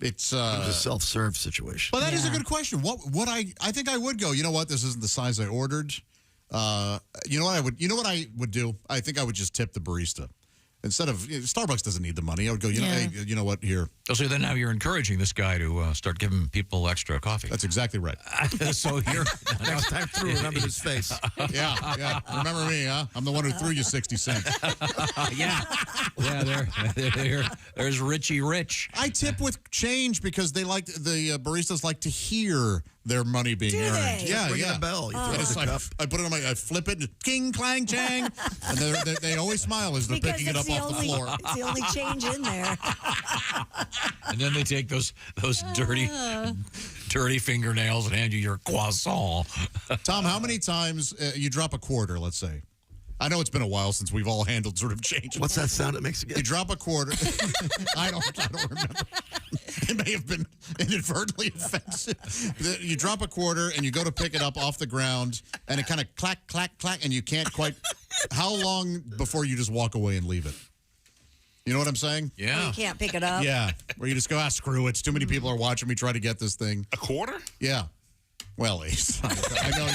[SPEAKER 5] It's
[SPEAKER 2] It was a self-serve situation.
[SPEAKER 5] Well, that is a good question. What I think I would go. You know what? This isn't the size I ordered. You know what I would. You know what I would do. I think I would just tip the barista instead of Starbucks doesn't need the money. I would go. You know, hey, you know what? Here.
[SPEAKER 6] Oh, so then now you're encouraging this guy to start giving people extra coffee.
[SPEAKER 5] That's exactly right.
[SPEAKER 6] So here,
[SPEAKER 2] Next time through, remember his face.
[SPEAKER 5] Yeah. Remember me, huh? I'm the one who threw you 60 cents.
[SPEAKER 6] Yeah. There's Richie Rich.
[SPEAKER 5] I tip with change because they like the baristas like to hear their money being earned.
[SPEAKER 2] They?
[SPEAKER 5] Yeah,
[SPEAKER 2] Ring
[SPEAKER 5] yeah.
[SPEAKER 2] a bell. You throw
[SPEAKER 5] And
[SPEAKER 2] it
[SPEAKER 5] it's
[SPEAKER 2] in
[SPEAKER 5] like,
[SPEAKER 2] the cup.
[SPEAKER 5] I put it on I flip it, and king, clang, chang, and they always smile as they're
[SPEAKER 4] Because
[SPEAKER 5] picking it
[SPEAKER 4] it's
[SPEAKER 5] up off the floor.
[SPEAKER 4] It's the only change in there.
[SPEAKER 6] And then they take those dirty fingernails and hand you your croissant.
[SPEAKER 5] Tom, how many times you drop a quarter, let's say? I know it's been a while since we've all handled sort of change.
[SPEAKER 2] What's that sound it makes again?
[SPEAKER 5] You drop a quarter. I don't remember. It may have been inadvertently offensive. You drop a quarter and you go to pick it up off the ground and it kind of clack, clack, clack, and you can't quite. How long before you just walk away and leave it? You know what I'm saying?
[SPEAKER 6] Yeah.
[SPEAKER 4] You can't pick it up.
[SPEAKER 5] Yeah. Where you just go, screw it. Too many people are watching me try to get this thing.
[SPEAKER 27] A quarter?
[SPEAKER 5] Yeah. Well, Ace, I know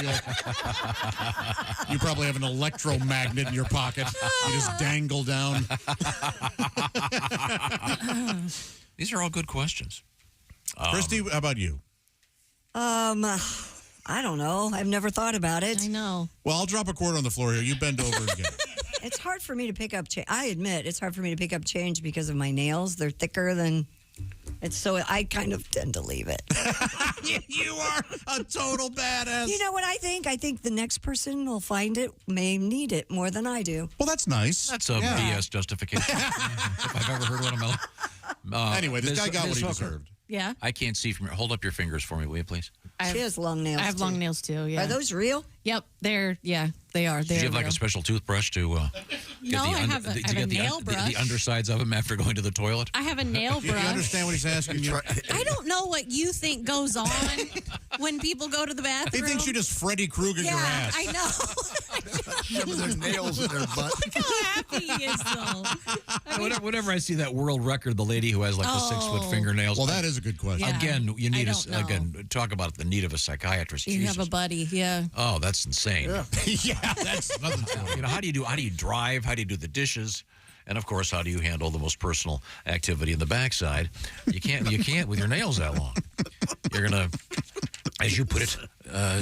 [SPEAKER 5] you probably have an electromagnet in your pocket. You just dangle down.
[SPEAKER 6] These are all good questions.
[SPEAKER 5] Christy, how about you?
[SPEAKER 4] I don't know. I've never thought about it.
[SPEAKER 3] I know.
[SPEAKER 5] Well, I'll drop a quarter on the floor here. You bend over and get it.
[SPEAKER 4] It's hard for me to pick up change. I admit it's hard for me to pick up change because of my nails. They're thicker than. So I kind of tend to leave it.
[SPEAKER 5] You are a total badass.
[SPEAKER 4] You know what I think? I think the next person will find it may need it more than I do.
[SPEAKER 5] Well, that's nice.
[SPEAKER 6] That's a BS justification. If I've ever heard one of them.
[SPEAKER 5] Anyway, this guy got what he
[SPEAKER 3] Hooker.
[SPEAKER 5] deserved.
[SPEAKER 3] Yeah.
[SPEAKER 6] I can't see from here. Hold up your fingers for me, will you, please?
[SPEAKER 4] She has long nails.
[SPEAKER 3] I have long nails too. Yeah.
[SPEAKER 4] Are those real?
[SPEAKER 3] Yep. They are.
[SPEAKER 6] Did you have like a special toothbrush to
[SPEAKER 3] No, I have a nail brush.
[SPEAKER 6] the undersides of them after going to the toilet?
[SPEAKER 3] I have a nail brush.
[SPEAKER 5] You understand what he's asking you?
[SPEAKER 3] I don't know what you think goes on when people go to the bathroom.
[SPEAKER 5] He thinks you just Freddy Krueger your ass.
[SPEAKER 3] I know.
[SPEAKER 2] Shoving their nails in their butt.
[SPEAKER 3] Look how happy he is, though.
[SPEAKER 6] Whenever I see that world record, the lady who has like the 6-foot fingernails.
[SPEAKER 5] Well, that is a good question.
[SPEAKER 3] Yeah.
[SPEAKER 6] Again, you need
[SPEAKER 3] I don't know.
[SPEAKER 6] talk about the need of a psychiatrist.
[SPEAKER 3] You
[SPEAKER 6] Jesus.
[SPEAKER 3] have a buddy, yeah.
[SPEAKER 6] Oh, that's insane.
[SPEAKER 5] Yeah, that's nothing.
[SPEAKER 6] How do you drive? How do you do the dishes? And of course, how do you handle the most personal activity in the backside? You can't with your nails that long. You're gonna, as you put it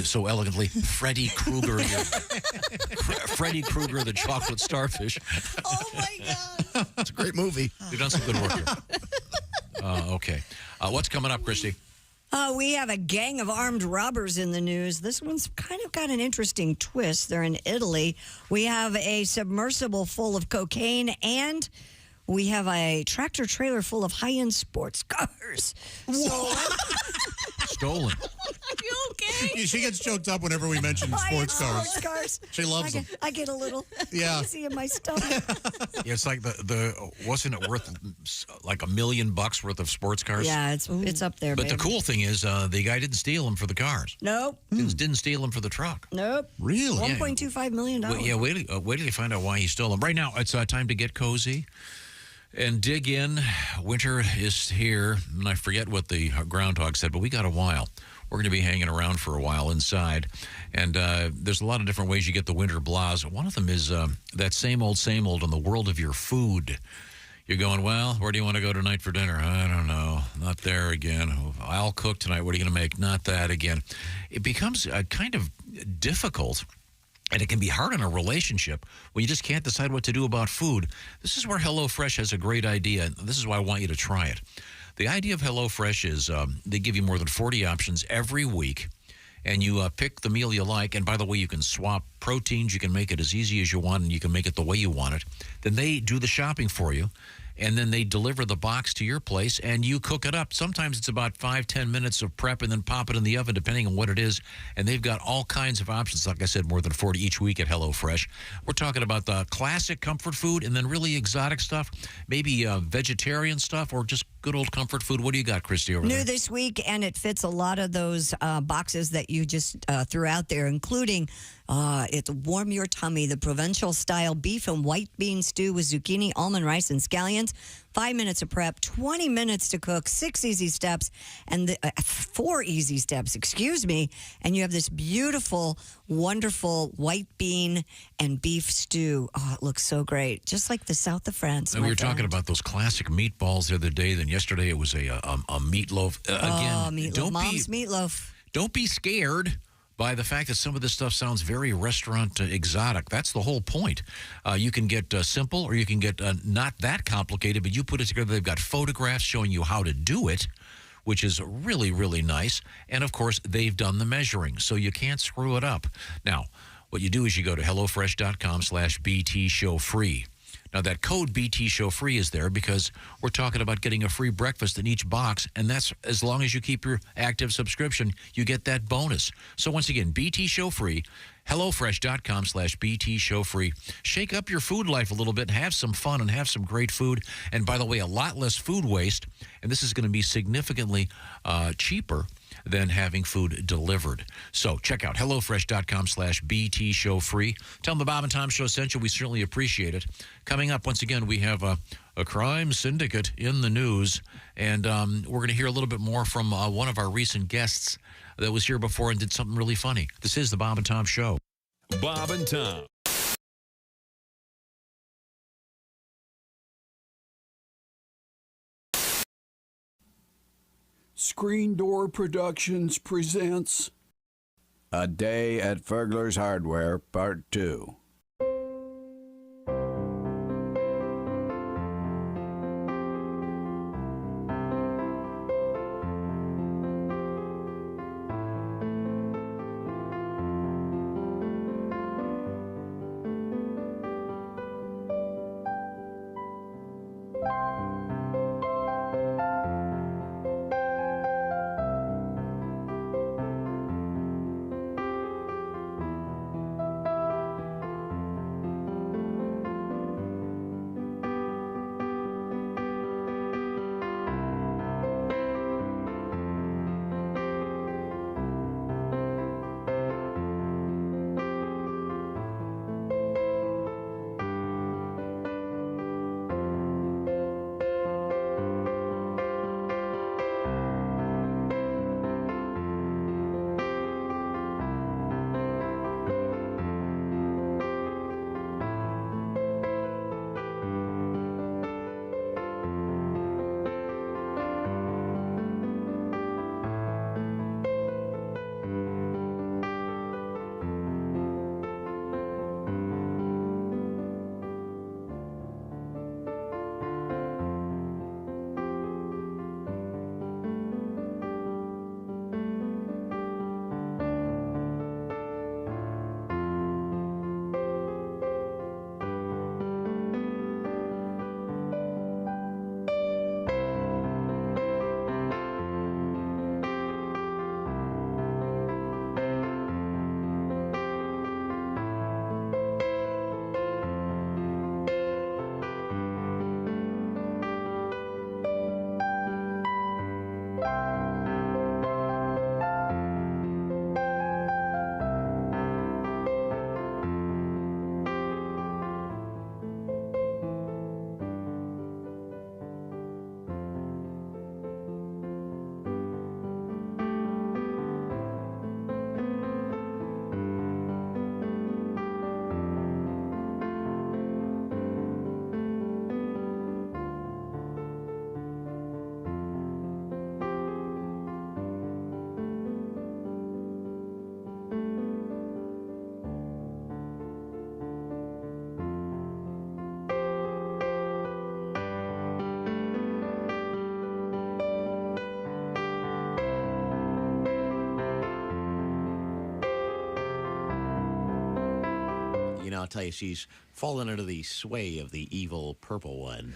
[SPEAKER 6] so elegantly, Freddy Krueger, Freddy Krueger, the chocolate starfish.
[SPEAKER 4] Oh my God!
[SPEAKER 2] It's a great movie.
[SPEAKER 6] You've done some good work here. Okay, what's coming up, Christy?
[SPEAKER 4] We have a gang of armed robbers in the news. This one's kind of got an interesting twist. They're in Italy. We have a submersible full of cocaine, and we have a tractor trailer full of high-end sports cars.
[SPEAKER 6] Stolen.
[SPEAKER 3] You okay?
[SPEAKER 5] She gets choked up whenever we mention sports cars.
[SPEAKER 4] Sports cars.
[SPEAKER 5] She loves them.
[SPEAKER 4] I get a little
[SPEAKER 5] Yeah.
[SPEAKER 4] easy in my stomach.
[SPEAKER 6] Yeah, it's like the wasn't it worth like $1 million worth of sports cars?
[SPEAKER 4] Yeah, it's up there.
[SPEAKER 6] But
[SPEAKER 4] baby.
[SPEAKER 6] the cool thing is, the guy didn't steal them for the cars.
[SPEAKER 4] Nope.
[SPEAKER 6] Didn't steal them for the truck.
[SPEAKER 4] Nope.
[SPEAKER 5] Really?
[SPEAKER 4] $1.25 million.
[SPEAKER 6] Wait till you find out why he stole them. Right now, it's time to get cozy and dig in. Winter is here, and I forget what the groundhog said, but we got a while. We're going to be hanging around for a while inside, and there's a lot of different ways you get the winter blahs. One of them is that same old in the world of your food. You're going, well, where do you want to go tonight for dinner? I don't know. Not there again. I'll cook tonight. What are you going to make? Not that again. It becomes kind of difficult, and it can be hard in a relationship when you just can't decide what to do about food. This is where HelloFresh has a great idea, and this is why I want you to try it. The idea of HelloFresh is they give you more than 40 options every week, and you pick the meal you like. And by the way, you can swap proteins. You can make it as easy as you want, and you can make it the way you want it. Then they do the shopping for you, and then they deliver the box to your place, and you cook it up. Sometimes it's about 5-10 minutes of prep, and then pop it in the oven, depending on what it is. And they've got all kinds of options. Like I said, more than 40 each week at HelloFresh. We're talking about the classic comfort food, and then really exotic stuff, maybe vegetarian stuff, or just good old comfort food. What do you got, Christy, over
[SPEAKER 4] New
[SPEAKER 6] there?
[SPEAKER 4] this week, and it fits a lot of those boxes that you just threw out there, including it's Warm Your Tummy, the provincial-style beef and white bean stew with zucchini, almond rice, and scallions. 5 minutes of prep, 20 minutes to cook, 6 easy steps, and 4 easy steps, excuse me. And you have this beautiful, wonderful white bean and beef stew. Oh, it looks so great, just like the south of France.
[SPEAKER 6] And we were talking about those classic meatballs the other day. Then yesterday it was a meatloaf.
[SPEAKER 4] Again, meatloaf. Mom's meatloaf.
[SPEAKER 6] Don't be scared by the fact that some of this stuff sounds very restaurant exotic. That's the whole point. You can get simple, or you can get not that complicated, but you put it together. They've got photographs showing you how to do it, which is really, really nice. And, of course, they've done the measuring, so you can't screw it up. Now, what you do is you go to HelloFresh.com/BT Show Free. Now, that code BT Show Free is there because we're talking about getting a free breakfast in each box, and that's as long as you keep your active subscription, you get that bonus. So once again, BT Show Free, HelloFresh.com/BT Show Free. Shake up your food life a little bit, have some fun, and have some great food. And by the way, a lot less food waste, and this is going to be significantly cheaper than having food delivered. So check out HelloFresh.com/BT Show Free. Tell them the Bob and Tom Show sent you. We certainly appreciate it. Coming up, once again, we have a crime syndicate in the news, and we're going to hear a little bit more from one of our recent guests that was here before and did something really funny. This is the Bob and Tom Show.
[SPEAKER 12] Bob and Tom.
[SPEAKER 8] Screen Door Productions presents
[SPEAKER 10] A Day at Fergler's Hardware, Part 2.
[SPEAKER 11] I'll tell you, she's fallen under the sway of the evil purple one.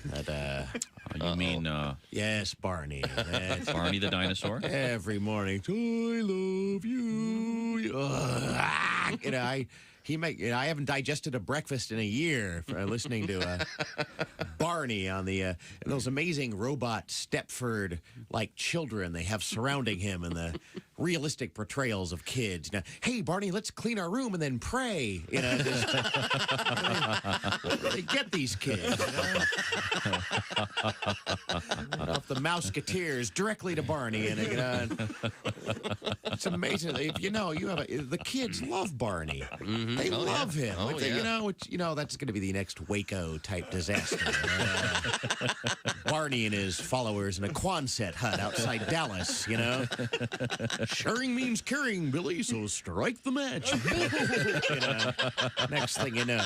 [SPEAKER 13] You mean
[SPEAKER 11] yes, Barney. That's
[SPEAKER 13] Barney the dinosaur?
[SPEAKER 11] Every morning, I love you. I haven't digested a breakfast in a year for listening to Barney on the those amazing robot Stepford like children they have surrounding him and the realistic portrayals of kids. Now, hey Barney, let's clean our room and then pray. Where do they get these kids? Off the Mouseketeers directly to Barney, and it's amazing. The kids love Barney.
[SPEAKER 7] Mm-hmm.
[SPEAKER 11] They love him.
[SPEAKER 7] Oh, yeah.
[SPEAKER 11] That's going to be the next Waco type disaster. Barney and his followers in a Quonset hut outside Dallas. Sharing means caring, Billy. So strike the match. Next thing you know,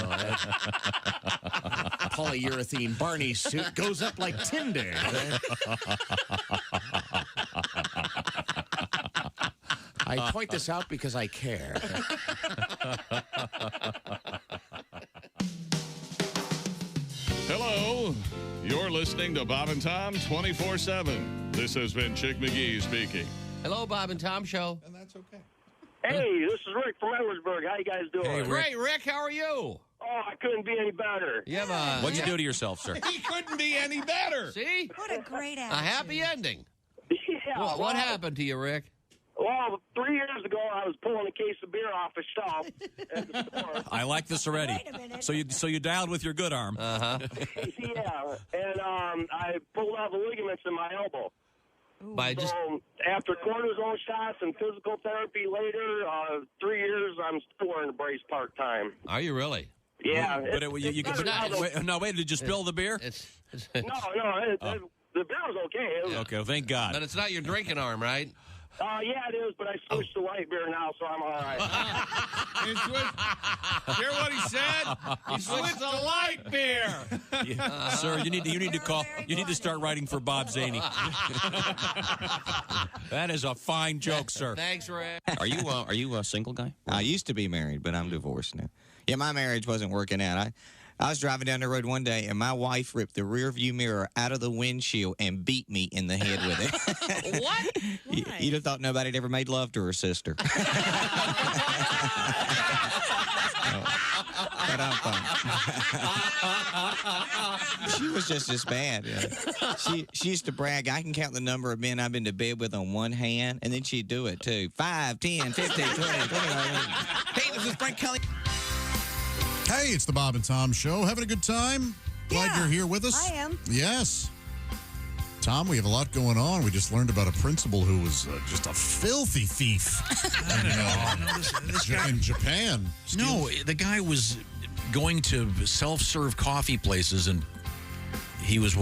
[SPEAKER 11] polyurethane Barney suit goes up like tinder. I point this out because I care.
[SPEAKER 1] Hello. You're listening to Bob and Tom 24/7. This has been Chick McGee speaking.
[SPEAKER 7] Hello, Bob and Tom Show.
[SPEAKER 5] And that's okay.
[SPEAKER 14] Hey, this is Rick from Edwardsburg. How you guys doing?
[SPEAKER 7] Hey, Great, Rick. How are you?
[SPEAKER 14] Oh, I couldn't be any better.
[SPEAKER 7] You have
[SPEAKER 13] What'd you do to yourself, sir?
[SPEAKER 1] He couldn't be any better.
[SPEAKER 7] See?
[SPEAKER 4] What a great
[SPEAKER 7] A
[SPEAKER 4] attitude.
[SPEAKER 7] happy ending.
[SPEAKER 14] Yeah.
[SPEAKER 7] What happened to you, Rick?
[SPEAKER 14] Well, 3 years ago, I was pulling a case of beer off a shelf at the store.
[SPEAKER 13] I like this already.
[SPEAKER 4] Wait a minute.
[SPEAKER 13] So you dialed with your good arm.
[SPEAKER 7] Uh-huh.
[SPEAKER 14] Yeah, and I pulled out the ligaments in my elbow.
[SPEAKER 7] So,
[SPEAKER 14] after cortisone shots and physical therapy later, 3 years, I'm still wearing a brace part-time.
[SPEAKER 7] Are you really?
[SPEAKER 14] Yeah.
[SPEAKER 13] But you can. Wait, did you spill the beer?
[SPEAKER 14] No, the beer was okay.
[SPEAKER 13] Okay, well, thank God.
[SPEAKER 7] But it's not your drinking arm, right?
[SPEAKER 14] Yeah, it is, but I switched to light beer now, so I'm all right.
[SPEAKER 1] Hear what he said? He switched to light beer.
[SPEAKER 13] Sir, you need to call. You need to start writing for Bob Zaney. That is a fine joke, sir.
[SPEAKER 7] Thanks, Rick.
[SPEAKER 13] Are you a single guy?
[SPEAKER 16] I used to be married, but I'm divorced now. Yeah, my marriage wasn't working out. I was driving down the road one day, and my wife ripped the rear view mirror out of the windshield and beat me in the head with it.
[SPEAKER 7] What?
[SPEAKER 16] You'd have thought nobody had ever made love to her sister. But I'm fine. She was just as bad. She used to brag, I can count the number of men I've been to bed with on one hand, and then she'd do it, too. 5, 10, 15, 20, 25. Hey, this is Frank Kelly.
[SPEAKER 5] Hey, it's the Bob and Tom Show. Having a good time? Glad you're here with us.
[SPEAKER 4] I am.
[SPEAKER 5] Yes. Tom, we have a lot going on. We just learned about a principal who was just a filthy thief in Japan.
[SPEAKER 6] No, the guy was going to self-serve coffee places, and he was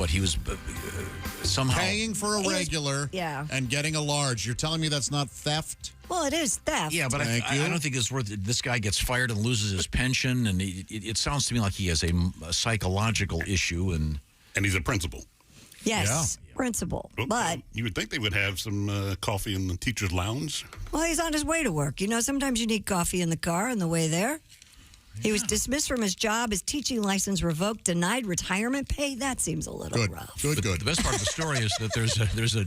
[SPEAKER 6] somehow
[SPEAKER 5] paying for a regular and getting a large. You're telling me that's not theft?
[SPEAKER 4] Well, it is theft.
[SPEAKER 6] Yeah, but I don't think it's worth it. This guy gets fired and loses his pension, and it sounds to me like he has a psychological issue, and
[SPEAKER 27] he's a principal.
[SPEAKER 4] Yes, principal. But
[SPEAKER 27] you would think they would have some coffee in the teacher's lounge.
[SPEAKER 4] well, he's on his way to work. Sometimes you need coffee in the car on the way there. He was dismissed from his job, his teaching license revoked, denied retirement pay. That seems a little rough.
[SPEAKER 6] Good. The best part of the story is that there's a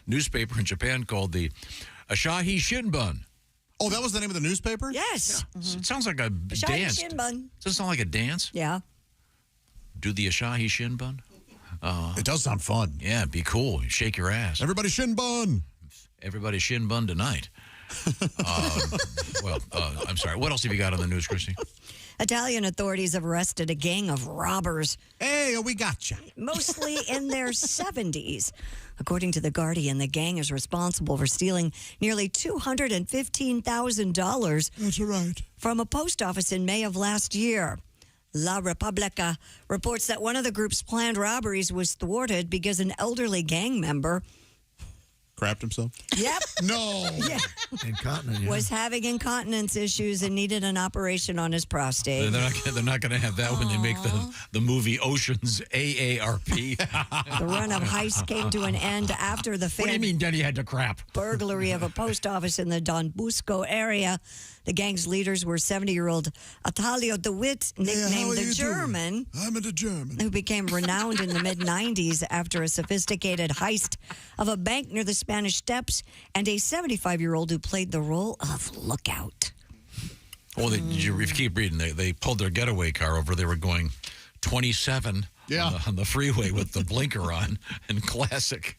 [SPEAKER 6] newspaper in Japan called the Asahi Shinbun.
[SPEAKER 5] Oh, that was the name of the newspaper?
[SPEAKER 4] Yes.
[SPEAKER 6] Yeah. It sounds like a dance.
[SPEAKER 4] Shinbun.
[SPEAKER 6] Does it sound like a dance?
[SPEAKER 4] Yeah.
[SPEAKER 6] Do the Asahi Shinbun?
[SPEAKER 5] It does sound fun.
[SPEAKER 6] Yeah, be cool. Shake your ass.
[SPEAKER 5] Everybody Shinbun.
[SPEAKER 6] Everybody Shinbun tonight. I'm sorry. What else have you got on the news, Christy?
[SPEAKER 4] Italian authorities have arrested a gang of robbers.
[SPEAKER 5] Hey, we got you.
[SPEAKER 4] Mostly in their 70s. According to The Guardian, the gang is responsible for stealing nearly $215,000
[SPEAKER 5] That's right.
[SPEAKER 4] from a post office in May of last year. La Repubblica reports that one of the group's planned robberies was thwarted because an elderly gang member
[SPEAKER 5] crapped himself?
[SPEAKER 4] Yep.
[SPEAKER 5] No.
[SPEAKER 4] Yeah.
[SPEAKER 2] Incontinent.
[SPEAKER 4] Was having incontinence issues and needed an operation on his prostate.
[SPEAKER 6] They're not going to have that when they make the movie Ocean's AARP.
[SPEAKER 4] The run of heist came to an end after the
[SPEAKER 6] What do you mean Denny had to crap?
[SPEAKER 4] burglary of a post office in the Don Bosco area. The gang's leaders were 70-year-old Atalio DeWitt, nicknamed the German.
[SPEAKER 2] I'm the German.
[SPEAKER 4] Who became renowned in the mid-'90s after a sophisticated heist of a bank near the Spanish Steps, and a 75-year-old who played the role of lookout.
[SPEAKER 6] Well, if you keep reading, they pulled their getaway car over. They were going 27 on the freeway with the blinker on, and classic.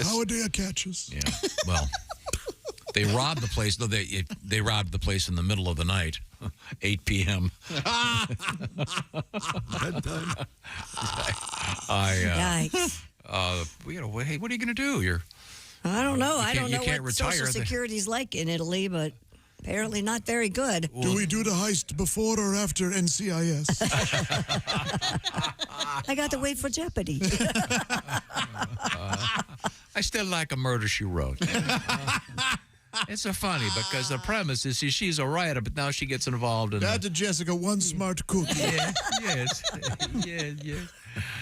[SPEAKER 2] How a dare catch us?
[SPEAKER 6] Yeah, well, they robbed the place. No, they robbed the place in the middle of the night, 8 p.m.
[SPEAKER 2] Bedtime.
[SPEAKER 4] Yikes.
[SPEAKER 6] Hey, what are you going to do?
[SPEAKER 4] I don't know. I don't
[SPEAKER 6] you
[SPEAKER 4] know
[SPEAKER 6] can't
[SPEAKER 4] what
[SPEAKER 6] retire.
[SPEAKER 4] Social Security's like in Italy, but apparently not very good.
[SPEAKER 2] Do we do the heist before or after NCIS?
[SPEAKER 4] I got to wait for Jeopardy.
[SPEAKER 6] I still like A Murder, She Wrote. It's so funny because the premise is she's a writer, but now she gets involved in...
[SPEAKER 2] Dr. Jessica, one smart cookie.
[SPEAKER 6] Yes.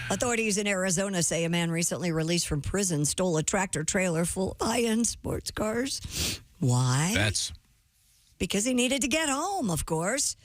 [SPEAKER 4] Authorities in Arizona say a man recently released from prison stole a tractor trailer full of high-end sports cars. Why? Because he needed to get home, of course.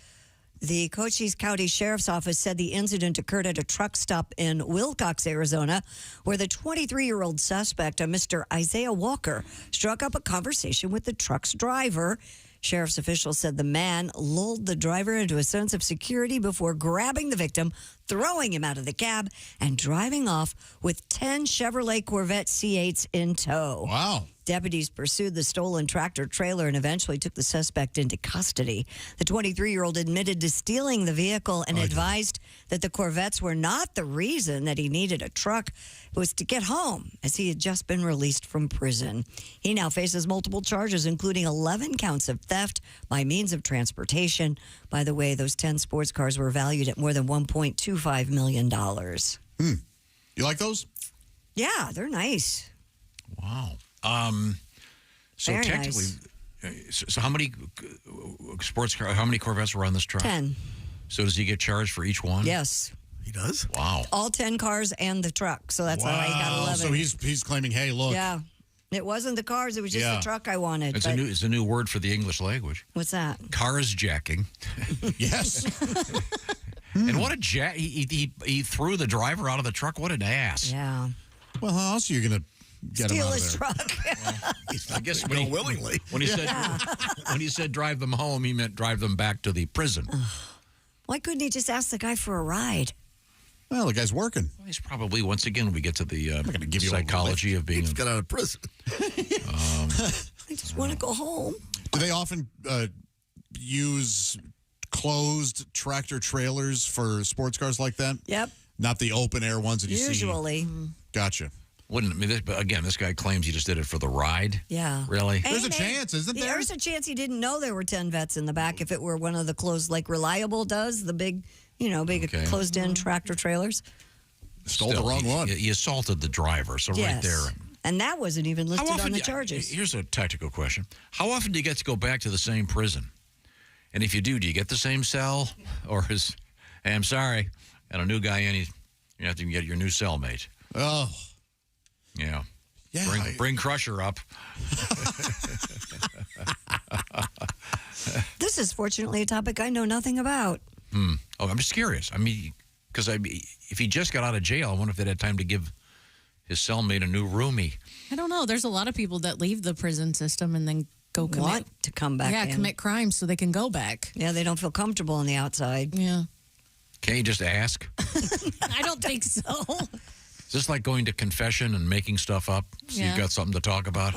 [SPEAKER 4] The Cochise County Sheriff's Office said the incident occurred at a truck stop in Wilcox, Arizona, where the 23-year-old suspect, a Mr. Isaiah Walker, struck up a conversation with the truck's driver. Sheriff's officials said the man lulled the driver into a sense of security before grabbing the victim, throwing him out of the cab, and driving off with 10 Chevrolet Corvette C8s in tow.
[SPEAKER 5] Wow.
[SPEAKER 4] Deputies pursued the stolen tractor trailer and eventually took the suspect into custody. The 23-year-old admitted to stealing the vehicle and advised that the Corvettes were not the reason that he needed a truck. It was to get home, as he had just been released from prison. He now faces multiple charges, including 11 counts of theft by means of transportation. By the way, those 10 sports cars were valued at more than $1.25 million.
[SPEAKER 5] You like those?
[SPEAKER 4] Yeah, they're nice.
[SPEAKER 6] Wow. So
[SPEAKER 4] Very
[SPEAKER 6] technically, so how many sports cars, how many Corvettes were on this truck?
[SPEAKER 4] 10.
[SPEAKER 6] So does he get charged for each one?
[SPEAKER 4] Yes.
[SPEAKER 2] He does?
[SPEAKER 6] Wow.
[SPEAKER 4] All 10 cars and the truck. So that's why he got 11.
[SPEAKER 5] So he's claiming, hey, look.
[SPEAKER 4] Yeah. It wasn't the cars. It was just the truck I wanted.
[SPEAKER 6] It's a new word for the English language.
[SPEAKER 4] What's that?
[SPEAKER 6] Cars jacking.
[SPEAKER 5] Yes.
[SPEAKER 6] And what a jack! He threw the driver out of the truck. What an ass!
[SPEAKER 4] Yeah.
[SPEAKER 5] Well, how else are you going to get him
[SPEAKER 4] Steal
[SPEAKER 5] out
[SPEAKER 4] his
[SPEAKER 5] of there?
[SPEAKER 4] truck.
[SPEAKER 6] I guess
[SPEAKER 2] willingly.
[SPEAKER 6] When he said drive them home, he meant drive them back to the prison.
[SPEAKER 4] Why couldn't he just ask the guy for a ride?
[SPEAKER 5] Well, the guy's working.
[SPEAKER 6] Well, he's probably, once again, we get to the
[SPEAKER 5] give you
[SPEAKER 6] psychology of being...
[SPEAKER 2] He just got out of prison.
[SPEAKER 4] I just want to go home.
[SPEAKER 5] Do they often use closed tractor trailers for sports cars like that?
[SPEAKER 4] Yep.
[SPEAKER 5] Not the open air ones that you see?
[SPEAKER 4] Usually.
[SPEAKER 5] Gotcha.
[SPEAKER 6] But again, this guy claims he just did it for the ride.
[SPEAKER 4] Yeah.
[SPEAKER 6] Really?
[SPEAKER 5] There's a chance, isn't there?
[SPEAKER 4] There's a chance he didn't know there were 10 vets in the back if it were one of the closed, like Reliable does, the big, closed-in tractor trailers.
[SPEAKER 5] Stole the wrong one.
[SPEAKER 6] He assaulted the driver, so
[SPEAKER 4] Yes.
[SPEAKER 6] right there.
[SPEAKER 4] And that wasn't even listed on the charges.
[SPEAKER 6] Here's a tactical question. How often do you get to go back to the same prison? And if you do you get the same cell? Or hey, I'm sorry, and a new guy in, you have to get your new cellmate.
[SPEAKER 5] Oh.
[SPEAKER 6] Yeah.
[SPEAKER 5] Yeah.
[SPEAKER 6] Bring Crusher up.
[SPEAKER 4] This is fortunately a topic I know nothing about.
[SPEAKER 6] Oh, I'm just curious. I mean, because if he just got out of jail, I wonder if they'd had time to give his cellmate a new roomie.
[SPEAKER 3] I don't know. There's a lot of people that leave the prison system and then go
[SPEAKER 4] Want to come back in.
[SPEAKER 3] commit crimes so they can go back.
[SPEAKER 4] Yeah, they don't feel comfortable on the outside.
[SPEAKER 3] Yeah.
[SPEAKER 6] Can't you just ask?
[SPEAKER 3] I don't think so.
[SPEAKER 6] Is this like going to confession and making stuff up so
[SPEAKER 3] Yeah.
[SPEAKER 6] you've got something to talk about?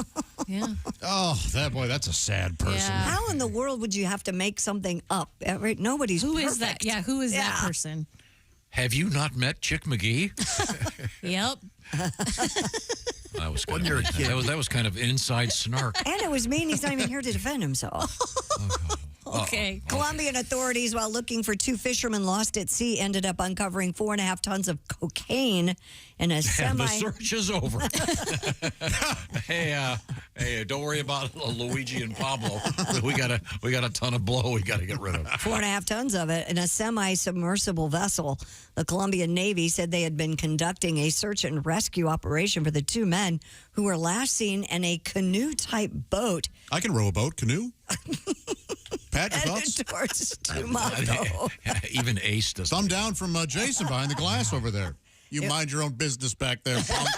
[SPEAKER 3] Yeah.
[SPEAKER 5] Oh, that's a sad person.
[SPEAKER 3] Yeah.
[SPEAKER 4] How in the world would you have to make something up? Right? Nobody's
[SPEAKER 3] Who
[SPEAKER 4] perfect.
[SPEAKER 3] is that? Yeah, who is that person?
[SPEAKER 6] Have you not met Chick McGee?
[SPEAKER 3] Yep.
[SPEAKER 6] That was kind of, that was kind of inside snark.
[SPEAKER 4] And it was mean. He's not even here to defend himself.
[SPEAKER 3] Okay.
[SPEAKER 4] Colombian authorities, while looking for 2 fishermen lost at sea, ended up uncovering 4.5 tons of cocaine in a semi.
[SPEAKER 6] And the search is over. Hey, don't worry about Luigi and Pablo. We got a ton of blow we got to get rid of.
[SPEAKER 4] 4.5 tons of it in a semi-submersible vessel. The Colombian Navy said they had been conducting a search and rescue operation for the 2 men who were last seen in a canoe-type boat.
[SPEAKER 5] I can row a boat, canoe. Pat, your thoughts?
[SPEAKER 4] Towards Tumaco.
[SPEAKER 6] Even Ace does.
[SPEAKER 5] Thumb down from Jason behind the glass over there. You mind your own business back there, punk.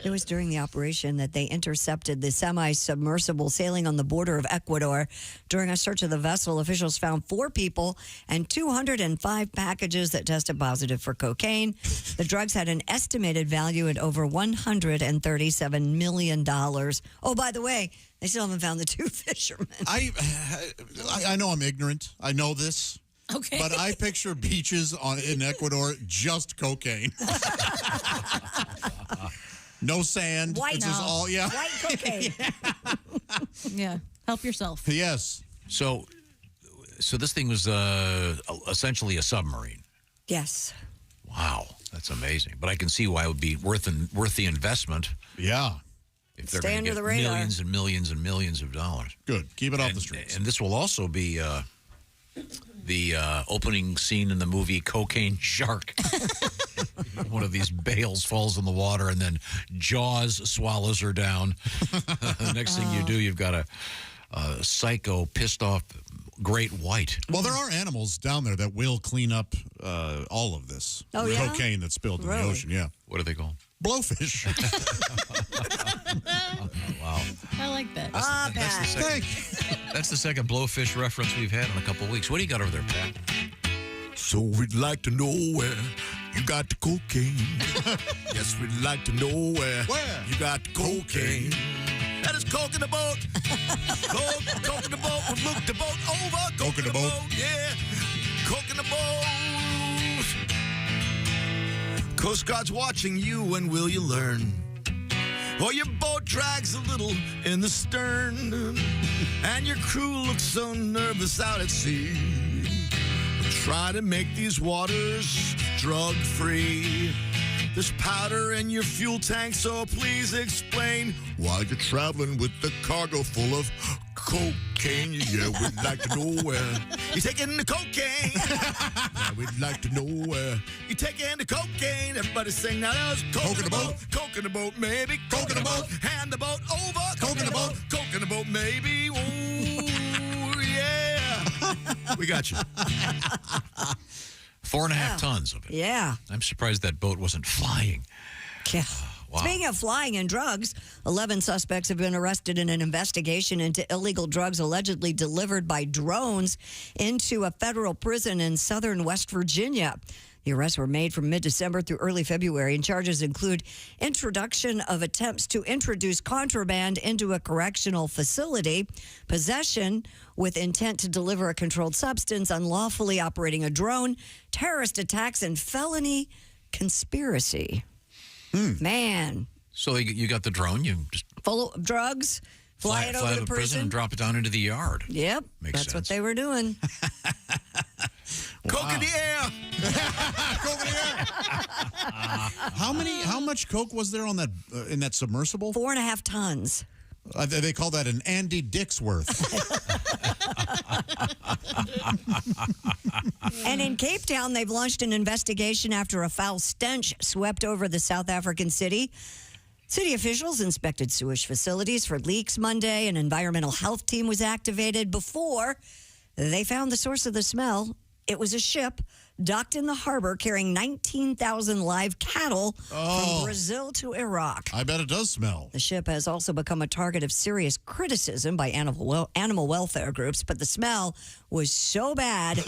[SPEAKER 4] It was during the operation that they intercepted the semi-submersible sailing on the border of Ecuador. During a search of the vessel, officials found 4 people and 205 packages that tested positive for cocaine. The drugs had an estimated value at over $137 million. Oh, by the way, they still haven't found the 2 fishermen.
[SPEAKER 5] I know I'm ignorant. I know this.
[SPEAKER 3] Okay.
[SPEAKER 5] But I picture beaches in Ecuador, just cocaine. No sand.
[SPEAKER 4] White,
[SPEAKER 5] it's just all, yeah.
[SPEAKER 4] White cocaine.
[SPEAKER 3] Yeah. Help yourself.
[SPEAKER 5] Yes.
[SPEAKER 6] So this thing was essentially a submarine.
[SPEAKER 4] Yes.
[SPEAKER 6] Wow, that's amazing. But I can see why it would be worth the investment.
[SPEAKER 5] Yeah.
[SPEAKER 6] If they're
[SPEAKER 4] Stay
[SPEAKER 6] going
[SPEAKER 4] under
[SPEAKER 6] to
[SPEAKER 4] the
[SPEAKER 6] get
[SPEAKER 4] radar.
[SPEAKER 6] millions and millions and millions of dollars.
[SPEAKER 5] Good. Keep it off the streets.
[SPEAKER 6] And this will also be the opening scene in the movie Cocaine Shark. One of these bales falls in the water and then Jaws swallows her down. The next thing you do, you've got a psycho, pissed off great white.
[SPEAKER 5] Well, there are animals down there that will clean up all of this.
[SPEAKER 4] Oh, yeah?
[SPEAKER 5] Cocaine that's spilled in the ocean, yeah.
[SPEAKER 6] What are they called?
[SPEAKER 5] Blowfish.
[SPEAKER 6] Wow.
[SPEAKER 3] I like that.
[SPEAKER 6] That's the second blowfish reference we've had in a couple of weeks. What do you got over there, Pat?
[SPEAKER 2] So we'd like to know where you got the cocaine. Yes, we'd like to know where you got the cocaine. That is coke in the boat. Coke in the boat. We've looked the boat over. Coke in the boat. Yeah. Coke in the boat. Coast Guard's watching you, and will you learn? Or your boat drags a little in the stern, and your crew looks so nervous out at sea. Try to make these waters drug-free. There's powder in your fuel tank, so please explain why you're traveling with the cargo full of cocaine. Yeah, we'd like to know where you're taking the cocaine. Yeah, we'd like to know where you're taking the cocaine. Everybody sing now. There's coke in the boat, coke in the boat, maybe coke in the boat. Hand the boat over, coke in the boat, coke in the boat, maybe. Ooh, yeah. We got you.
[SPEAKER 6] 4.5 tons of it.
[SPEAKER 4] Yeah.
[SPEAKER 6] I'm surprised that boat wasn't flying.
[SPEAKER 4] Yeah.
[SPEAKER 6] Wow.
[SPEAKER 4] Speaking of flying and drugs, 11 suspects have been arrested in an investigation into illegal drugs allegedly delivered by drones into a federal prison in southern West Virginia. The arrests were made from mid-December through early February, and charges include introduction of attempts to introduce contraband into a correctional facility, possession with intent to deliver a controlled substance, unlawfully operating a drone, terrorist attacks, and felony conspiracy. Man.
[SPEAKER 6] So you got the drone, you just
[SPEAKER 4] Full of drugs, fly it over
[SPEAKER 6] to
[SPEAKER 4] the
[SPEAKER 6] prison and drop it down into the yard.
[SPEAKER 4] Yep,
[SPEAKER 6] Makes
[SPEAKER 4] that's what
[SPEAKER 6] sense.
[SPEAKER 4] they were doing.
[SPEAKER 2] Coke in the air.
[SPEAKER 5] Coke in the air. How much coke was there on that in that submersible?
[SPEAKER 4] 4.5 tons.
[SPEAKER 5] They call that an Andy Dixworth.
[SPEAKER 4] And in Cape Town, they've launched an investigation after a foul stench swept over the South African city. City officials inspected sewage facilities for leaks Monday. An environmental health team was activated before they found the source of the smell. It was a ship docked in the harbor carrying 19,000 live cattle from Brazil to Iraq.
[SPEAKER 5] I bet it does smell.
[SPEAKER 4] The ship has also become a target of serious criticism by animal welfare groups, but the smell was so bad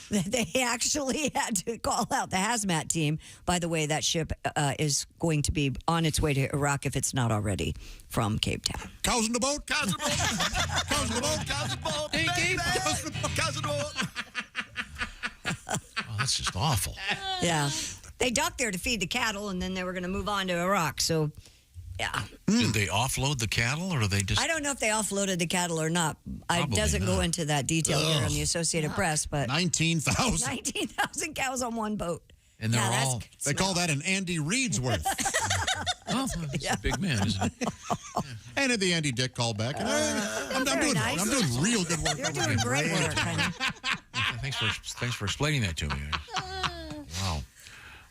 [SPEAKER 4] that they actually had to call out the hazmat team. By the way, that ship is going to be on its way to Iraq if it's not already from Cape Town.
[SPEAKER 5] Cows in the boat.
[SPEAKER 2] Cows in the boat. Cows in the boat. Cows in the boat. Baby. Cows in the boat.
[SPEAKER 6] Oh, that's just awful.
[SPEAKER 4] Yeah. They docked there to feed the cattle, and then they were going to move on to Iraq. So Yeah.
[SPEAKER 6] Did they offload the cattle, or do they just?
[SPEAKER 4] I don't know if they offloaded the cattle or not. It doesn't go into that detail here on the Associated Press, but
[SPEAKER 5] 19,000.
[SPEAKER 4] 19,000 cows on one boat.
[SPEAKER 6] And they're all.
[SPEAKER 5] They call that an Andy Reid's worth.
[SPEAKER 6] Oh, he's a big man, isn't he?
[SPEAKER 5] And at the Andy Dick call back. And I'm doing real good work.
[SPEAKER 4] You're doing great work, honey.
[SPEAKER 6] Thanks for explaining that to me.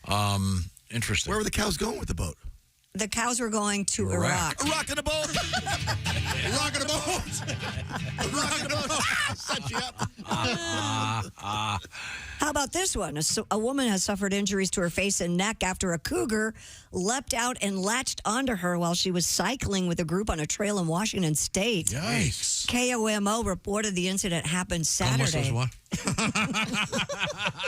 [SPEAKER 6] Wow. Interesting.
[SPEAKER 2] Where were the cows going with the boat?
[SPEAKER 4] The cows were going to Iraq.
[SPEAKER 2] Iraq in a boat.
[SPEAKER 5] Iraq in a boat.
[SPEAKER 2] Iraq in a boat. Set you up.
[SPEAKER 4] How about this one? A woman has suffered injuries to her face and neck after a cougar leapt out and latched onto her while she was cycling with a group on a trail in Washington State.
[SPEAKER 5] Yikes.
[SPEAKER 4] KOMO reported the incident happened Saturday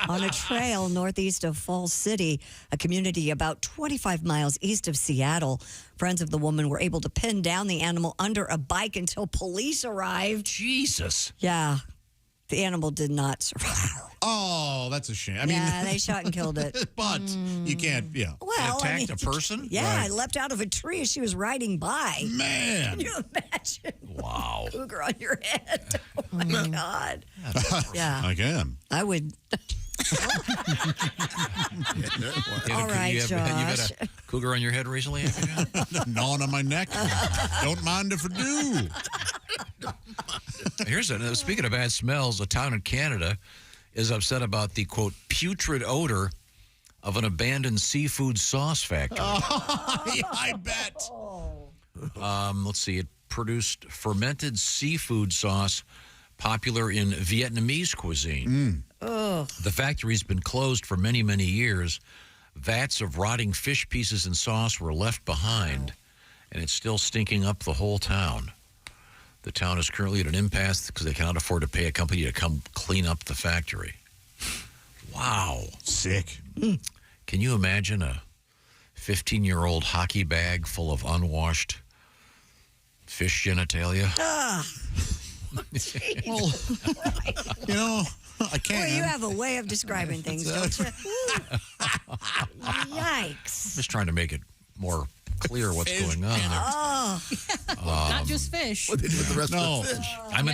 [SPEAKER 4] on a trail northeast of Falls City, a community about 25 miles east of Seattle. Friends of the woman were able to pin down the animal under a bike until police arrived.
[SPEAKER 6] Jesus.
[SPEAKER 4] Yeah. The animal did not survive.
[SPEAKER 5] Oh, that's a shame. I mean,
[SPEAKER 4] yeah, they shot and killed it.
[SPEAKER 5] But you can't,
[SPEAKER 4] Well,
[SPEAKER 6] attacked a person?
[SPEAKER 4] Yeah,
[SPEAKER 5] Right.
[SPEAKER 4] it leapt out of a tree as she was riding by.
[SPEAKER 5] Man.
[SPEAKER 4] Can you imagine?
[SPEAKER 6] Wow.
[SPEAKER 4] Cougar on your head. Oh, my God. Yeah.
[SPEAKER 5] I can.
[SPEAKER 4] I would. All right,
[SPEAKER 6] you had
[SPEAKER 4] Josh.
[SPEAKER 6] a cougar on your head recently?
[SPEAKER 5] Gnawing on my neck. Don't mind if I do.
[SPEAKER 6] Here's speaking of bad smells, a town in Canada is upset about the, quote, putrid odor of an abandoned seafood sauce factory.
[SPEAKER 5] Oh, yeah, I bet.
[SPEAKER 6] Let's see. It produced fermented seafood sauce popular in Vietnamese cuisine. The factory's been closed for many, many years. Vats of rotting fish pieces and sauce were left behind, and it's still stinking up the whole town. The town is currently at an impasse because they cannot afford to pay a company to come clean up the factory. Wow.
[SPEAKER 5] Sick.
[SPEAKER 6] Can you imagine a 15-year-old hockey bag full of unwashed fish genitalia?
[SPEAKER 5] Well, I can't.
[SPEAKER 4] Well, you have a way of describing things, don't you? Yikes.
[SPEAKER 6] I'm just trying to make it more clear what's going on there.
[SPEAKER 4] Oh.
[SPEAKER 3] Not just fish.
[SPEAKER 2] What they do with the rest of the fish?
[SPEAKER 6] I'm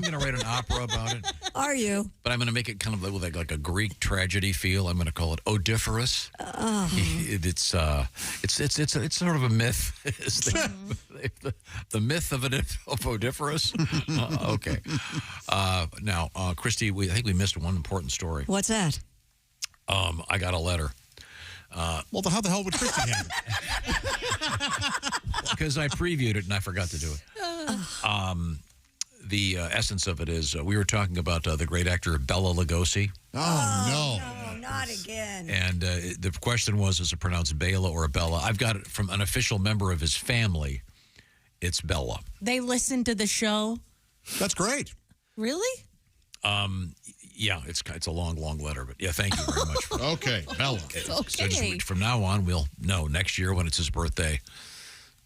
[SPEAKER 6] gonna write an opera about it.
[SPEAKER 4] Are you?
[SPEAKER 6] But I'm gonna make it kind of like a Greek tragedy feel. I'm gonna call it odiferous. It's sort of a myth. It's the myth of odiferous. Okay. Now, Christy, I think we missed one important story.
[SPEAKER 4] What's that?
[SPEAKER 6] I got a letter.
[SPEAKER 5] Well, how the hell would Christy have it?
[SPEAKER 6] Because I previewed it and I forgot to do it. The essence of it is we were talking about the great actor Bela Lugosi.
[SPEAKER 5] Oh, no,
[SPEAKER 4] not again.
[SPEAKER 6] And the question was, is it pronounced Bela or Bella? I've got it from an official member of his family. It's Bella.
[SPEAKER 3] They listen to the show.
[SPEAKER 5] That's great.
[SPEAKER 3] Really?
[SPEAKER 6] Yeah, it's a long letter, but yeah, thank you very much.
[SPEAKER 5] Okay, Bella.
[SPEAKER 6] So just from now on, we'll know next year when it's his birthday.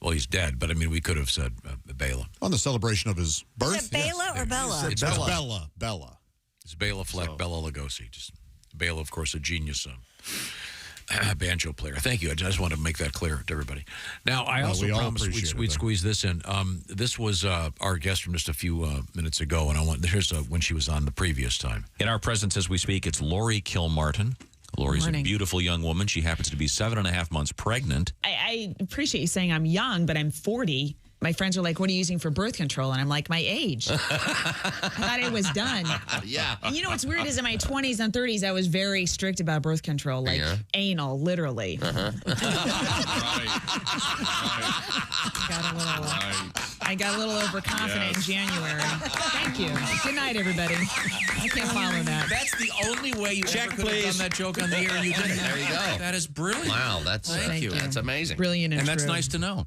[SPEAKER 6] Well, he's dead, but I mean, we could have said Bela.
[SPEAKER 5] On the celebration of his birth?
[SPEAKER 4] Is it Bela or Bella?
[SPEAKER 5] It's Bella. Bella.
[SPEAKER 6] It's Bela Fleck, Bela Lugosi. Just Bela, of course, a genius banjo player. Thank you. I just wanted to make that clear to everybody. Now, I also promised we'd squeeze this in. This was our guest from just a few minutes ago, and here's when she was on the previous time.
[SPEAKER 13] In our presence as we speak, it's Lori Kil Martin. Lori's a beautiful young woman. She happens to be 7.5 months pregnant.
[SPEAKER 9] I appreciate you saying I'm young, but I'm 40. My friends are like, what are you using for birth control? And I'm like, my age. I thought it was done.
[SPEAKER 7] Yeah.
[SPEAKER 9] And you know what's weird is in my 20s and 30s, I was very strict about birth control, like anal, literally. I got a little overconfident in January. Thank you. Good night, everybody. I can't follow that.
[SPEAKER 6] That's the only way you ever could have done that joke on the air, and you did it.
[SPEAKER 7] There you go.
[SPEAKER 6] That is brilliant.
[SPEAKER 7] Wow, thank you. That's amazing.
[SPEAKER 9] Brilliant and
[SPEAKER 6] that's
[SPEAKER 9] true.
[SPEAKER 6] nice to know.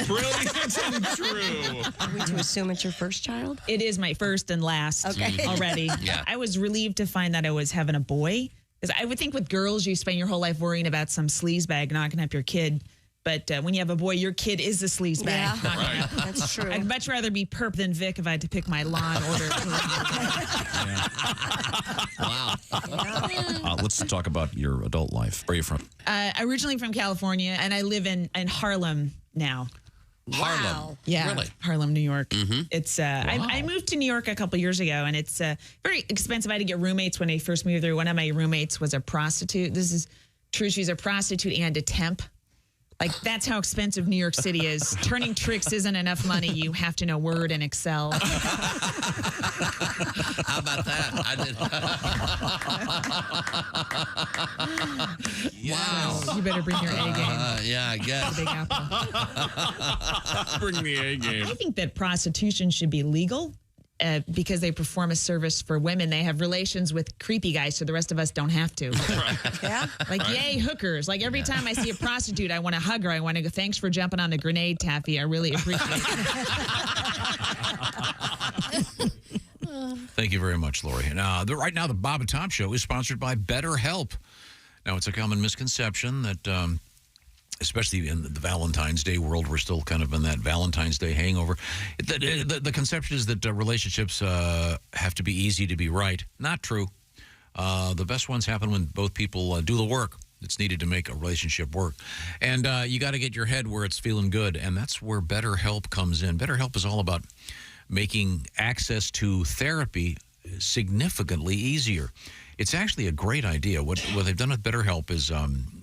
[SPEAKER 7] Brilliant and true.
[SPEAKER 15] Are we to assume it's your first child?
[SPEAKER 9] It is my first and last already.
[SPEAKER 7] Yeah.
[SPEAKER 9] I was relieved to find that I was having a boy. Because I would think with girls, you spend your whole life worrying about some sleazebag knocking up your kid. But when you have a boy, your kid is the sleaze bag.
[SPEAKER 15] Yeah, that's true.
[SPEAKER 9] I'd much rather be Perp than Vic if I had to pick my Law and Order.
[SPEAKER 13] Wow. Let's talk about your adult life. Where are you from?
[SPEAKER 9] Originally from California, and I live in Harlem now.
[SPEAKER 13] Harlem.
[SPEAKER 9] Yeah,
[SPEAKER 13] Really?
[SPEAKER 9] Harlem, New York.
[SPEAKER 13] Mm-hmm.
[SPEAKER 9] It's I moved to New York a couple years ago, and it's very expensive. I had to get roommates when I first moved there. One of my roommates was a prostitute. This is true. She's a prostitute and a temp. Like, that's how expensive New York City is. Turning tricks isn't enough money. You have to know Word and Excel.
[SPEAKER 7] How about that?
[SPEAKER 9] Wow. You better bring your A game.
[SPEAKER 7] Yeah, I guess.
[SPEAKER 9] Big Apple.
[SPEAKER 7] Bring the A game.
[SPEAKER 9] I think that prostitution should be legal. Because they perform a service for women. They have relations with creepy guys, so the rest of us don't have to.
[SPEAKER 15] Yeah.
[SPEAKER 9] Like, yay, hookers. Like, every time I see a prostitute, I want to hug her. I want to go, thanks for jumping on the grenade, Taffy. I really appreciate it.
[SPEAKER 6] Thank you very much, Lori. And right now, the Bob and Tom Show is sponsored by BetterHelp. Now, it's a common misconception that... especially in the Valentine's Day world, we're still kind of in that Valentine's Day hangover. The conception is that relationships have to be easy to be right. Not true. The best ones happen when both people do the work that's needed to make a relationship work. And you got to get your head where it's feeling good, and that's where BetterHelp comes in. BetterHelp is all about making access to therapy significantly easier. It's actually a great idea. What they've done with BetterHelp is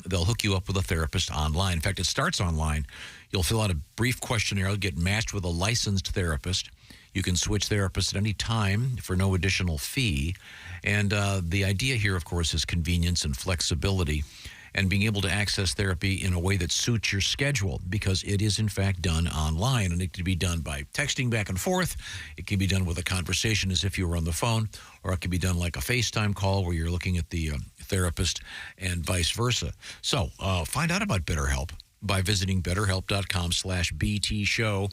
[SPEAKER 6] they'll hook you up with a therapist online. In fact, it starts online. You'll fill out a brief questionnaire. You'll get matched with a licensed therapist. You can switch therapists at any time for no additional fee. And the idea here, of course, is convenience and flexibility and being able to access therapy in a way that suits your schedule, because it is, in fact, done online. And it can be done by texting back and forth. It can be done with a conversation as if you were on the phone, or it can be done like a FaceTime call where you're looking at the therapist and vice versa. So find out about BetterHelp by visiting betterhelp.com/BT show.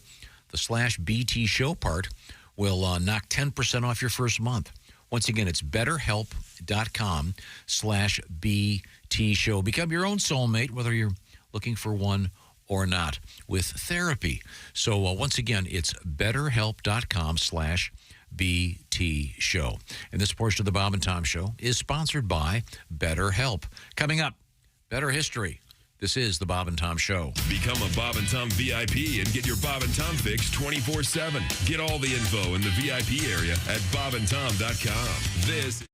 [SPEAKER 6] The /BT show part will knock 10% off your first month. Once again, it's betterhelp.com/BT show. Become your own soulmate, whether you're looking for one or not, with therapy. So once again, it's betterhelp.com/BT show. And this portion of the Bob and Tom Show is sponsored by BetterHelp. Coming up, Better History. This is the Bob and Tom Show.
[SPEAKER 12] Become a Bob and Tom VIP and get your Bob and Tom fix 24/7. Get all the info in the VIP area at bobandtom.com. This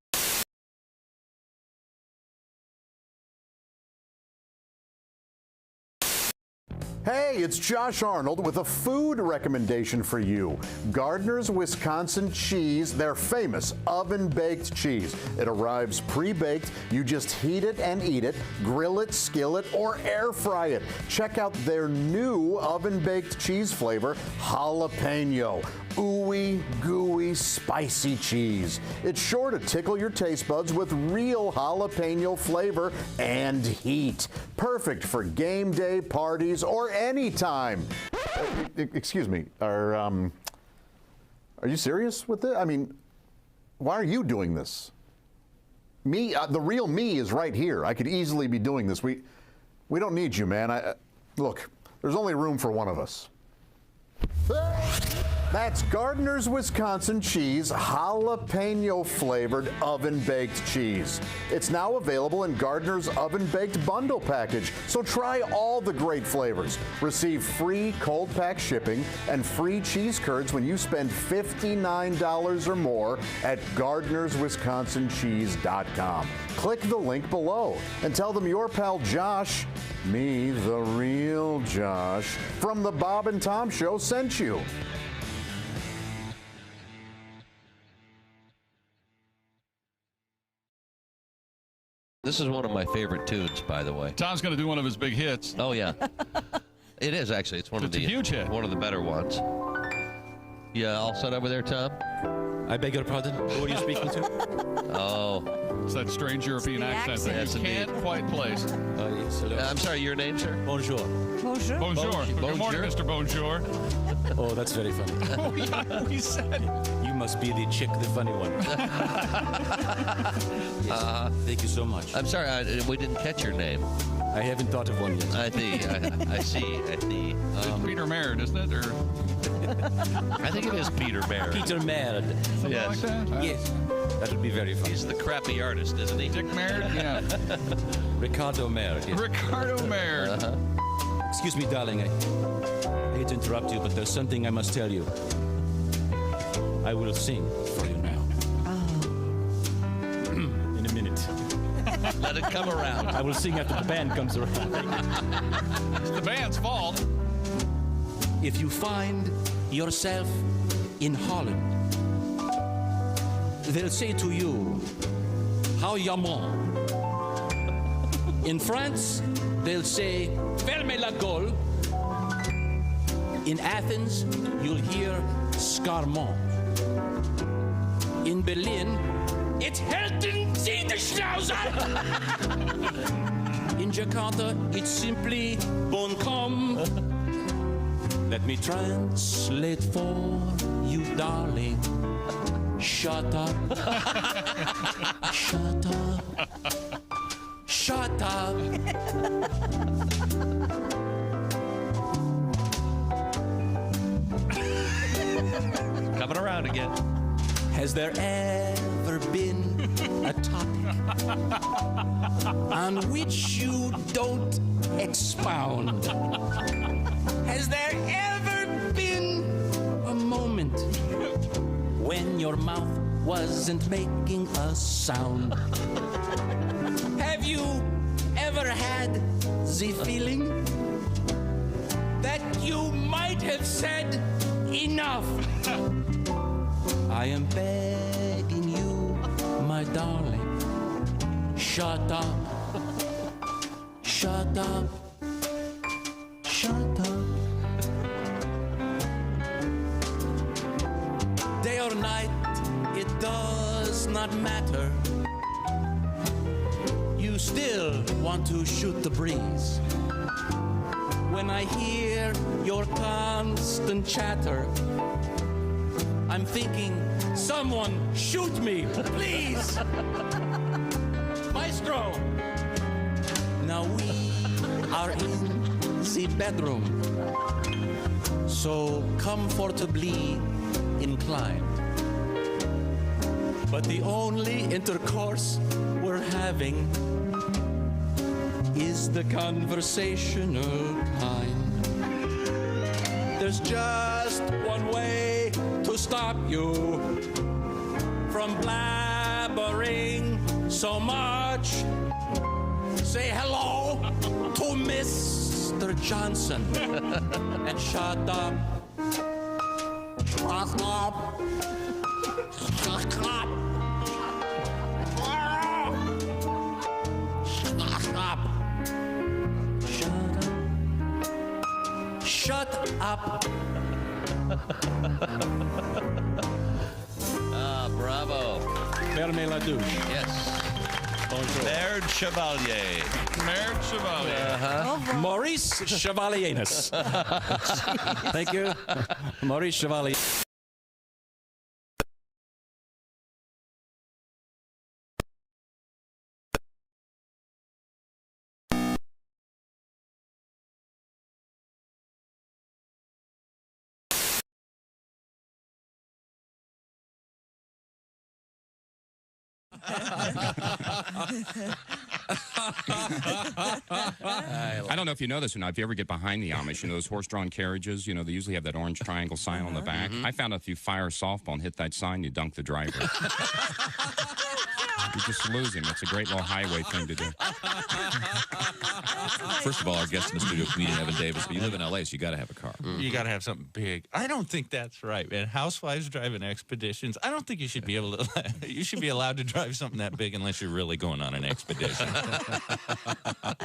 [SPEAKER 17] Hey, it's Josh Arnold with a food recommendation for you. Gardner's Wisconsin cheese, their famous oven-baked cheese. It arrives pre-baked. You just heat it and eat it, grill it, skillet, or air fry it. Check out their new oven-baked cheese flavor, jalapeno. Ooey, gooey, spicy cheese. It's sure to tickle your taste buds with real jalapeno flavor and heat. Perfect for game day, parties, or any time. Excuse me, are you serious with it? I mean, why are you doing this? Me, the real me is right here. I could easily be doing this. We don't need you, man. Look, there's only room for one of us. That's Gardner's Wisconsin cheese, jalapeno flavored oven baked cheese. It's now available in Gardner's oven baked bundle package. So try all the great flavors. Receive free cold pack shipping and free cheese curds when you spend $59 or more at Gardner'sWisconsinCheese.com. Click the link below and tell them your pal Josh, me, the real Josh, from the Bob and Tom Show sent you.
[SPEAKER 7] This is one of my favorite tunes, by the way.
[SPEAKER 1] Tom's going to do one of his big hits.
[SPEAKER 7] Oh, yeah. It is, actually. It's a huge hit. One of the better ones. Yeah, all set over there, Tom?
[SPEAKER 18] I beg your pardon? Who are you speaking to?
[SPEAKER 7] Oh.
[SPEAKER 1] It's that strange European accent that you can't quite place.
[SPEAKER 18] Yes, hello.
[SPEAKER 7] I'm sorry, your name, sir?
[SPEAKER 18] Bonjour.
[SPEAKER 3] Bonjour.
[SPEAKER 1] Bonjour. Good morning, Mr. Bonjour.
[SPEAKER 18] Oh, that's very funny.
[SPEAKER 1] Oh, yeah, we said.
[SPEAKER 18] You must be the chick, the funny one. Yes. Thank you so much.
[SPEAKER 7] I'm sorry, we didn't catch your name.
[SPEAKER 18] I haven't thought of one yet.
[SPEAKER 7] I see.
[SPEAKER 1] Peter Merritt, isn't it? Or
[SPEAKER 7] I think it is Peter Merritt.
[SPEAKER 18] Peter Merritt.
[SPEAKER 7] Yes.
[SPEAKER 1] like that?
[SPEAKER 18] Yes. That would be very fun.
[SPEAKER 7] He's the crappy artist, isn't he?
[SPEAKER 1] Dick Merritt? Yeah.
[SPEAKER 18] Ricardo Merritt. Yes.
[SPEAKER 1] Ricardo Merritt.
[SPEAKER 18] Excuse me, darling. I hate to interrupt you, but there's something I must tell you. I will sing for you now. In a minute.
[SPEAKER 7] Let it come around.
[SPEAKER 18] I will sing after the band comes around.
[SPEAKER 1] It's the band's fault.
[SPEAKER 18] If you find yourself in Holland, they'll say to you, how yaman. In France, they'll say, fermez la gueule. In Athens, you'll hear scarmont. In Berlin, it's Helden Sie die Schnauze. In Jakarta, it's simply bon com. Let me translate for you, darling. Shut up. Shut up. Shut up.
[SPEAKER 7] Coming around again.
[SPEAKER 18] Has there ever been a topic on which you don't expound? Has there ever been a moment when your mouth wasn't making a sound? Have you ever had the feeling that you might have said enough? I am begging you, my darling, shut up, shut up, shut up. Day or night, it does not matter. You still want to shoot the breeze. When I hear your constant chatter, I'm thinking, someone shoot me, please. Maestro. Now we are in the bedroom, so comfortably inclined. But the only intercourse we're having is the conversational kind. There's just one way to stop you from blabbering so much. Say hello to Mr. Johnson and shut up. Shut up. Shut up. Shut up. Shut up.
[SPEAKER 7] Bravo.
[SPEAKER 18] Fermez la douche.
[SPEAKER 7] Yes.
[SPEAKER 18] Bonjour.
[SPEAKER 7] Laird Chevalier.
[SPEAKER 1] Laird Chevalier.
[SPEAKER 18] Maurice Chevalieris. Thank you. Maurice Chevalier.
[SPEAKER 19] I don't know if you know this or not. If you ever get behind the Amish, those horse-drawn carriages, they usually have that orange triangle sign on the back. I found out if you fire a softball and hit that sign, you dunk the driver. You just lose him. It's a great little highway thing to do.
[SPEAKER 13] First of all, our guest in the studio, comedian Evan Davis, but you live in L.A., so you got to have a car.
[SPEAKER 21] You got to have something big. I don't think that's right, man. Housewives driving expeditions. I don't think you should be able to. You should be allowed to drive something that big unless you're really going on an expedition.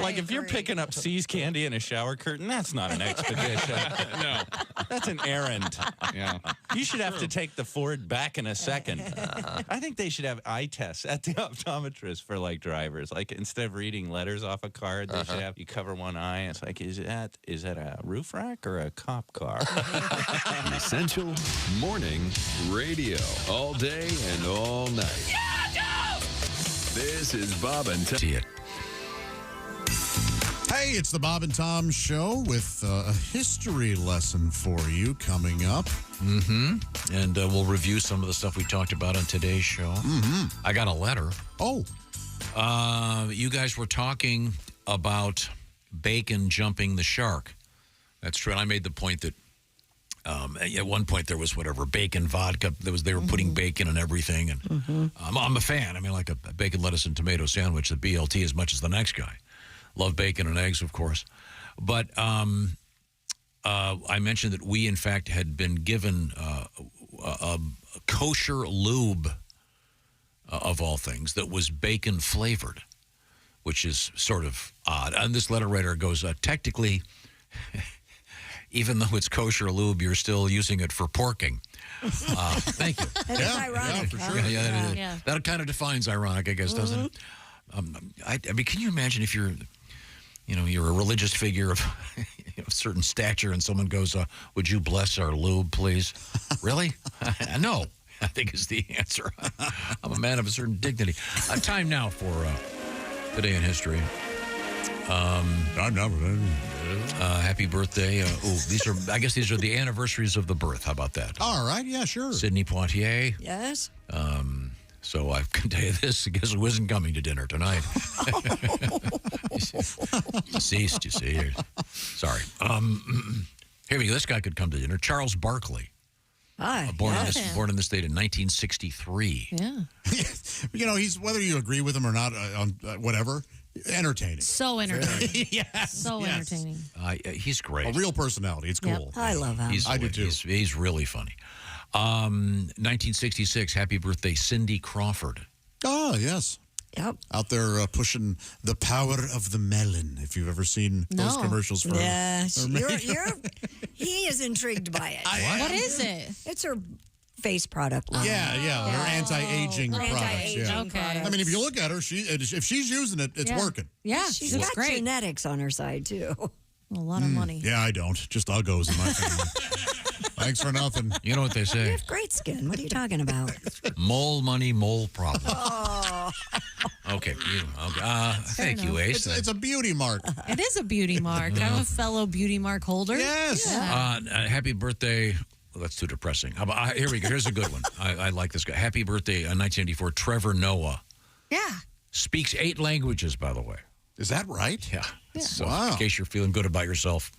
[SPEAKER 21] Like if you're picking up See's candy and a shower curtain, that's not an expedition. No, that's an errand.
[SPEAKER 19] Yeah,
[SPEAKER 21] you should have to take the Ford back in a second. I think they should have eye tests at the optometrist for like drivers. Like instead of reading letters off a card, they should have you cover one eye. It's like, is that a roof rack or a cop car?
[SPEAKER 12] Essential morning radio. All day and all night. This is Bob and Tom.
[SPEAKER 13] See it.
[SPEAKER 5] Hey, it's the Bob and Tom Show with a history lesson for you coming up.
[SPEAKER 6] Mm-hmm. And we'll review some of the stuff we talked about on today's show.
[SPEAKER 5] Mm-hmm.
[SPEAKER 6] I got a letter.
[SPEAKER 5] Oh.
[SPEAKER 6] You guys were talking about bacon jumping the shark. That's true. And I made the point that at one point there was bacon vodka. They were putting bacon in everything. And I'm a fan. I mean, like a bacon, lettuce, and tomato sandwich, the BLT, as much as the next guy. Love bacon and eggs, of course. But I mentioned that we, in fact, had been given a kosher lube, of all things, that was bacon flavored, which is sort of odd. And this letter writer goes, technically, even though it's kosher lube, you're still using it for porking. Thank you.
[SPEAKER 4] That is ironic.
[SPEAKER 6] For sure. Yeah, that kind of defines ironic, I guess, doesn't it? I mean, can you imagine if you're a religious figure of a certain stature and someone goes, would you bless our lube, please? Really? No, I think is the answer. I'm a man of a certain dignity. Time now for Today in History. Happy birthday. I guess these are the anniversaries of the birth. How about that?
[SPEAKER 5] All right. Yeah, sure.
[SPEAKER 6] Sidney Poitier.
[SPEAKER 4] Yes.
[SPEAKER 6] So I can tell you this, guess who isn't coming to dinner tonight? Deceased, you see. Sorry. Here we go. This guy could come to dinner. Charles Barkley.
[SPEAKER 4] Hi.
[SPEAKER 6] Born in the state in 1963.
[SPEAKER 3] Yeah.
[SPEAKER 5] He's, whether you agree with him or not, on whatever, entertaining.
[SPEAKER 3] So entertaining.
[SPEAKER 5] Yes.
[SPEAKER 3] So entertaining.
[SPEAKER 6] He's great.
[SPEAKER 5] A real personality. It's cool.
[SPEAKER 4] I love him.
[SPEAKER 5] I do too.
[SPEAKER 6] He's really funny. 1966, happy birthday, Cindy Crawford.
[SPEAKER 5] Oh, yes.
[SPEAKER 4] Yep.
[SPEAKER 5] Out there pushing the power of the melon, if you've ever seen those commercials for
[SPEAKER 4] Yes. He is intrigued by it.
[SPEAKER 3] What is it?
[SPEAKER 4] It's her face product line.
[SPEAKER 5] Yeah. Her anti-aging products.
[SPEAKER 4] Anti-aging products.
[SPEAKER 5] I mean, if you look at her, if she's using it, it's working.
[SPEAKER 3] Yeah,
[SPEAKER 4] She's got
[SPEAKER 3] great.
[SPEAKER 4] genetics on her side, too.
[SPEAKER 3] A lot of money.
[SPEAKER 5] Yeah, I don't. Just uggos in my family. Thanks for nothing.
[SPEAKER 6] You know what they
[SPEAKER 4] You
[SPEAKER 6] say?
[SPEAKER 4] have great skin. What are you talking about?
[SPEAKER 6] Mole money, mole problem.
[SPEAKER 4] Oh.
[SPEAKER 6] Okay. Thank you, Ace.
[SPEAKER 5] It's a beauty mark.
[SPEAKER 3] It is a beauty mark. I'm a fellow beauty mark holder.
[SPEAKER 5] Yes.
[SPEAKER 3] Yeah.
[SPEAKER 6] Happy birthday. Well, that's too depressing. Here we go. Here's a good one. I like this guy. Happy birthday, 1984, Trevor Noah.
[SPEAKER 3] Yeah.
[SPEAKER 6] Speaks 8 languages, by the way.
[SPEAKER 5] Is that right?
[SPEAKER 6] Yeah. So
[SPEAKER 5] Wow.
[SPEAKER 6] in case you're feeling good about yourself,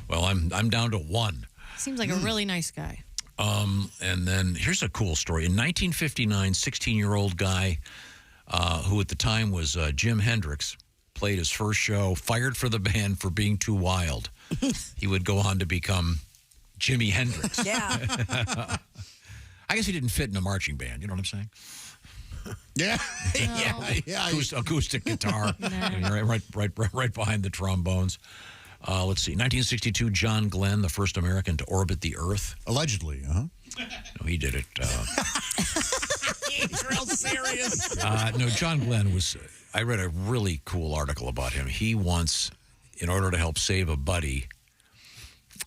[SPEAKER 6] well, I'm down to 1.
[SPEAKER 3] Seems like a really nice guy.
[SPEAKER 6] And then here's a cool story. In 1959, 16-year-old guy who at the time was Jim Hendrix played his first show, fired for the band for being too wild. He would go on to become Jimi Hendrix.
[SPEAKER 4] Yeah.
[SPEAKER 6] I guess he didn't fit in a marching band. You know what I'm saying?
[SPEAKER 5] Yeah.
[SPEAKER 6] Yeah. Acoustic guitar, right behind the trombones. Let's see. 1962, John Glenn, the first American to orbit the Earth.
[SPEAKER 5] Allegedly,
[SPEAKER 6] No, he did it.
[SPEAKER 5] He's real serious.
[SPEAKER 6] No, John Glenn was. I read a really cool article about him. He once, in order to help save a buddy,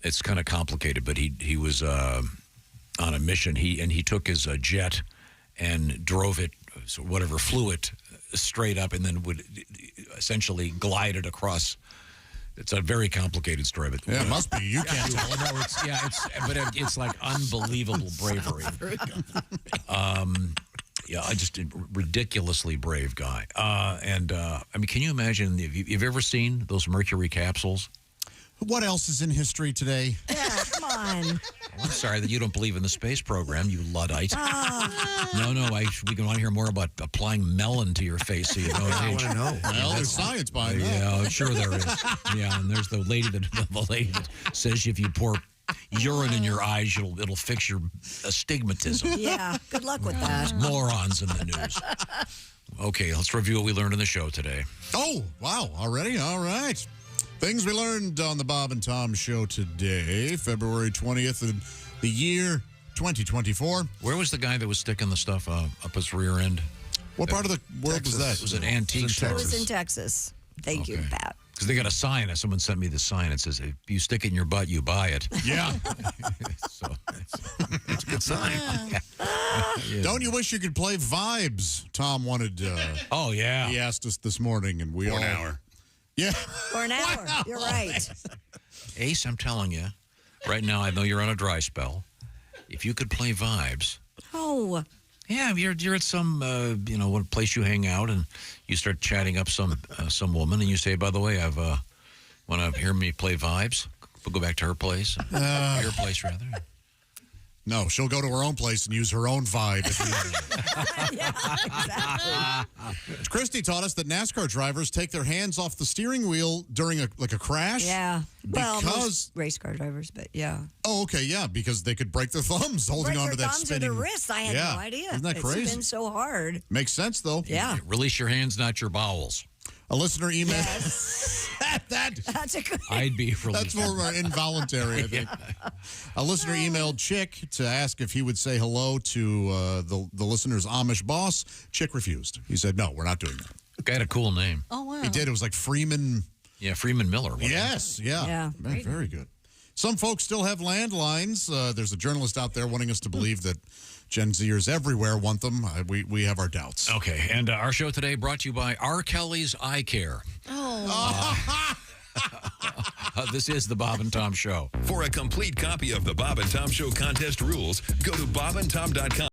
[SPEAKER 6] it's kind of complicated, but he was on a mission. He took his jet and drove it, flew it straight up, and then would essentially glide it across. It's a very complicated story, but
[SPEAKER 5] yeah, it must be. You can't tell.
[SPEAKER 6] No, it's like unbelievable bravery. Just a ridiculously brave guy. I mean, can you imagine? You've ever seen those Mercury capsules?
[SPEAKER 5] What else is in history today?
[SPEAKER 4] Yeah, come on.
[SPEAKER 6] I'm sorry that you don't believe in the space program, you Luddite. No, we want to hear more about applying melon to your face so you know
[SPEAKER 5] I
[SPEAKER 6] age.
[SPEAKER 5] want to know. Well, there's science behind that.
[SPEAKER 6] Yeah, sure there is. Yeah, and there's the lady that says if you pour urine in your eyes, it'll fix your astigmatism.
[SPEAKER 4] Yeah, good luck with that.
[SPEAKER 6] Morons in the news. Okay, let's review what we learned in the show today.
[SPEAKER 5] Oh, wow. Already? All right. Things we learned on the Bob and Tom Show today, February 20th, in the year 2024.
[SPEAKER 6] Where was the guy that was sticking the stuff up his rear end?
[SPEAKER 5] What part of the world was that?
[SPEAKER 6] Was it antiques?
[SPEAKER 4] It was in Texas. Thank you, Pat.
[SPEAKER 6] Because they got a sign. Someone sent me the sign. It says, if you stick it in your butt, you buy it.
[SPEAKER 5] Yeah.
[SPEAKER 6] So it's a good sign. Yeah.
[SPEAKER 5] Don't you wish you could play Vibes? Tom wanted...
[SPEAKER 6] oh, yeah.
[SPEAKER 5] He asked us this morning, and we
[SPEAKER 27] For
[SPEAKER 5] all...
[SPEAKER 27] an hour.
[SPEAKER 5] Yeah.
[SPEAKER 4] For an hour. You're right.
[SPEAKER 6] Ace, I'm telling you, right now, I know you're on a dry spell. If you could play vibes.
[SPEAKER 4] Oh.
[SPEAKER 6] Yeah, you're at some, one place you hang out, and you start chatting up some woman, and you say, by the way, want to hear me play vibes? We'll go back to her place. Your place, rather.
[SPEAKER 5] No, she'll go to her own place and use her own vibe.
[SPEAKER 4] Yeah, exactly.
[SPEAKER 5] Christy taught us that NASCAR drivers take their hands off the steering wheel during a crash.
[SPEAKER 4] Yeah. Well,
[SPEAKER 5] Because
[SPEAKER 4] most race car drivers, but yeah.
[SPEAKER 5] Oh, okay, yeah, because they could break their thumbs holding onto that
[SPEAKER 4] thumbs
[SPEAKER 5] spinning.
[SPEAKER 4] or their wrists. I had no idea.
[SPEAKER 5] Isn't that crazy?
[SPEAKER 4] It's been so hard.
[SPEAKER 5] Makes sense though.
[SPEAKER 4] Yeah.
[SPEAKER 6] Release your hands, not your bowels.
[SPEAKER 5] A listener emailed.
[SPEAKER 4] Yes. That's a good.
[SPEAKER 6] I'd be released.
[SPEAKER 5] That's more involuntary, I think. A listener emailed Chick to ask if he would say hello to the listener's Amish boss. Chick refused. He said, "No, we're not doing that."
[SPEAKER 6] Guy had a cool name.
[SPEAKER 3] Oh, wow.
[SPEAKER 5] He did. It was like Freeman.
[SPEAKER 6] Yeah, Freeman Miller.
[SPEAKER 5] Yes, yeah.
[SPEAKER 4] Yeah.
[SPEAKER 5] Man, very good. Some folks still have landlines. There's a journalist out there wanting us to believe that Gen Zers everywhere want them. We have our doubts.
[SPEAKER 6] Okay, and our show today brought to you by R. Kelly's Eye Care.
[SPEAKER 3] Oh.
[SPEAKER 6] This is the Bob and Tom Show.
[SPEAKER 12] For a complete copy of the Bob and Tom Show contest rules, go to bobandtom.com.